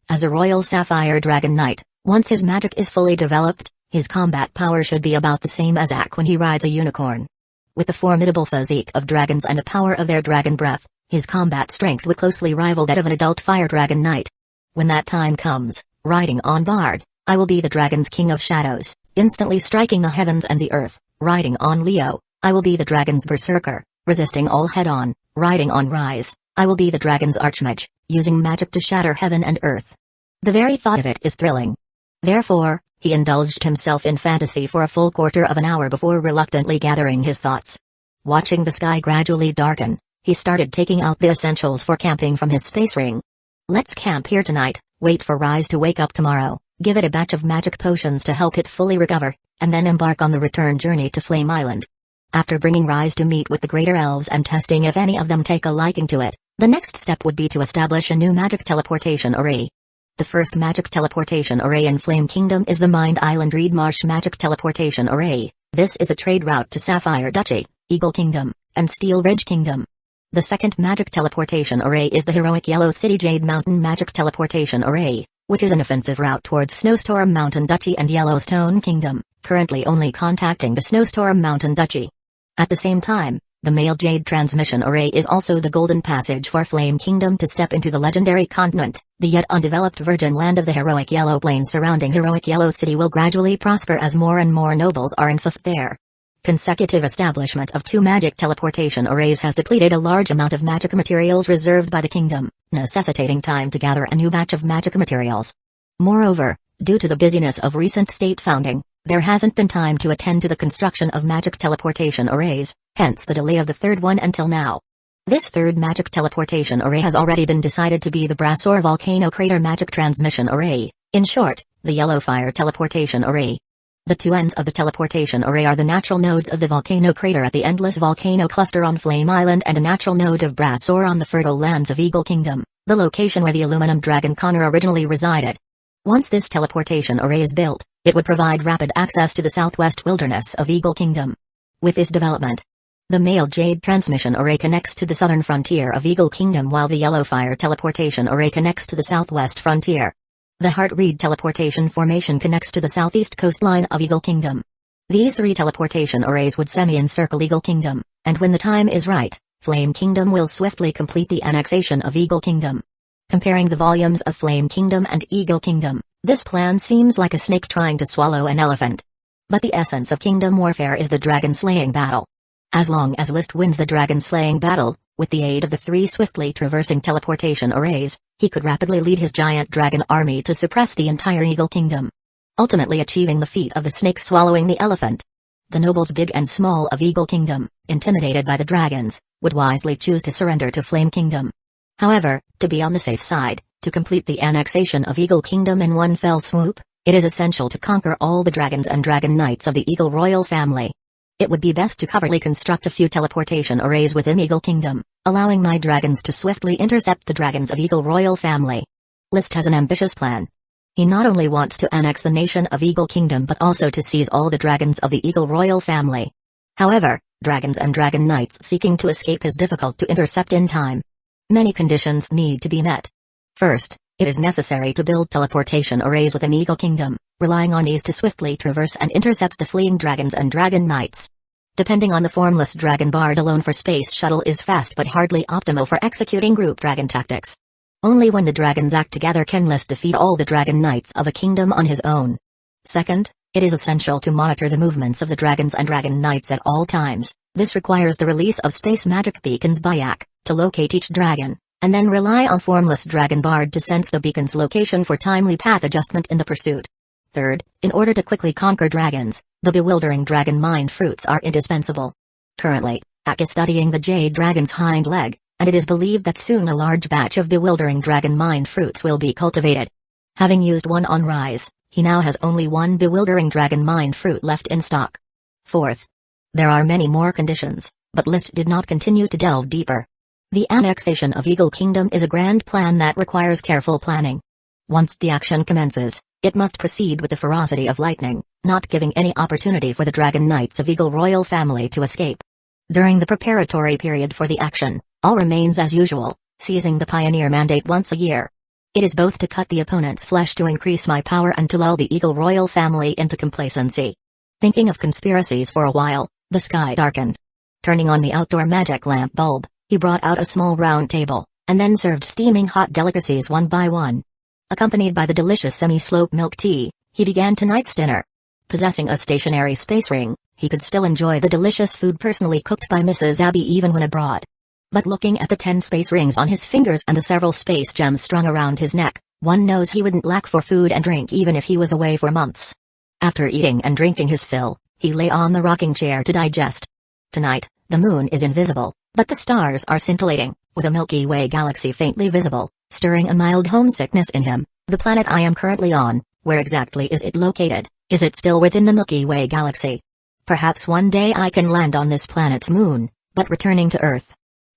Speaker 1: As a Royal Sapphire Dragon Knight, once his magic is fully developed, his combat power should be about the same as Ak when he rides a unicorn. With the formidable physique of dragons and the power of their dragon breath, his combat strength would closely rival that of an adult Fire Dragon Knight. When that time comes, riding on Bard, I will be the dragon's king of shadows, instantly striking the heavens and the earth. Riding on Leo, I will be the dragon's berserker, resisting all head-on. Riding on Rise, I will be the dragon's archmage, using magic to shatter heaven and earth. The very thought of it is thrilling. Therefore, he indulged himself in fantasy for a full quarter of an hour before reluctantly gathering his thoughts. Watching the sky gradually darken, he started taking out the essentials for camping from his space ring. Let's camp here tonight, wait for Rise to wake up tomorrow, give it a batch of magic potions to help it fully recover, and then embark on the return journey to Flame Island. After bringing Rise to meet with the greater elves and testing if any of them take a liking to it, the next step would be to establish a new magic teleportation array. The first magic teleportation array in Flame Kingdom is the Mind Island Reed Marsh Magic Teleportation Array. This is a trade route to Sapphire Duchy, Eagle Kingdom, and Steel Ridge Kingdom. The second magic teleportation array is the heroic Yellow City Jade Mountain Magic Teleportation Array, which is an offensive route towards Snowstorm Mountain Duchy and Yellowstone Kingdom, currently only contacting the Snowstorm Mountain Duchy. At the same time, the male Jade Transmission Array is also the golden passage for Flame Kingdom to step into the legendary continent. The yet undeveloped virgin land of the heroic Yellow Plains surrounding heroic Yellow City will gradually prosper as more and more nobles are infiltrated there. Consecutive establishment of 2 magic teleportation arrays has depleted a large amount of magic materials reserved by the kingdom, necessitating time to gather a new batch of magic materials. Moreover, due to the busyness of recent state founding, there hasn't been time to attend to the construction of magic teleportation arrays, hence the delay of the third one until now. This third magic teleportation array has already been decided to be the Brasor Volcano Crater Magic Transmission Array, in short, the Yellow Fire Teleportation Array. The 2 ends of the teleportation array are the natural nodes of the volcano crater at the Endless Volcano Cluster on Flame Island and a natural node of Brasor on the fertile lands of Eagle Kingdom, the location where the aluminum dragon Connor originally resided. Once this teleportation array is built, it would provide rapid access to the southwest wilderness of Eagle Kingdom. With this development, the male Jade Transmission Array connects to the southern frontier of Eagle Kingdom while the Yellow Fire Teleportation Array connects to the southwest frontier. The Heart Reed Teleportation Formation connects to the southeast coastline of Eagle Kingdom. These 3 teleportation arrays would semi-encircle Eagle Kingdom, and when the time is right, Flame Kingdom will swiftly complete the annexation of Eagle Kingdom. Comparing the volumes of Flame Kingdom and Eagle Kingdom, this plan seems like a snake trying to swallow an elephant. But the essence of kingdom warfare is the dragon-slaying battle. As long as List wins the dragon-slaying battle, with the aid of the 3 swiftly traversing teleportation arrays, he could rapidly lead his giant dragon army to suppress the entire Eagle Kingdom, ultimately achieving the feat of the snake swallowing the elephant. The nobles big and small of Eagle Kingdom, intimidated by the dragons, would wisely choose to surrender to Flame Kingdom. However, to be on the safe side, to complete the annexation of Eagle Kingdom in one fell swoop, it is essential to conquer all the dragons and dragon knights of the Eagle royal family. It would be best to covertly construct a few teleportation arrays within Eagle Kingdom, allowing my dragons to swiftly intercept the dragons of Eagle royal family. List has an ambitious plan. He not only wants to annex the nation of Eagle Kingdom but also to seize all the dragons of the Eagle royal family. However, dragons and dragon knights seeking to escape is difficult to intercept in time. Many conditions need to be met. First, it is necessary to build teleportation arrays within Eagle Kingdom, relying on these to swiftly traverse and intercept the fleeing dragons and dragon knights. Depending on the formless dragon bard alone for space shuttle is fast but hardly optimal for executing group dragon tactics. Only when the dragons act together can List defeat all the dragon knights of a kingdom on his own. Second, it is essential to monitor the movements of the dragons and dragon knights at all times. This requires the release of space magic beacons by Yak, to locate each dragon, and then rely on formless dragon bard to sense the beacon's location for timely path adjustment in the pursuit. Third, in order to quickly conquer dragons, the bewildering dragon mind fruits are indispensable. Currently, Ak is studying the jade dragon's hind leg, and it is believed that soon a large batch of bewildering dragon mind fruits will be cultivated. Having used one on Rise, he now has only 1 bewildering dragon mind fruit left in stock. Fourth, there are many more conditions, but List did not continue to delve deeper. The annexation of Eagle Kingdom is a grand plan that requires careful planning. Once the action commences, it must proceed with the ferocity of lightning, not giving any opportunity for the Dragon Knights of Eagle royal family to escape. During the preparatory period for the action, all remains as usual, seizing the Pioneer Mandate once a year. It is both to cut the opponent's flesh to increase my power and to lull the Eagle royal family into complacency. Thinking of conspiracies for a while, the sky darkened. Turning on the outdoor magic lamp bulb, he brought out a small round table, and then served steaming hot delicacies one by one. Accompanied by the delicious semi-slope milk tea, he began tonight's dinner. Possessing a stationary space ring, he could still enjoy the delicious food personally cooked by Mrs. Abby even when abroad. But looking at the 10 space rings on his fingers and the several space gems strung around his neck, one knows he wouldn't lack for food and drink even if he was away for months. After eating and drinking his fill, he lay on the rocking chair to digest. Tonight, the moon is invisible, but the stars are scintillating, with a Milky Way galaxy faintly visible, stirring a mild homesickness in him. The planet I am currently on, where exactly is it located? Is it still within the Milky Way galaxy? Perhaps one day I can land on this planet's moon, but returning to Earth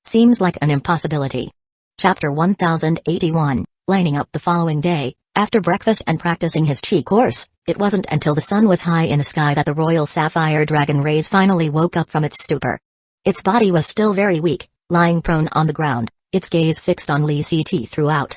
Speaker 1: seems like an impossibility. Chapter 1081, lining up the following day, after breakfast and practicing his chi course, it wasn't until the sun was high in the sky that the Royal Sapphire Dragon race finally woke up from its stupor. Its body was still very weak, lying prone on the ground, its gaze fixed on Lee CT throughout.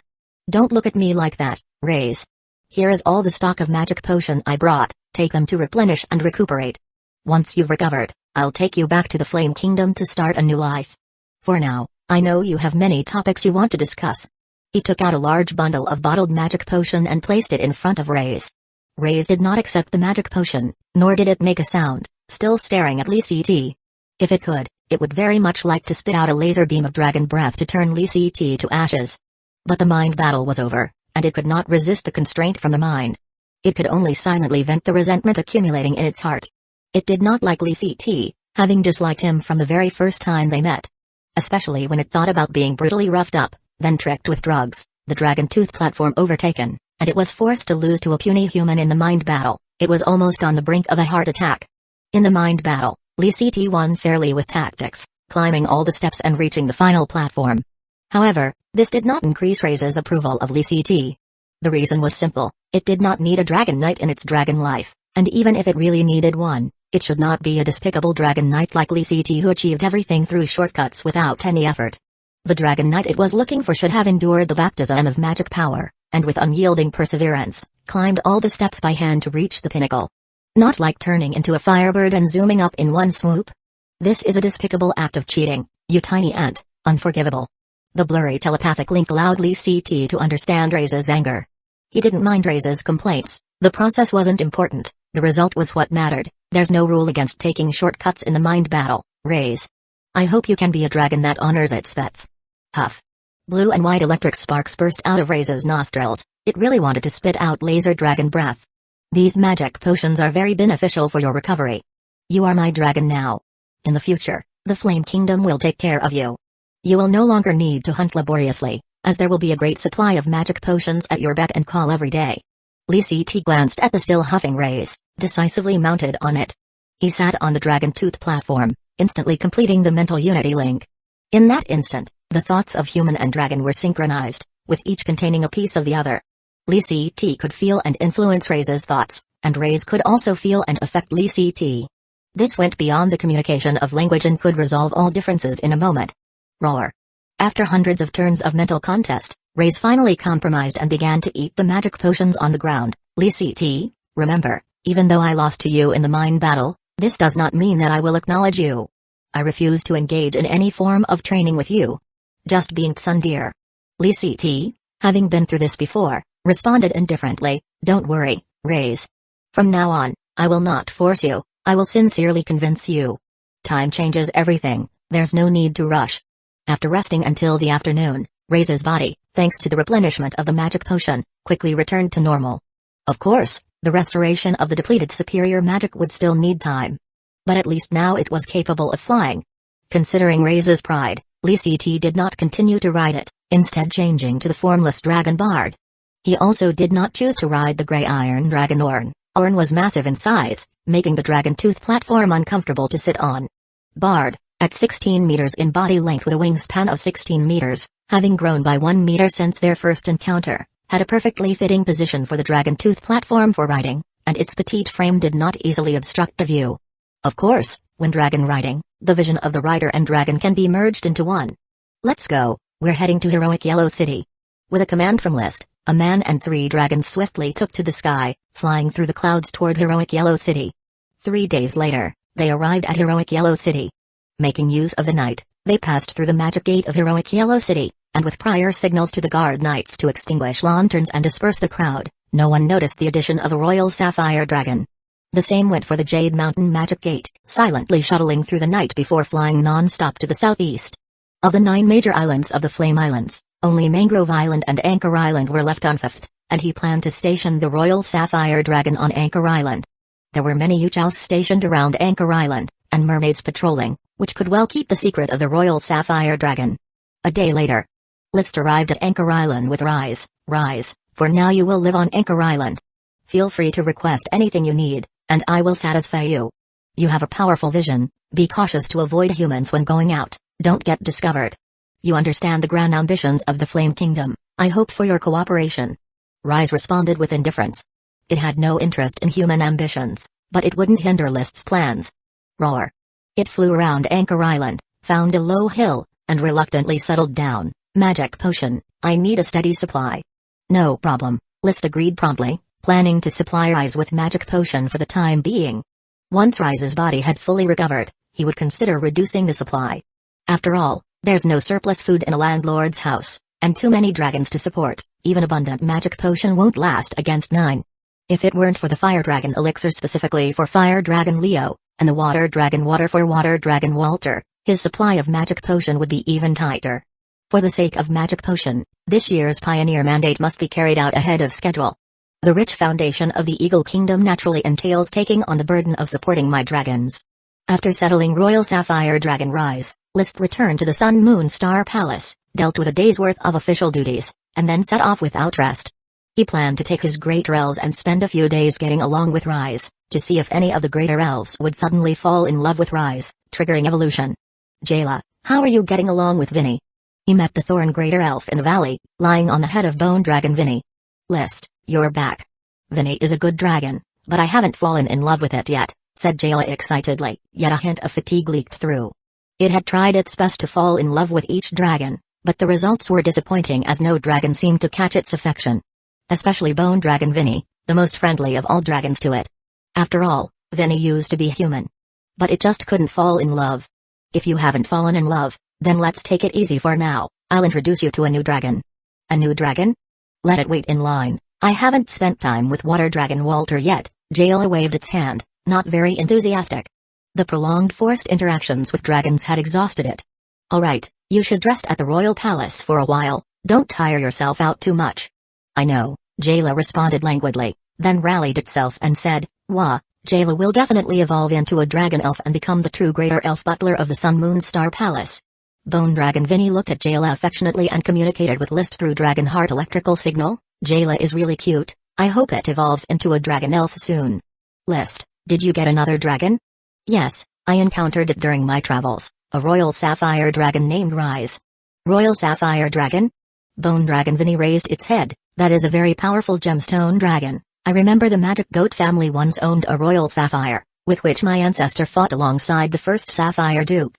Speaker 1: "Don't look at me like that, Raze. Here is all the stock of magic potion I brought, take them to replenish and recuperate. Once you've recovered, I'll take you back to the Flame Kingdom to start a new life. For now, I know you have many topics you want to discuss." He took out a large bundle of bottled magic potion and placed it in front of Raze. Raze did not accept the magic potion, nor did it make a sound, still staring at Lee CT. If it could, it would very much like to spit out a laser beam of dragon breath to turn Lee CT to ashes. But the mind battle was over, and it could not resist the constraint from the mind. It could only silently vent the resentment accumulating in its heart. It did not like Lee CT, having disliked him from the very first time they met. Especially when it thought about being brutally roughed up, then tricked with drugs, the Dragon Tooth platform overtaken, and it was forced to lose to a puny human in the mind battle. It was almost on the brink of a heart attack. In the mind battle, Lee CT won fairly with tactics, climbing all the steps and reaching the final platform. However, this did not increase Raze's approval of Lee CT. The reason was simple: it did not need a Dragon Knight in its dragon life, and even if it really needed one, it should not be a despicable Dragon Knight like Lee CT who achieved everything through shortcuts without any effort. The Dragon Knight it was looking for should have endured the baptism of magic power, and with unyielding perseverance, climbed all the steps by hand to reach the pinnacle. Not like turning into a firebird and zooming up in one swoop. This is a despicable act of cheating, you tiny ant, unforgivable. The blurry telepathic link allowed Lee CT to understand Raze's anger. He didn't mind Raze's complaints, the process wasn't important, the result was what mattered. There's no rule against taking shortcuts in the mind battle, Raze. I hope you can be a dragon that honors its pets. Huff. Blue and white electric sparks burst out of Raze's nostrils. It really wanted to spit out laser dragon breath. These magic potions are very beneficial for your recovery. You are my dragon now. In the future, the Flame Kingdom will take care of you. You will no longer need to hunt laboriously, as there will be a great supply of magic potions at your beck and call every day. Lee CT glanced at the still huffing Raze, decisively mounted on it. He sat on the Dragon Tooth platform, instantly completing the mental unity link. In that instant, the thoughts of human and dragon were synchronized, with each containing a piece of the other. Lee CT could feel and influence Raze's thoughts, and Raze could also feel and affect Lee CT. This went beyond the communication of language and could resolve all differences in a moment. Roar. After hundreds of turns of mental contest, Raze finally compromised and began to eat the magic potions on the ground. Lee CT, remember, even though I lost to you in the mind battle, this does not mean that I will acknowledge you. I refuse to engage in any form of training with you. Just being tsundere. Lee CT, having been through this before, responded indifferently, "Don't worry, Raze. From now on, I will not force you, I will sincerely convince you. Time changes everything, there's no need to rush." After resting until the afternoon, Raze's body, thanks to the replenishment of the magic potion, quickly returned to normal. Of course, the restoration of the depleted superior magic would still need time. But at least now it was capable of flying. Considering Raze's pride, Lee CT did not continue to ride it, instead changing to the formless dragon Bard. He also did not choose to ride the gray iron dragon Orn. Orn was massive in size, making the Dragon Tooth platform uncomfortable to sit on. Bard, at 16 meters in body length with a wingspan of 16 meters, having grown by 1 meter since their first encounter, had a perfectly fitting position for the Dragon Tooth platform for riding, and its petite frame did not easily obstruct the view. Of course, when dragon riding, the vision of the rider and dragon can be merged into one. Let's go, we're heading to Heroic Yellow City. With a command from List, a man and 3 dragons swiftly took to the sky, flying through the clouds toward Heroic Yellow City. 3 days later, they arrived at Heroic Yellow City. Making use of the night, they passed through the magic gate of Heroic Yellow City, and with prior signals to the guard knights to extinguish lanterns and disperse the crowd, no one noticed the addition of a royal sapphire dragon. The same went for the Jade Mountain Magic Gate, silently shuttling through the night before flying non-stop to the southeast. Of the 9 major islands of the Flame Islands, only Mangrove Island and Anchor Island were left unfifed, and he planned to station the Royal Sapphire Dragon on Anchor Island. There were many Yuchous stationed around Anchor Island, and mermaids patrolling, which could well keep the secret of the Royal Sapphire Dragon. A day later, List arrived at Anchor Island with Rise, for now you will live on Anchor Island. Feel free to request anything you need, and I will satisfy you. You have a powerful vision, be cautious to avoid humans when going out, don't get discovered. You understand the grand ambitions of the Flame Kingdom, I hope for your cooperation. Rise responded with indifference. It had no interest in human ambitions, but it wouldn't hinder List's plans. Roar. It flew around Anchor Island, found a low hill, and reluctantly settled down. Magic potion, I need a steady supply. No problem, List agreed promptly, planning to supply Rise with magic potion for the time being. Once Rise's body had fully recovered, he would consider reducing the supply. After all, there's no surplus food in a landlord's house, and too many dragons to support. Even abundant magic potion won't last against 9. If it weren't for the Fire Dragon elixir specifically for Fire Dragon Leo, and the Water Dragon water for Water Dragon Walter, his supply of magic potion would be even tighter. For the sake of magic potion, this year's Pioneer Mandate must be carried out ahead of schedule. The rich foundation of the Eagle Kingdom naturally entails taking on the burden of supporting my dragons. After settling Royal Sapphire Dragon Rise, List returned to the Sun Moon Star Palace, dealt with a day's worth of official duties, and then set off without rest. He planned to take his great elves and spend a few days getting along with Rise, to see if any of the greater elves would suddenly fall in love with Rise, triggering evolution. Jayla, how are you getting along with Vinny? He met the Thorn Greater Elf in the valley, lying on the head of Bone Dragon Vinny. List, you're back. Vinny is a good dragon, but I haven't fallen in love with it yet, said Jayla excitedly, yet a hint of fatigue leaked through. It had tried its best to fall in love with each dragon, but the results were disappointing as no dragon seemed to catch its affection. Especially Bone Dragon Vinny, the most friendly of all dragons to it. After all, Vinny used to be human. But it just couldn't fall in love. If you haven't fallen in love, then let's take it easy for now. I'll introduce you to a new dragon. A new dragon? Let it wait in line. I haven't spent time with Water Dragon Walter yet. Jayla waved its hand, not very enthusiastic. The prolonged forced interactions with dragons had exhausted it. Alright, you should rest at the royal palace for a while. Don't tire yourself out too much. I know, Jayla responded languidly, then rallied itself and said, Wah, Jayla will definitely evolve into a dragon elf and become the true greater elf butler of the Sun Moon Star Palace. Bone Dragon Vinny looked at Jayla affectionately and communicated with List through Dragon Heart electrical signal. Jayla is really cute, I hope it evolves into a dragon elf soon. List, did you get another dragon? Yes, I encountered it during my travels, a Royal Sapphire Dragon named Rise. Royal Sapphire Dragon? Bone Dragon Vinny raised its head. That is a very powerful gemstone dragon. I remember the Magic Goat family once owned a Royal Sapphire, with which my ancestor fought alongside the first Sapphire Duke.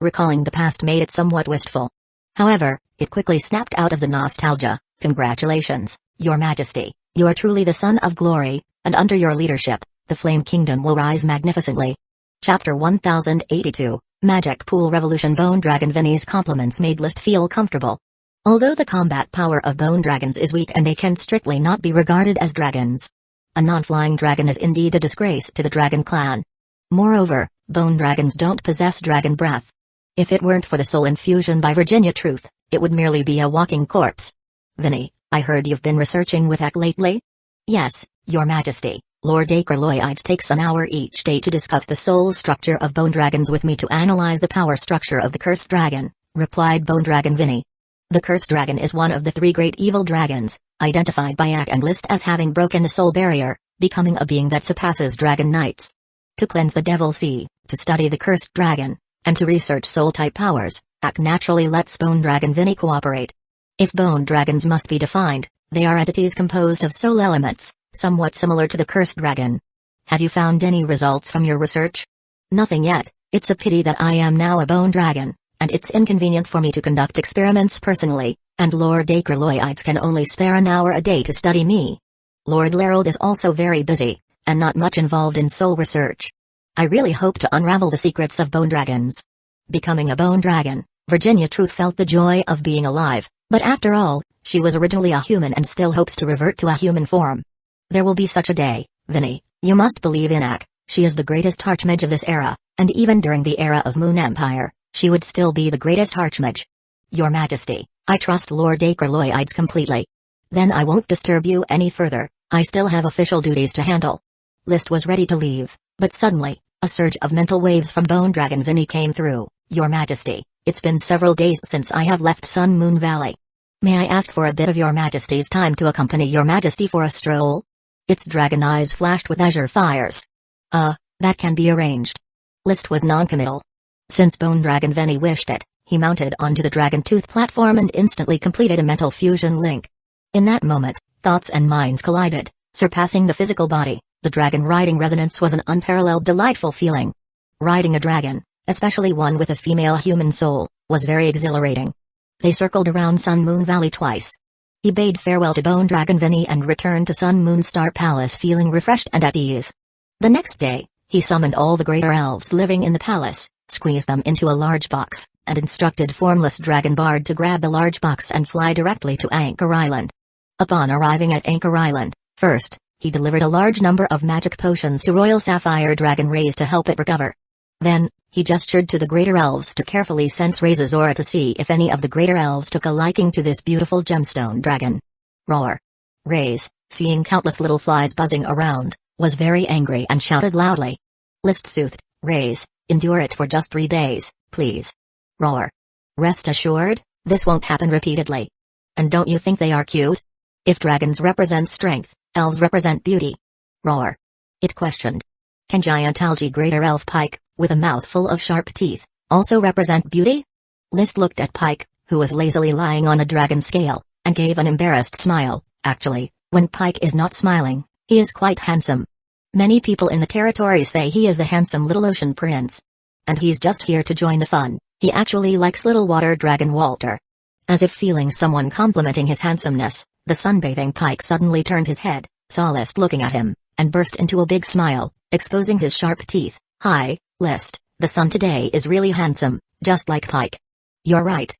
Speaker 1: Recalling the past made it somewhat wistful. However, it quickly snapped out of the nostalgia. Congratulations, Your Majesty, you are truly the son of glory, and under your leadership, the Flame Kingdom will rise magnificently. Chapter 1082, Magic Pool Revolution. Bone Dragon Vinny's compliments made List feel comfortable. Although the combat power of bone dragons is weak and they can strictly not be regarded as dragons, a non-flying dragon is indeed a disgrace to the dragon clan. Moreover, bone dragons don't possess dragon breath. If it weren't for the soul infusion by Virginia Truth, it would merely be a walking corpse. Vinny, I heard you've been researching with Ak lately? Yes, Your Majesty. Lord Akerloides takes an hour each day to discuss the soul structure of bone dragons with me to analyze the power structure of the cursed dragon, replied Bone Dragon Vinny. The cursed dragon is one of the 3 great evil dragons, identified by Ak and List as having broken the soul barrier, becoming a being that surpasses dragon knights. To cleanse the devil sea, to study the cursed dragon, and to research soul-type powers, Ak naturally lets Bone Dragon Vinny cooperate. If bone dragons must be defined, they are entities composed of soul elements, somewhat similar to the cursed dragon. Have you found any results from your research? Nothing yet. It's a pity that I am now a bone dragon, and it's inconvenient for me to conduct experiments personally, and Lord Akerloides can only spare an hour a day to study me. Lord Lerald is also very busy, and not much involved in soul research. I really hope to unravel the secrets of bone dragons. Becoming a bone dragon, Virginia Truth felt the joy of being alive, but after all, she was originally a human and still hopes to revert to a human form. There will be such a day, Vinny, you must believe in Ak. She is the greatest archmage of this era, and even during the era of Moon Empire, she would still be the greatest archmage. Your Majesty, I trust Lord Akerloides completely. Then I won't disturb you any further, I still have official duties to handle. List was ready to leave, but suddenly, a surge of mental waves from Bone Dragon Vinny came through. Your Majesty, it's been several days since I have left Sun Moon Valley. May I ask for a bit of Your Majesty's time to accompany Your Majesty for a stroll? Its dragon eyes flashed with azure fires. That can be arranged. List was non-committal. Since Bone Dragon Vinny wished it, he mounted onto the Dragon Tooth platform and instantly completed a mental fusion link. In that moment, thoughts and minds collided, surpassing the physical body. The dragon riding resonance was an unparalleled delightful feeling. Riding a dragon, especially one with a female human soul, was very exhilarating. They circled around Sun Moon Valley twice. He bade farewell to Bone Dragon Vinny and returned to Sun Moon Star Palace feeling refreshed and at ease. The next day, he summoned all the greater elves living in the palace, squeezed them into a large box, and instructed Formless Dragon Bard to grab the large box and fly directly to Anchor Island. Upon arriving at Anchor Island, first, he delivered a large number of magic potions to Royal Sapphire Dragon Rays to help it recover. Then, he gestured to the greater elves to carefully sense Ray's aura to see if any of the greater elves took a liking to this beautiful gemstone dragon. Roar. Rays, seeing countless little flies buzzing around, was very angry and shouted loudly. List soothed, Rays, endure it for just 3 days, please. Roar. Rest assured, this won't happen repeatedly. And don't you think they are cute? If dragons represent strength, elves represent beauty. Roar. It questioned. Can giant algae greater elf Pike, with a mouthful of sharp teeth, also represent beauty? List looked at Pike, who was lazily lying on a dragon scale, and gave an embarrassed smile. Actually, when Pike is not smiling, he is quite handsome. Many people in the territory say he is the handsome little ocean prince. And he's just here to join the fun. He actually likes little water dragon Walter. As if feeling someone complimenting his handsomeness, the sunbathing Pike suddenly turned his head, saw List looking at him, and burst into a big smile, exposing his sharp teeth. Hi, List, the sun today is really handsome, just like Pike. You're right.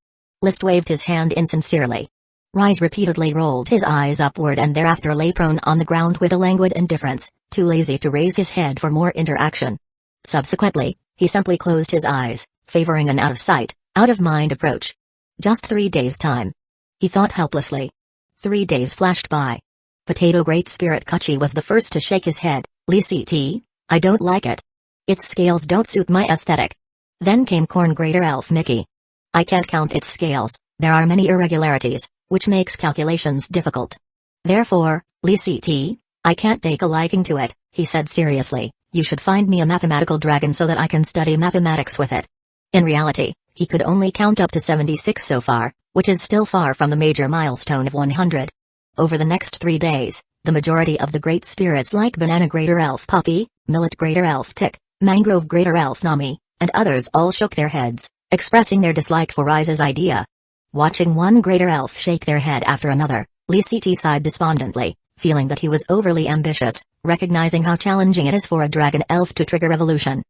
Speaker 1: List waved his hand insincerely. Rise repeatedly rolled his eyes upward and thereafter lay prone on the ground with a languid indifference, too lazy to raise his head for more interaction. Subsequently, he simply closed his eyes, favoring an out-of-sight, out-of-mind approach. Just 3 days' time. He thought helplessly. 3 days flashed by. Potato Great Spirit Kuchi was the first to shake his head. Lee, I don't like it. Its scales don't suit my aesthetic. Then came Corn Greater Elf Mickey. I can't count its scales, there are many irregularities, which makes calculations difficult. Therefore, Lee, I can't take a liking to it, he said seriously. You should find me a mathematical dragon so that I can study mathematics with it. In reality, he could only count up to 76 so far, which is still far from the major milestone of 100. Over the next 3 days, the majority of the great spirits like Banana Greater Elf Poppy, Millet Greater Elf Tick, Mangrove Greater Elf Nami, and others all shook their heads, expressing their dislike for Rise's idea. Watching one greater elf shake their head after another, Lee sighed despondently, feeling that he was overly ambitious, recognizing how challenging it is for a dragon elf to trigger evolution.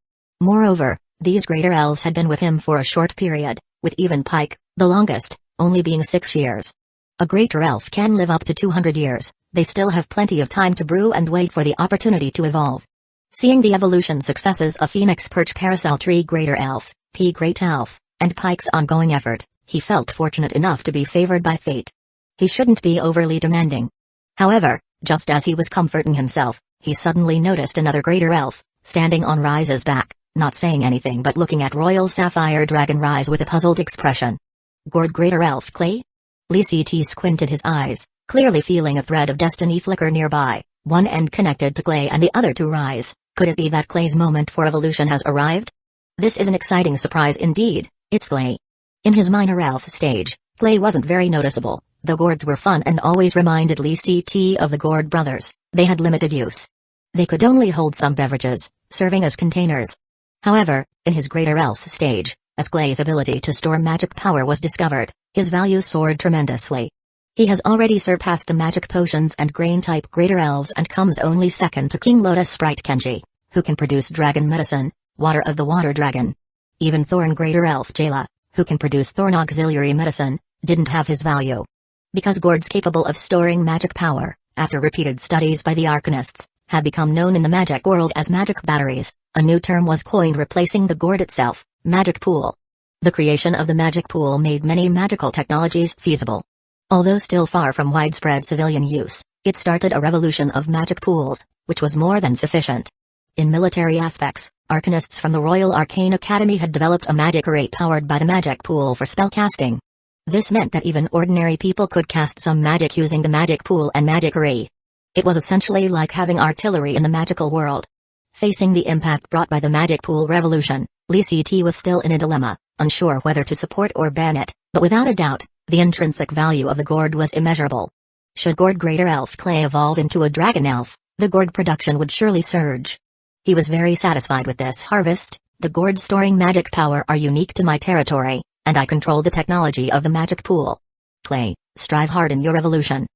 Speaker 1: Moreover, these greater elves had been with him for a short period, with even Pike, the longest, only being 6 years. A greater elf can live up to 200 years, they still have plenty of time to brew and wait for the opportunity to evolve. Seeing the evolution successes of Phoenix Perch Parasol Tree Greater Elf, P Great Elf, and Pike's ongoing effort, he felt fortunate enough to be favored by fate. He shouldn't be overly demanding. However, just as he was comforting himself, he suddenly noticed another greater elf, standing on Rise's back, not saying anything but looking at Royal Sapphire Dragon Rise with a puzzled expression. Gourd Greater Elf Clay? Lee squinted his eyes, clearly feeling a thread of destiny flicker nearby, one end connected to Clay and the other to Rise. Could it be that Clay's moment for evolution has arrived? This is an exciting surprise indeed, it's Clay. In his minor elf stage, Clay wasn't very noticeable. The gourds were fun and always reminded Lee of the Gourd brothers. They had limited use. They could only hold some beverages, serving as containers. However, in his greater elf stage, as Clay's ability to store magic power was discovered, his value soared tremendously. He has already surpassed the magic potions and grain-type greater elves and comes only second to King Lotus Sprite Kenji, who can produce dragon medicine, water of the water dragon. Even Thorn Greater Elf Jayla, who can produce thorn auxiliary medicine, didn't have his value. Because gourds capable of storing magic power, after repeated studies by the arcanists, had become known in the magic world as magic batteries, a new term was coined replacing the gourd itself, magic pool. The creation of the magic pool made many magical technologies feasible. Although still far from widespread civilian use, it started a revolution of magic pools, which was more than sufficient. In military aspects, arcanists from the Royal Arcane Academy had developed a magic array powered by the magic pool for spellcasting. This meant that even ordinary people could cast some magic using the magic pool and magic array. It was essentially like having artillery in the magical world. Facing the impact brought by the magic pool revolution, Lee was still in a dilemma, unsure whether to support or ban it, but without a doubt, the intrinsic value of the gourd was immeasurable. Should Gourd Greater Elf Clay evolve into a dragon elf, the gourd production would surely surge. He was very satisfied with this harvest. The gourds storing magic power are unique to my territory, and I control the technology of the magic pool. Clay, strive hard in your evolution.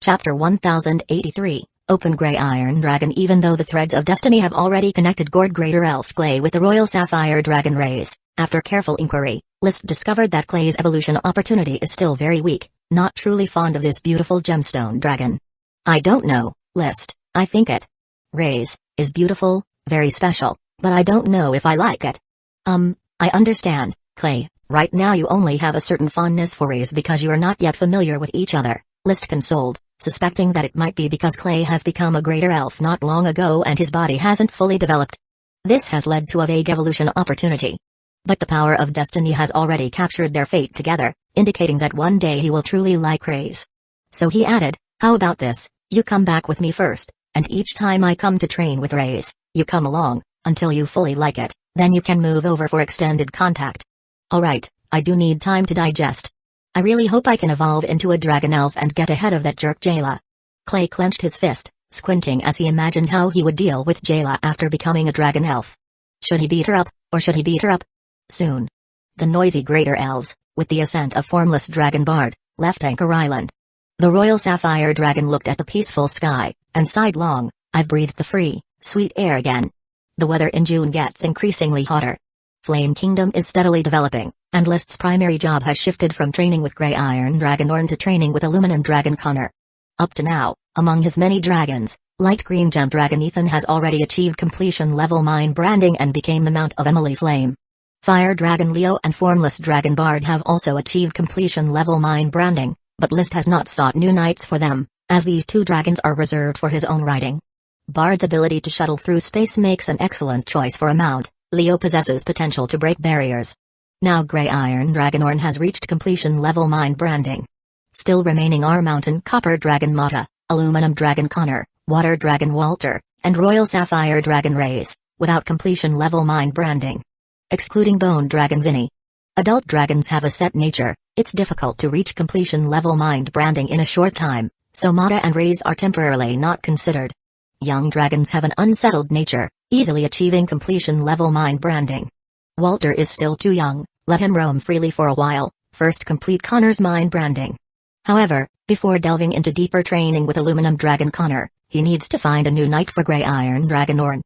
Speaker 1: Chapter 1083, Open Grey Iron Dragon. Even though the threads of destiny have already connected Gourd Greater Elf Clay with the Royal Sapphire Dragon race, after careful inquiry, List discovered that Clay's evolution opportunity is still very weak, not truly fond of this beautiful gemstone dragon. I don't know, List, I think it. Rays, is beautiful, very special, but I don't know if I like it. I understand, Clay, right now you only have a certain fondness for rays because you are not yet familiar with each other, List consoled, suspecting that it might be because Clay has become a greater elf not long ago and his body hasn't fully developed. This has led to a vague evolution opportunity. But the power of destiny has already captured their fate together, indicating that one day he will truly like rays. So he added, how about this, you come back with me first, and each time I come to train with rays, you come along, until you fully like it, then you can move over for extended contact. Alright, I do need time to digest. I really hope I can evolve into a dragon elf and get ahead of that jerk Jayla. Clay clenched his fist, squinting as he imagined how he would deal with Jayla after becoming a dragon elf. Should he beat her up, or should he beat her up? Soon. The noisy greater elves, with the ascent of formless dragon bard, left Anchor Island. The Royal Sapphire Dragon looked at the peaceful sky, and sighed long. I've breathed the free, sweet air again. The weather in June gets increasingly hotter. Flame Kingdom is steadily developing, and List's primary job has shifted from training with Grey Iron Dragon Orn to training with Aluminum Dragon Connor. Up to now, among his many dragons, Light Green Gem Dragon Ethan has already achieved completion level mine branding and became the Mount of Emily Flame. Fire Dragon Leo and Formless Dragon Bard have also achieved completion level mine branding, but List has not sought new knights for them, as these two dragons are reserved for his own riding. Bard's ability to shuttle through space makes an excellent choice for a mount. Leo possesses potential to break barriers. Now Grey Iron Dragonorn has reached completion level mine branding. Still remaining are Mountain Copper Dragon Mata, Aluminum Dragon Connor, Water Dragon Walter, and Royal Sapphire Dragon Rays, without completion level mine branding. Excluding Bone Dragon Vinny. Adult dragons have a set nature, it's difficult to reach completion level mine branding in a short time, so Mata and Rays are temporarily not considered. Young dragons have an unsettled nature, easily achieving completion level mine branding. Walter is still too young, let him roam freely for a while, first complete Connor's mine branding. However, before delving into deeper training with Aluminum Dragon Connor, he needs to find a new knight for Grey Iron Dragonorn.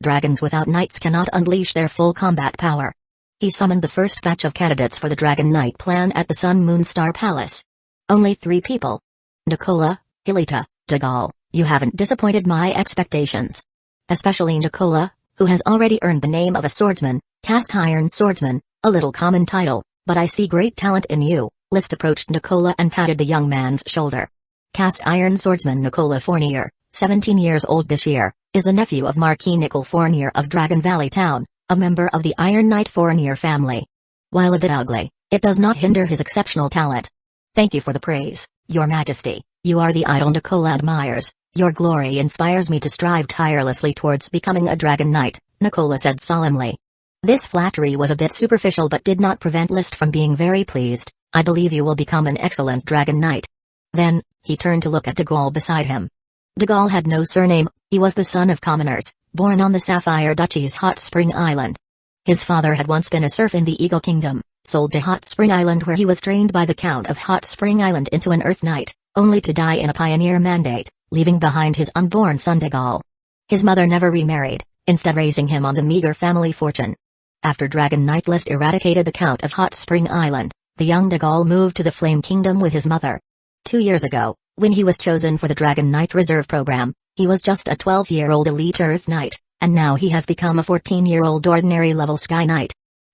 Speaker 1: Dragons without knights cannot unleash their full combat power. He summoned the first batch of candidates for the Dragon Knight plan at the Sun Moon Star Palace. Only 3 people. Nicola, Hilita, Dagal, you haven't disappointed my expectations. Especially Nicola, who has already earned the name of a swordsman, cast iron swordsman, a little common title, but I see great talent in you. List approached Nicola and patted the young man's shoulder. Cast iron swordsman Nicola Fournier, 17 years old this year, is the nephew of Marquis Nicol Fournier of Dragon Valley Town, a member of the Iron Knight Fournier family. While a bit ugly, it does not hinder his exceptional talent. Thank you for the praise, Your Majesty. You are the idol Nicola admires. Your glory inspires me to strive tirelessly towards becoming a Dragon Knight, Nicola said solemnly. This flattery was a bit superficial but did not prevent List from being very pleased. I believe you will become an excellent Dragon Knight. Then, he turned to look at Dagal beside him. Dagal had no surname, he was the son of commoners, born on the Sapphire Duchy's Hot Spring Island. His father had once been a serf in the Eagle Kingdom, sold to Hot Spring Island where he was trained by the Count of Hot Spring Island into an Earth Knight, only to die in a pioneer mandate, leaving behind his unborn son Dagal. His mother never remarried, instead raising him on the meager family fortune. After Dragon Knight List eradicated the Count of Hot Spring Island, the young Dagal moved to the Flame Kingdom with his mother. 2 years ago, when he was chosen for the Dragon Knight Reserve program, he was just a 12-year-old elite Earth Knight, and now he has become a 14-year-old ordinary-level Sky Knight.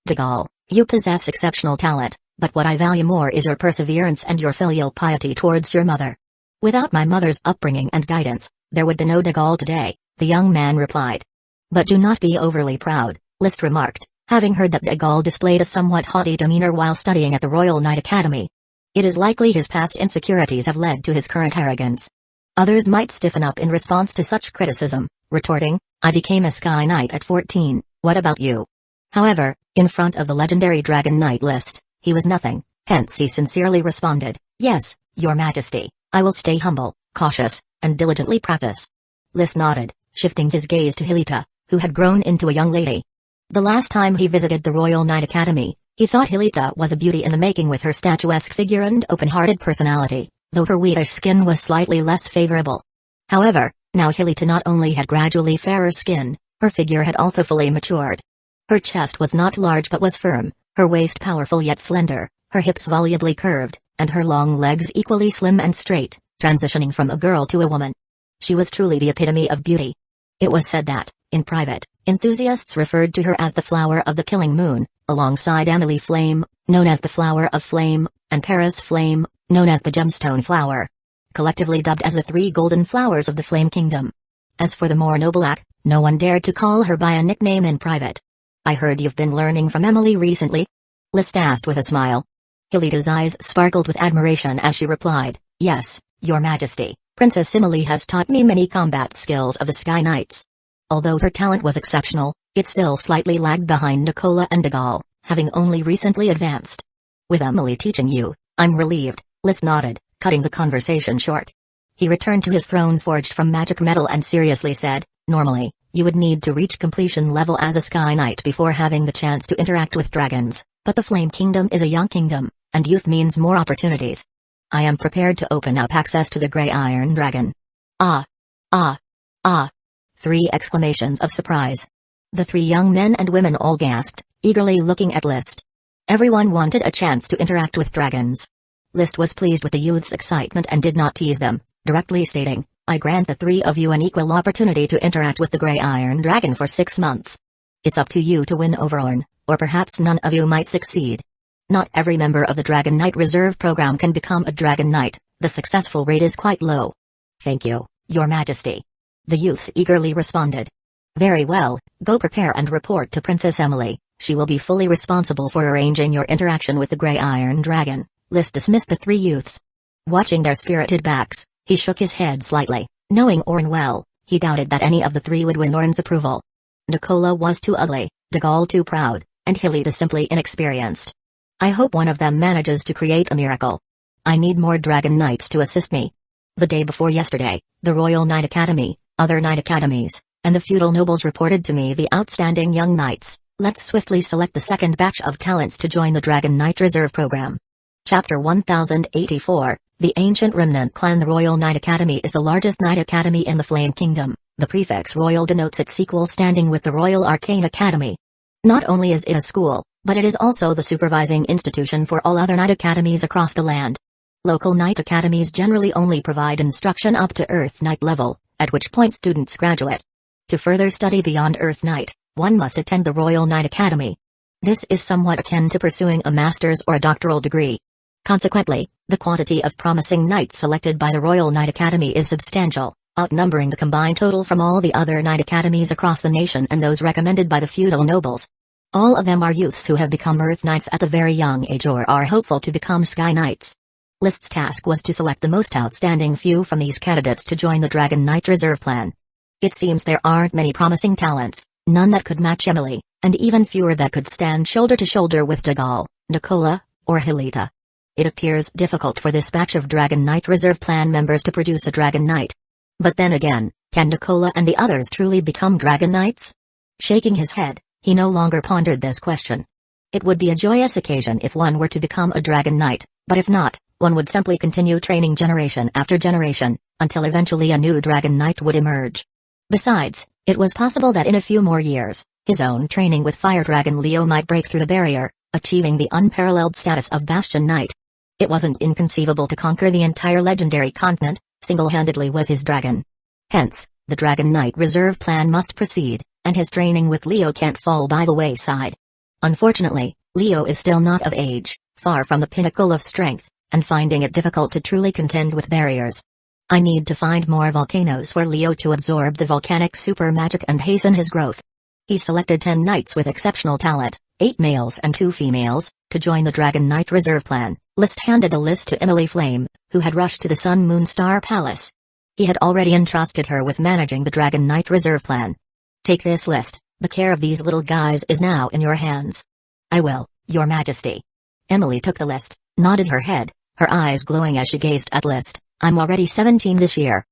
Speaker 1: Dagal, you possess exceptional talent, but what I value more is your perseverance and your filial piety towards your mother. Without my mother's upbringing and guidance, there would be no Dagal today, the young man replied. But do not be overly proud, List remarked, having heard that Dagal displayed a somewhat haughty demeanor while studying at the Royal Knight Academy. It is likely his past insecurities have led to his current arrogance. Others might stiffen up in response to such criticism, retorting, I became a Sky Knight at 14, what about you? However, in front of the legendary Dragon Knight List, he was nothing, hence he sincerely responded, yes, Your Majesty, I will stay humble, cautious, and diligently practice. List nodded, shifting his gaze to Hilita, who had grown into a young lady. The last time he visited the Royal Knight Academy, He thought Hilita was a beauty in the making with her statuesque figure and open-hearted personality, though her wheatish skin was slightly less favorable. However, now Hilita not only had gradually fairer skin, her figure had also fully matured. Her chest was not large but was firm, her waist powerful yet slender, her hips volubly curved, and her long legs equally slim and straight, transitioning from a girl to a woman. She was truly the epitome of beauty. It was said that, in private, enthusiasts referred to her as the flower of the killing moon, alongside Emily Flame, known as the flower of flame, and Paris Flame, known as the gemstone flower. Collectively dubbed as the three golden flowers of the Flame Kingdom. As for the more noble act, no one dared to call her by a nickname in private. "I heard you've been learning from Emily recently?" List asked with a smile. Hilita's eyes sparkled with admiration as she replied, "Yes, Your Majesty, Princess Emily has taught me many combat skills of the Sky Knights." Although her talent was exceptional, it still slightly lagged behind Nicola and Degal, having only recently advanced. "With Emily teaching you, I'm relieved," List nodded, cutting the conversation short. He returned to his throne forged from magic metal and seriously said, "Normally, you would need to reach completion level as a Sky Knight before having the chance to interact with dragons, but the Flame Kingdom is a young kingdom, and youth means more opportunities. I am prepared to open up access to the Grey Iron Dragon." "Ah! Ah! Ah!" 3 exclamations of surprise. The 3 young men and women all gasped, eagerly looking at List. Everyone wanted a chance to interact with dragons. List was pleased with the youth's excitement and did not tease them, directly stating, "I grant the 3 of you an equal opportunity to interact with the Grey Iron Dragon for 6 months. It's up to you to win overall, or perhaps none of you might succeed. Not every member of the Dragon Knight Reserve program can become a Dragon Knight, the successful rate is quite low." "Thank you, Your Majesty." The youths eagerly responded. "Very well, go prepare and report to Princess Emily, she will be fully responsible for arranging your interaction with the Grey Iron Dragon." List dismissed the 3 youths. Watching their spirited backs, he shook his head slightly, knowing Orn well, he doubted that any of the 3 would win Orn's approval. Nicola was too ugly, Degal too proud, and Hilita simply inexperienced. "I hope one of them manages to create a miracle. I need more Dragon Knights to assist me." The day before yesterday, the Royal Knight Academy, other Knight Academies, and the feudal nobles reported to me the outstanding young knights. Let's swiftly select the second batch of talents to join the Dragon Knight Reserve program. Chapter 1084, The Ancient Remnant Clan. The Royal Knight Academy is the largest Knight Academy in the Flame Kingdom. The prefix Royal denotes its equal standing with the Royal Arcane Academy. Not only is it a school, but it is also the supervising institution for all other Knight Academies across the land. Local Knight Academies generally only provide instruction up to Earth Knight level, at which point students graduate. To further study beyond Earth Knight, one must attend the Royal Knight Academy. This is somewhat akin to pursuing a master's or a doctoral degree. Consequently, the quantity of promising knights selected by the Royal Knight Academy is substantial, outnumbering the combined total from all the other Knight Academies across the nation and those recommended by the feudal nobles. All of them are youths who have become Earth Knights at a very young age or are hopeful to become Sky Knights. List's task was to select the most outstanding few from these candidates to join the Dragon Knight Reserve plan. It seems there aren't many promising talents, none that could match Emily, and even fewer that could stand shoulder to shoulder with Degal, Nicola, or Hilita. It appears difficult for this batch of Dragon Knight Reserve plan members to produce a Dragon Knight. But then again, can Nicola and the others truly become Dragon Knights? Shaking his head, he no longer pondered this question. It would be a joyous occasion if one were to become a Dragon Knight, but if not, one would simply continue training generation after generation, until eventually a new Dragon Knight would emerge. Besides, it was possible that in a few more years, his own training with Fire Dragon Leo might break through the barrier, achieving the unparalleled status of Bastion Knight. It wasn't inconceivable to conquer the entire legendary continent, single-handedly with his dragon. Hence, the Dragon Knight Reserve plan must proceed, and his training with Leo can't fall by the wayside. Unfortunately, Leo is still not of age, far from the pinnacle of strength, and finding it difficult to truly contend with barriers. I need to find more volcanoes for Leo to absorb the volcanic super magic and hasten his growth. He selected 10 knights with exceptional talent, 8 males and 2 females, to join the Dragon Knight Reserve plan. List handed a list to Emily Flame, who had rushed to the Sun Moon Star Palace. He had already entrusted her with managing the Dragon Knight Reserve plan. "Take this list, the care of these little guys is now in your hands." "I will, Your Majesty." Emily took the list, nodded her head, her eyes glowing as she gazed at List. "I'm already 17 this year."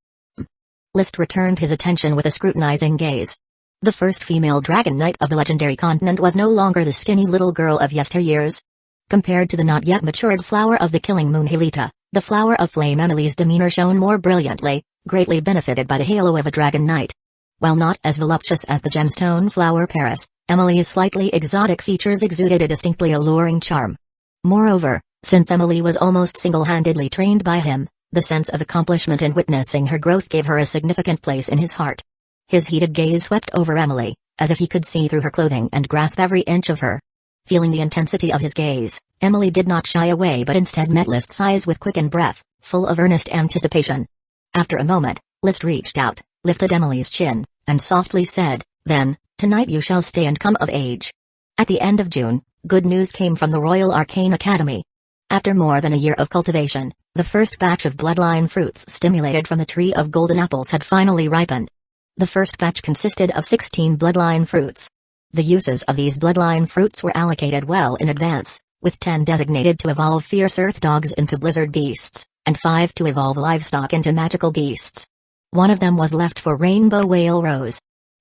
Speaker 1: List returned his attention with a scrutinizing gaze. The first female dragon knight of the legendary continent was no longer the skinny little girl of yesteryears. Compared to the not yet matured flower of the killing moon Hilita, the flower of flame Emily's demeanor shone more brilliantly, greatly benefited by the halo of a dragon knight. While not as voluptuous as the gemstone flower Paris, Emily's slightly exotic features exuded a distinctly alluring charm. Moreover, since Emily was almost single-handedly trained by him, the sense of accomplishment in witnessing her growth gave her a significant place in his heart. His heated gaze swept over Emily, as if he could see through her clothing and grasp every inch of her. Feeling the intensity of his gaze, Emily did not shy away but instead met List's eyes with quickened breath, full of earnest anticipation. After a moment, List reached out, lifted Emily's chin, and softly said, "Then, tonight you shall stay and come of age." At the end of June, good news came from the Royal Arcane Academy. After more than a year of cultivation, the first batch of bloodline fruits stimulated from the tree of golden apples had finally ripened. The first batch consisted of 16 bloodline fruits. The uses of these bloodline fruits were allocated well in advance, with 10 designated to evolve fierce earth dogs into blizzard beasts, and 5 to evolve livestock into magical beasts. One of them was left for rainbow whale Rose.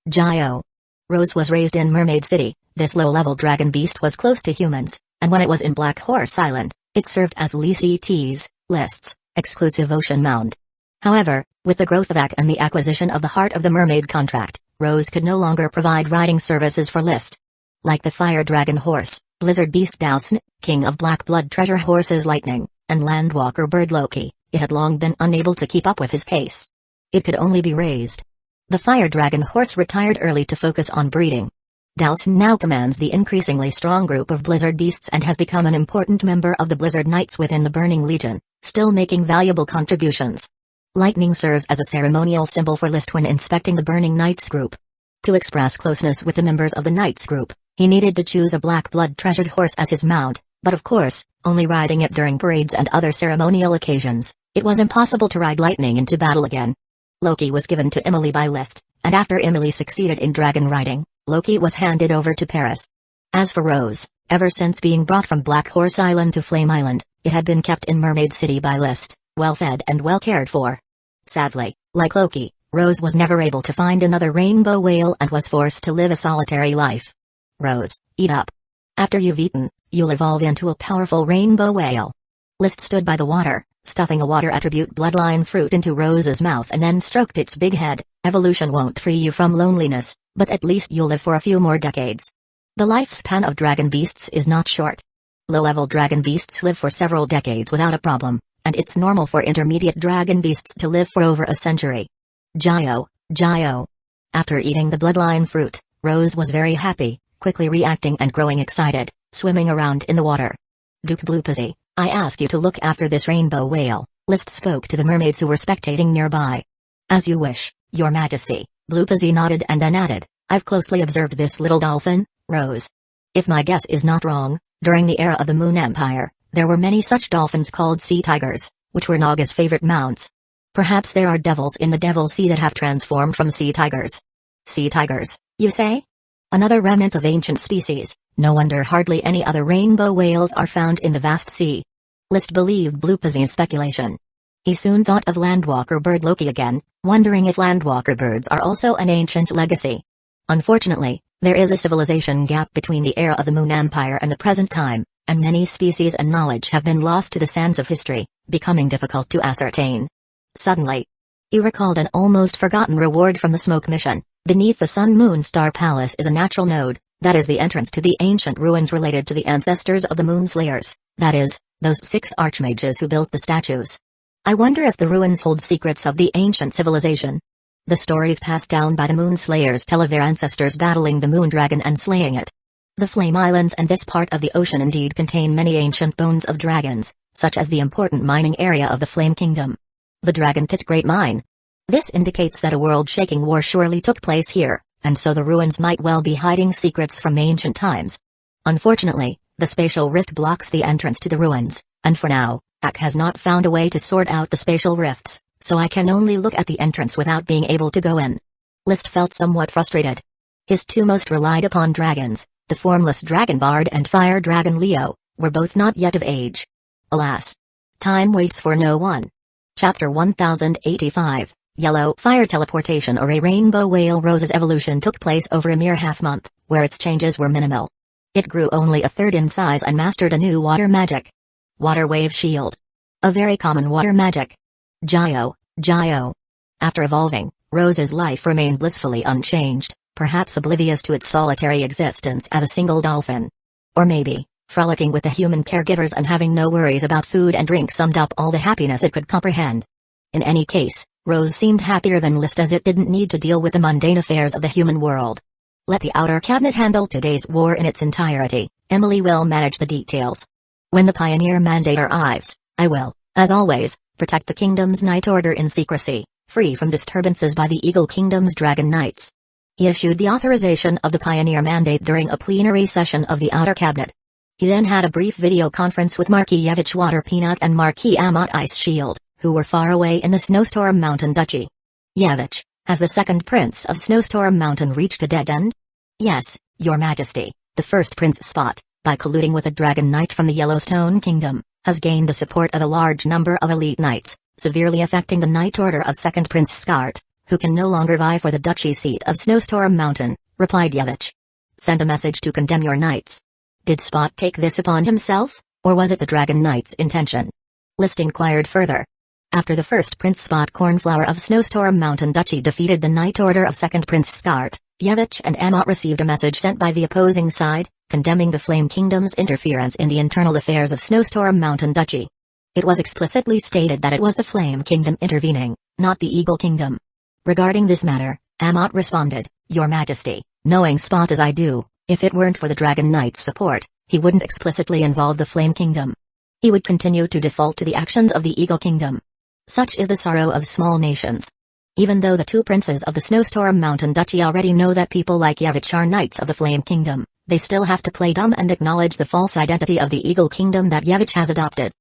Speaker 1: Gyo. Rose was raised in Mermaid City. This low-level dragon beast was close to humans, and when it was in Black Horse Island, it served as List's exclusive ocean mound. However, with the growth of AK and the acquisition of the Heart of the Mermaid contract, Rose could no longer provide riding services for List. Like the fire dragon horse, blizzard beast Daosn, king of black blood treasure horses Lightning, and landwalker bird Loki, it had long been unable to keep up with his pace. It could only be raised. The fire dragon horse retired early to focus on breeding. Daosn now commands the increasingly strong group of blizzard beasts and has become an important member of the Blizzard Knights within the Burning Legion, still making valuable contributions. Lightning serves as a ceremonial symbol for List when inspecting the Burning Knights group. To express closeness with the members of the Knights group, he needed to choose a black blood treasured horse as his mount, but of course, only riding it during parades and other ceremonial occasions. It was impossible to ride Lightning into battle again. Loki was given to Emily by List, and after Emily succeeded in dragon riding, Loki was handed over to Paris. As for Rose, ever since being brought from Black Horse Island to Flame Island, it had been kept in Mermaid City by List, well fed and well cared for. Sadly, like Loki, Rose was never able to find another rainbow whale and was forced to live a solitary life. Rose, eat up. After you've eaten, you'll evolve into a powerful rainbow whale. List stood by the water, stuffing a water attribute bloodline fruit into Rose's mouth and then stroked its big head. Evolution won't free you from loneliness, but at least you'll live for a few more decades. The lifespan of dragon beasts is not short. Low-level dragon beasts live for several decades without a problem, and it's normal for intermediate dragon beasts to live for over a century. Gyo. After eating the bloodline fruit, Rose was very happy, quickly reacting and growing excited, swimming around in the water. Duke Bluepizzy, I ask you to look after this rainbow whale, List spoke to the mermaids who were spectating nearby. As you wish, Your Majesty, Bluepizzy nodded and then added, I've closely observed this little dolphin, Rose. If my guess is not wrong, during the era of the Moon Empire, there were many such dolphins called sea tigers, which were Naga's favorite mounts. Perhaps there are devils in the Devil Sea that have transformed from sea tigers. Sea tigers, you say? Another remnant of ancient species, no wonder hardly any other rainbow whales are found in the vast sea. List believed Bluepizzy's speculation. He soon thought of landwalker bird Loki again, wondering if landwalker birds are also an ancient legacy. Unfortunately, there is a civilization gap between the era of the Moon Empire and the present time, and many species and knowledge have been lost to the sands of history, becoming difficult to ascertain. Suddenly, he recalled an almost forgotten reward from the smoke mission. Beneath the Sun Moon Star Palace is a natural node, that is the entrance to the ancient ruins related to the ancestors of the Moon Slayers, that is, those 6 archmages who built the statues. I wonder if the ruins hold secrets of the ancient civilization. The stories passed down by the Moon Slayers tell of their ancestors battling the Moon Dragon and slaying it. The Flame Islands and this part of the ocean indeed contain many ancient bones of dragons, such as the important mining area of the Flame Kingdom. The Dragon Pit Great Mine. This indicates that a world-shaking war surely took place here, and so the ruins might well be hiding secrets from ancient times. Unfortunately, the spatial rift blocks the entrance to the ruins, and for now, AK has not found a way to sort out the spatial rifts, so I can only look at the entrance without being able to go in. List felt somewhat frustrated. His 2 most relied upon dragons, the formless dragon Bard and fire dragon Leo, were both not yet of age. Alas! Time waits for no one. Chapter 1085, Yellow Fire Teleportation Array Rainbow Whale Rose's evolution took place over a mere half-month, where its changes were minimal. It grew only a third in size and mastered a new water magic. Water Wave Shield. A very common water magic. Gyo. After evolving, Rose's life remained blissfully unchanged, perhaps oblivious to its solitary existence as a single dolphin. Or maybe, frolicking with the human caregivers and having no worries about food and drink summed up all the happiness it could comprehend. In any case, Rose seemed happier than List, as it didn't need to deal with the mundane affairs of the human world. Let the outer cabinet handle today's war in its entirety. Emily will manage the details. When the Pioneer Mandate arrives, I will, as always, protect the kingdom's Night Order in secrecy, free from disturbances by the Eagle Kingdom's Dragon Knights. He issued the authorization of the Pioneer Mandate during a plenary session of the outer cabinet. He then had a brief video conference with Marquis Yevich Water Peanut and Marquis Amot Ice Shield, who were far away in the Snowstorm Mountain Duchy. Yevich, has the second prince of Snowstorm Mountain reached a dead end? Yes, Your Majesty. The first prince Spot, by colluding with a Dragon Knight from the Yellowstone Kingdom, has gained the support of a large number of elite knights, severely affecting the Knight Order of Second Prince Skart, who can no longer vie for the duchy seat of Snowstorm Mountain, replied Yevich. Send a message to condemn your knights. Did Spot take this upon himself, or was it the Dragon Knight's intention? List inquired further. After the first Prince Spot Cornflower of Snowstorm Mountain Duchy defeated the Knight Order of Second Prince Skart, Yevich and Amot received a message sent by the opposing side, condemning the Flame Kingdom's interference in the internal affairs of Snowstorm Mountain Duchy. It was explicitly stated that it was the Flame Kingdom intervening, not the Eagle Kingdom. Regarding this matter, Amot responded, Your Majesty, knowing Spot as I do, if it weren't for the Dragon Knight's support, he wouldn't explicitly involve the Flame Kingdom. He would continue to default to the actions of the Eagle Kingdom. Such is the sorrow of small nations. Even though the two princes of the Snowstorm Mountain Duchy already know that people like Yevich are knights of the Flame Kingdom, they still have to play dumb and acknowledge the false identity of the Eagle Kingdom that Yevich has adopted.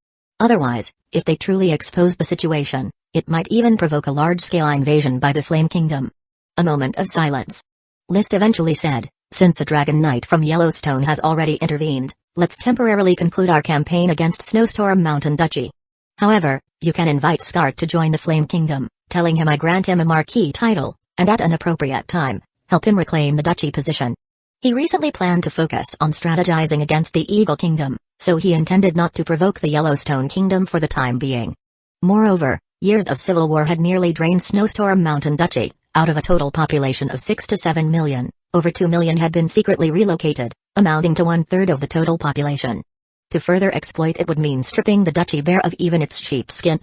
Speaker 1: Otherwise, if they truly expose the situation, it might even provoke a large-scale invasion by the Flame Kingdom. A moment of silence. List eventually said, since a Dragon Knight from Yellowstone has already intervened, let's temporarily conclude our campaign against Snowstorm Mountain Duchy. However, you can invite Skart to join the Flame Kingdom, telling him I grant him a marquis title, and at an appropriate time, help him reclaim the duchy position. He recently planned to focus on strategizing against the Eagle Kingdom, so he intended not to provoke the Yellowstone Kingdom for the time being. Moreover, years of civil war had nearly drained Snowstorm Mountain Duchy. Out of a total population of 6 to 7 million, over 2 million had been secretly relocated, amounting to 1/3 of the total population. To further exploit it would mean stripping the duchy bare of even its sheepskin.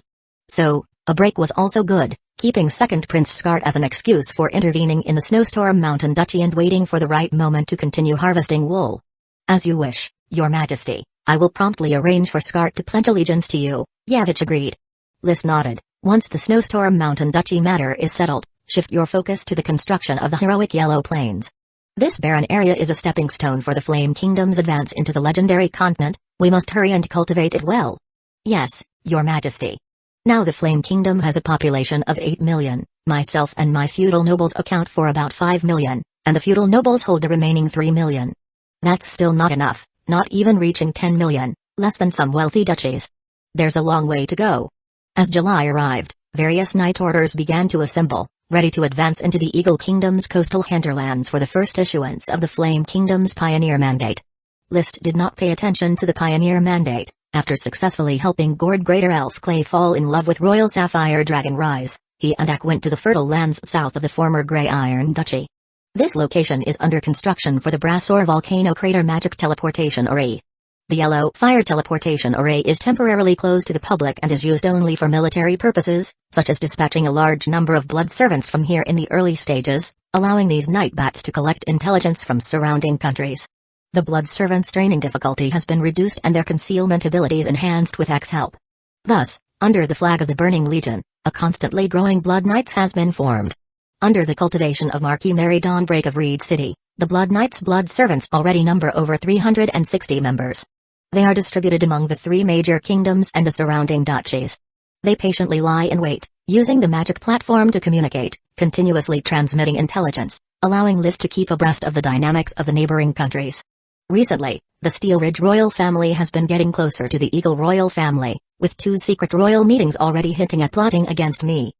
Speaker 1: So, a break was also good, keeping Second Prince Skart as an excuse for intervening in the Snowstorm Mountain Duchy and waiting for the right moment to continue harvesting wool. As you wish, Your Majesty, I will promptly arrange for Skart to pledge allegiance to you, Yevich agreed. Lys nodded. Once the Snowstorm Mountain Duchy matter is settled, shift your focus to the construction of the heroic Yellow Plains. This barren area is a stepping stone for the Flame Kingdom's advance into the legendary continent. We must hurry and cultivate it well. Yes, Your Majesty. Now the Flame Kingdom has a population of 8 million, myself and my feudal nobles account for about 5 million, and the feudal nobles hold the remaining 3 million. That's still not enough, not even reaching 10 million, less than some wealthy duchies. There's a long way to go. As July arrived, various knight orders began to assemble, ready to advance into the Eagle Kingdom's coastal hinterlands for the first issuance of the Flame Kingdom's Pioneer Mandate. List did not pay attention to the Pioneer Mandate. After successfully helping Gord Greater Elf Clay fall in love with Royal Sapphire Dragon Rise, he and Ak went to the fertile lands south of the former Grey Iron Duchy. This location is under construction for the Brassor Volcano Crater Magic Teleportation Array. The Yellow Fire Teleportation Array is temporarily closed to the public and is used only for military purposes, such as dispatching a large number of blood servants from here in the early stages, allowing these night bats to collect intelligence from surrounding countries. The blood servants' training difficulty has been reduced and their concealment abilities enhanced with Ak's help. Thus, under the flag of the Burning Legion, a constantly growing Blood Knights has been formed. Under the cultivation of Marquis Mary Dawnbreak of Reed City, the Blood Knights' blood servants already number over 360 members. They are distributed among the 3 major kingdoms and the surrounding duchies. They patiently lie in wait, using the magic platform to communicate, continuously transmitting intelligence, allowing Liz to keep abreast of the dynamics of the neighboring countries. Recently, the Steel Ridge royal family has been getting closer to the Eagle royal family, with 2 secret royal meetings already hinting at plotting against me.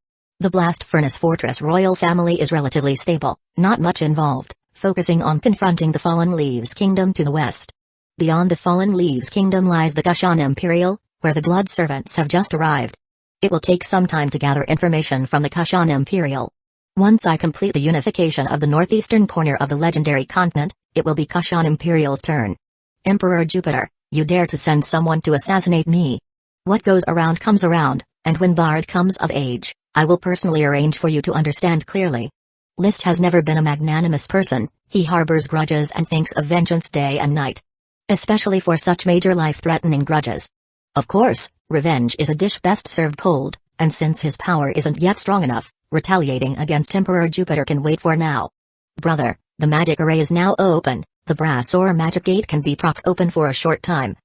Speaker 1: The Blast Furnace Fortress royal family is relatively stable, not much involved, focusing on confronting the Fallen Leaves Kingdom to the west. Beyond the Fallen Leaves Kingdom lies the Kashan Imperial, where the Blood Servants have just arrived. It will take some time to gather information from the Kashan Imperial. Once I complete the unification of the northeastern corner of the legendary continent, it will be Kashan Imperial's turn. Emperor Jupiter, you dare to send someone to assassinate me? What goes around comes around, and when Bard comes of age, I will personally arrange for you to understand clearly. List has never been a magnanimous person, he harbors grudges and thinks of vengeance day and night. Especially for such major life-threatening grudges. Of course, revenge is a dish best served cold, and since his power isn't yet strong enough, retaliating against Emperor Jupiter can wait for now. Brother, the magic array is now open, the brass or magic gate can be propped open for a short time.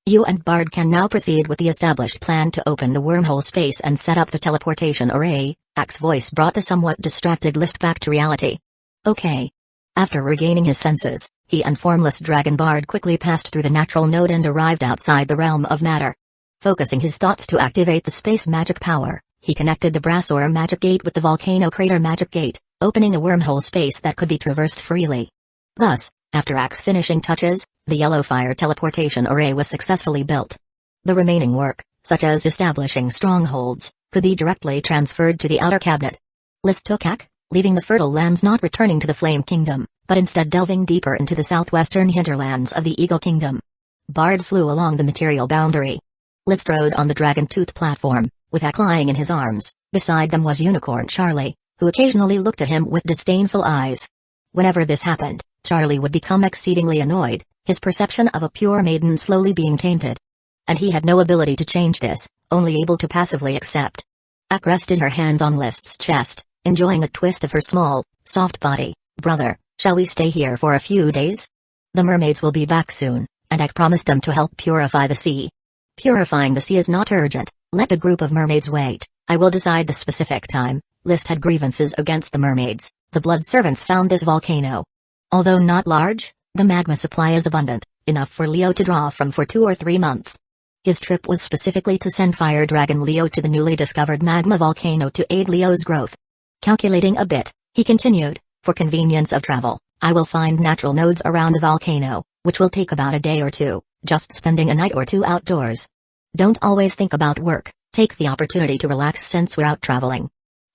Speaker 1: You and Bard can now proceed with the established plan to open the wormhole space and set up the teleportation array. Ak's voice brought the somewhat distracted List back to reality. Okay. After regaining his senses, he and formless Dragon Bard quickly passed through the natural node and arrived outside the realm of matter. Focusing his thoughts to activate the space magic power, he connected the Brassor magic gate with the volcano crater magic gate, opening a wormhole space that could be traversed freely. Thus, after Ak's finishing touches, the yellow fire teleportation array was successfully built. The remaining work, such as establishing strongholds, could be directly transferred to the outer cabinet. List took Ak, leaving the fertile lands, not returning to the Flame Kingdom, but instead delving deeper into the southwestern hinterlands of the Eagle Kingdom. Bard flew along the material boundary. List rode on the Dragon Tooth platform, with Ak lying in his arms. Beside them was Unicorn Charlie, who occasionally looked at him with disdainful eyes. Whenever this happened, Charlie would become exceedingly annoyed, his perception of a pure maiden slowly being tainted. And he had no ability to change this, only able to passively accept. Ak rested her hands on List's chest, enjoying a twist of her small, soft body. Brother, shall we stay here for a few days? The mermaids will be back soon, and Ak promised them to help purify the sea. Purifying the sea is not urgent, let the group of mermaids wait, I will decide the specific time. List had grievances against the mermaids. The blood servants found this volcano. Although not large, the magma supply is abundant, enough for Leo to draw from for 2 or 3 months. His trip was specifically to send Fire Dragon Leo to the newly discovered magma volcano to aid Leo's growth. Calculating a bit, he continued, for convenience of travel, I will find natural nodes around the volcano, which will take about a day or two, just spending a night or two outdoors. Don't always think about work, take the opportunity to relax since we're out traveling.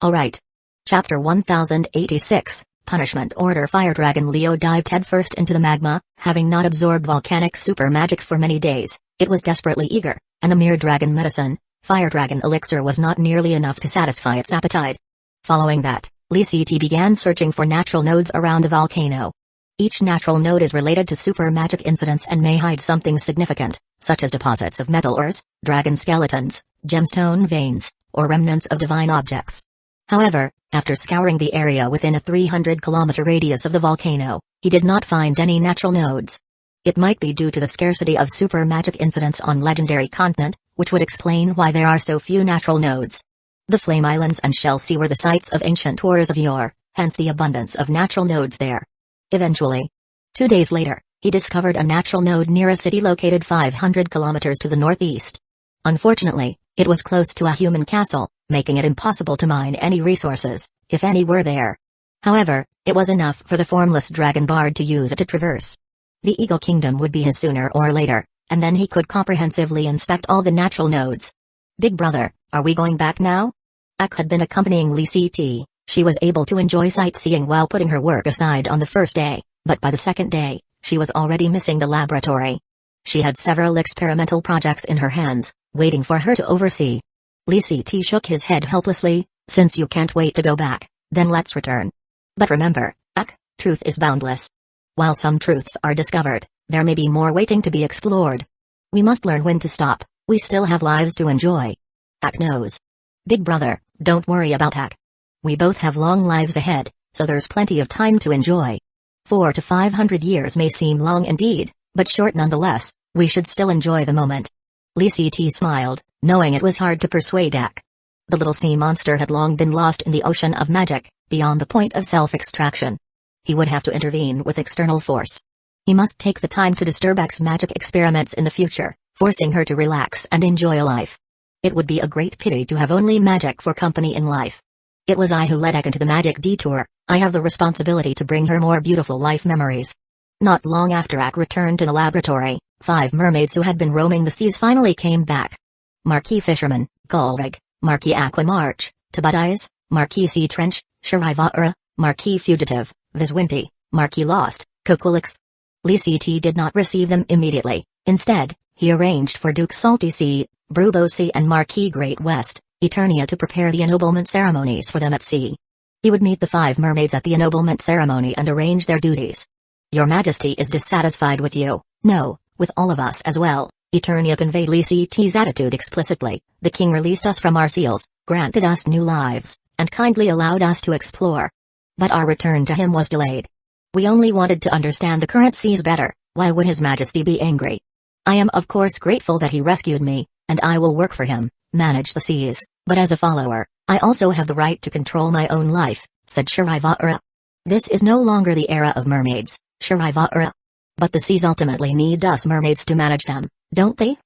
Speaker 1: Alright. Chapter 1086, Punishment Order. Fire Dragon Leo dived headfirst into the magma, having not absorbed volcanic super magic for many days. It was desperately eager, and the mere dragon medicine, Fire Dragon Elixir, was not nearly enough to satisfy its appetite. Following that, Lee CT began searching for natural nodes around the volcano. Each natural node is related to super magic incidents and may hide something significant, such as deposits of metal ores, dragon skeletons, gemstone veins, or remnants of divine objects. However, after scouring the area within a 300-kilometer radius of the volcano, he did not find any natural nodes. It might be due to the scarcity of super magic incidents on legendary continent, which would explain why there are so few natural nodes. The Flame Islands and Shell Sea were the sites of ancient wars of yore, hence the abundance of natural nodes there. Eventually, 2 days later, he discovered a natural node near a city located 500 kilometers to the northeast. Unfortunately, it was close to a human castle, making it impossible to mine any resources, if any were there. However, it was enough for the formless Dragon Bard to use it to traverse. The Eagle Kingdom would be his sooner or later, and then he could comprehensively inspect all the natural nodes. Big brother, are we going back now? Ak had been accompanying Lee CT. She was able to enjoy sightseeing while putting her work aside on the first day, but by the second day, she was already missing the laboratory. She had several experimental projects in her hands, waiting for her to oversee. Lee CT shook his head helplessly. Since you can't wait to go back, then let's return. But remember, Ak, truth is boundless. While some truths are discovered, there may be more waiting to be explored. We must learn when to stop, we still have lives to enjoy. Ak knows. Big brother, don't worry about Ak. We both have long lives ahead, so there's plenty of time to enjoy. 400 to 500 years may seem long indeed, but short nonetheless. We should still enjoy the moment. Lee CT smiled, knowing it was hard to persuade Ak. The little sea monster had long been lost in the ocean of magic, beyond the point of self-extraction. He would have to intervene with external force. He must take the time to disturb Ak's magic experiments in the future, forcing her to relax and enjoy life. It would be a great pity to have only magic for company in life. It was I who led Ek into the magic detour. I have the responsibility to bring her more beautiful life memories. Not long after Ek returned to the laboratory, 5 mermaids who had been roaming the seas finally came back. Marquis Fisherman, Gulvig, Marquis Aquamarch, Tabadize, Marquis Sea Trench, Sharivaura, Marquis Fugitive, Viswinti, Marquis Lost, Kukulix. Lee Ct did not receive them immediately. Instead, he arranged for Duke Salty Sea, Brubo Sea and Marquis Great West, Eternia to prepare the ennoblement ceremonies for them at sea. He would meet the 5 mermaids at the ennoblement ceremony and arrange their duties. Your Majesty is dissatisfied with you. No, with all of us as well. Eternia conveyed Lee Ct's attitude explicitly. The king released us from our seals, granted us new lives, and kindly allowed us to explore. But our return to him was delayed. We only wanted to understand the current seas better. Why would His Majesty be angry? I am of course grateful that he rescued me, and I will work for him, manage the seas, but as a follower, I also have the right to control my own life, said Sharivaura. This is no longer the era of mermaids, Sharivaura. But the seas ultimately need us mermaids to manage them, don't they?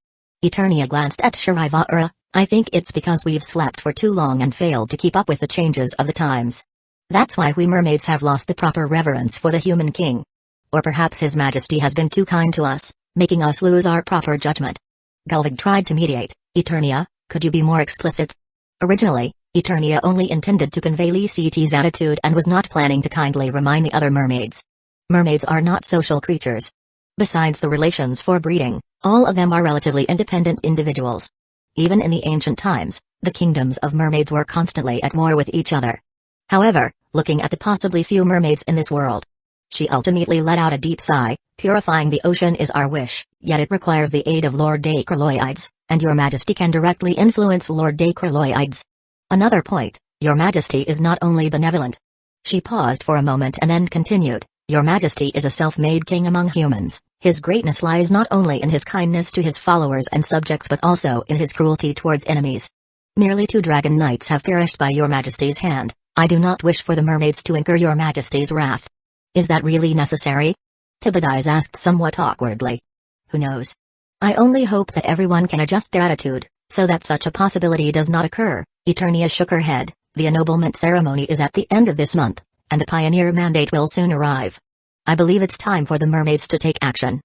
Speaker 1: Eternia glanced at Sharivaura. I think it's because we've slept for too long and failed to keep up with the changes of the times. That's why we mermaids have lost the proper reverence for the human king. Or perhaps His Majesty has been too kind to us, making us lose our proper judgment. Gulvig tried to mediate. Eternia, could you be more explicit? Originally, Eternia only intended to convey Lee Ct's attitude and was not planning to kindly remind the other mermaids. Mermaids are not social creatures. Besides the relations for breeding, all of them are relatively independent individuals. Even in the ancient times, the kingdoms of mermaids were constantly at war with each other. However, looking at the possibly few mermaids in this world, she ultimately let out a deep sigh. Purifying the ocean is our wish, yet it requires the aid of Lord Dacroloides, and Your Majesty can directly influence Lord Dacroloides. Another point, Your Majesty is not only benevolent. She paused for a moment and then continued, Your Majesty is a self-made king among humans. His greatness lies not only in his kindness to his followers and subjects but also in his cruelty towards enemies. Merely 2 dragon knights have perished by Your Majesty's hand. I do not wish for the mermaids to incur Your Majesty's wrath. Is that really necessary? Tibadize asked somewhat awkwardly. Who knows? I only hope that everyone can adjust their attitude, so that such a possibility does not occur. Eternia shook her head. The ennoblement ceremony is at the end of this month, and the pioneer mandate will soon arrive. I believe it's time for the mermaids to take action.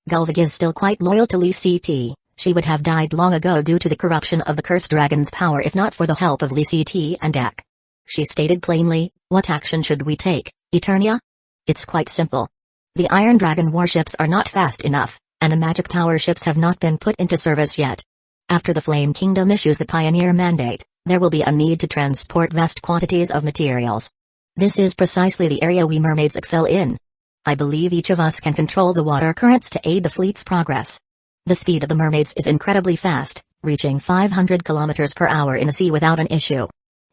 Speaker 1: Gulvig is still quite loyal to Lee Ct. She would have died long ago due to the corruption of the cursed dragon's power if not for the help of Lee Ct and Ek. She stated plainly, what action should we take, Eternia? It's quite simple. The Iron Dragon warships are not fast enough, and the magic power ships have not been put into service yet. After the Flame Kingdom issues the Pioneer Mandate, there will be a need to transport vast quantities of materials. This is precisely the area we mermaids excel in. I believe each of us can control the water currents to aid the fleet's progress. The speed of the mermaids is incredibly fast, reaching 500 km per hour in the sea without an issue.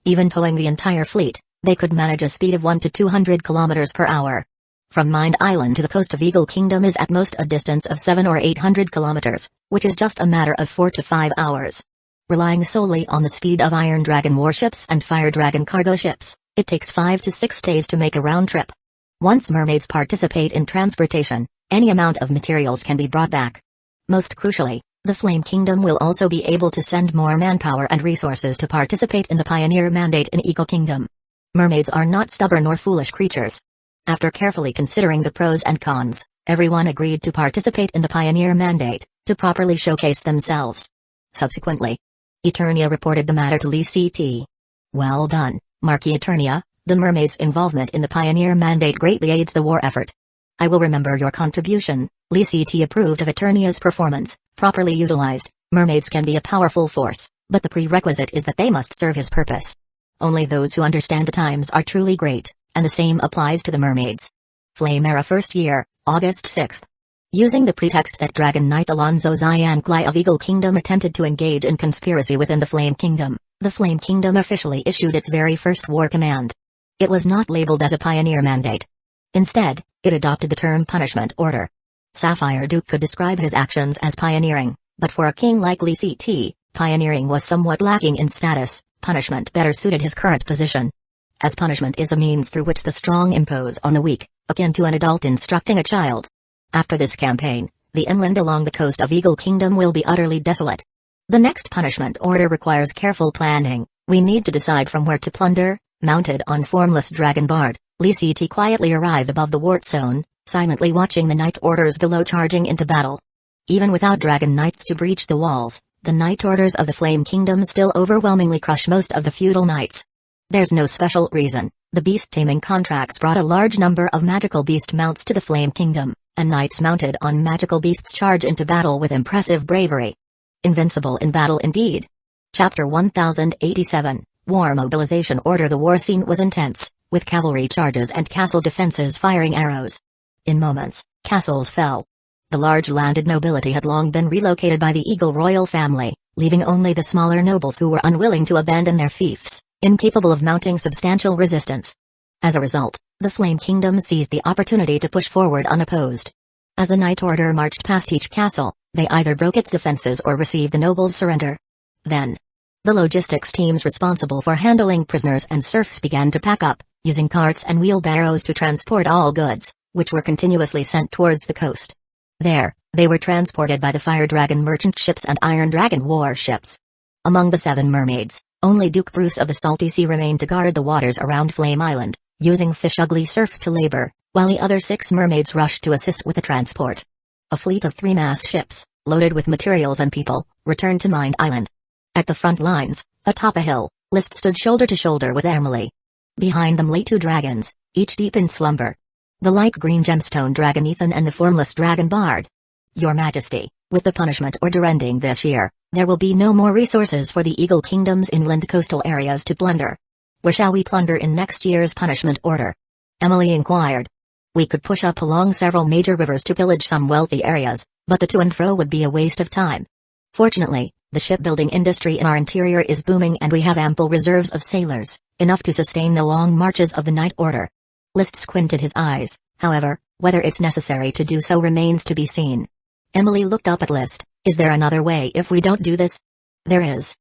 Speaker 1: Even towing the entire fleet, they could manage a speed of 1 to 200 km per hour. From Mind Island to the coast of Eagle Kingdom is at most a distance of 7 or 800 kilometers, which is just a matter of 4 to 5 hours. Relying solely on the speed of Iron Dragon warships and Fire Dragon cargo ships, it takes 5 to 6 days to make a round trip. Once mermaids participate in transportation, any amount of materials can be brought back. Most crucially, the Flame Kingdom will also be able to send more manpower and resources to participate in the Pioneer Mandate in Eagle Kingdom. Mermaids are not stubborn or foolish creatures. After carefully considering the pros and cons, everyone agreed to participate in the Pioneer Mandate, to properly showcase themselves. Subsequently, Eternia reported the matter to Lee Ct. Well done, Marquis Eternia, the mermaid's involvement in the Pioneer Mandate greatly aids the war effort. I will remember your contribution. Lee Ct approved of Eternia's performance. Properly utilized, mermaids can be a powerful force, but the prerequisite is that they must serve his purpose. Only those who understand the times are truly great, and the same applies to the mermaids. Flame Era First Year, August 6th. Using the pretext that Dragon Knight Alonzo Xianklai of Eagle Kingdom attempted to engage in conspiracy within the Flame Kingdom, the Flame Kingdom officially issued its very first war command. It was not labeled as a Pioneer Mandate. Instead, it adopted the term Punishment Order. Sapphire Duke could describe his actions as pioneering, but for a king like Lee Ct, pioneering was somewhat lacking in status. Punishment better suited his current position. As punishment is a means through which the strong impose on the weak, akin to an adult instructing a child. After this campaign, the inland along the coast of Eagle Kingdom will be utterly desolate. The next punishment order requires careful planning. We need to decide from where to plunder, Mounted on formless dragon bard, Lee Ct quietly arrived above the wart zone, silently watching the Night Orders below charging into battle. Even without dragon knights to breach the walls, the Night Orders of the Flame Kingdom still overwhelmingly crush most of the feudal knights. There's no special reason. The beast taming contracts brought a large number of magical beast mounts to the Flame Kingdom, and knights mounted on magical beasts charge into battle with impressive bravery. Invincible in battle indeed. Chapter 1087, War Mobilization Order. The war scene was intense, with cavalry charges and castle defenses firing arrows. In moments, castles fell. The large landed nobility had long been relocated by the Eagle royal family, leaving only the smaller nobles who were unwilling to abandon their fiefs, incapable of mounting substantial resistance. As a result, the Flame Kingdom seized the opportunity to push forward unopposed. As the Night Order marched past each castle, they either broke its defenses or received the nobles' surrender. Then, the logistics teams responsible for handling prisoners and serfs began to pack up, using carts and wheelbarrows to transport all goods, which were continuously sent towards the coast. There, they were transported by the Fire Dragon merchant ships and Iron Dragon warships. Among the 7 mermaids, only Duke Bruce of the Salty Sea remained to guard the waters around Flame Island, using fish-ugly serfs to labor, while the other 6 mermaids rushed to assist with the transport. A fleet of 3-mast ships, loaded with materials and people, returned to Mind Island. At the front lines, atop a hill, List stood shoulder to shoulder with Emily. Behind them lay 2 dragons, each deep in slumber. The light green gemstone dragon Ethan and the formless dragon Bard. Your Majesty, with the punishment order ending this year, there will be no more resources for the Eagle Kingdom's inland coastal areas to plunder. Where shall we plunder in next year's punishment order? Emily inquired. We could push up along several major rivers to pillage some wealthy areas, but the to and fro would be a waste of time. Fortunately, the shipbuilding industry in our interior is booming and we have ample reserves of sailors, enough to sustain the long marches of the Night Order. List squinted his eyes, however, whether it's necessary to do so remains to be seen. Emily looked up at List. Is there another way if we don't do this? There is.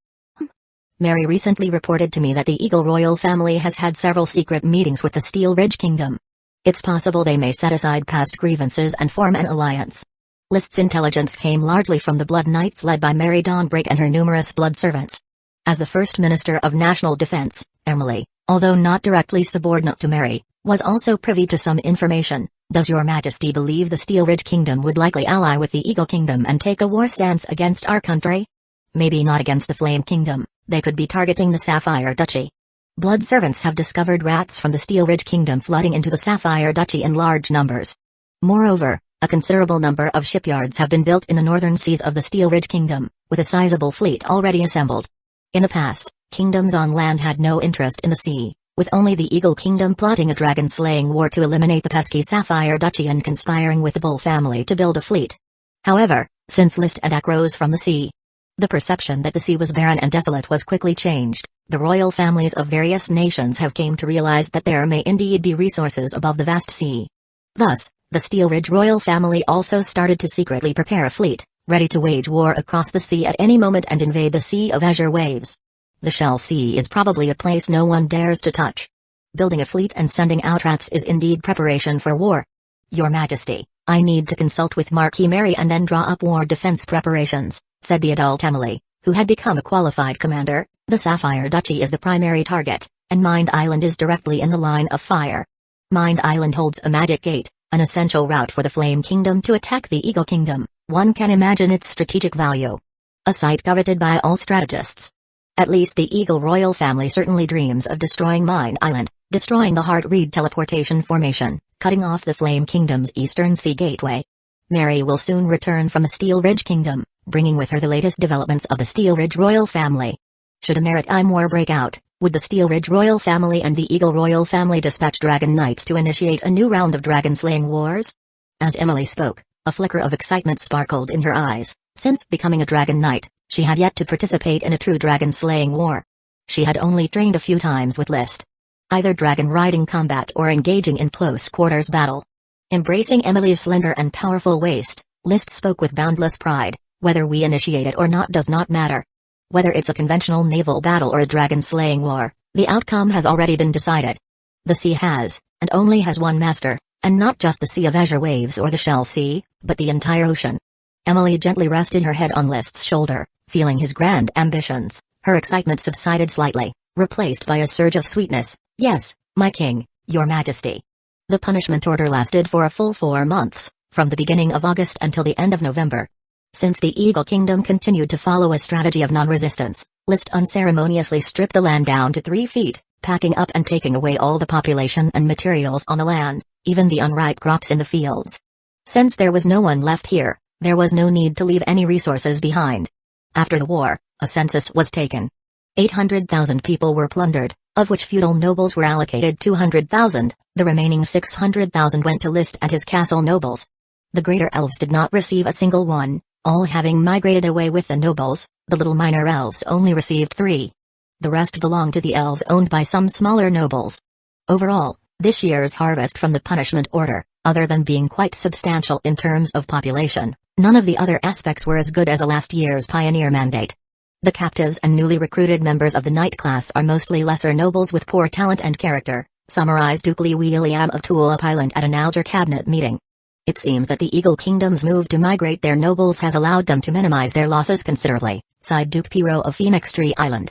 Speaker 1: Mary recently reported to me that the Eagle royal family has had several secret meetings with the Steel Ridge Kingdom. It's possible they may set aside past grievances and form an alliance. List's intelligence came largely from the Blood Knights led by Mary Dawnbreak and her numerous blood servants. As the first Minister of National Defense, Emily, although not directly subordinate to Mary, was also privy to some information. Does Your Majesty believe the Steel Ridge Kingdom would likely ally with the Eagle Kingdom and take a war stance against our country? Maybe not against the Flame Kingdom, they could be targeting the Sapphire Duchy. Blood servants have discovered rats from the Steel Ridge Kingdom flooding into the Sapphire Duchy in large numbers. Moreover, a considerable number of shipyards have been built in the northern seas of the Steel Ridge Kingdom, with a sizable fleet already assembled. In the past, kingdoms on land had no interest in the sea, with only the Eagle Kingdom plotting a dragon-slaying war to eliminate the pesky Sapphire Duchy and conspiring with the Bull family to build a fleet. However, since List and Ak rose from the sea, the perception that the sea was barren and desolate was quickly changed. The royal families of various nations have come to realize that there may indeed be resources above the vast sea. Thus, the Steel Ridge royal family also started to secretly prepare a fleet, ready to wage war across the sea at any moment and invade the Sea of Azure Waves. The Shell Sea is probably a place no one dares to touch. Building a fleet and sending out rats is indeed preparation for war. Your Majesty, I need to consult with Marquis Mary and then draw up war defense preparations, said the adult Emily, who had become a qualified commander. The Sapphire Duchy is the primary target, and Mind Island is directly in the line of fire. Mind Island holds a magic gate, an essential route for the Flame Kingdom to attack the Eagle Kingdom. One can imagine its strategic value. A site coveted by all strategists. At least the Eagle royal family certainly dreams of destroying Mind Island, destroying the Heart Reed teleportation formation, cutting off the Flame Kingdom's eastern sea gateway. Mary will soon return from the Steel Ridge Kingdom, bringing with her the latest developments of the Steel Ridge royal family. Should a maritime war break out, would the Steel Ridge royal family and the Eagle royal family dispatch dragon knights to initiate a new round of dragon-slaying wars? As Emily spoke, a flicker of excitement sparkled in her eyes. Since becoming a dragon knight, she had yet to participate in a true dragon-slaying war. She had only trained a few times with List. Either dragon-riding combat or engaging in close-quarters battle. Embracing Emily's slender and powerful waist, List spoke with boundless pride. Whether we initiate it or not does not matter. Whether it's a conventional naval battle or a dragon-slaying war, the outcome has already been decided. The sea has, and only has one master, and not just the Sea of Azure Waves or the Shell Sea, but the entire ocean. Emily gently rested her head on List's shoulder, feeling his grand ambitions. Her excitement subsided slightly, replaced by a surge of sweetness. Yes, my king, your majesty. The punishment order lasted for a full 4 months, from the beginning of August until the end of November. Since the Eagle Kingdom continued to follow a strategy of non-resistance, List unceremoniously stripped the land down to 3 feet, packing up and taking away all the population and materials on the land, even the unripe crops in the fields. Since there was no one left here, there was no need to leave any resources behind. After the war, a census was taken. 800,000 people were plundered, of which feudal nobles were allocated 200,000, the remaining 600,000 went to List and his castle nobles. The greater elves did not receive a single one, all having migrated away with the nobles. The little minor elves only received 3. The rest belonged to the elves owned by some smaller nobles. Overall, this year's harvest from the punishment order, other than being quite substantial in terms of population, none of the other aspects were as good as a last year's pioneer mandate. The captives and newly recruited members of the knight class are mostly lesser nobles with poor talent and character, summarized Duke Li William of Tulip Island at an Alger cabinet meeting. It seems that the Eagle Kingdom's move to migrate their nobles has allowed them to minimize their losses considerably, sighed Duke Piro of Phoenix Tree Island.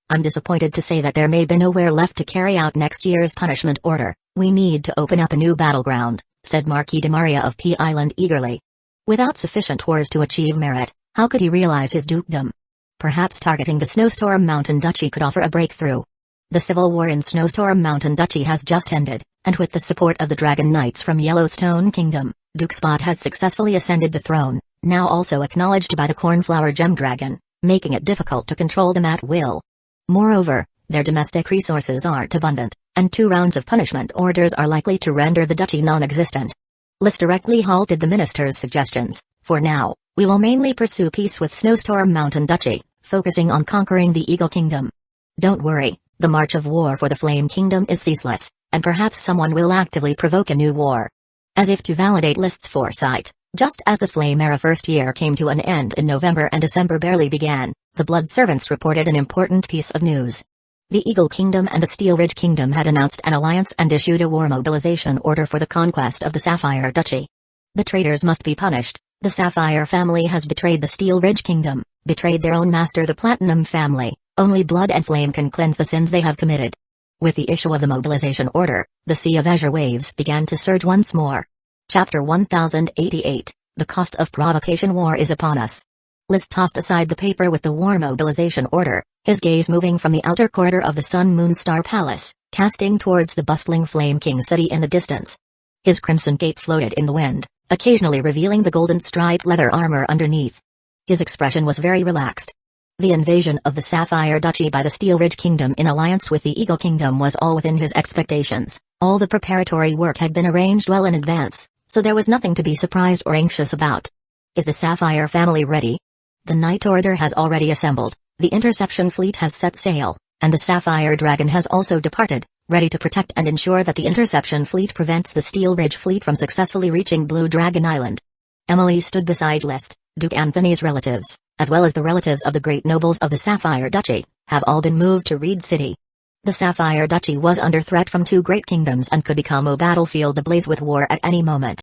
Speaker 1: I'm disappointed to say that there may be nowhere left to carry out next year's punishment order. We need to open up a new battleground, said Marquis de Maria of P Island eagerly. Without sufficient wars to achieve merit, how could he realize his dukedom? Perhaps targeting the Snowstorm Mountain Duchy could offer a breakthrough. The civil war in Snowstorm Mountain Duchy has just ended, and with the support of the Dragon Knights from Yellowstone Kingdom, Duke Spot has successfully ascended the throne, now also acknowledged by the Cornflower Gem Dragon, making it difficult to control them at will. Moreover, their domestic resources aren't abundant, and 2 rounds of punishment orders are likely to render the duchy non-existent. List directly halted the minister's suggestions. For now, we will mainly pursue peace with Snowstorm Mountain Duchy, focusing on conquering the Eagle Kingdom. Don't worry, the march of war for the Flame Kingdom is ceaseless, and perhaps someone will actively provoke a new war. As if to validate List's foresight, just as the Flame Era first year came to an end in November and December barely began, the Blood Servants reported an important piece of news. The Eagle Kingdom and the Steel Ridge Kingdom had announced an alliance and issued a war mobilization order for the conquest of the Sapphire Duchy. The traitors must be punished. The Sapphire family has betrayed the Steel Ridge Kingdom, betrayed their own master the Platinum family. Only blood and flame can cleanse the sins they have committed. With the issue of the mobilization order, the Sea of Azure waves began to surge once more. Chapter 1088, The Cost of Provocation. War is upon us. List tossed aside the paper with the war mobilization order, his gaze moving from the outer corridor of the Sun Moon Star Palace, casting towards the bustling Flame King city in the distance. His crimson cape floated in the wind, occasionally revealing the golden striped leather armor underneath. His expression was very relaxed. The invasion of the Sapphire Duchy by the Steel Ridge Kingdom in alliance with the Eagle Kingdom was all within his expectations. All the preparatory work had been arranged well in advance, so there was nothing to be surprised or anxious about. Is the Sapphire family ready? The Knight Order has already assembled, the Interception Fleet has set sail, and the Sapphire Dragon has also departed, ready to protect and ensure that the Interception Fleet prevents the Steel Ridge Fleet from successfully reaching Blue Dragon Island. Emily stood beside List. Duke Anthony's relatives, as well as the relatives of the great nobles of the Sapphire Duchy, have all been moved to Reed City. The Sapphire Duchy was under threat from 2 great kingdoms and could become a battlefield ablaze with war at any moment.